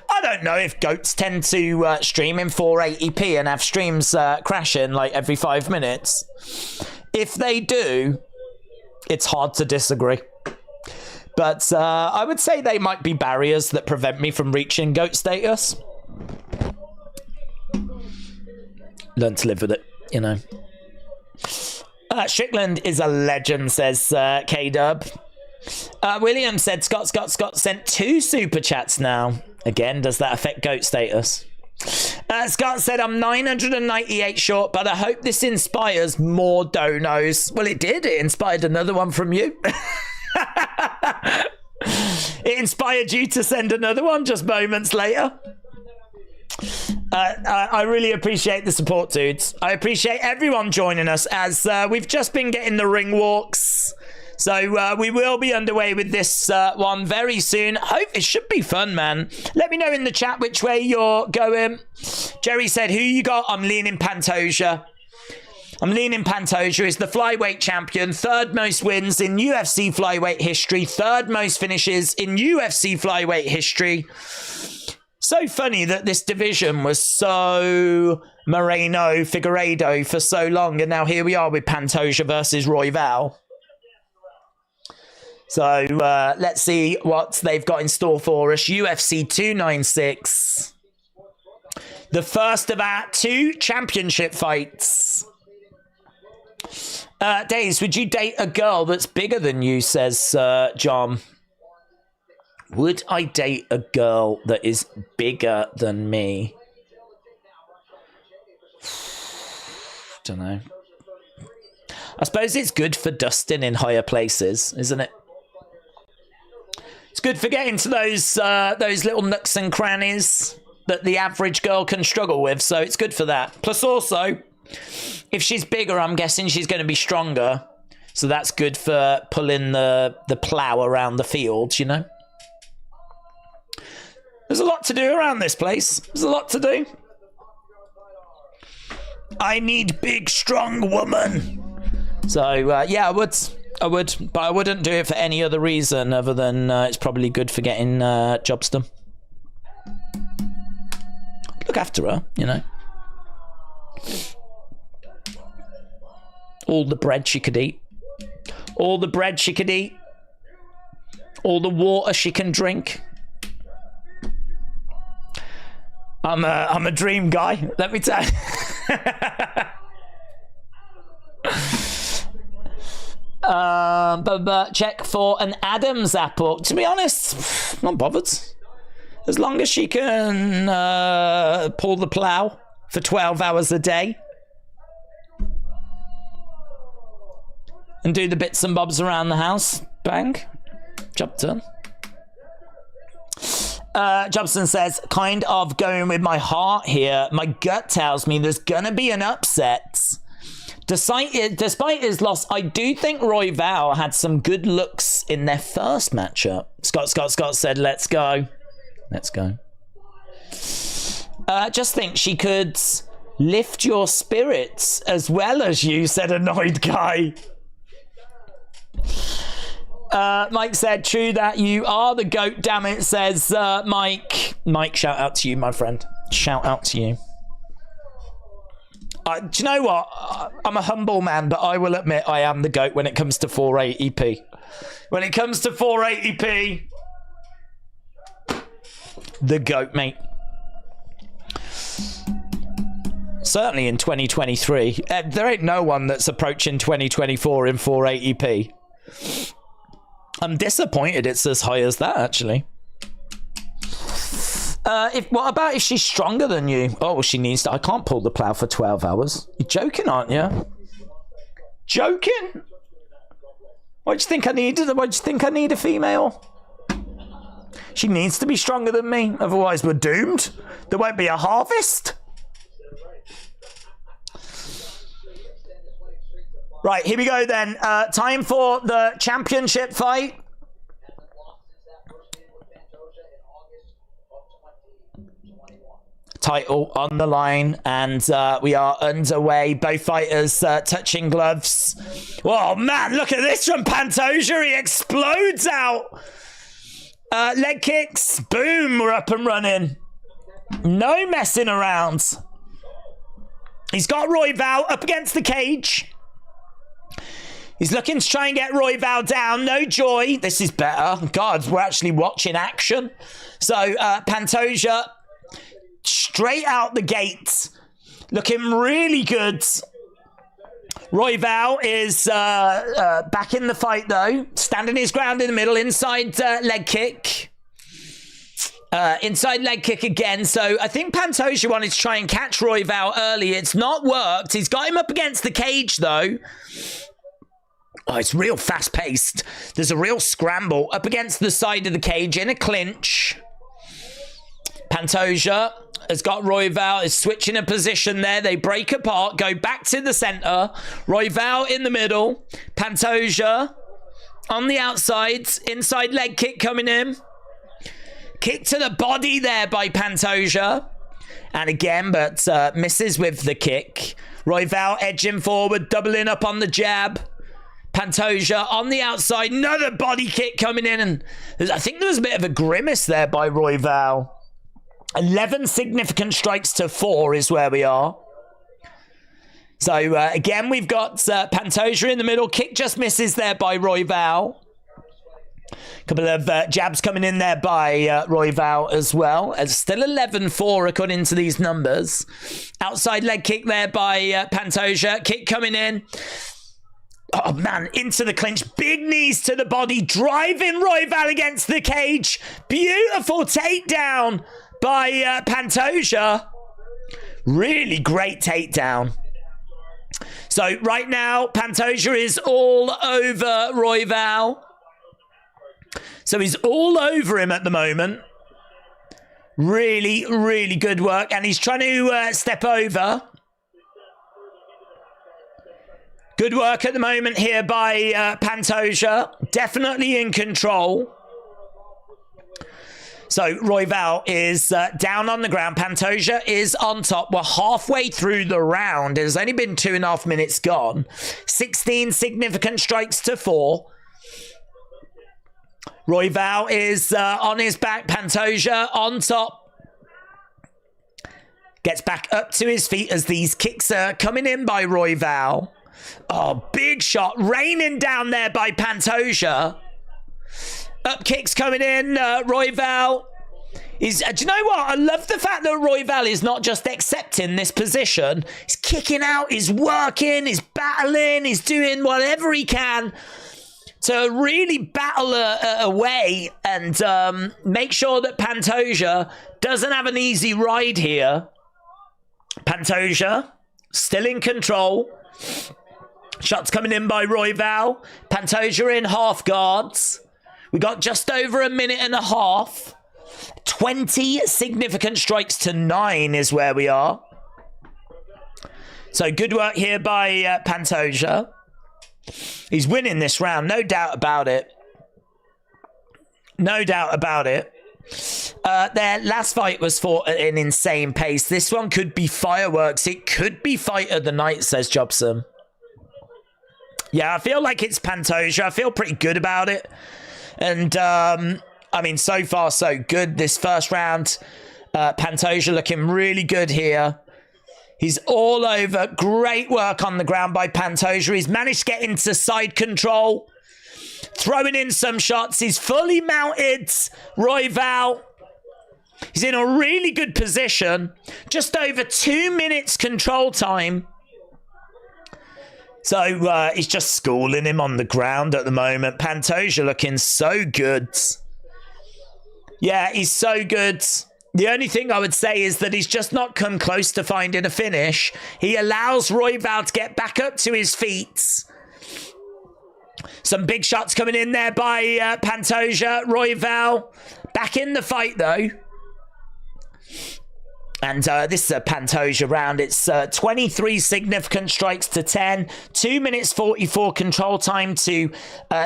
I don't know if goats tend to stream in 480p and have streams crashing like every 5 minutes. If they do, it's hard to disagree. But I would say they might be barriers that prevent me from reaching goat status. Learn to live with it, you know. Strickland is a legend, says K-Dub. William said Scott sent 2 super chats now. Again, does that affect GOAT status? Scott said, I'm 998 short, but I hope this inspires more donos. Well, it did. It inspired another one from you. It inspired you to send another one just moments later. I really appreciate the support, dudes. I appreciate everyone joining us as we've just been getting the ring walks. So we will be underway with this one very soon. Hope it should be fun, man. Let me know in the chat which way you're going. Jerry said, who you got? I'm leaning Pantoja. Pantoja is the flyweight champion. 3rd most wins in UFC flyweight history. 3rd most finishes in UFC flyweight history. So funny that this division was so Moreno, Figueiredo for so long. And now here we are with Pantoja versus Royval. So let's see what they've got in store for us. UFC 296. The first of our 2 championship fights. Days, would you date a girl that's bigger than you, says John. Would I date a girl that is bigger than me? Don't know. I suppose it's good for dusting in higher places, isn't it? It's good for getting to those little nooks and crannies that the average girl can struggle with, so it's good for that. Plus also, if she's bigger, I'm guessing she's going to be stronger, so that's good for pulling the plough around the field, you know? There's a lot to do around this place. There's a lot to do. I need big, strong woman. So, yeah, I would, but I wouldn't do it for any other reason other than it's probably good for getting jobs done. Look after her, you know. All the bread she could eat. All the bread she could eat. All the water she can drink. I'm a dream guy, let me tell you. Check for an Adam's apple. To be honest, not bothered. As long as she can pull the plough for 12 hours a day and do the bits and bobs around the house, bang, job done. Jobson says, kind of going with my heart here. My gut tells me there's gonna be an upset. Despite his loss, I do think Royval had some good looks in their first matchup. Scott said, let's go. Let's go. Just think she could lift your spirits as well as you, said Annoyed Guy. Mike said, true that you are the GOAT, damn it, says Mike. Mike, shout out to you, my friend. Shout out to you. Do you know what? I'm a humble man, but I will admit I am the GOAT when it comes to 480p. When it comes to 480p, the GOAT, mate. Certainly in 2023. There ain't no one that's approaching 2024 in 480p. I'm disappointed it's as high as that, actually. What about if she's stronger than you? Oh, she needs to. I can't pull the plow for 12 hours. You're joking, aren't you? Joking? What do you think I need? What do you think I need a female? She needs to be stronger than me. Otherwise, we're doomed. There won't be a harvest. Right, here we go then. Time for the championship fight. Title on the line, and we are underway. Both fighters touching gloves. Oh man, look at this from Pantoja. He explodes out. Leg kicks. Boom, we're up and running. No messing around. He's got Royval up against the cage. He's looking to try and get Royval down. No joy. This is better. God, we're actually watching action. So Pantoja straight out the gate, looking really good. Royval is back in the fight though, standing his ground in the middle, inside leg kick. Inside leg kick again. So I think Pantoja wanted to try and catch Royval early. It's not worked. He's got him up against the cage though. Oh, it's real fast paced. There's a real scramble up against the side of the cage in a clinch. Pantoja has got Royval, is switching a position there. They break apart, go back to the center. Royval in the middle. Pantoja on the outside. Inside leg kick coming in. Kick to the body there by Pantoja. And again, but misses with the kick. Royval edging forward, doubling up on the jab. Pantoja on the outside. Another body kick coming in. And I think there was a bit of a grimace there by Royval. 11 significant strikes to 4 is where we are. So, again, we've got Pantoja in the middle. Kick just misses there by Royval. Couple of jabs coming in there by Royval as well. It's still 11-4 according to these numbers. Outside leg kick there by Pantoja. Kick coming in. Oh, man, into the clinch. Big knees to the body. Driving Royval against the cage. Beautiful takedown by Pantoja. Really great takedown. So right now, Pantoja is all over Royval. So he's all over him at the moment. Really, really good work. And he's trying to step over. Good work at the moment here by Pantoja. Definitely in control. So Royval is down on the ground. Pantoja is on top. We're halfway through the round. It has only been 2.5 minutes gone. 16 significant strikes to 4. Royval is on his back. Pantoja on top. Gets back up to his feet as these kicks are coming in by Royval. Oh, big shot raining down there by Pantoja. Up kicks coming in. Royval is. Do you know what? I love the fact that Royval is not just accepting this position. He's kicking out. He's working. He's battling. He's doing whatever he can to really battle away and make sure that Pantoja doesn't have an easy ride here. Pantoja still in control. Shots coming in by Royval. Pantoja in half guards. We got just over 1.5 minutes. 20 significant strikes to 9 is where we are. So good work here by Pantoja. He's winning this round, no doubt about it. No doubt about it. Their last fight was fought at an insane pace. This one could be fireworks. It could be fight of the night, says Jobson. Yeah, I feel like it's Pantoja. I feel pretty good about it. And, I mean, so far, so good. This first round, Pantoja looking really good here. He's all over. Great work on the ground by Pantoja. He's managed to get into side control. Throwing in some shots. He's fully mounted. Royval. He's in a really good position. Just over 2 minutes control time. So he's just schooling him on the ground at the moment. Pantoja looking so good. Yeah, he's so good. The only thing I would say is that he's just not come close to finding a finish. He allows Royval to get back up to his feet. Some big shots coming in there by Pantoja. Royval back in the fight, though. And this is a Pantoja round. It's 23 significant strikes to 10. 2 minutes 44 control time to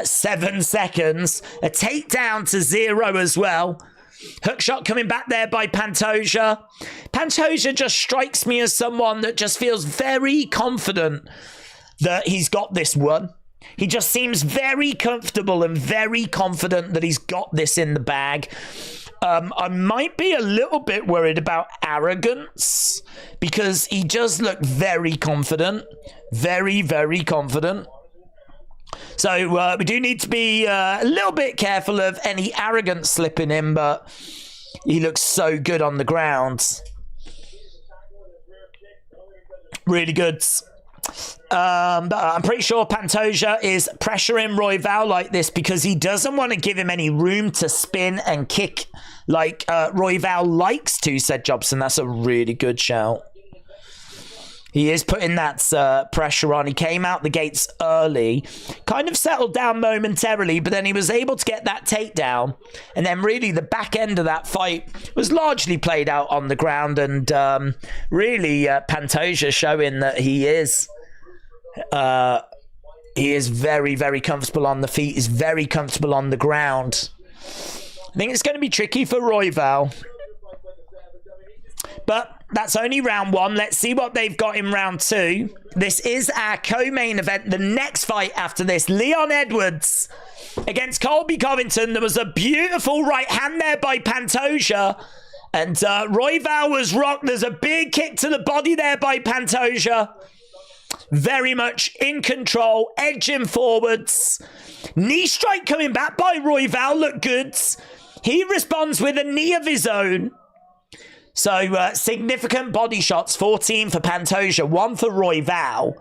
7 seconds. A takedown to 0 as well. Hook shot coming back there by Pantoja. Pantoja just strikes me as someone that just feels very confident that he's got this one. He just seems very comfortable and very confident that he's got this in the bag. I might be a little bit worried about arrogance because he does look very confident. Very, very confident. So we do need to be a little bit careful of any arrogance slipping in, but he looks so good on the ground. Really good. But I'm pretty sure Pantoja is pressuring Royval like this because he doesn't want to give him any room to spin and kick like Royval likes to, said Jobson. That's a really good shout. He is putting that pressure on. He came out the gates early, kind of settled down momentarily, but then he was able to get that takedown. And then really the back end of that fight was largely played out on the ground. And really Pantoja showing that he is very, very comfortable on the feet. He's very comfortable on the ground. I think it's going to be tricky for Royval. But that's only round 1. Let's see what they've got in round 2. This is our co-main event. The next fight after this, Leon Edwards against Colby Covington. There was a beautiful right hand there by Pantoja. And Royval was rocked. There's a big kick to the body there by Pantoja. Very much in control, edging forwards. Knee strike coming back by Royval. Look good. He responds with a knee of his own. So, significant body shots, 14 for Pantoja, 1 for Royval.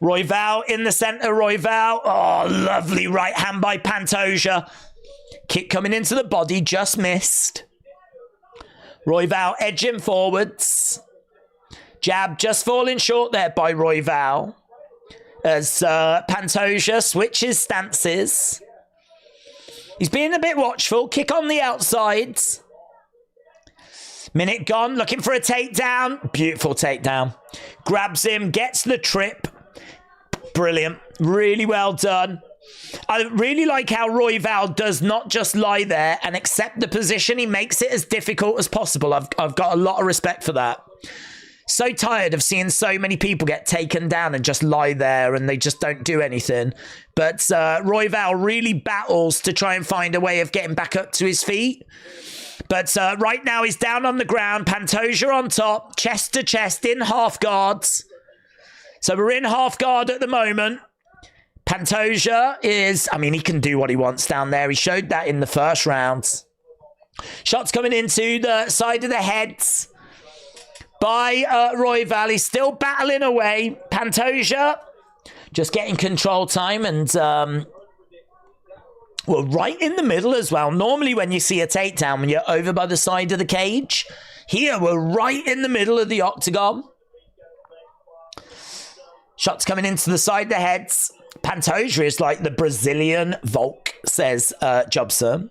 Royval in the center, Royval. Oh, lovely right hand by Pantoja. Kick coming into the body, just missed. Royval edging forwards. Jab just falling short there by Royval. As Pantoja switches stances. He's being a bit watchful. Kick on the outside. Minute gone, looking for a takedown. Beautiful takedown. Grabs him, gets the trip. Brilliant. Really well done. I really like how Royval does not just lie there and accept the position. He makes it as difficult as possible. I've got a lot of respect for that. So tired of seeing so many people get taken down and just lie there and they just don't do anything. But Royval really battles to try and find a way of getting back up to his feet. But right now he's down on the ground. Pantoja on top, chest to chest in half guards. So we're in half guard at the moment. Pantoja is, I mean, he can do what he wants down there. He showed that in the first round. Shots coming into the side of the heads by Royval. He's still battling away. Pantoja just getting control time and... well, right in the middle as well. Normally when you see a takedown, when you're over by the side of the cage. Here, we're right in the middle of the octagon. Shots coming into the side of the heads. Pantoja is like the Brazilian Volk, says Jobson.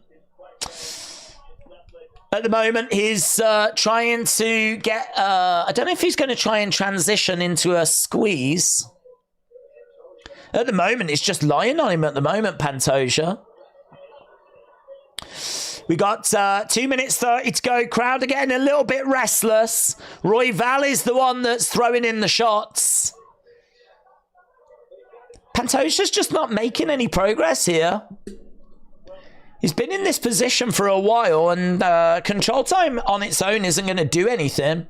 At the moment, he's trying to get... I don't know if he's going to try and transition into a squeeze. At the moment, it's just lying on him at the moment, Pantoja. We got 2 minutes 30 to go. Crowd are getting a little bit restless. Royval is the one that's throwing in the shots. Pantoja's just not making any progress here. He's been in this position for a while, and control time on its own isn't going to do anything.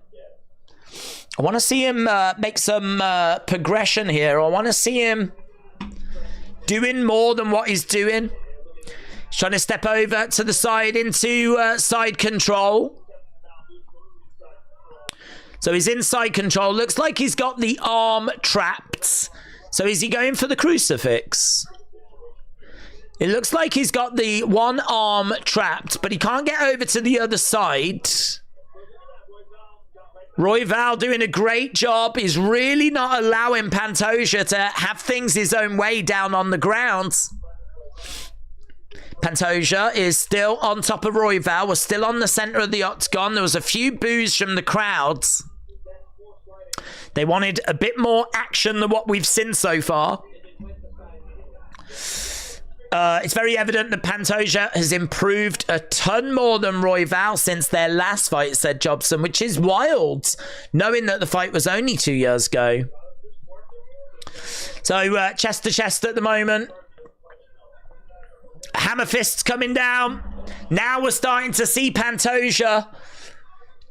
I want to see him make some progression here. I want to see him doing more than what he's doing. He's trying to step over to the side into side control. So he's in side control. Looks like he's got the arm trapped. So is he going for the crucifix? It looks like he's got the one arm trapped, but he can't get over to the other side. Royval doing a great job. He's really not allowing Pantoja to have things his own way down on the ground. Pantoja is still on top of Royval. We're still on the center of the octagon. There was a few boos from the crowds. They wanted a bit more action than what we've seen so far. It's very evident that Pantoja has improved a ton more than Royval since their last fight, said Jobson, which is wild, knowing that the fight was only 2 years ago. So, chest to chest at the moment. Hammer fists coming down. Now we're starting to see Pantoja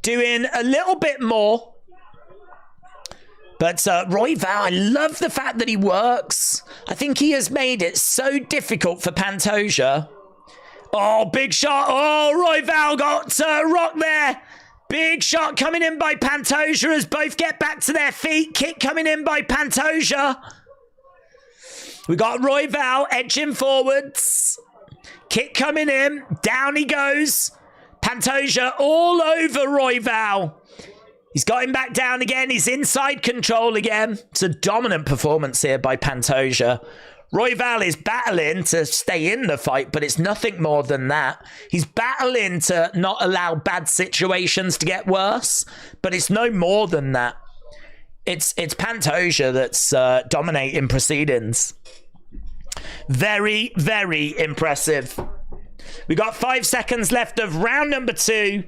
doing a little bit more. But Royval, I love the fact that he works. I think he has made it so difficult for Pantoja. Oh, big shot. Oh, Royval got rocked there. Big shot coming in by Pantoja as both get back to their feet. Kick coming in by Pantoja. We got Royval edging forwards. Kick coming in. Down he goes. Pantoja all over Royval. He's got him back down again. He's inside control again. It's a dominant performance here by Pantoja. Royval is battling to stay in the fight, but it's nothing more than that. He's battling to not allow bad situations to get worse, but it's no more than that. It's Pantoja that's dominating proceedings. Very, very impressive. We got 5 seconds left of round number 2.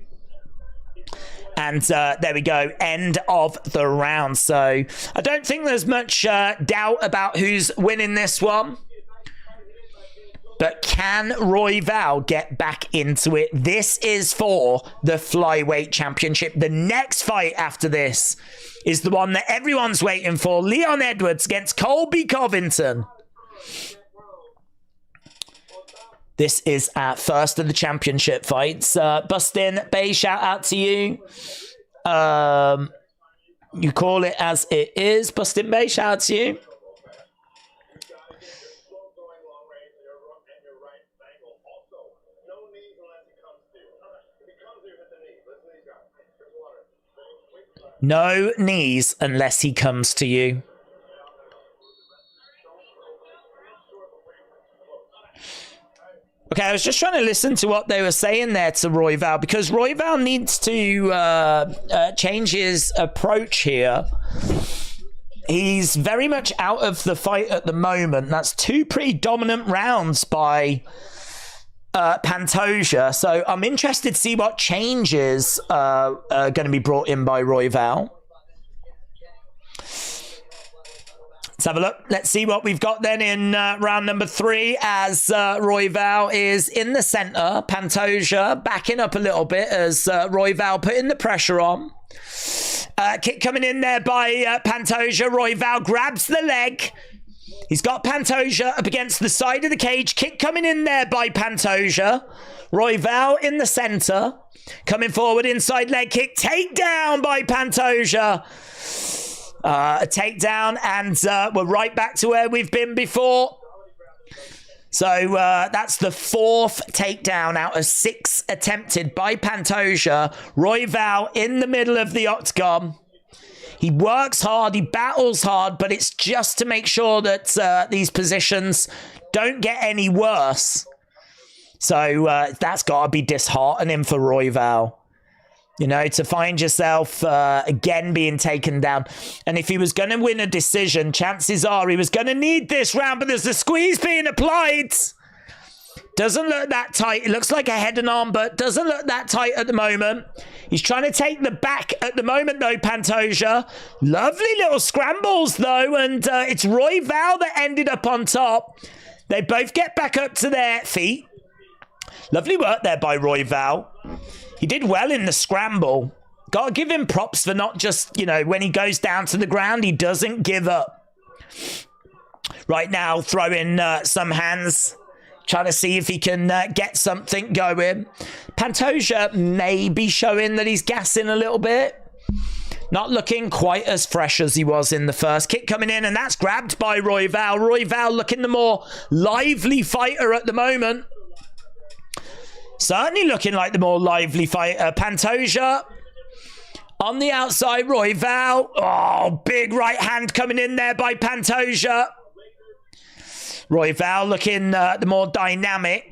And there we go, end of the round. So I don't think there's much doubt about who's winning this one. But can Royval get back into it? This is for the Flyweight Championship. The next fight after this is the one that everyone's waiting for. Leon Edwards against Colby Covington. This is our first of the championship fights. Bustin Bay, shout out to you. You call it as it is. Bustin Bay, shout out to you. No knees unless he comes to you. Okay, I was just trying to listen to what they were saying there to Royval, because Royval needs to change his approach here. He's very much out of the fight at the moment. That's 2 pretty dominant rounds by Pantoja. So I'm interested to see what changes are going to be brought in by Royval. Let's have a look. Let's see what we've got then in round number 3 as Royval is in the center. Pantoja backing up a little bit as Royval putting the pressure on. Kick coming in there by Pantoja. Royval grabs the leg. He's got Pantoja up against the side of the cage. Kick coming in there by Pantoja. Royval in the center. Coming forward, inside leg kick. Takedown by Pantoja. A takedown, and we're right back to where we've been before. So that's the 4th takedown out of 6 attempted by Pantoja. Royval in the middle of the octagon. He works hard, he battles hard, but it's just to make sure that these positions don't get any worse. So that's got to be disheartening for Royval. You know, to find yourself again being taken down. And if he was going to win a decision, chances are he was going to need this round, but there's a squeeze being applied. Doesn't look that tight. It looks like a head and arm, but doesn't look that tight at the moment. He's trying to take the back at the moment, though, Pantoja. Lovely little scrambles, though, and it's Royval that ended up on top. They both get back up to their feet. Lovely work there by Royval. He did well in the scramble. Got to give him props for not just, you know, when he goes down to the ground, he doesn't give up. Right now, throwing some hands, trying to see if he can get something going. Pantoja may be showing that he's gassing a little bit. Not looking quite as fresh as he was in the first. Kick coming in, and that's grabbed by Royval. Royval looking the more lively fighter at the moment. Certainly looking like the more lively fighter. Pantoja on the outside. Royval. Oh, big right hand coming in there by Pantoja. Royval looking the more dynamic.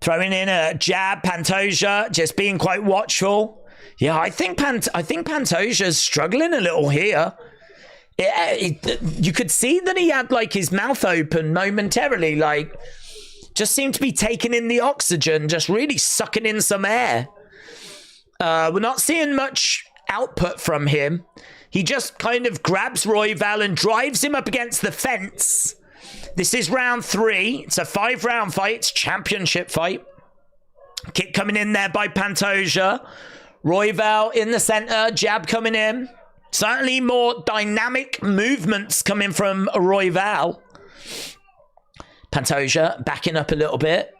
Throwing in a jab. Pantoja just being quite watchful. Yeah, I think Pantoja's struggling a little here. You could see that he had like his mouth open momentarily, like just seemed to be taking in the oxygen, just really sucking in some air. We're not seeing much output from him. He just kind of grabs Royval and drives him up against the fence. This is round 3. It's a 5-round fight. It's a championship fight. Kick coming in there by Pantoja. Royval in the center. Jab coming in. Certainly more dynamic movements coming from Royval. Pantoja backing up a little bit.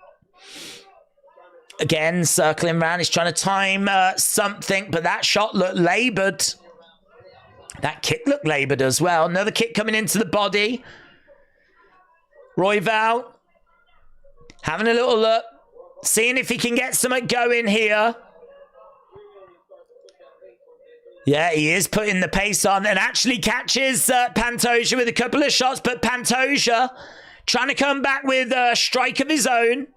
Again, circling around. He's trying to time something, but that shot looked labored. That kick looked labored as well. Another kick coming into the body. Royval having a little look. Seeing if he can get something going here. Yeah, he is putting the pace on and actually catches Pantoja with a couple of shots, but Pantoja trying to come back with a strike of his own.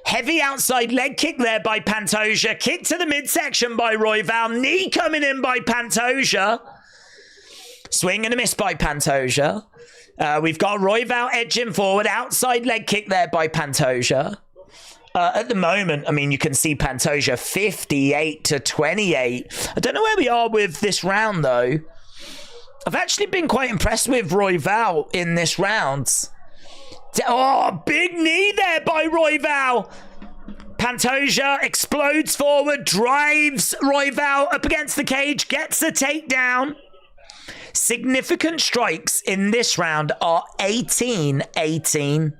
Heavy outside leg kick there by Pantoja. Kick to the midsection by Royval. Knee coming in by Pantoja. Swing and a miss by Pantoja. We've got Royval edging forward. Outside leg kick there by Pantoja. At the moment, I mean, you can see Pantoja 58-28. I don't know where we are with this round, though. I've actually been quite impressed with Royval in this round. Oh, big knee there by Royval. Pantoja explodes forward, drives Royval up against the cage, gets a takedown. Significant strikes in this round are 18-18.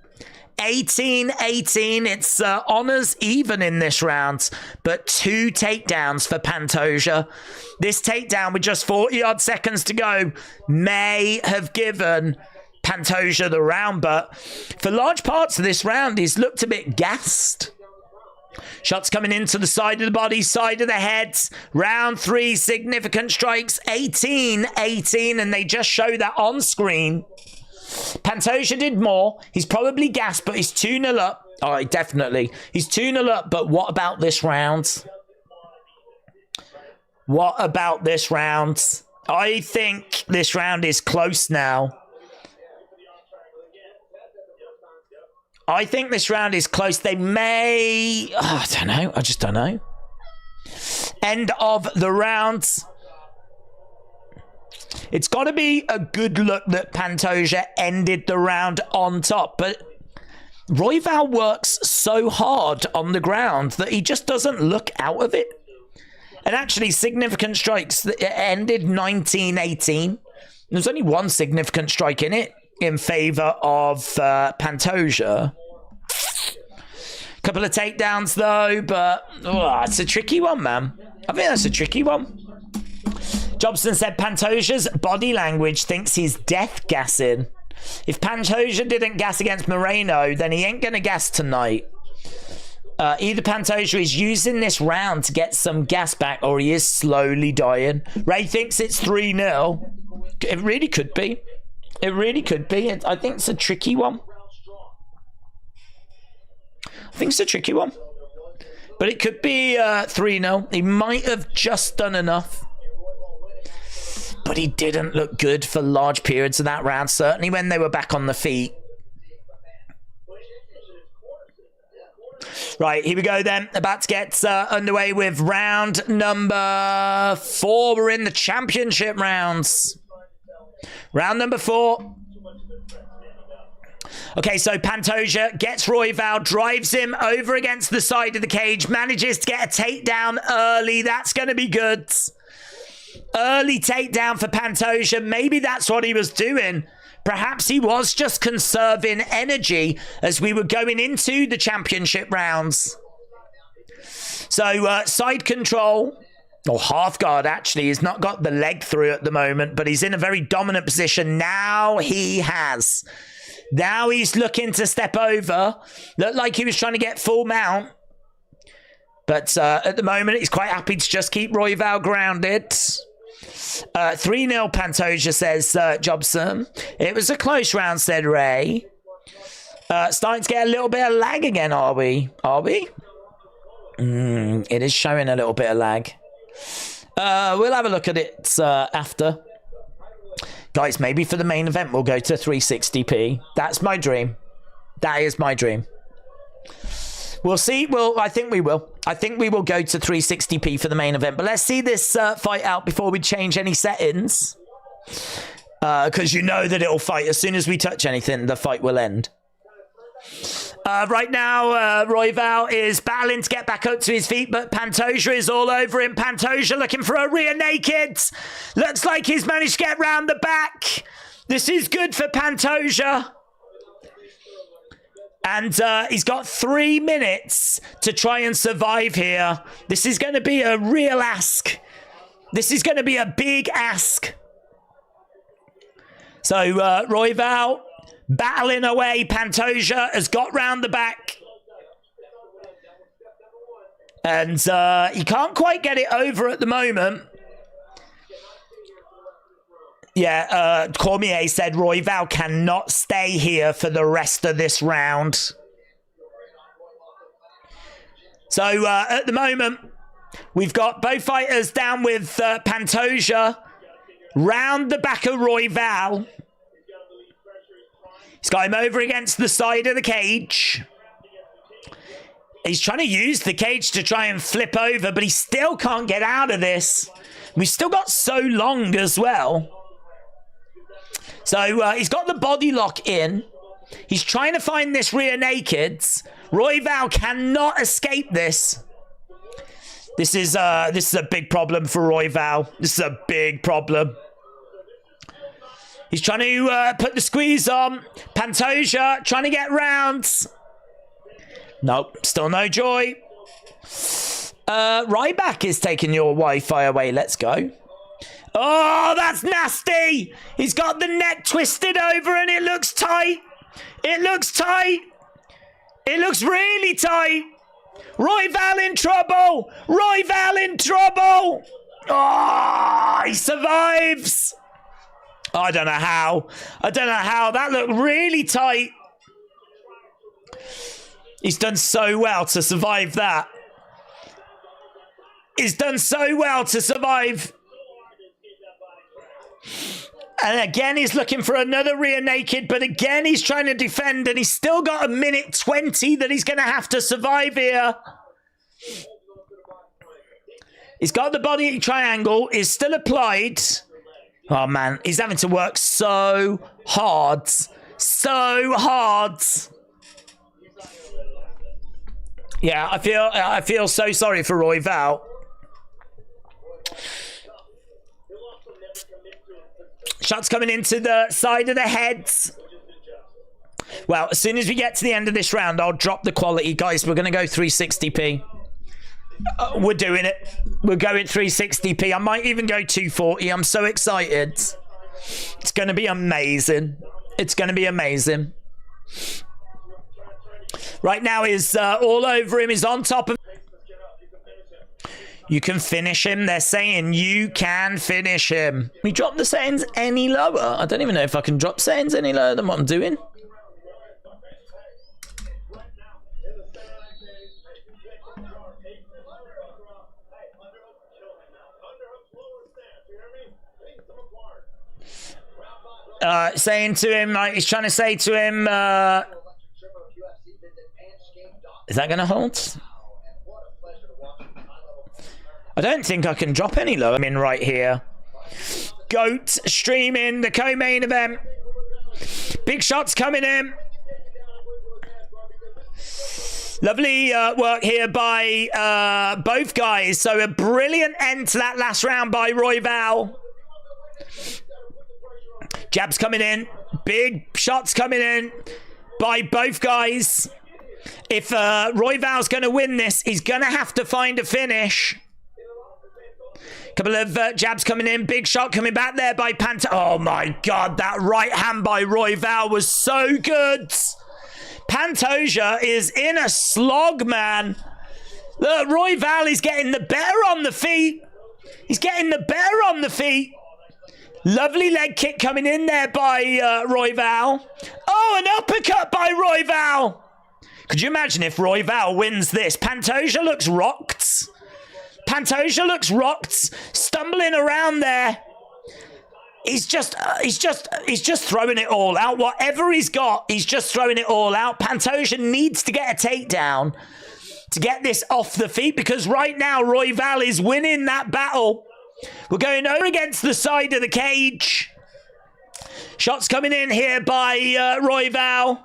18-18. It's honors even in this round, but 2 takedowns for Pantoja. This takedown with just 40-odd seconds to go may have given Pantoja the round, but for large parts of this round, he's looked a bit gassed. Shots coming into the side of the body, side of the head. Round 3, significant strikes, 18-18, and they just show that on screen. Pantoja did more. He's probably gassed, but he's 2-0 up. Oh, definitely. He's 2-0 up, but what about this round? What about this round? I think this round is close now. I think this round is close. They may... Oh, I don't know. I just don't know. End of the round. It's got to be a good look that Pantoja ended the round on top. But Royval works so hard on the ground that he just doesn't look out of it. And actually, significant strikes that ended 19-18. There's only one significant strike in it in favor of Pantoja. Couple of takedowns though, but it's a tricky one, man. I think that's a tricky one. Jobson said Pantoja's body language thinks he's death gassing. If Pantoja didn't gas against Moreno, then he ain't gonna gas tonight. Either Pantoja is using this round to get some gas back, or he is slowly dying. Ray thinks it's 3-0. It really could be. It really could be. I think it's a tricky one. I think it's a tricky one. But it could be 3-0. He might have just done enough. But he didn't look good for large periods of that round, certainly when they were back on the feet. Right, here we go then. About to get underway with round number 4. We're in the championship rounds. Round number 4. Okay, so Pantoja gets Royval, drives him over against the side of the cage, manages to get a takedown early. That's going to be good. Early takedown for Pantoja. Maybe that's what he was doing. Perhaps he was just conserving energy as we were going into the championship rounds. So side control, or half guard actually, he's not got the leg through at the moment, but he's in a very dominant position. Now he has. Now he's looking to step over. Looked like he was trying to get full mount. But at the moment, he's quite happy to just keep Royval grounded. 3-0 Pantoja, says Jobson. It was a close round, said Ray. Starting to get a little bit of lag again, are we? Are we? It is showing a little bit of lag. We'll have a look at it after. Guys, maybe for the main event, we'll go to 360p. That's my dream. That is my dream. We'll see. Well, I think we will. I think we will go to 360p for the main event. But let's see this fight out before we change any settings. Because you know that it'll fight. As soon as we touch anything, the fight will end. Right now, Royval is battling to get back up to his feet, but Pantoja is all over him. Pantoja looking for a rear naked. Looks like he's managed to get round the back. This is good for Pantoja. And he's got 3 minutes to try and survive here. This is going to be a real ask. This is going to be a big ask. So Royval battling away. Pantoja has got round the back. And he can't quite get it over at the moment. Yeah, Cormier said Royval cannot stay here for the rest of this round. So at the moment, we've got both fighters down with Pantoja. Round the back of Royval. He's got him over against the side of the cage. He's trying to use the cage to try and flip over, but he still can't get out of this. We've still got so long as well. So he's got the body lock in. He's trying to find this rear naked. Royval cannot escape this. This is a big problem for Royval. This is a big problem. He's trying to put the squeeze on. Pantoja trying to get rounds. Nope, still no joy. Ryback is taking your Wi-Fi away. Let's go. Oh, that's nasty. He's got the neck twisted over and it looks tight. It looks tight. It looks really tight. Royval in trouble. Royval in trouble. Oh, he survives. I don't know how. I don't know how. That looked really tight. He's done so well to survive that. He's done so well to survive. And again, he's looking for another rear naked, but again, he's trying to defend, and he's still got a minute 20 that he's going to have to survive here. He's got the body triangle, is still applied. Oh, man, he's having to work so hard. So hard. Yeah, I feel so sorry for Royval. Shots coming into the side of the heads. Well, as soon as we get to the end of this round, I'll drop the quality. Guys, we're going to go 360p. We're doing it. We're going 360p. I might even go 240. I'm so excited. It's going to be amazing. It's going to be amazing. Right now, he's all over him. He's on top of... You can finish him. They're saying you can finish him. We drop the settings any lower. I don't even know if I can drop settings any lower than what I'm doing. saying to him, like, he's trying to say to him, is that going to hold? I don't think I can drop any lower. I'm in right here. GOAT streaming the co-main event. Big shots coming in. Lovely work here by both guys. So a brilliant end to that last round by Royval. Jabs coming in. Big shots coming in by both guys. If Royval's going to win this, he's going to have to find a finish. Couple of jabs coming in. Big shot coming back there by Pantoja. Oh my God, that right hand by Royval was so good. Pantoja is in a slog, man. Look, Royval is getting the better on the feet. He's getting the better on the feet. Lovely leg kick coming in there by Royval. Oh, an uppercut by Royval. Could you imagine if Royval wins this? Pantoja looks rocked. Pantoja looks rocked, stumbling around there. He's just throwing it all out. Whatever he's got, he's just throwing it all out. Pantoja needs to get a takedown to get this off the feet, because right now Royval is winning that battle. We're going over against the side of the cage. Shots coming in here by Royval.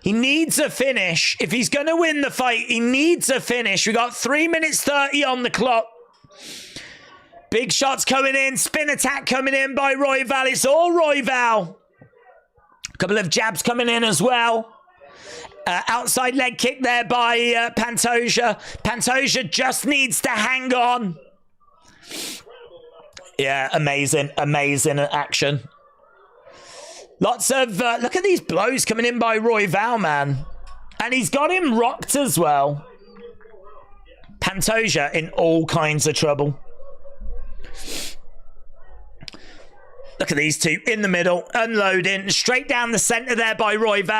He needs a finish. If he's going to win the fight, he needs a finish. We got 3 minutes 30 on the clock. Big shots coming in. Spin attack coming in by Royval. It's all Royval. A couple of jabs coming in as well. Outside leg kick there by Pantoja. Pantoja just needs to hang on. Yeah, amazing. Amazing action. Lots of, look at these blows coming in by Royval, man. And he's got him rocked as well. Pantoja in all kinds of trouble. Look at these two in the middle, unloading. Straight down the center there by Royval.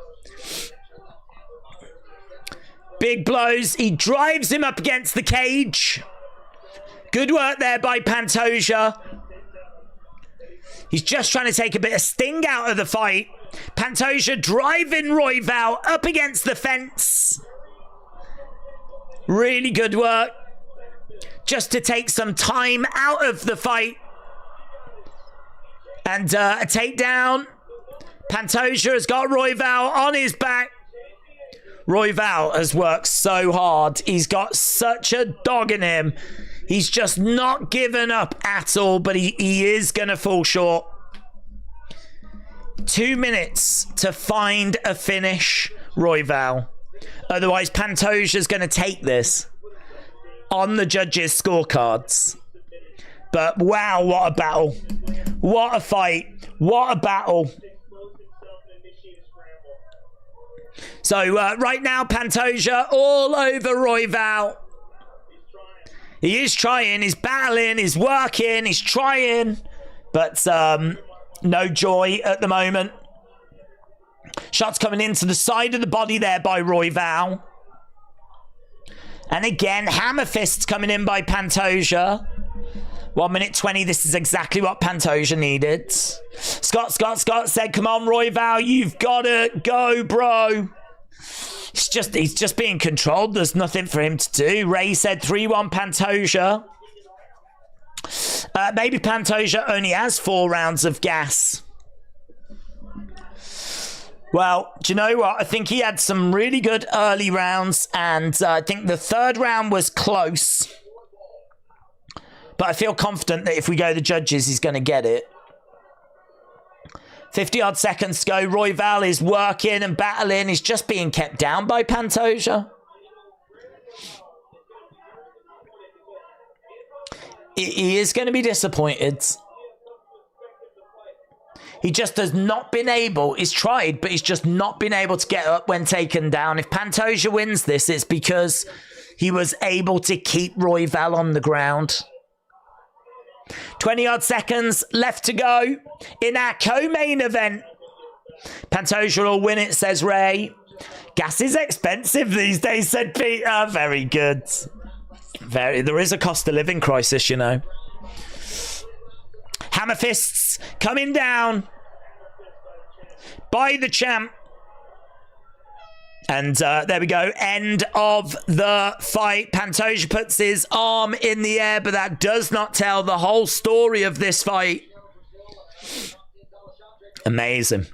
Big blows. He drives him up against the cage. Good work there by Pantoja. He's just trying to take a bit of sting out of the fight. Pantoja driving Royval up against the fence. Really good work. Just to take some time out of the fight. And a takedown. Pantoja has got Royval on his back. Royval has worked so hard. He's got such a dog in him. He's just not given up at all, but he is going to fall short. 2 minutes to find a finish, Royval. Otherwise, Pantoja's going to take this on the judges' scorecards. But wow, what a battle. What a fight. What a battle. So right now, Pantoja all over Royval. He is trying, he's battling, he's working, he's trying, but no joy at the moment. Shots coming into the side of the body there by Royval. And again, hammer fists coming in by Pantoja. 1 minute 20, this is exactly what Pantoja needed. Scott said, come on, Royval, you've got to go, bro. He's just being controlled. There's nothing for him to do. Ray said 3-1 Pantoja. Maybe Pantoja only has 4 rounds of gas. Well, do you know what? I think he had some really good early rounds, and I think the 3rd round was close. But I feel confident that if we go to the judges, he's going to get it. 50-odd seconds to go. Royval is working and battling. He's just being kept down by Pantoja. He is going to be disappointed. He just has not been able. He's tried, but he's just not been able to get up when taken down. If Pantoja wins this, it's because he was able to keep Royval on the ground. 20-odd seconds left to go in our co-main event. Pantoja will win it, says Ray. Gas is expensive these days, said Peter. Very good. There is a cost of living crisis, you know. Hammer fists coming down by the champ. And there we go. End of the fight. Pantoja puts his arm in the air, but that does not tell the whole story of this fight. Amazing.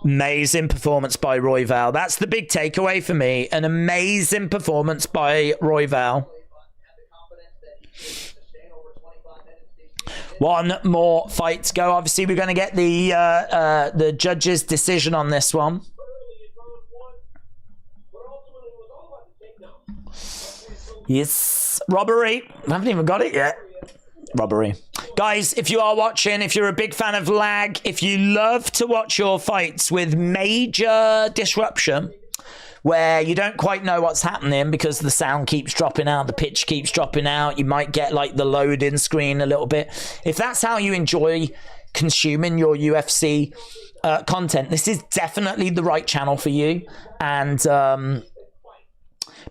Amazing performance by Royval. That's the big takeaway for me. An amazing performance by Royval. One more fight to go. Obviously, we're going to get the judge's decision on this one. Yes, robbery. I haven't even got it yet. Robbery. Guys, if you are watching, if you're a big fan of lag, if you love to watch your fights with major disruption, where you don't quite know what's happening because the sound keeps dropping out, the pitch keeps dropping out, you might get like the loading screen a little bit. If that's how you enjoy consuming your UFC content, this is definitely the right channel for you. And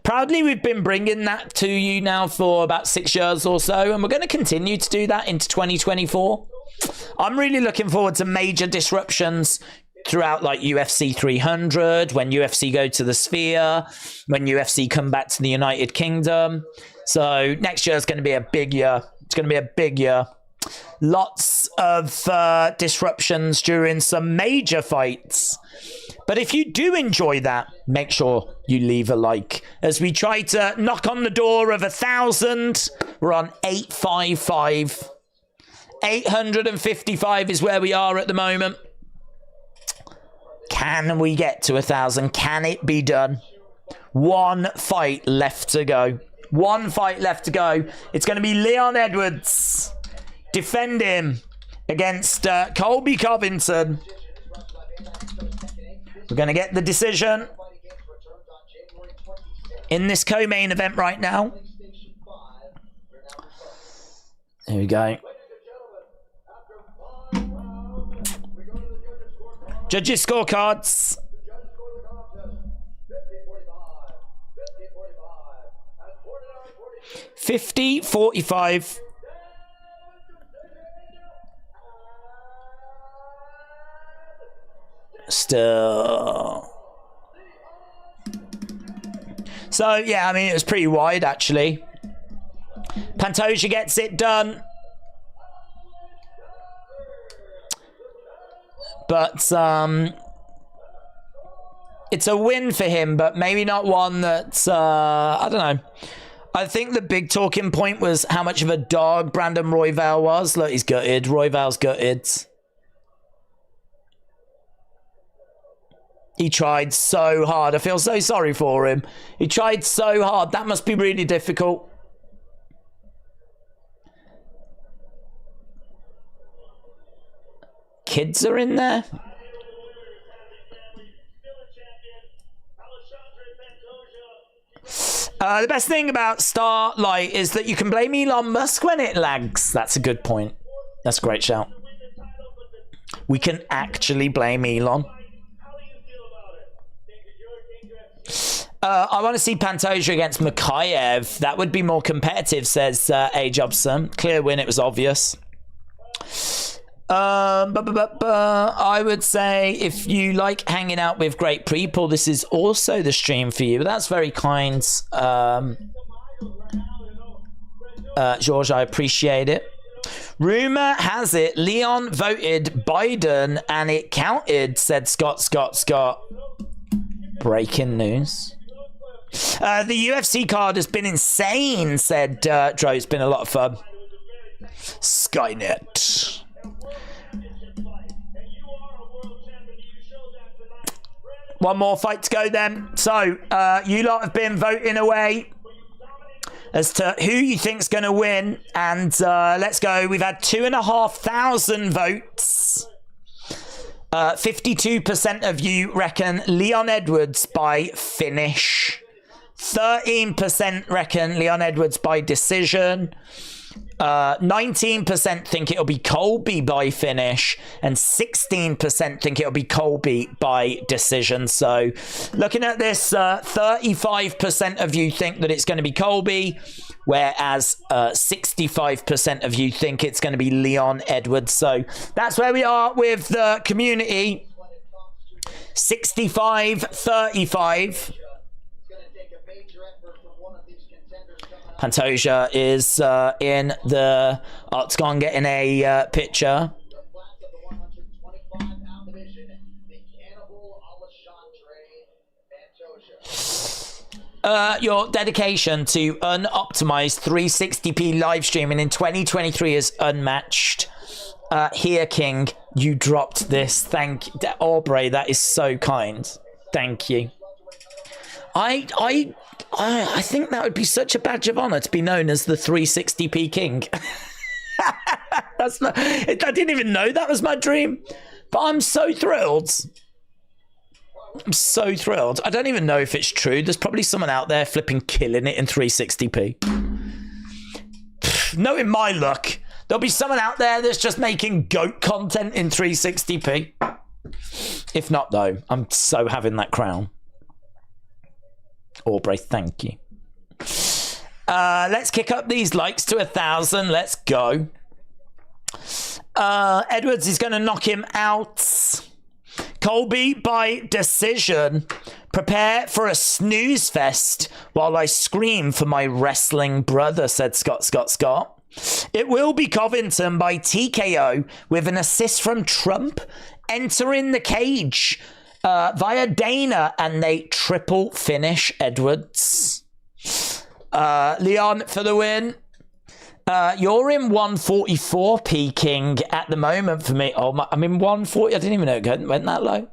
proudly, we've been bringing that to you now for about 6 years or so, and we're going to continue to do that into 2024. I'm really looking forward to major disruptions throughout, like UFC 300, when UFC go to the Sphere, when UFC come back to the United Kingdom. So next year is going to be a big year. It's going to be a big year. Lots of disruptions during some major fights. But if you do enjoy that, make sure you leave a like. As we try to knock on the door of 1,000, we're on 855. 855 is where we are at the moment. Can we get to 1,000? Can it be done? One fight left to go. One fight left to go. It's going to be Leon Edwards defending against Colby Covington. We're going to get the decision in this co-main event right now. There we go. Judges' scorecards. $50-45. Still. So, yeah, I mean, it was pretty wide, actually. Pantoja gets it done. But it's a win for him, but maybe not one that, I don't know. I think the big talking point was how much of a dog Brandon Royval was. Look, he's gutted. Royval's gutted. He tried so hard. I feel so sorry for him. He tried so hard. That must be really difficult. Kids are in there. The best thing about Starlight is that you can blame Elon Musk when it lags. That's a good point. That's a great shout. We can actually blame Elon. I want to see Pantoja against Mikhaev. That would be more competitive, says A. Jobson. Clear win, it was obvious. I would say if you like hanging out with great people, this is also the stream for you. That's very kind, George. I appreciate it. Rumor has it Leon voted Biden and it counted, said Scott. Breaking news. The UFC card has been insane, said Dro. It's been a lot of fun. Skynet. One more fight to go then. So, you lot have been voting away as to who you think's going to win. And let's go. We've had 2,500 votes. 52% of you reckon Leon Edwards by finish. 13% reckon Leon Edwards by decision. 19% think it'll be Colby by finish, and 16% think it'll be Colby by decision. So looking at this, 35% of you think that it's going to be Colby, whereas 65% of you think it's going to be Leon Edwards. So that's where we are with the community. 65-35. Pantoja is in the octagon getting a picture. Your dedication to unoptimized 360p live streaming in 2023 is unmatched. Here, King, you dropped this. Thank you. Aubrey, that is so kind. Thank you. I think that would be such a badge of honor to be known as the 360p King. That's not, I didn't even know that was my dream, but I'm so thrilled. I'm so thrilled. I don't even know if it's true. There's probably someone out there flipping killing it in 360p. Knowing my luck, there'll be someone out there that's just making goat content in 360p. If not, though, I'm so having that crown. Aubrey, thank you. Let's kick up these likes to 1,000. Let's go. Edwards is going to knock him out. Colby by decision. Prepare for a snooze fest while I scream for my wrestling brother, said Scott. It will be Covington by TKO with an assist from Trump. Entering the cage via Dana, and they triple finish Edwards. Leon for the win. You're in 144p, King, at the moment for me. Oh, I'm in 140. I didn't even know it went that low.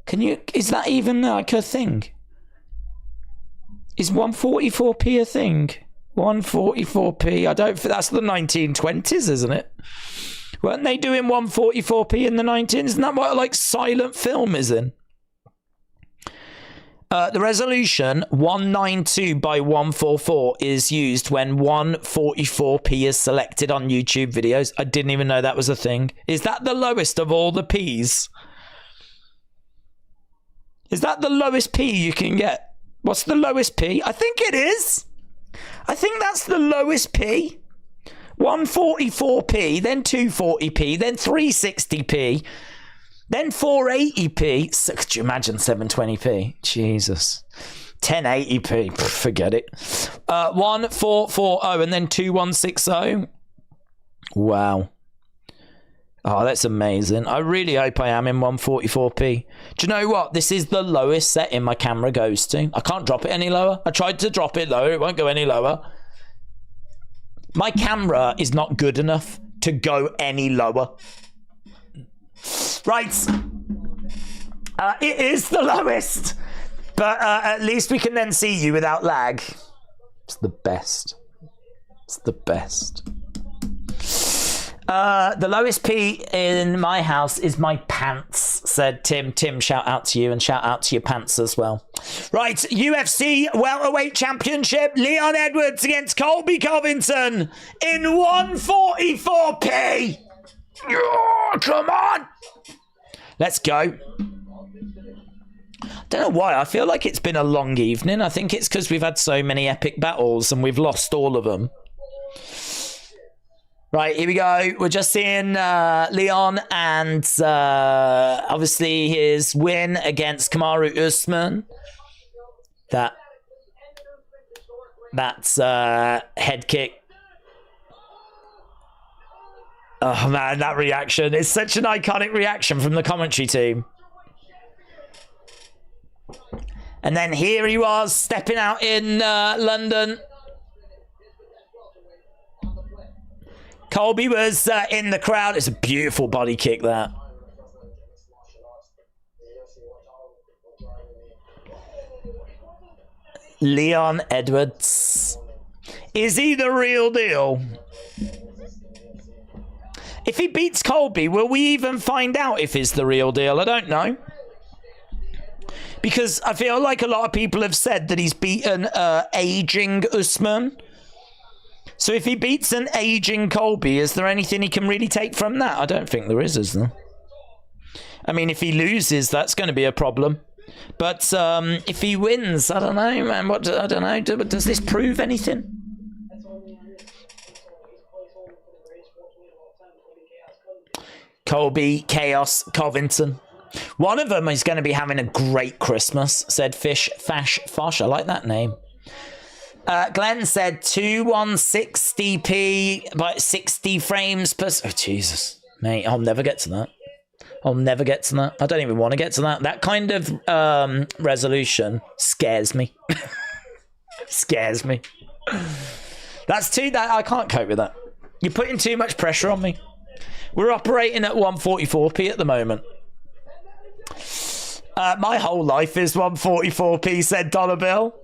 Can you? Is that even like a thing? Is 144p a thing? 144p. I don't think that's the 1920s, isn't it? Weren't they doing 144p in the 19s? Isn't that what like silent film is in? The resolution 192 by 144 is used when 144p is selected on YouTube videos. I didn't even know that was a thing. Is that the lowest of all the P's? Is that the lowest P you can get? What's the lowest P? I think it is. I think that's the lowest P. 144p, then 240p, then 360p. Then 480p. Could you imagine 720p? Jesus. 1080p. Forget it. 1440 and then 2160. Wow. Oh, that's amazing. I really hope I am in 144p. Do you know what? This is the lowest setting my camera goes to. I can't drop it any lower. I tried to drop it lower. It won't go any lower. My camera is not good enough to go any lower. Right. It is the lowest. But at least we can then see you without lag. It's the best. It's the best. The lowest P in my house is my pants, said Tim. Tim, shout out to you and shout out to your pants as well. Right, UFC Welterweight Championship. Leon Edwards against Colby Covington in 144p. Oh, come on. Let's go. I don't know why. I feel like it's been a long evening. I think it's because we've had so many epic battles and we've lost all of them. Right, here we go. We're just seeing Leon and obviously his win against Kamaru Usman. That's head kick. Oh man, that reaction. It's such an iconic reaction from the commentary team. And then here he was stepping out in London. Colby was in the crowd. It's a beautiful body kick, that. Leon Edwards. Is he the real deal? If he beats Colby, will we even find out if he's the real deal? I don't know. Because I feel like a lot of people have said that he's beaten aging Usman. So if he beats an aging Colby, is there anything he can really take from that? I don't think there is there? I mean, if he loses, that's going to be a problem. But if he wins, I don't know, man. I don't know. Does this prove anything? Colby Chaos Covington. One of them is going to be having a great Christmas, said Fish Fash Fosh. I like that name. Glenn said 2160p, but 60 frames per... Oh, Jesus. Mate, I'll never get to that. I'll never get to that. I don't even want to get to that. That kind of resolution scares me. Scares me. That's too... I can't cope with that. You're putting too much pressure on me. We're operating at 144p at the moment. My whole life is 144p, said Dollar Bill.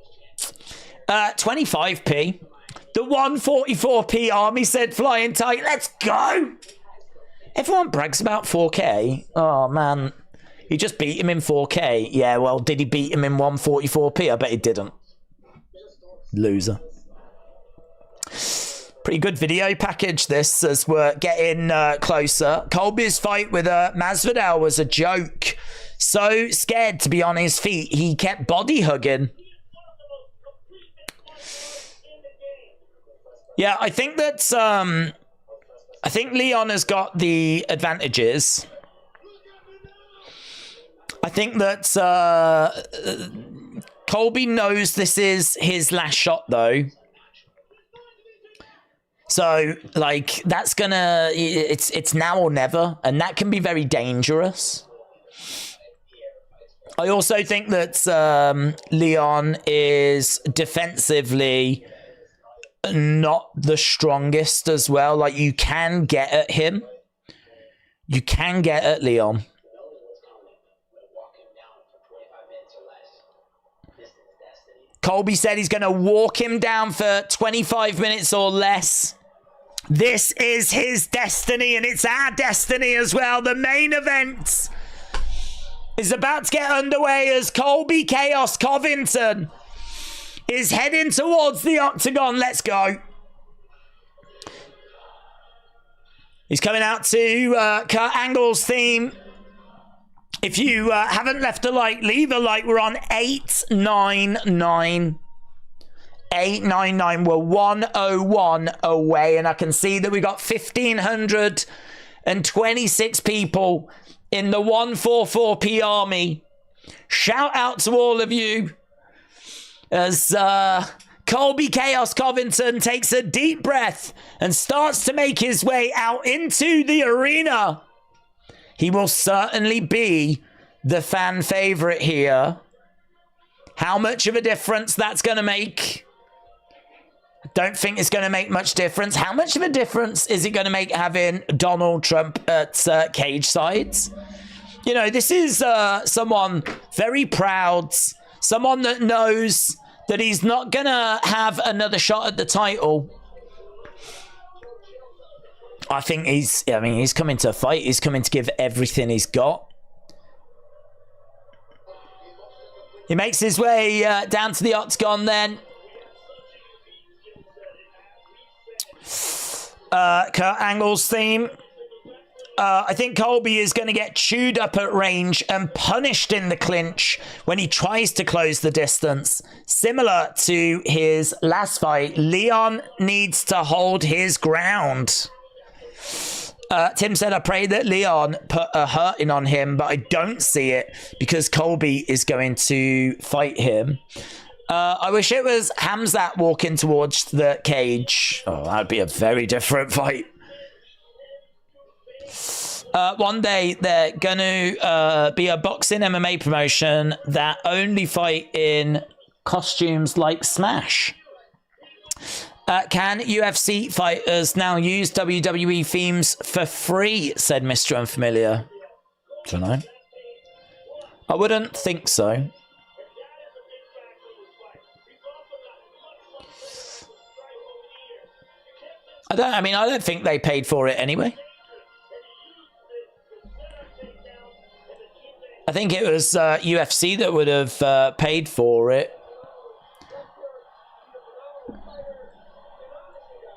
25p. The 144p army, said Flying Tight. Let's go. Everyone brags about 4K. Oh, man. He just beat him in 4K. Yeah, well, did he beat him in 144p? I bet he didn't. Loser. Pretty good video package, this, as we're getting closer. Colby's fight with Masvidal was a joke. So scared to be on his feet, he kept body hugging. Yeah, I think that I think Leon has got the advantages. I think that Colby knows this is his last shot, though. So, like, that's gonna... It's now or never, and that can be very dangerous. I also think that Leon is defensively not the strongest as well. Like, you can get at him. You can get at Leon. Colby said he's going to walk him down for 25 minutes or less. This is his destiny, and it's our destiny as well. The main event is about to get underway as Colby Chaos Covington is heading towards the octagon. Let's go. He's coming out to Kurt Angle's theme. If you haven't left a like, leave a like. We're on 899. 899. We're 101 away, and I can see that we got 1,526 people in the 144p army. Shout out to all of you as Colby Chaos Covington takes a deep breath and starts to make his way out into the arena. He will certainly be the fan favorite here. How much of a difference that's going to make? I don't think it's going to make much difference. How much of a difference is it going to make having Donald Trump at cage sides? You know, this is someone very proud, someone that knows that he's not going to have another shot at the title. I think he's coming to fight. He's coming to give everything he's got. He makes his way down to the octagon then. Kurt Angle's theme. I think Colby is going to get chewed up at range and punished in the clinch when he tries to close the distance. Similar to his last fight, Leon needs to hold his ground. Tim said, I pray that Leon put a hurting on him, but I don't see it because Colby is going to fight him. I wish it was Hamzat walking towards the cage. Oh, that'd be a very different fight. One day they're going to be a boxing MMA promotion that only fight in costumes like Smash. Can UFC fighters now use WWE themes for free, said Mr. Unfamiliar. Don't know. I wouldn't think so. I don't think they paid for it anyway. I think it was UFC that would have paid for it.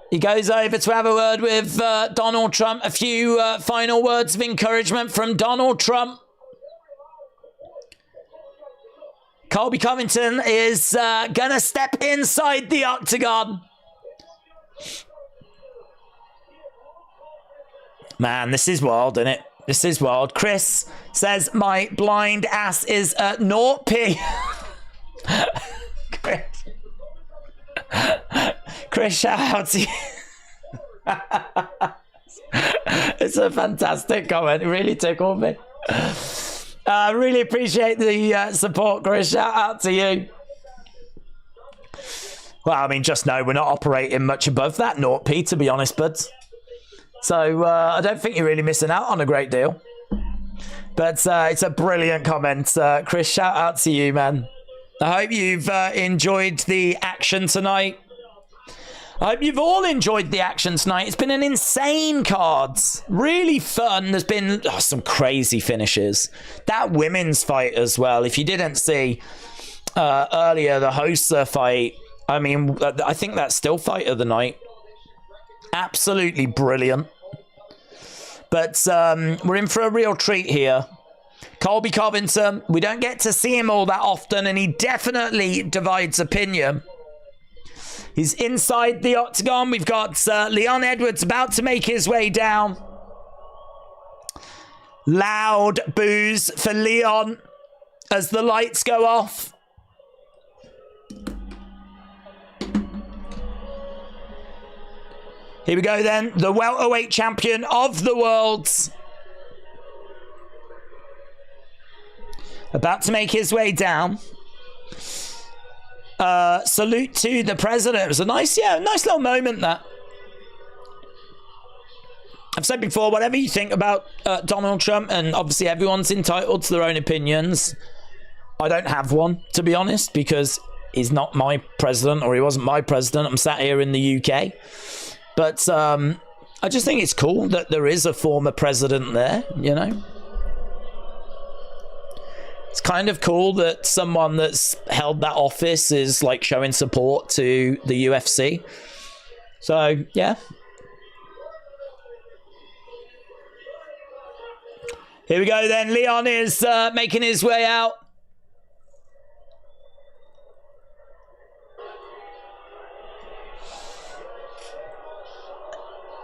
He goes over to have a word with Donald Trump. A few final words of encouragement from Donald Trump. Colby Covington is going to step inside the octagon. Man, this is wild, isn't it? This is wild. Chris says my blind ass is at 0p. Chris, shout out to you. It's a fantastic comment. It really tickled me. I really appreciate the support, Chris. Shout out to you. Well, I mean, just know we're not operating much above that 0p, to be honest, buds. So I don't think you're really missing out on a great deal. But it's a brilliant comment. Chris, shout out to you, man. I hope you've enjoyed the action tonight. I hope you've all enjoyed the action tonight. It's been an insane card. Really fun. There's been some crazy finishes. That women's fight as well. If you didn't see earlier, the Rosa fight, I mean, I think that's still fight of the night. Absolutely brilliant. But we're in for a real treat here. Colby Covington, we don't get to see him all that often, and he definitely divides opinion. He's inside the octagon. We've got Leon Edwards about to make his way down. Loud boos for Leon as the lights go off. Here we go then. The welterweight champion of the world. About to make his way down. Salute to the president. It was a nice little moment, that. I've said before, whatever you think about Donald Trump, and obviously everyone's entitled to their own opinions. I don't have one, to be honest, because he's not my president, or he wasn't my president. I'm sat here in the UK. But I just think it's cool that there is a former president there, you know. It's kind of cool that someone that's held that office is like showing support to the UFC. So, yeah. Here we go then. Leon is making his way out.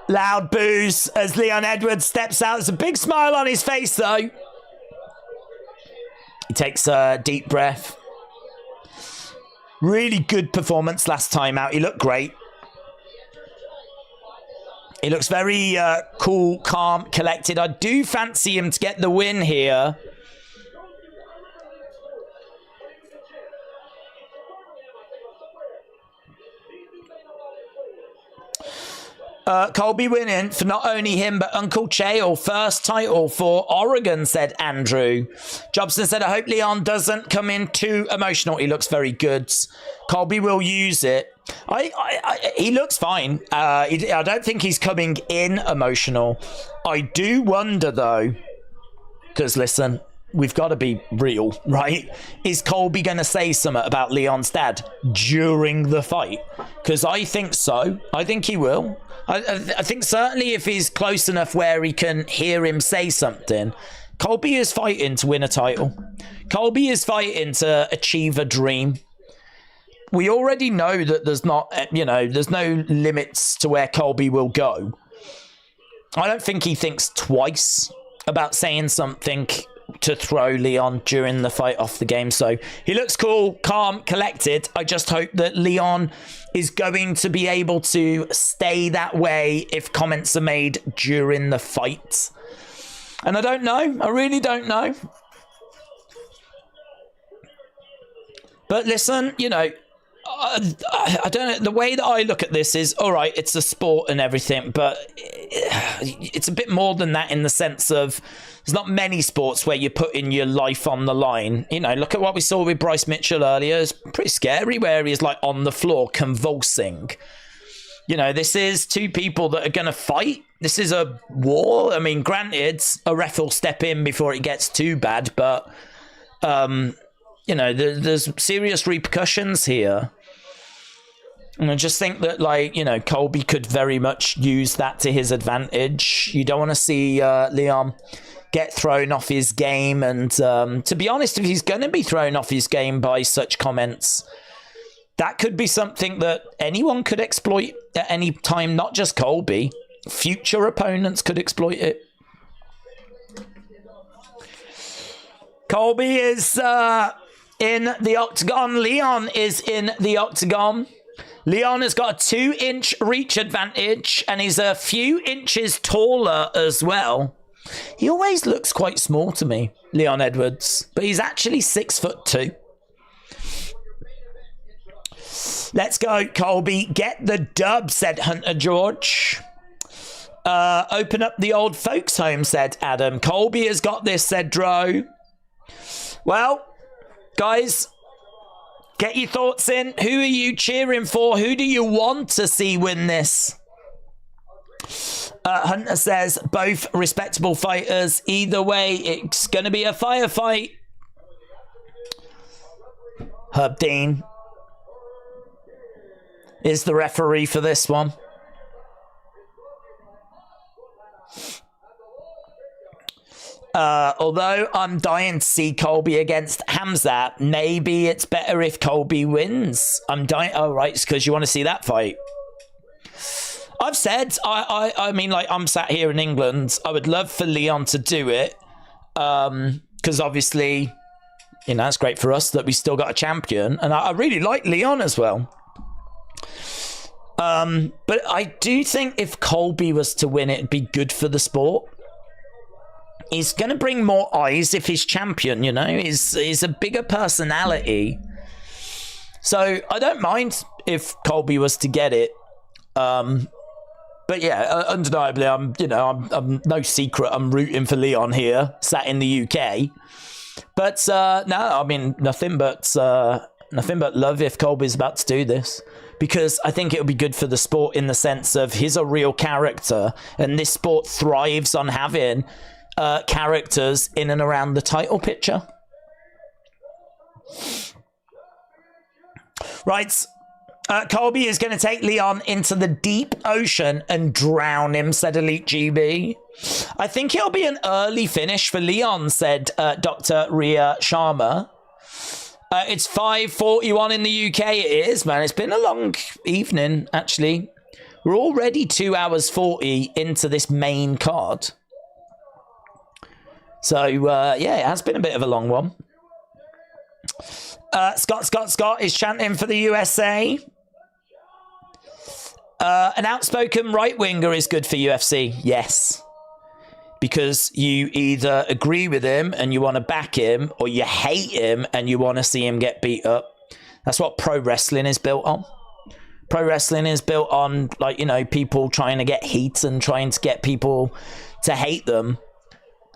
Loud boos as Leon Edwards steps out. There's a big smile on his face, though. He takes a deep breath. Really good performance last time out. He looked great. He looks very cool, calm, collected. I do fancy him to get the win here. Colby winning for not only him, but Uncle Chael. First title for Oregon, said Andrew. Jobson said, I hope Leon doesn't come in too emotional. He looks very good. Colby will use it. He looks fine. I don't think he's coming in emotional. I do wonder, though, because listen, we've got to be real, right? Is Colby going to say something about Leon's dad during the fight? Because I think so. I think he will. I think certainly if he's close enough where he can hear him say something. Colby is fighting to win a title. Colby is fighting to achieve a dream. We already know that there's not, there's no limits to where Colby will go. I don't think he thinks twice about saying something to throw Leon during the fight off the game. So he looks cool, calm, collected. I just hope that Leon is going to be able to stay that way if comments are made during the fight. And I don't know. I really don't know. But listen, I don't know. The way that I look at this is, all right, it's a sport and everything, but it's a bit more than that in the sense of there's not many sports where you're putting your life on the line. Look at what we saw with Bryce Mitchell earlier. It's pretty scary where he's like on the floor convulsing. This is two people that are going to fight. This is a war. I mean, granted, a ref will step in before it gets too bad, but there's serious repercussions here. And I just think that, Colby could very much use that to his advantage. You don't want to see Leon get thrown off his game. And to be honest, if he's going to be thrown off his game by such comments, that could be something that anyone could exploit at any time, not just Colby. future opponents could exploit it. Colby is in the octagon. Leon is in the octagon. Leon has got a 2-inch reach advantage, and he's a few inches taller as well. He always looks quite small to me, Leon Edwards, but he's actually 6'2". Let's go, Colby. Get the dub, said Hunter George. Open up the old folks' home, said Adam. Colby has got this, said Dro. Well, guys, get your thoughts in. Who are you cheering for? Who do you want to see win this? Hunter says both respectable fighters. Either way, it's going to be a firefight. Herb Dean is the referee for this one. Although I'm dying to see Colby against Hamzat, maybe it's better if Colby wins. I'm dying. Oh, right, it's because you want to see that fight. I've said, I mean, like, I'm sat here in England. I would love for Leon to do it. Because obviously, you know, it's great for us that we still got a champion. And I really like Leon as well. But I do think if Colby was to win, it'd be good for the sport. He's going to bring more eyes if he's champion, you know. He's a bigger personality. So I don't mind if Colby was to get it. But yeah, undeniably, I'm no secret. I'm rooting for Leon here, sat in the UK. But no, I mean, nothing but love if Colby's about to do this. Because I think it'll be good for the sport in the sense of he's a real character. And this sport thrives on having characters in and around the title picture. Right. Colby is going to take Leon into the deep ocean and drown him, said Elite GB. I think it'll be an early finish for Leon, said Dr. Ria Sharma. It's 5:41 in the UK. It is, man. It's been a long evening, actually. We're already 2 hours 40 into this main card. So, yeah, it has been a bit of a long one. Scott is chanting for the USA. An outspoken right-winger is good for UFC. Yes. Because you either agree with him and you want to back him, or you hate him and you want to see him get beat up. That's what pro wrestling is built on. Pro wrestling is built on, like, you know, people trying to get heat and trying to get people to hate them.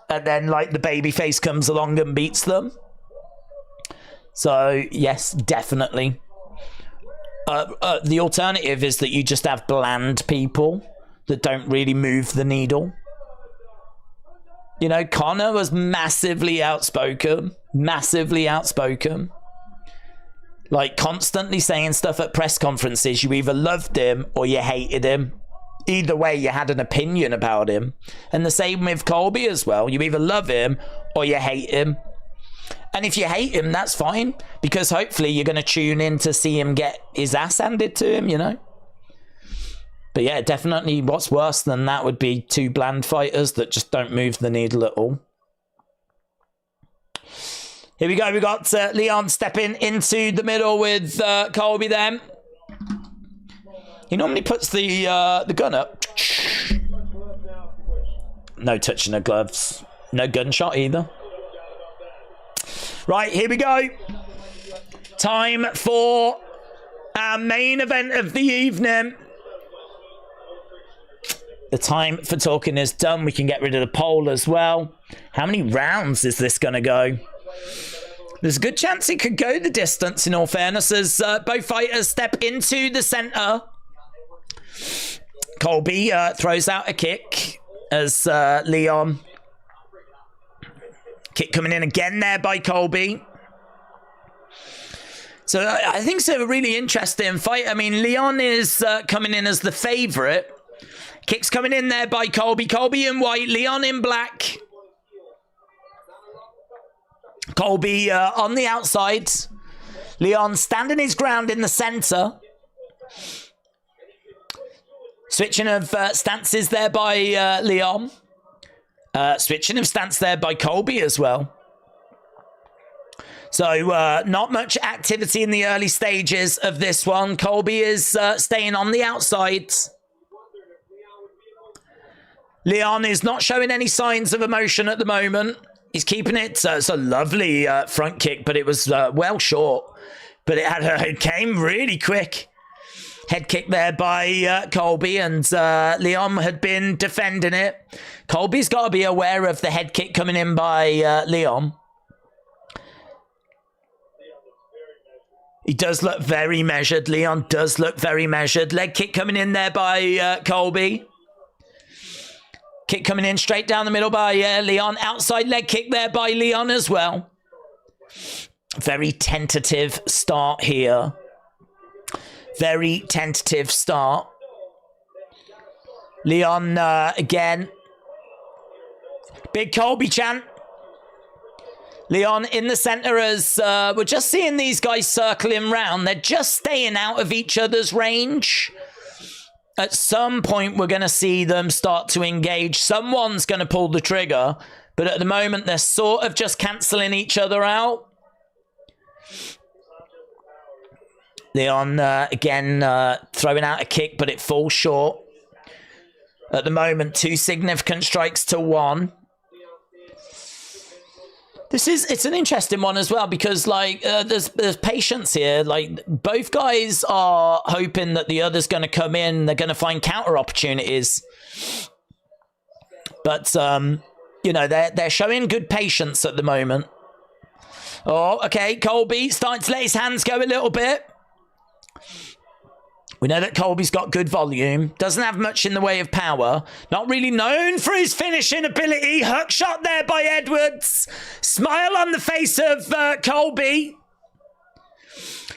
And then, like, the babyface comes along and beats them. So, yes, definitely. The alternative is that you just have bland people that don't really move the needle. You know, Connor was massively outspoken. Massively outspoken. Like, constantly saying stuff at press conferences. You either loved him or you hated him. Either way, you had an opinion about him. And the same with Colby as well. You either love him or you hate him. And if you hate him, that's fine. Because hopefully you're going to tune in to see him get his ass handed to him, you know. But yeah, definitely what's worse than that would be two bland fighters that just don't move the needle at all. Here we go. We got Leon stepping into the middle with Colby then. He normally puts the gun up. No touching the gloves. No gunshot either. Right, here we go. Time for our main event of the evening. The time for talking is done. We can get rid of the poll as well. How many rounds is this going to go? There's a good chance it could go the distance, in all fairness, as both fighters step into the center. Colby throws out a kick as Leon. Kick coming in again there by Colby. So I think it's a really interesting fight. I mean, Leon is coming in as the favorite. Kicks coming in there by Colby. Colby in white, Leon in black. Colby on the outside. Leon standing his ground in the center. Switching of stances there by Leon. Switching of stance there by Colby as well. So not much activity in the early stages of this one. Colby is staying on the outside. Leon is not showing any signs of emotion at the moment. He's keeping it. It's a lovely front kick, but it was well short. But it came really quick. Head kick there by Colby, and Leon had been defending it. Colby's got to be aware of the head kick coming in by Leon. He does look very measured. Leon does look very measured. Leg kick coming in there by Colby. Kick coming in straight down the middle by Leon. Outside leg kick there by Leon as well. Very tentative start here. Very tentative start. Leon again. Big Colby chant. Leon in the center as we're just seeing these guys circling round. They're just staying out of each other's range. At some point, we're going to see them start to engage. Someone's going to pull the trigger. But at the moment, they're sort of just cancelling each other out. Leon, again, throwing out a kick, but it falls short. At the moment, 2 significant strikes to 1. It's an interesting one as well because like there's patience here. Like both guys are hoping that the other's going to come in. They're going to find counter opportunities, but you know they're showing good patience at the moment. Oh, okay, Colby starting to let his hands go a little bit. We know that Colby's got good volume. Doesn't have much in the way of power. Not really known for his finishing ability. Hook shot there by Edwards. Smile on the face of Colby.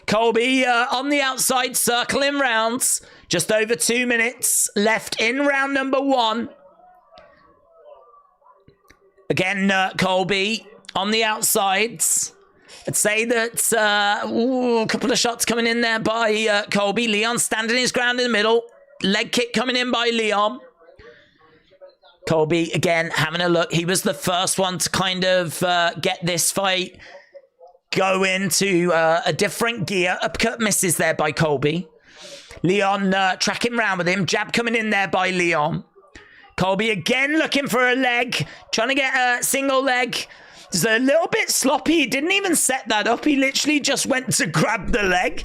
Colby on the outside, circling rounds. Just over 2 minutes left in round number 1. Again, Colby on the outsides. I'd say that a couple of shots coming in there by Colby. Leon standing his ground in the middle. Leg kick coming in by Leon. Colby, again, having a look. He was the first one to kind of get this fight go into a different gear. Uppercut misses there by Colby. Leon tracking round with him. Jab coming in there by Leon. Colby again looking for a leg. Trying to get a single leg. It's a little bit sloppy. He didn't even set that up. He literally just went to grab the leg.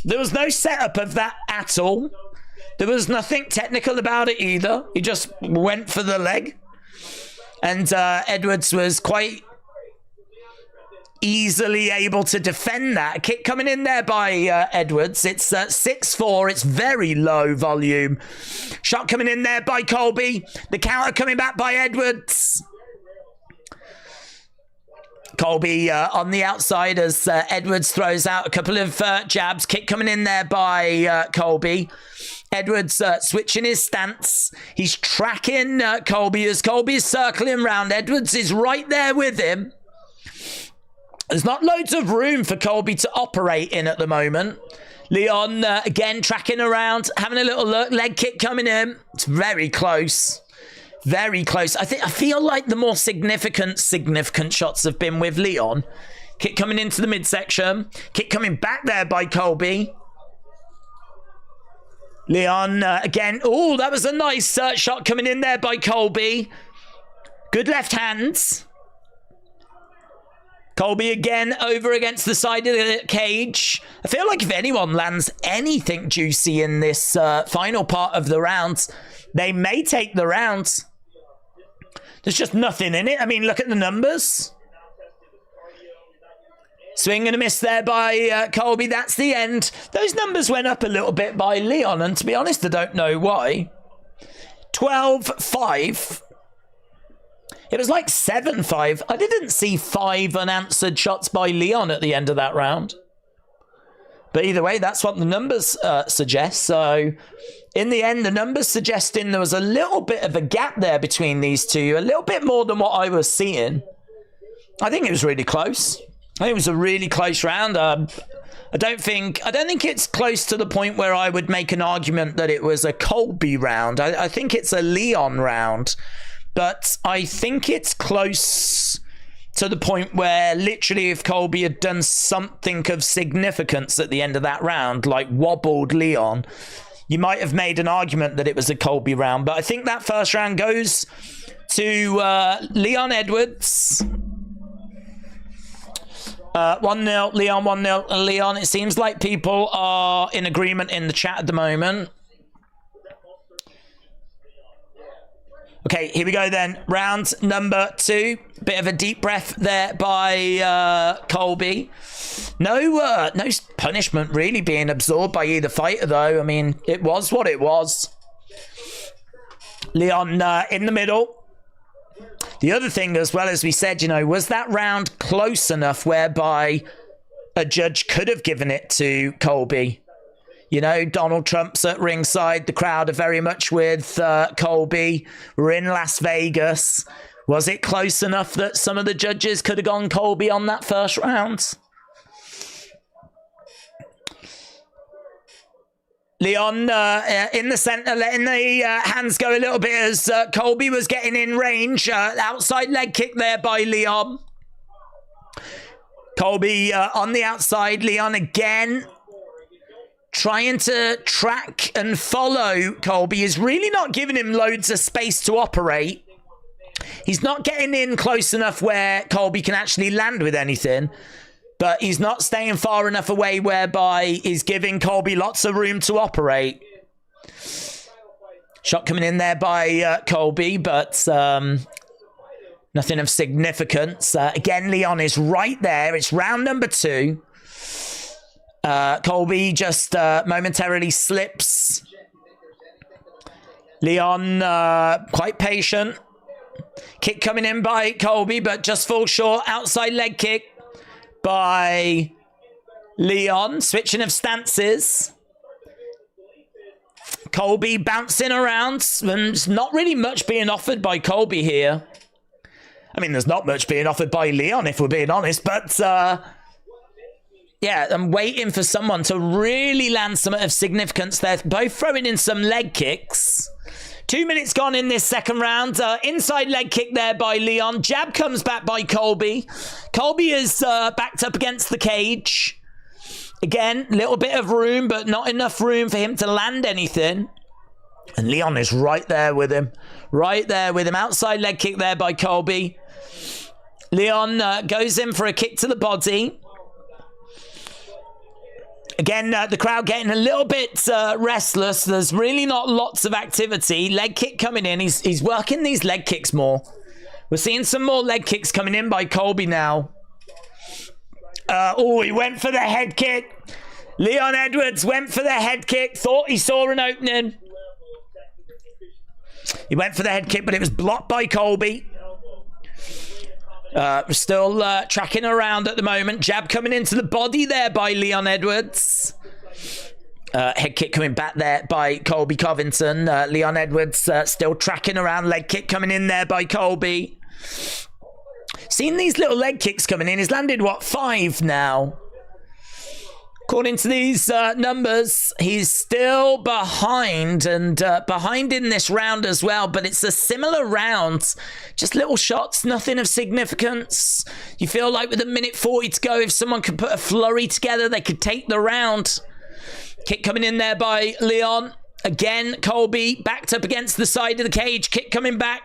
There was no setup of that at all. There was nothing technical about it either. He just went for the leg. And Edwards was quite easily able to defend that. A kick coming in there by Edwards. It's 6-4. It's very low volume. Shot coming in there by Colby. The counter coming back by Edwards. Colby on the outside as Edwards throws out a couple of jabs. Kick coming in there by Colby. Edwards switching his stance. He's tracking Colby as Colby is circling round. Edwards is right there with him. There's not loads of room for Colby to operate in at the moment. Leon again tracking around, having a little look. Leg kick coming in. It's very close. Very close. I feel like the more significant shots have been with Leon. Kick coming into the midsection. Kick coming back there by Colby. Leon again. Oh, that was a nice shot coming in there by Colby. Good left hands. Colby again over against the side of the cage. I feel like if anyone lands anything juicy in this final part of the round, they may take the round. There's just nothing in it. I mean, look at the numbers. Swing and a miss there by Colby. That's the end. Those numbers went up a little bit by Leon, and to be honest, I don't know why. 12-5. It was like 7-5. I didn't see 5 unanswered shots by Leon at the end of that round. But either way, that's what the numbers suggest. So, in the end, the numbers suggesting there was a little bit of a gap there between these two. A little bit more than what I was seeing. I think it was really close. I think it was a really close round. I don't think it's close to the point where I would make an argument that it was a Colby round. I think it's a Leon round, but I think it's close to the point where literally if Colby had done something of significance at the end of that round, like wobbled Leon, you might have made an argument that it was a Colby round. But I think that first round goes to Leon Edwards. 1-0, Leon, 1-0, Leon. It seems like people are in agreement in the chat at the moment. Okay, here we go then. Round number 2. Bit of a deep breath there by Colby. No punishment really being absorbed by either fighter, though. I mean, it was what it was. Leon in the middle. The other thing, as well, as we said, you know, was that round close enough whereby a judge could have given it to Colby? You know, Donald Trump's at ringside. The crowd are very much with Colby. We're in Las Vegas. Was it close enough that some of the judges could have gone Colby on that first round? Leon in the center, letting the hands go a little bit as Colby was getting in range. Outside leg kick there by Leon. Colby on the outside. Leon again trying to track and follow Colby. Is really not giving him loads of space to operate. He's not getting in close enough where Colby can actually land with anything. But he's not staying far enough away whereby he's giving Colby lots of room to operate. Shot coming in there by Colby, but nothing of significance. Again, Leon is right there. It's round number 2. Colby just momentarily slips. Leon quite patient. Kick coming in by Colby, but just falls short. Outside leg kick by Leon. Switching of stances. Colby bouncing around. There's not really much being offered by Colby here. I mean, there's not much being offered by Leon, if we're being honest. But, yeah, I'm waiting for someone to really land some of significance. They're both throwing in some leg kicks. 2 minutes gone in this second round. Inside leg kick there by Leon. Jab comes back by Colby. Colby is backed up against the cage. Again, little bit of room, but not enough room for him to land anything. And Leon is right there with him. Right there with him. Outside leg kick there by Colby. Leon goes in for a kick to the body. Again, the crowd getting a little bit restless. There's really not lots of activity. Leg kick coming in. He's working these leg kicks more. We're seeing some more leg kicks coming in by Colby now. Oh, he went for the head kick. Leon Edwards went for the head kick. Thought he saw an opening. He went for the head kick, but it was blocked by Colby. Still tracking around at the moment. Jab coming into the body there by Leon Edwards. Head kick coming back there by Colby Covington. Leon Edwards still tracking around. Leg kick coming in there by Colby. Seeing these little leg kicks coming in. He's landed, what, 5 now? According to these numbers, he's still behind, and behind in this round as well, but it's a similar round. Just little shots, nothing of significance. You feel like with 1:40 to go, if someone could put a flurry together, they could take the round. Kick coming in there by Leon. Again, Colby backed up against the side of the cage. Kick coming back.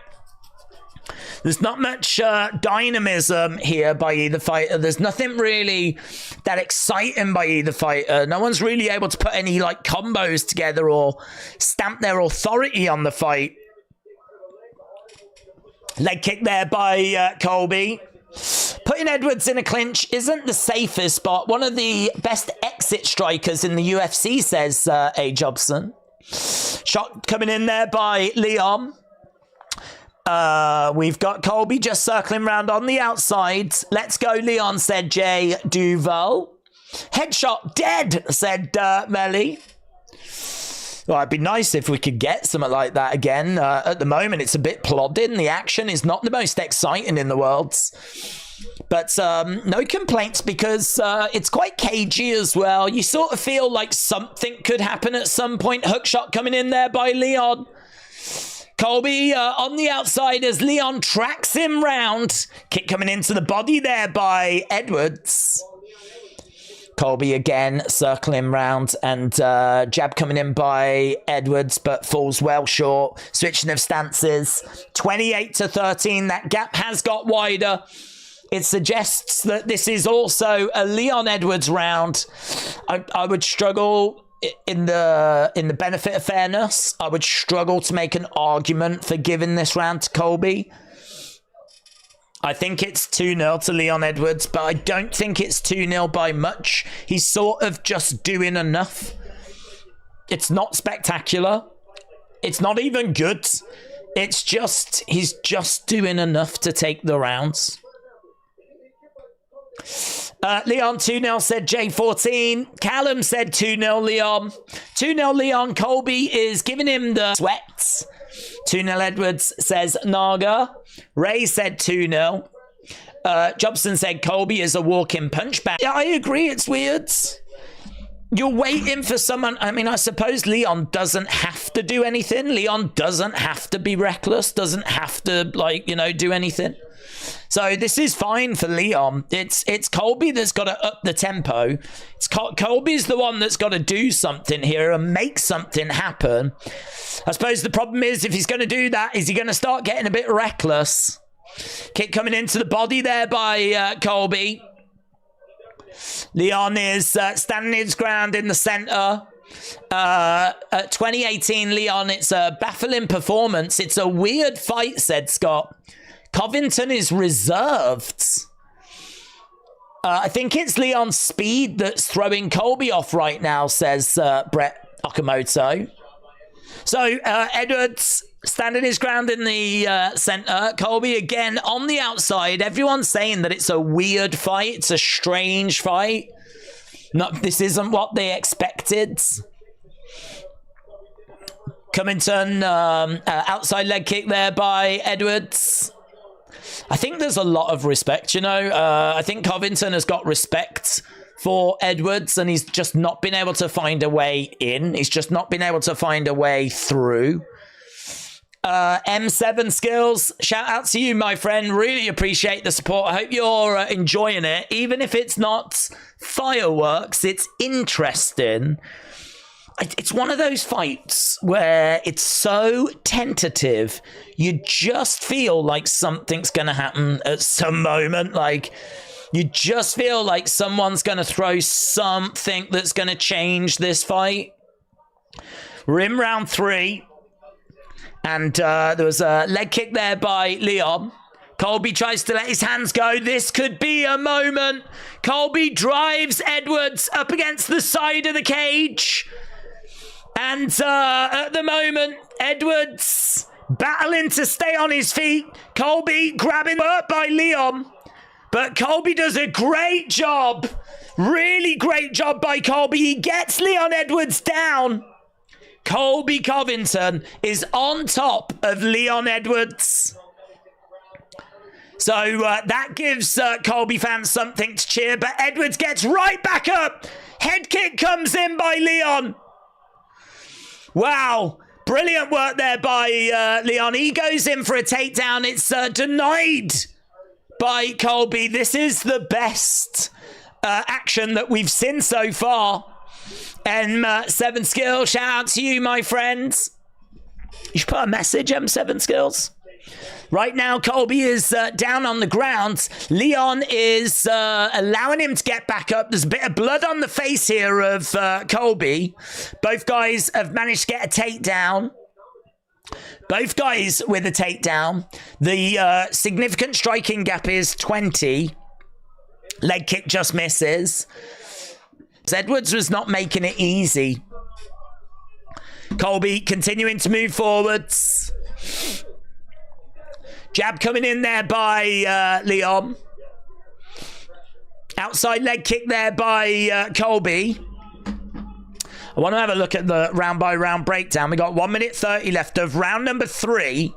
There's not much dynamism here by either fighter. There's nothing really that exciting by either fighter. No one's really able to put any like combos together or stamp their authority on the fight. Leg kick there by Colby. Putting Edwards in a clinch isn't the safest spot. One of the best exit strikers in the UFC, says A. Jobson. Shot coming in there by Leon. We've got Colby just circling around on the outside. Let's go, Leon, said Jay Duval. Headshot dead, said Melly. Well, it'd be nice if we could get something like that again. At the moment, it's a bit plodding. The action is not the most exciting in the world. But no complaints because it's quite cagey as well. You sort of feel like something could happen at some point. Hook shot coming in there by Leon. Colby on the outside as Leon tracks him round. Kick coming into the body there by Edwards. Colby again circling round and jab coming in by Edwards but falls well short. Switching of stances. 28-13. That gap has got wider. It suggests that this is also a Leon Edwards round. I would struggle... In the benefit of fairness, I would struggle to make an argument for giving this round to Colby. I think it's 2-0 to Leon Edwards, but I don't think it's 2-0 by much. He's sort of just doing enough. It's not spectacular. It's not even good. It's just, he's just doing enough to take the rounds. Leon 2-0 said J14. Callum said 2-0 Leon. 2-0 Leon. Colby is giving him the sweats. 2-0 Edwards says Naga. Ray said 2-0. Jobson said Colby is a walk-in punch bag. Yeah, I agree. It's weird. You're waiting for someone. I mean, I suppose Leon doesn't have to do anything. Leon doesn't have to be reckless. Doesn't have to, like, you know, do anything. So this is fine for Leon. It's Colby that's got to up the tempo. Colby's the one that's got to do something here and make something happen. I suppose the problem is, if he's going to do that, is he going to start getting a bit reckless? Kick coming into the body there by Colby. Leon is standing his ground in the center. 2018 Leon, it's a baffling performance. It's a weird fight, said Scott. Covington is reserved. I think it's Leon's speed that's throwing Colby off right now, says Brett Okamoto. So Edwards standing his ground in the center. Colby again on the outside. Everyone's saying that it's a weird fight. It's a strange fight. No, this isn't what they expected. Covington, outside leg kick there by Edwards. I think there's a lot of respect, you know. I think Covington has got respect for Edwards, and he's just not been able to find a way in. He's just not been able to find a way through. M7 Skills, shout out to you, my friend. Really appreciate the support. I hope you're enjoying it. Even if it's not fireworks, it's interesting. It's one of those fights where it's so tentative, you just feel like something's going to happen at some moment. Like, you just feel like someone's going to throw something that's going to change this fight. We're in round 3. And there was a leg kick there by Leon. Colby tries to let his hands go. This could be a moment. Colby drives Edwards up against the side of the cage. And at the moment, Edwards battling to stay on his feet. Colby grabbing up by Leon. But Colby does a great job. Really great job by Colby. He gets Leon Edwards down. Colby Covington is on top of Leon Edwards. So that gives Colby fans something to cheer. But Edwards gets right back up. Head kick comes in by Leon. Wow, brilliant work there by Leon. He goes in for a takedown. It's denied by Colby. This is the best action that we've seen so far. M7 Skills, shout out to you, my friends. You should put a message, M7 Skills. Right now, Colby is down on the ground. Leon is allowing him to get back up. There's a bit of blood on the face here of Colby. Both guys have managed to get a takedown. Both guys with a takedown. The significant striking gap is 20. Leg kick just misses. Edwards was not making it easy. Colby continuing to move forwards. Jab coming in there by Leon. Outside leg kick there by Colby. I want to have a look at the round by round breakdown. We got 1 minute 30 left of round number 3.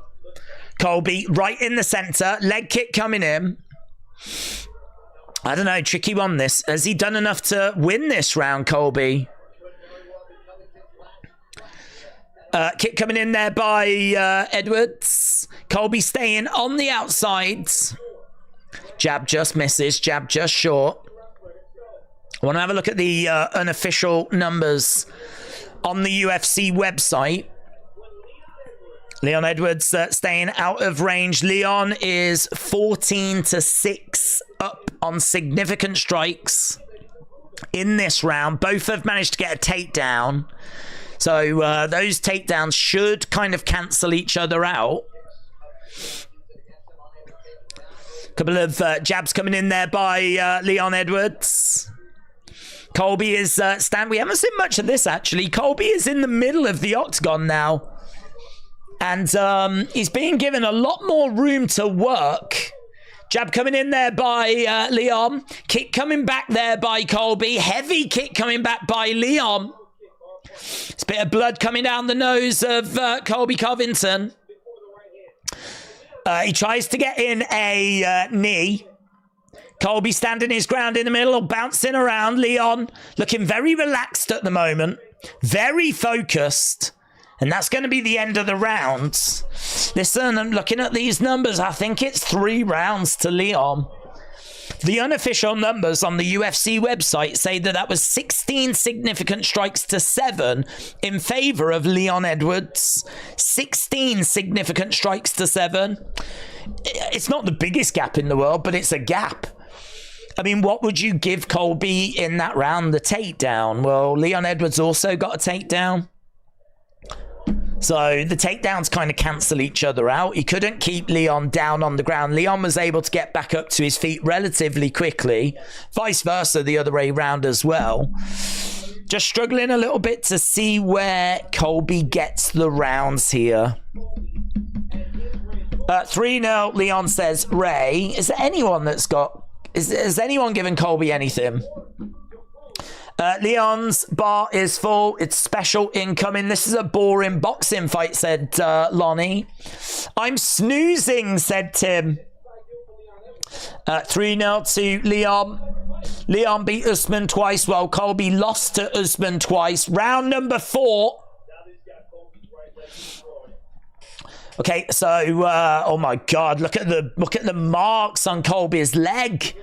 Colby right in the center. Leg kick coming in. I don't know, tricky one this. Has he done enough to win this round, Colby? Kick coming in there by Edwards. Colby staying on the outsides. Jab just misses, jab just short. I want to have a look at the unofficial numbers on the UFC website. Leon Edwards staying out of range. Leon is 14-6 up on significant strikes in this round. Both have managed to get a takedown. So those takedowns should kind of cancel each other out. Couple of jabs coming in there by Leon Edwards. Colby is we haven't seen much of this actually. Colby is in the middle of the octagon now. And he's being given a lot more room to work. Jab coming in there by Leon. Kick coming back there by Colby. Heavy kick coming back by Leon. It's a bit of blood coming down the nose of Colby Covington. He tries to get in a knee. Colby standing his ground in the middle, bouncing around. Leon looking very relaxed at the moment. Very focused. And that's going to be the end of the round. Listen, I'm looking at these numbers. I think it's 3 rounds to Leon. The unofficial numbers on the UFC website say that that was 16 significant strikes to 7 in favor of Leon Edwards. 16 significant strikes to 7. It's not the biggest gap in the world, but it's a gap. I mean, what would you give Colby in that round? The takedown. Well, Leon Edwards also got a takedown. So the takedowns kind of cancel each other out. He couldn't keep Leon down on the ground. Leon was able to get back up to his feet relatively quickly. Vice versa the other way around as well. Just struggling a little bit to see where Colby gets the rounds here. 3-0, Leon says, Ray. Is there anyone that's got... Has anyone given Colby anything? Leon's bar is full. It's special incoming. This is a boring boxing fight, said Lonnie. I'm snoozing, said Tim. 3-0 to Leon. Leon beat Usman twice while Colby lost to Usman twice. Round number 4. Okay, so oh my God, look at the marks on Colby's leg.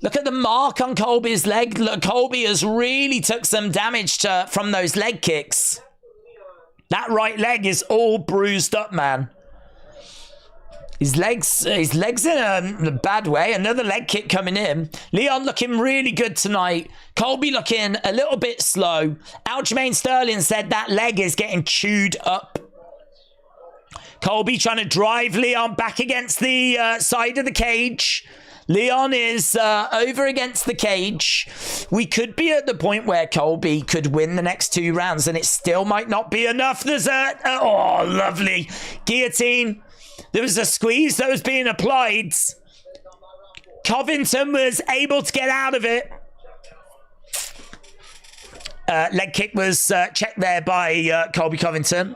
Look at the mark on Colby's leg. Look, Colby has really took some damage from those leg kicks. That right leg is all bruised up, man. His legs in a bad way. Another leg kick coming in. Leon looking really good tonight. Colby looking a little bit slow. Aljamain Sterling said that leg is getting chewed up. Colby trying to drive Leon back against the side of the cage. Leon is over against the cage. We could be at the point where Colby could win the next 2 rounds and it still might not be enough. There's oh, lovely guillotine. There was a squeeze that was being applied. Covington was able to get out of it. Leg kick was checked there by Colby Covington.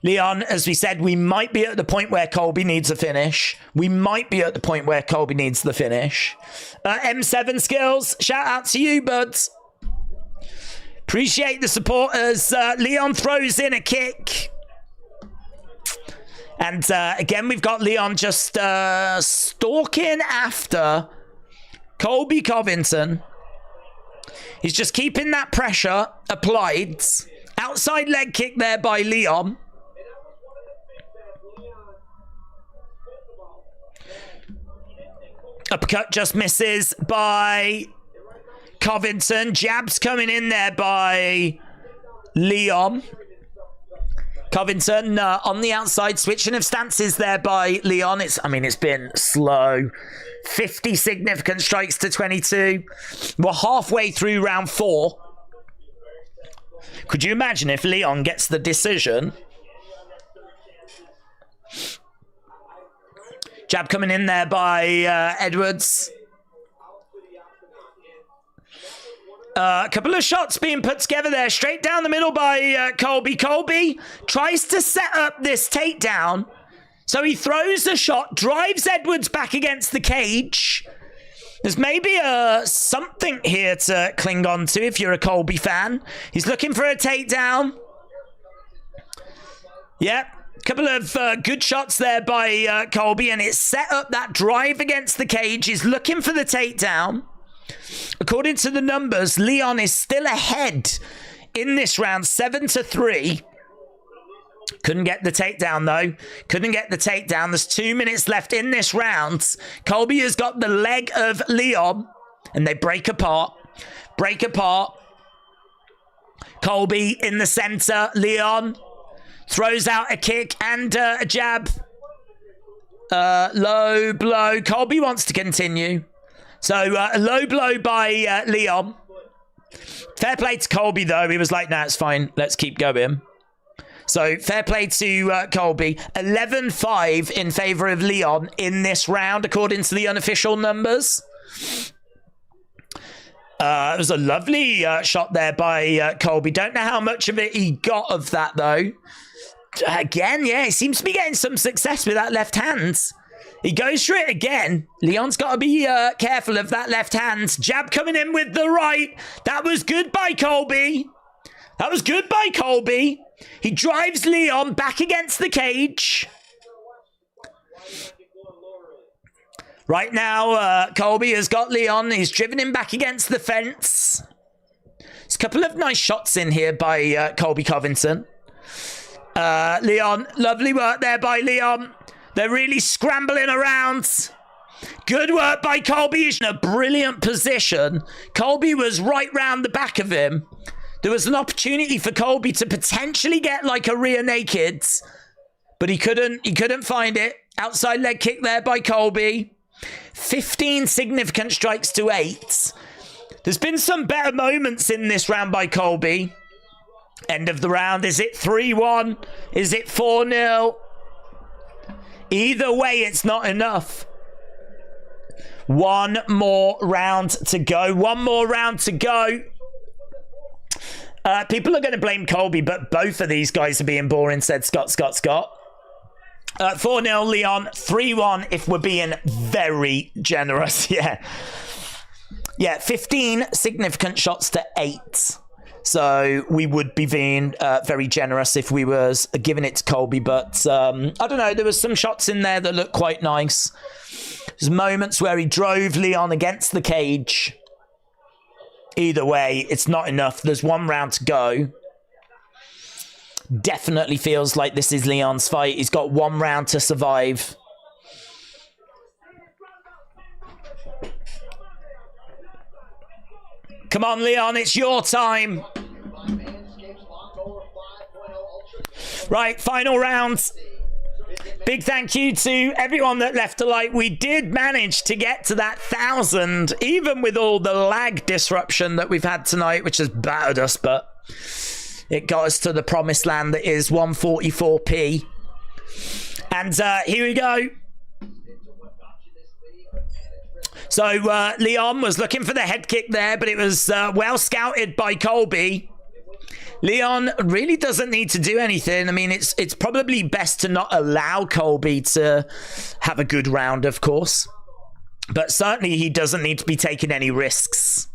Leon, as we said, we might be at the point where Colby needs a finish. We might be at the point where Colby needs the finish. M7 Skills, shout out to you, buds. Appreciate the support as Leon throws in a kick. And again, we've got Leon just stalking after Colby Covington. He's just keeping that pressure applied. Outside leg kick there by Leon. Uppercut just misses by Covington. Jabs coming in there by Leon. Covington on the outside, switching of stances there by Leon. It's been slow. 50 significant strikes to 22. We're halfway through round 4. Could you imagine if Leon gets the decision? Jab coming in there by Edwards. A couple of shots being put together there. Straight down the middle by Colby. Colby tries to set up this takedown. So he throws a shot, drives Edwards back against the cage. There's maybe something here to cling on to if you're a Colby fan. He's looking for a takedown. Yep. Couple of good shots there by Colby, and it set up that drive against the cage. He's looking for the takedown. According to the numbers, Leon is still ahead in this round, 7-3. Couldn't get the takedown, though. Couldn't get the takedown. There's 2 minutes left in this round. Colby has got the leg of Leon, and they break apart. Break apart. Colby in the center. Leon throws out a kick and a jab. Low blow. Colby wants to continue. So, a low blow by Leon. Fair play to Colby, though. He was like, nah, it's fine. Let's keep going. So, fair play to Colby. 11-5 in favor of Leon in this round, according to the unofficial numbers. It was a lovely shot there by Colby. Don't know how much of it he got of that, though. Again, yeah, he seems to be getting some success with that left hand. He goes for it again. Leon's got to be careful of that left hand. Jab coming in with the right. That was good by Colby. That was good by Colby. He drives Leon back against the cage. Right now, Colby has got Leon. He's driven him back against the fence. There's a couple of nice shots in here by Colby Covington. Leon, lovely work there by Leon. They're really scrambling around. Good work by Colby. He's in a brilliant position. Colby was right round the back of him. There was an opportunity for Colby to potentially get like a rear naked, but he couldn't find it. Outside leg kick there by Colby. 15 significant strikes to 8. There's been some better moments in this round by Colby. End of the round. Is it 3-1? Is it 4-0? Either way, it's not enough. One more round to go. One more round to go. People are going to blame Colby, but both of these guys are being boring, said Scott. 4-0 Leon, 3-1 if we're being very generous. Yeah, 15 significant shots to 8. So we would be being very generous if we was giving it to Colby. But I don't know, there was some shots in there that looked quite nice. There's moments where he drove Leon against the cage. Either way, it's not enough. There's one round to go. Definitely feels like this is Leon's fight. He's got one round to survive. Come on, Leon, it's your time. Right, final round. Big thank you to everyone that left a like. We did manage to get to that 1,000, even with all the lag disruption that we've had tonight, which has battered us, but it got us to the promised land that is 144p. And here we go. So Leon was looking for the head kick there, but it was well scouted by Colby. Leon really doesn't need to do anything. I mean, it's probably best to not allow Colby to have a good round, of course. But certainly he doesn't need to be taking any risks.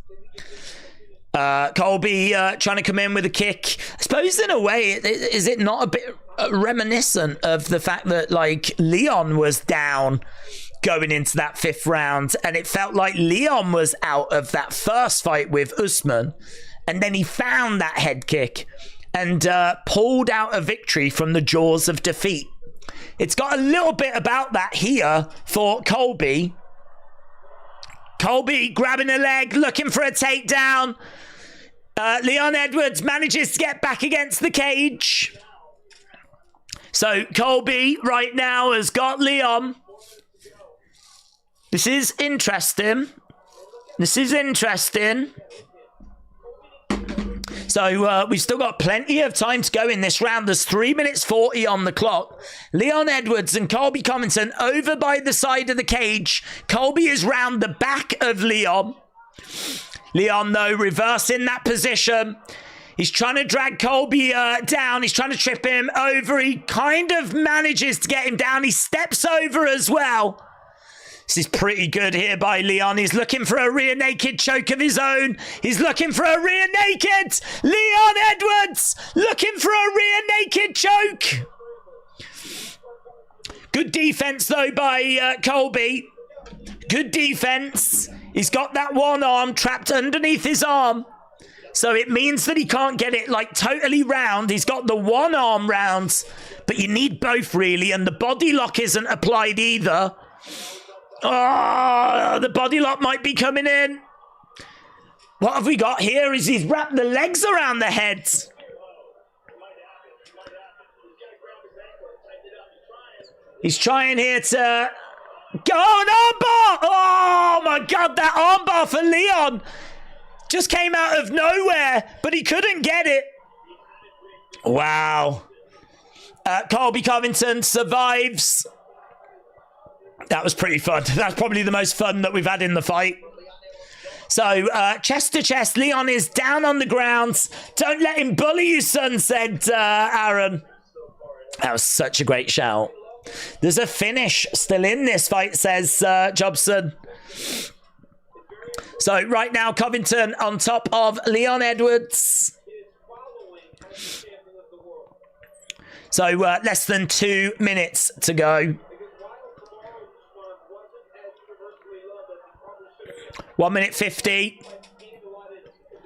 Colby trying to come in with a kick. I suppose in a way, is it not a bit reminiscent of the fact that, like, Leon was down going into that 5th round, and it felt like Leon was out of that first fight with Usman, and then he found that head kick and pulled out a victory from the jaws of defeat. It's got a little bit about that here for Colby. Colby grabbing a leg, looking for a takedown. Leon Edwards manages to get back against the cage. So Colby right now has got Leon. This is interesting. This is interesting. So we've still got plenty of time to go in this round. There's 3 minutes 40 on the clock. Leon Edwards and Colby Covington over by the side of the cage. Colby is round the back of Leon. Leon, though, reversing that position. He's trying to drag Colby down. He's trying to trip him over. He kind of manages to get him down. He steps over as well. This is pretty good here by Leon. He's looking for a rear naked choke of his own. He's looking for a rear naked. Leon Edwards looking for a rear naked choke. Good defense, though, by Colby. Good defense. He's got that one arm trapped underneath his arm. So it means that he can't get it like totally round. He's got the one arm round, but you need both really, and the body lock isn't applied either. Oh, the body lock might be coming in. What have we got here is he's wrapped the legs around the head. He's trying here to go an armbar. Oh my God, that armbar for Leon just came out of nowhere, but he couldn't get it. Wow. Colby Covington survives. That was pretty fun. That's probably the most fun that we've had in the fight. So, chest to chest, Leon is down on the ground. Don't let him bully you, son, said Aaron. That was such a great shout. There's a finish still in this fight, says Jobson. So right now, Covington on top of Leon Edwards. So less than 2 minutes to go. 1 minute 50.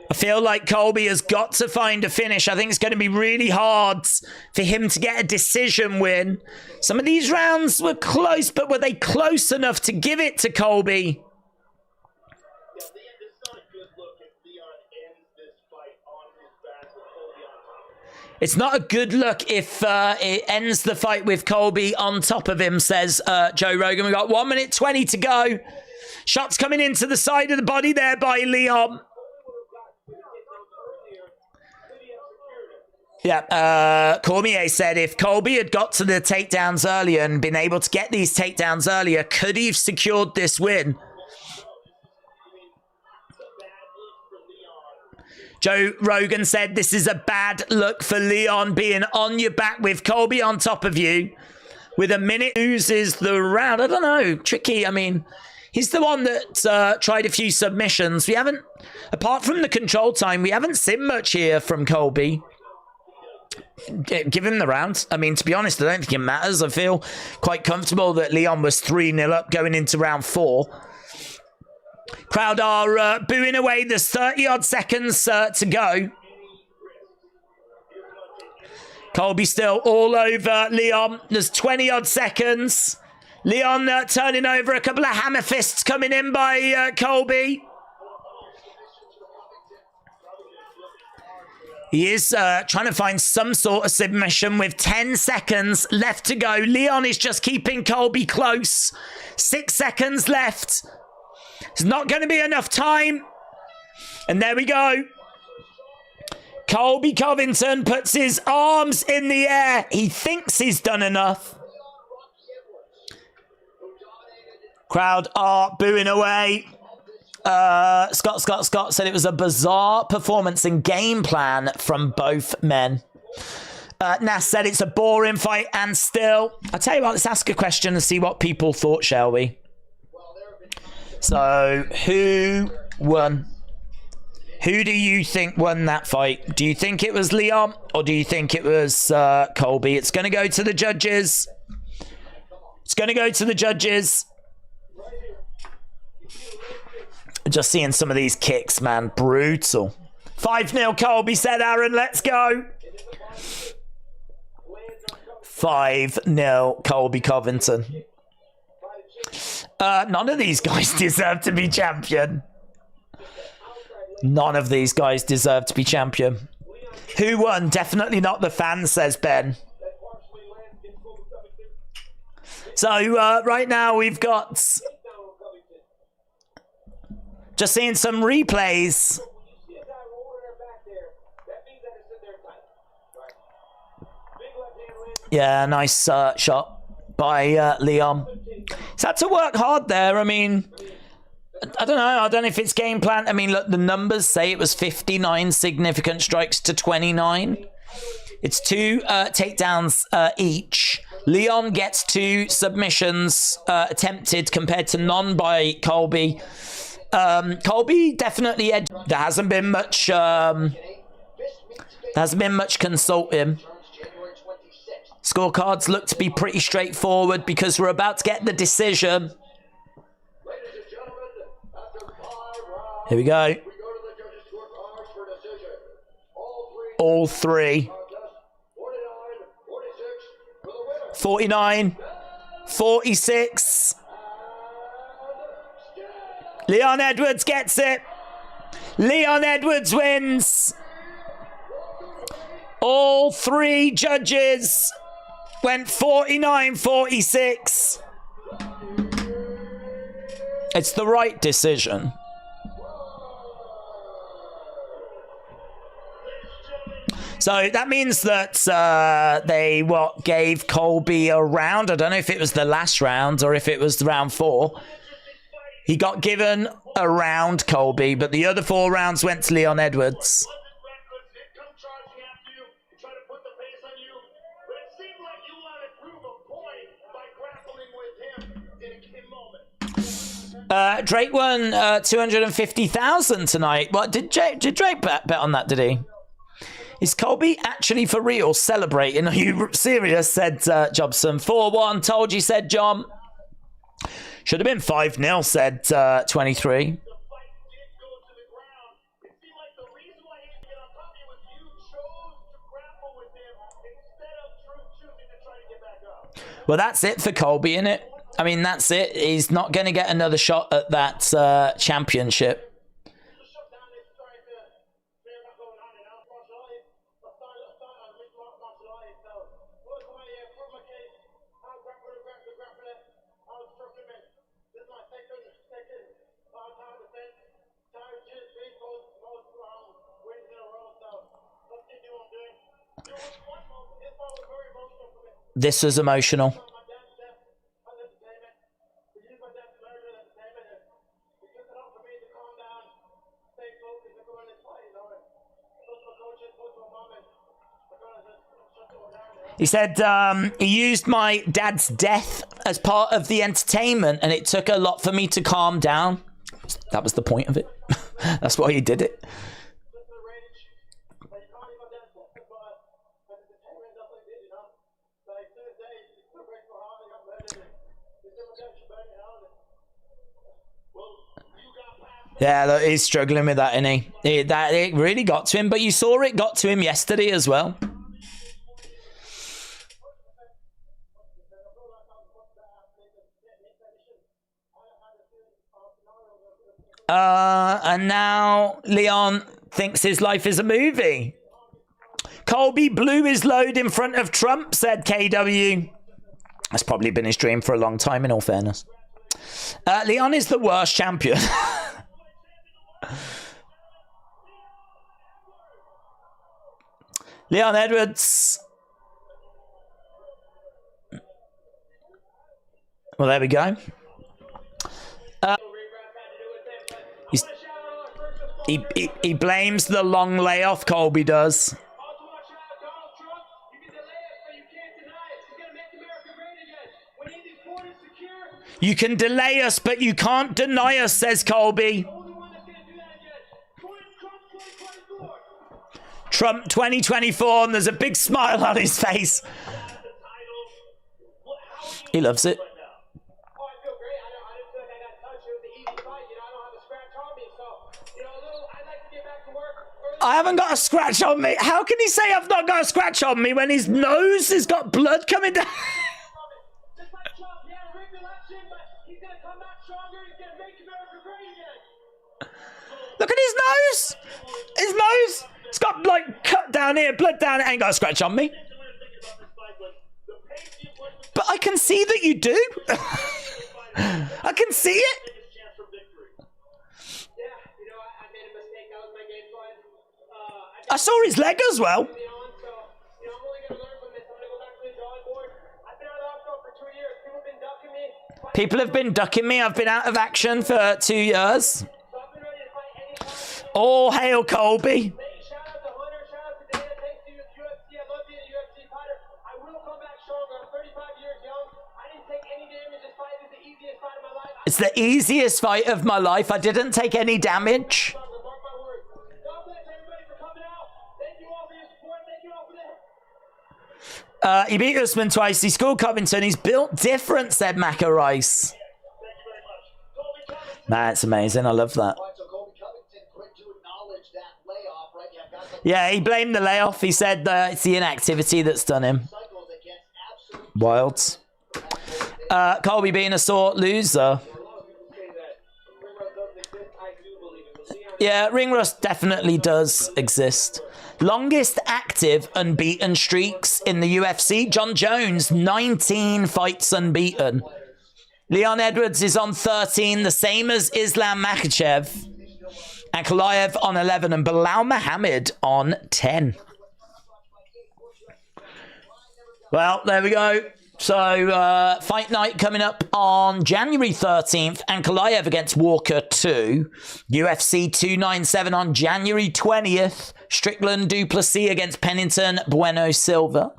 I feel like Colby has got to find a finish. I think it's going to be really hard for him to get a decision win. Some of these rounds were close, but were they close enough to give it to Colby? It's not a good look if it ends the fight with Colby on top of him, says Joe Rogan. We've got 1 minute 20 to go. Shots coming into the side of the body there by Leon. Yeah, Cormier said if Colby had got to the takedowns earlier and been able to get these takedowns earlier, could he have secured this win? Joe Rogan said this is a bad look for Leon being on your back with Colby on top of you. With a minute loses the round. I don't know. Tricky. I mean, he's the one that tried a few submissions. We haven't, apart from the control time, we haven't seen much here from Colby. Give him the round. I mean, to be honest, I don't think it matters. I feel quite comfortable that Leon was 3-0 up going into round 4. Crowd are booing away. There's 30-odd seconds to go. Colby still all over Leon. There's 20-odd seconds. Leon turning over. A couple of hammer fists coming in by Colby. He is trying to find some sort of submission with 10 seconds left to go. Leon is just keeping Colby close. 6 seconds left. It's not going to be enough time. And there we go. Colby Covington puts his arms in the air. He thinks he's done enough. Crowd are booing away. Scott said it was a bizarre performance and game plan from both men. Nas said it's a boring fight and still. I'll tell you what, let's ask a question and see what people thought, shall we? So, who won? Who do you think won that fight? Do you think it was Leon or do you think it was Colby? It's going to go to the judges. It's going to go to the judges. Just seeing some of these kicks, man. Brutal. 5-0 Colby, said Aaron. Let's go. 5-0 Colby Covington. None of these guys deserve to be champion. None of these guys deserve to be champion. Who won? Definitely not the fans, says Ben. So, right now we've got... Just seeing some replays. Yeah, nice shot by Leon. He's had to work hard there. I mean, I don't know. I don't know if it's game plan. I mean, look, the numbers say it was 59 significant strikes to 29. It's 2 takedowns each. Leon gets 2 submissions attempted compared to none by Colby. Colby definitely there hasn't been much consulting. Scorecards look to be pretty straightforward because we're about to get the decision. Here we go. All 3. 49. 46. Leon Edwards gets it. Leon Edwards wins. All 3 judges went 49-46. It's the right decision. So that means that they gave Colby a round. I don't know if it was the last round or if it was round 4. He got given a round, Colby, but the other 4 rounds went to Leon Edwards. Drake won 250,000 tonight. What did Drake bet on that? Did he? Is Colby actually for real celebrating? Are you serious? Said Jobson. 4-1. Told you, said John. Should have been 5-0. Said 23. Well, that's it for Colby, innit? I mean, that's it. He's not going to get another shot at that championship. This was emotional. He said he used my dad's death as part of the entertainment and it took a lot for me to calm down. That was the point of it. That's why he did it. Yeah, look, he's struggling with that, isn't he? It really got to him, but you saw it got to him yesterday as well. And now Leon thinks his life is a movie. Colby blew his load in front of Trump, said KW. That's probably been his dream for a long time, in all fairness. Leon is the worst champion. Leon Edwards. Well, there we go. He blames the long layoff, Colby does. You can delay us, but you can't deny us, says Colby. Trump 2024, and there's a big smile on his face. He loves it. I haven't got a scratch on me. How can he say I've not got a scratch on me when his nose has got blood coming down? Look at his nose. His nose. It's got like cut down here, blood down. It ain't got a scratch on me. But I can see that you do. I can see it. I saw his leg as well. People have been ducking me. I've been out of action for 2 years. All hail Colby. Shout out to Hunter, shout out to Dana, thanks to UFC. I love being a UFC fighter. I will come back stronger. I'm 35 years young. I didn't take any damage. This fight is the easiest fight of my life. It's the easiest fight of my life. I didn't take any damage. Mark my words. God bless everybody for coming out. Thank you all for your support. Thank you all for that. He beat Usman twice. He scored Covington. He's built different, said Macca Rice. Thank you very much. Colby Covington. That's amazing. I love that. All right, so Colby Covington quick to acknowledge that layoff, right? Yeah, got some Yeah, he blamed the layoff. He said it's the inactivity that's done him. cycles against absolute Wilds. Colby being a sore loser. Yeah, ring rust definitely does exist. Longest active unbeaten streaks in the UFC. John Jones, 19 fights unbeaten. Leon Edwards is on 13, the same as Islam Makhachev. And Kelleher on 11 and Bilal Muhammad on 10. Well, there we go. So, fight night coming up on January 13th, and Kelleher against Walker 2. UFC 297 on January 20th. Strickland Duplessis against Pennington Bueno Silva.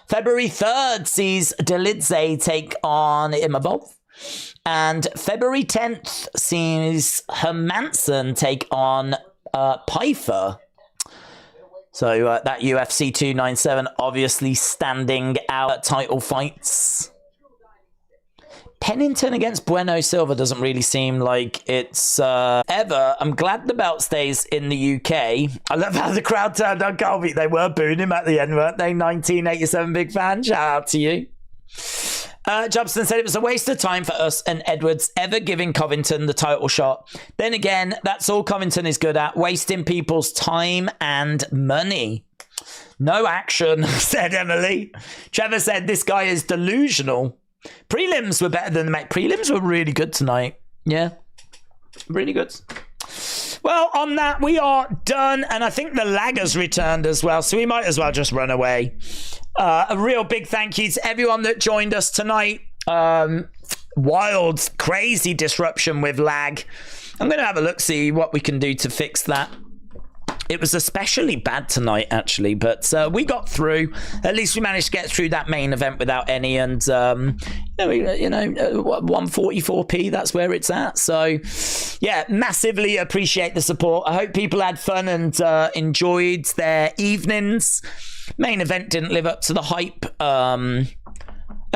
February 3rd sees Delidze take on Imavov. And February 10th sees Hermanson take on Pfeiffer. So that UFC 297 obviously standing out at title fights. Pennington against Bueno Silva doesn't really seem like it's ever. I'm glad the belt stays in the UK. I love how the crowd turned on Colby. They were booing him at the end, weren't they? 1987 big fan. Shout out to you. Jobson said it was a waste of time for us and Edwards ever giving Covington the title shot. Then again, that's all Covington is good at, wasting people's time and money. No action, said Emily. Trevor said this guy is delusional. Prelims were better than the prelims were really good tonight. Yeah, really good. Well, on that, we are done. And I think the lagger's returned as well. So we might as well just run away. A real big thank you to everyone that joined us tonight. Wild, crazy disruption with lag. I'm going to have a look, see what we can do to fix that. It was especially bad tonight, actually, but we got through. At least we managed to get through that main event without any, and 144p. That's where it's at. So, yeah, massively appreciate the support. I hope people had fun and enjoyed their evenings. Main event didn't live up to the hype. I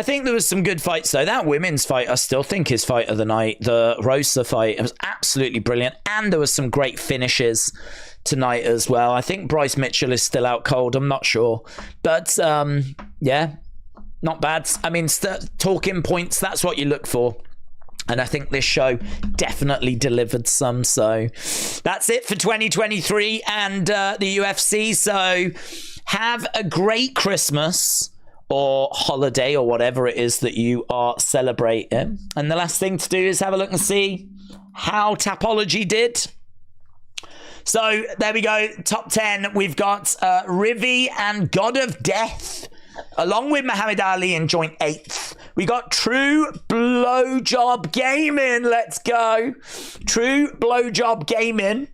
think there was some good fights, though. That women's fight, I still think is fight of the night. The Rosa fight, it was absolutely brilliant, and there was some great finishes tonight as well. I think Bryce Mitchell is still out cold. I'm not sure. But, yeah, not bad. I mean, talking points, that's what you look for. And I think this show definitely delivered some. So that's it for 2023 and the UFC. So have a great Christmas or holiday or whatever it is that you are celebrating. And the last thing to do is have a look and see how Tapology did. So there we go. Top 10. We've got Rivi and God of Death, along with Muhammad Ali in joint 8th. We got True Blowjob Gaming. Let's go. True Blowjob Gaming.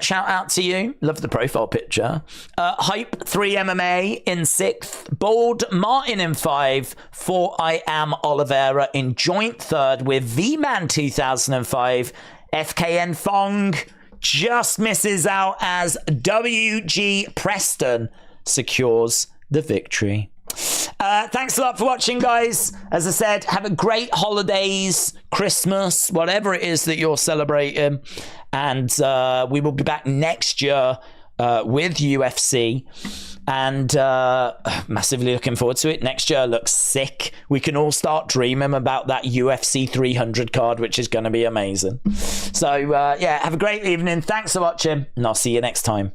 Shout out to you. Love the profile picture. Hype 3 MMA in 6th. Bold Martin in 5. 4 I Am Oliveira in joint 3rd with V-Man 2005. FKN Fong just misses out as WG Preston secures the victory. Thanks a lot for watching, guys. As I said, have a great holidays, Christmas, whatever it is that you're celebrating. And we will be back next year with UFC. And massively looking forward to it. Next year looks sick. We can all start dreaming about that UFC 300 card, which is going to be amazing. So, yeah, have a great evening. Thanks for watching, and I'll see you next time.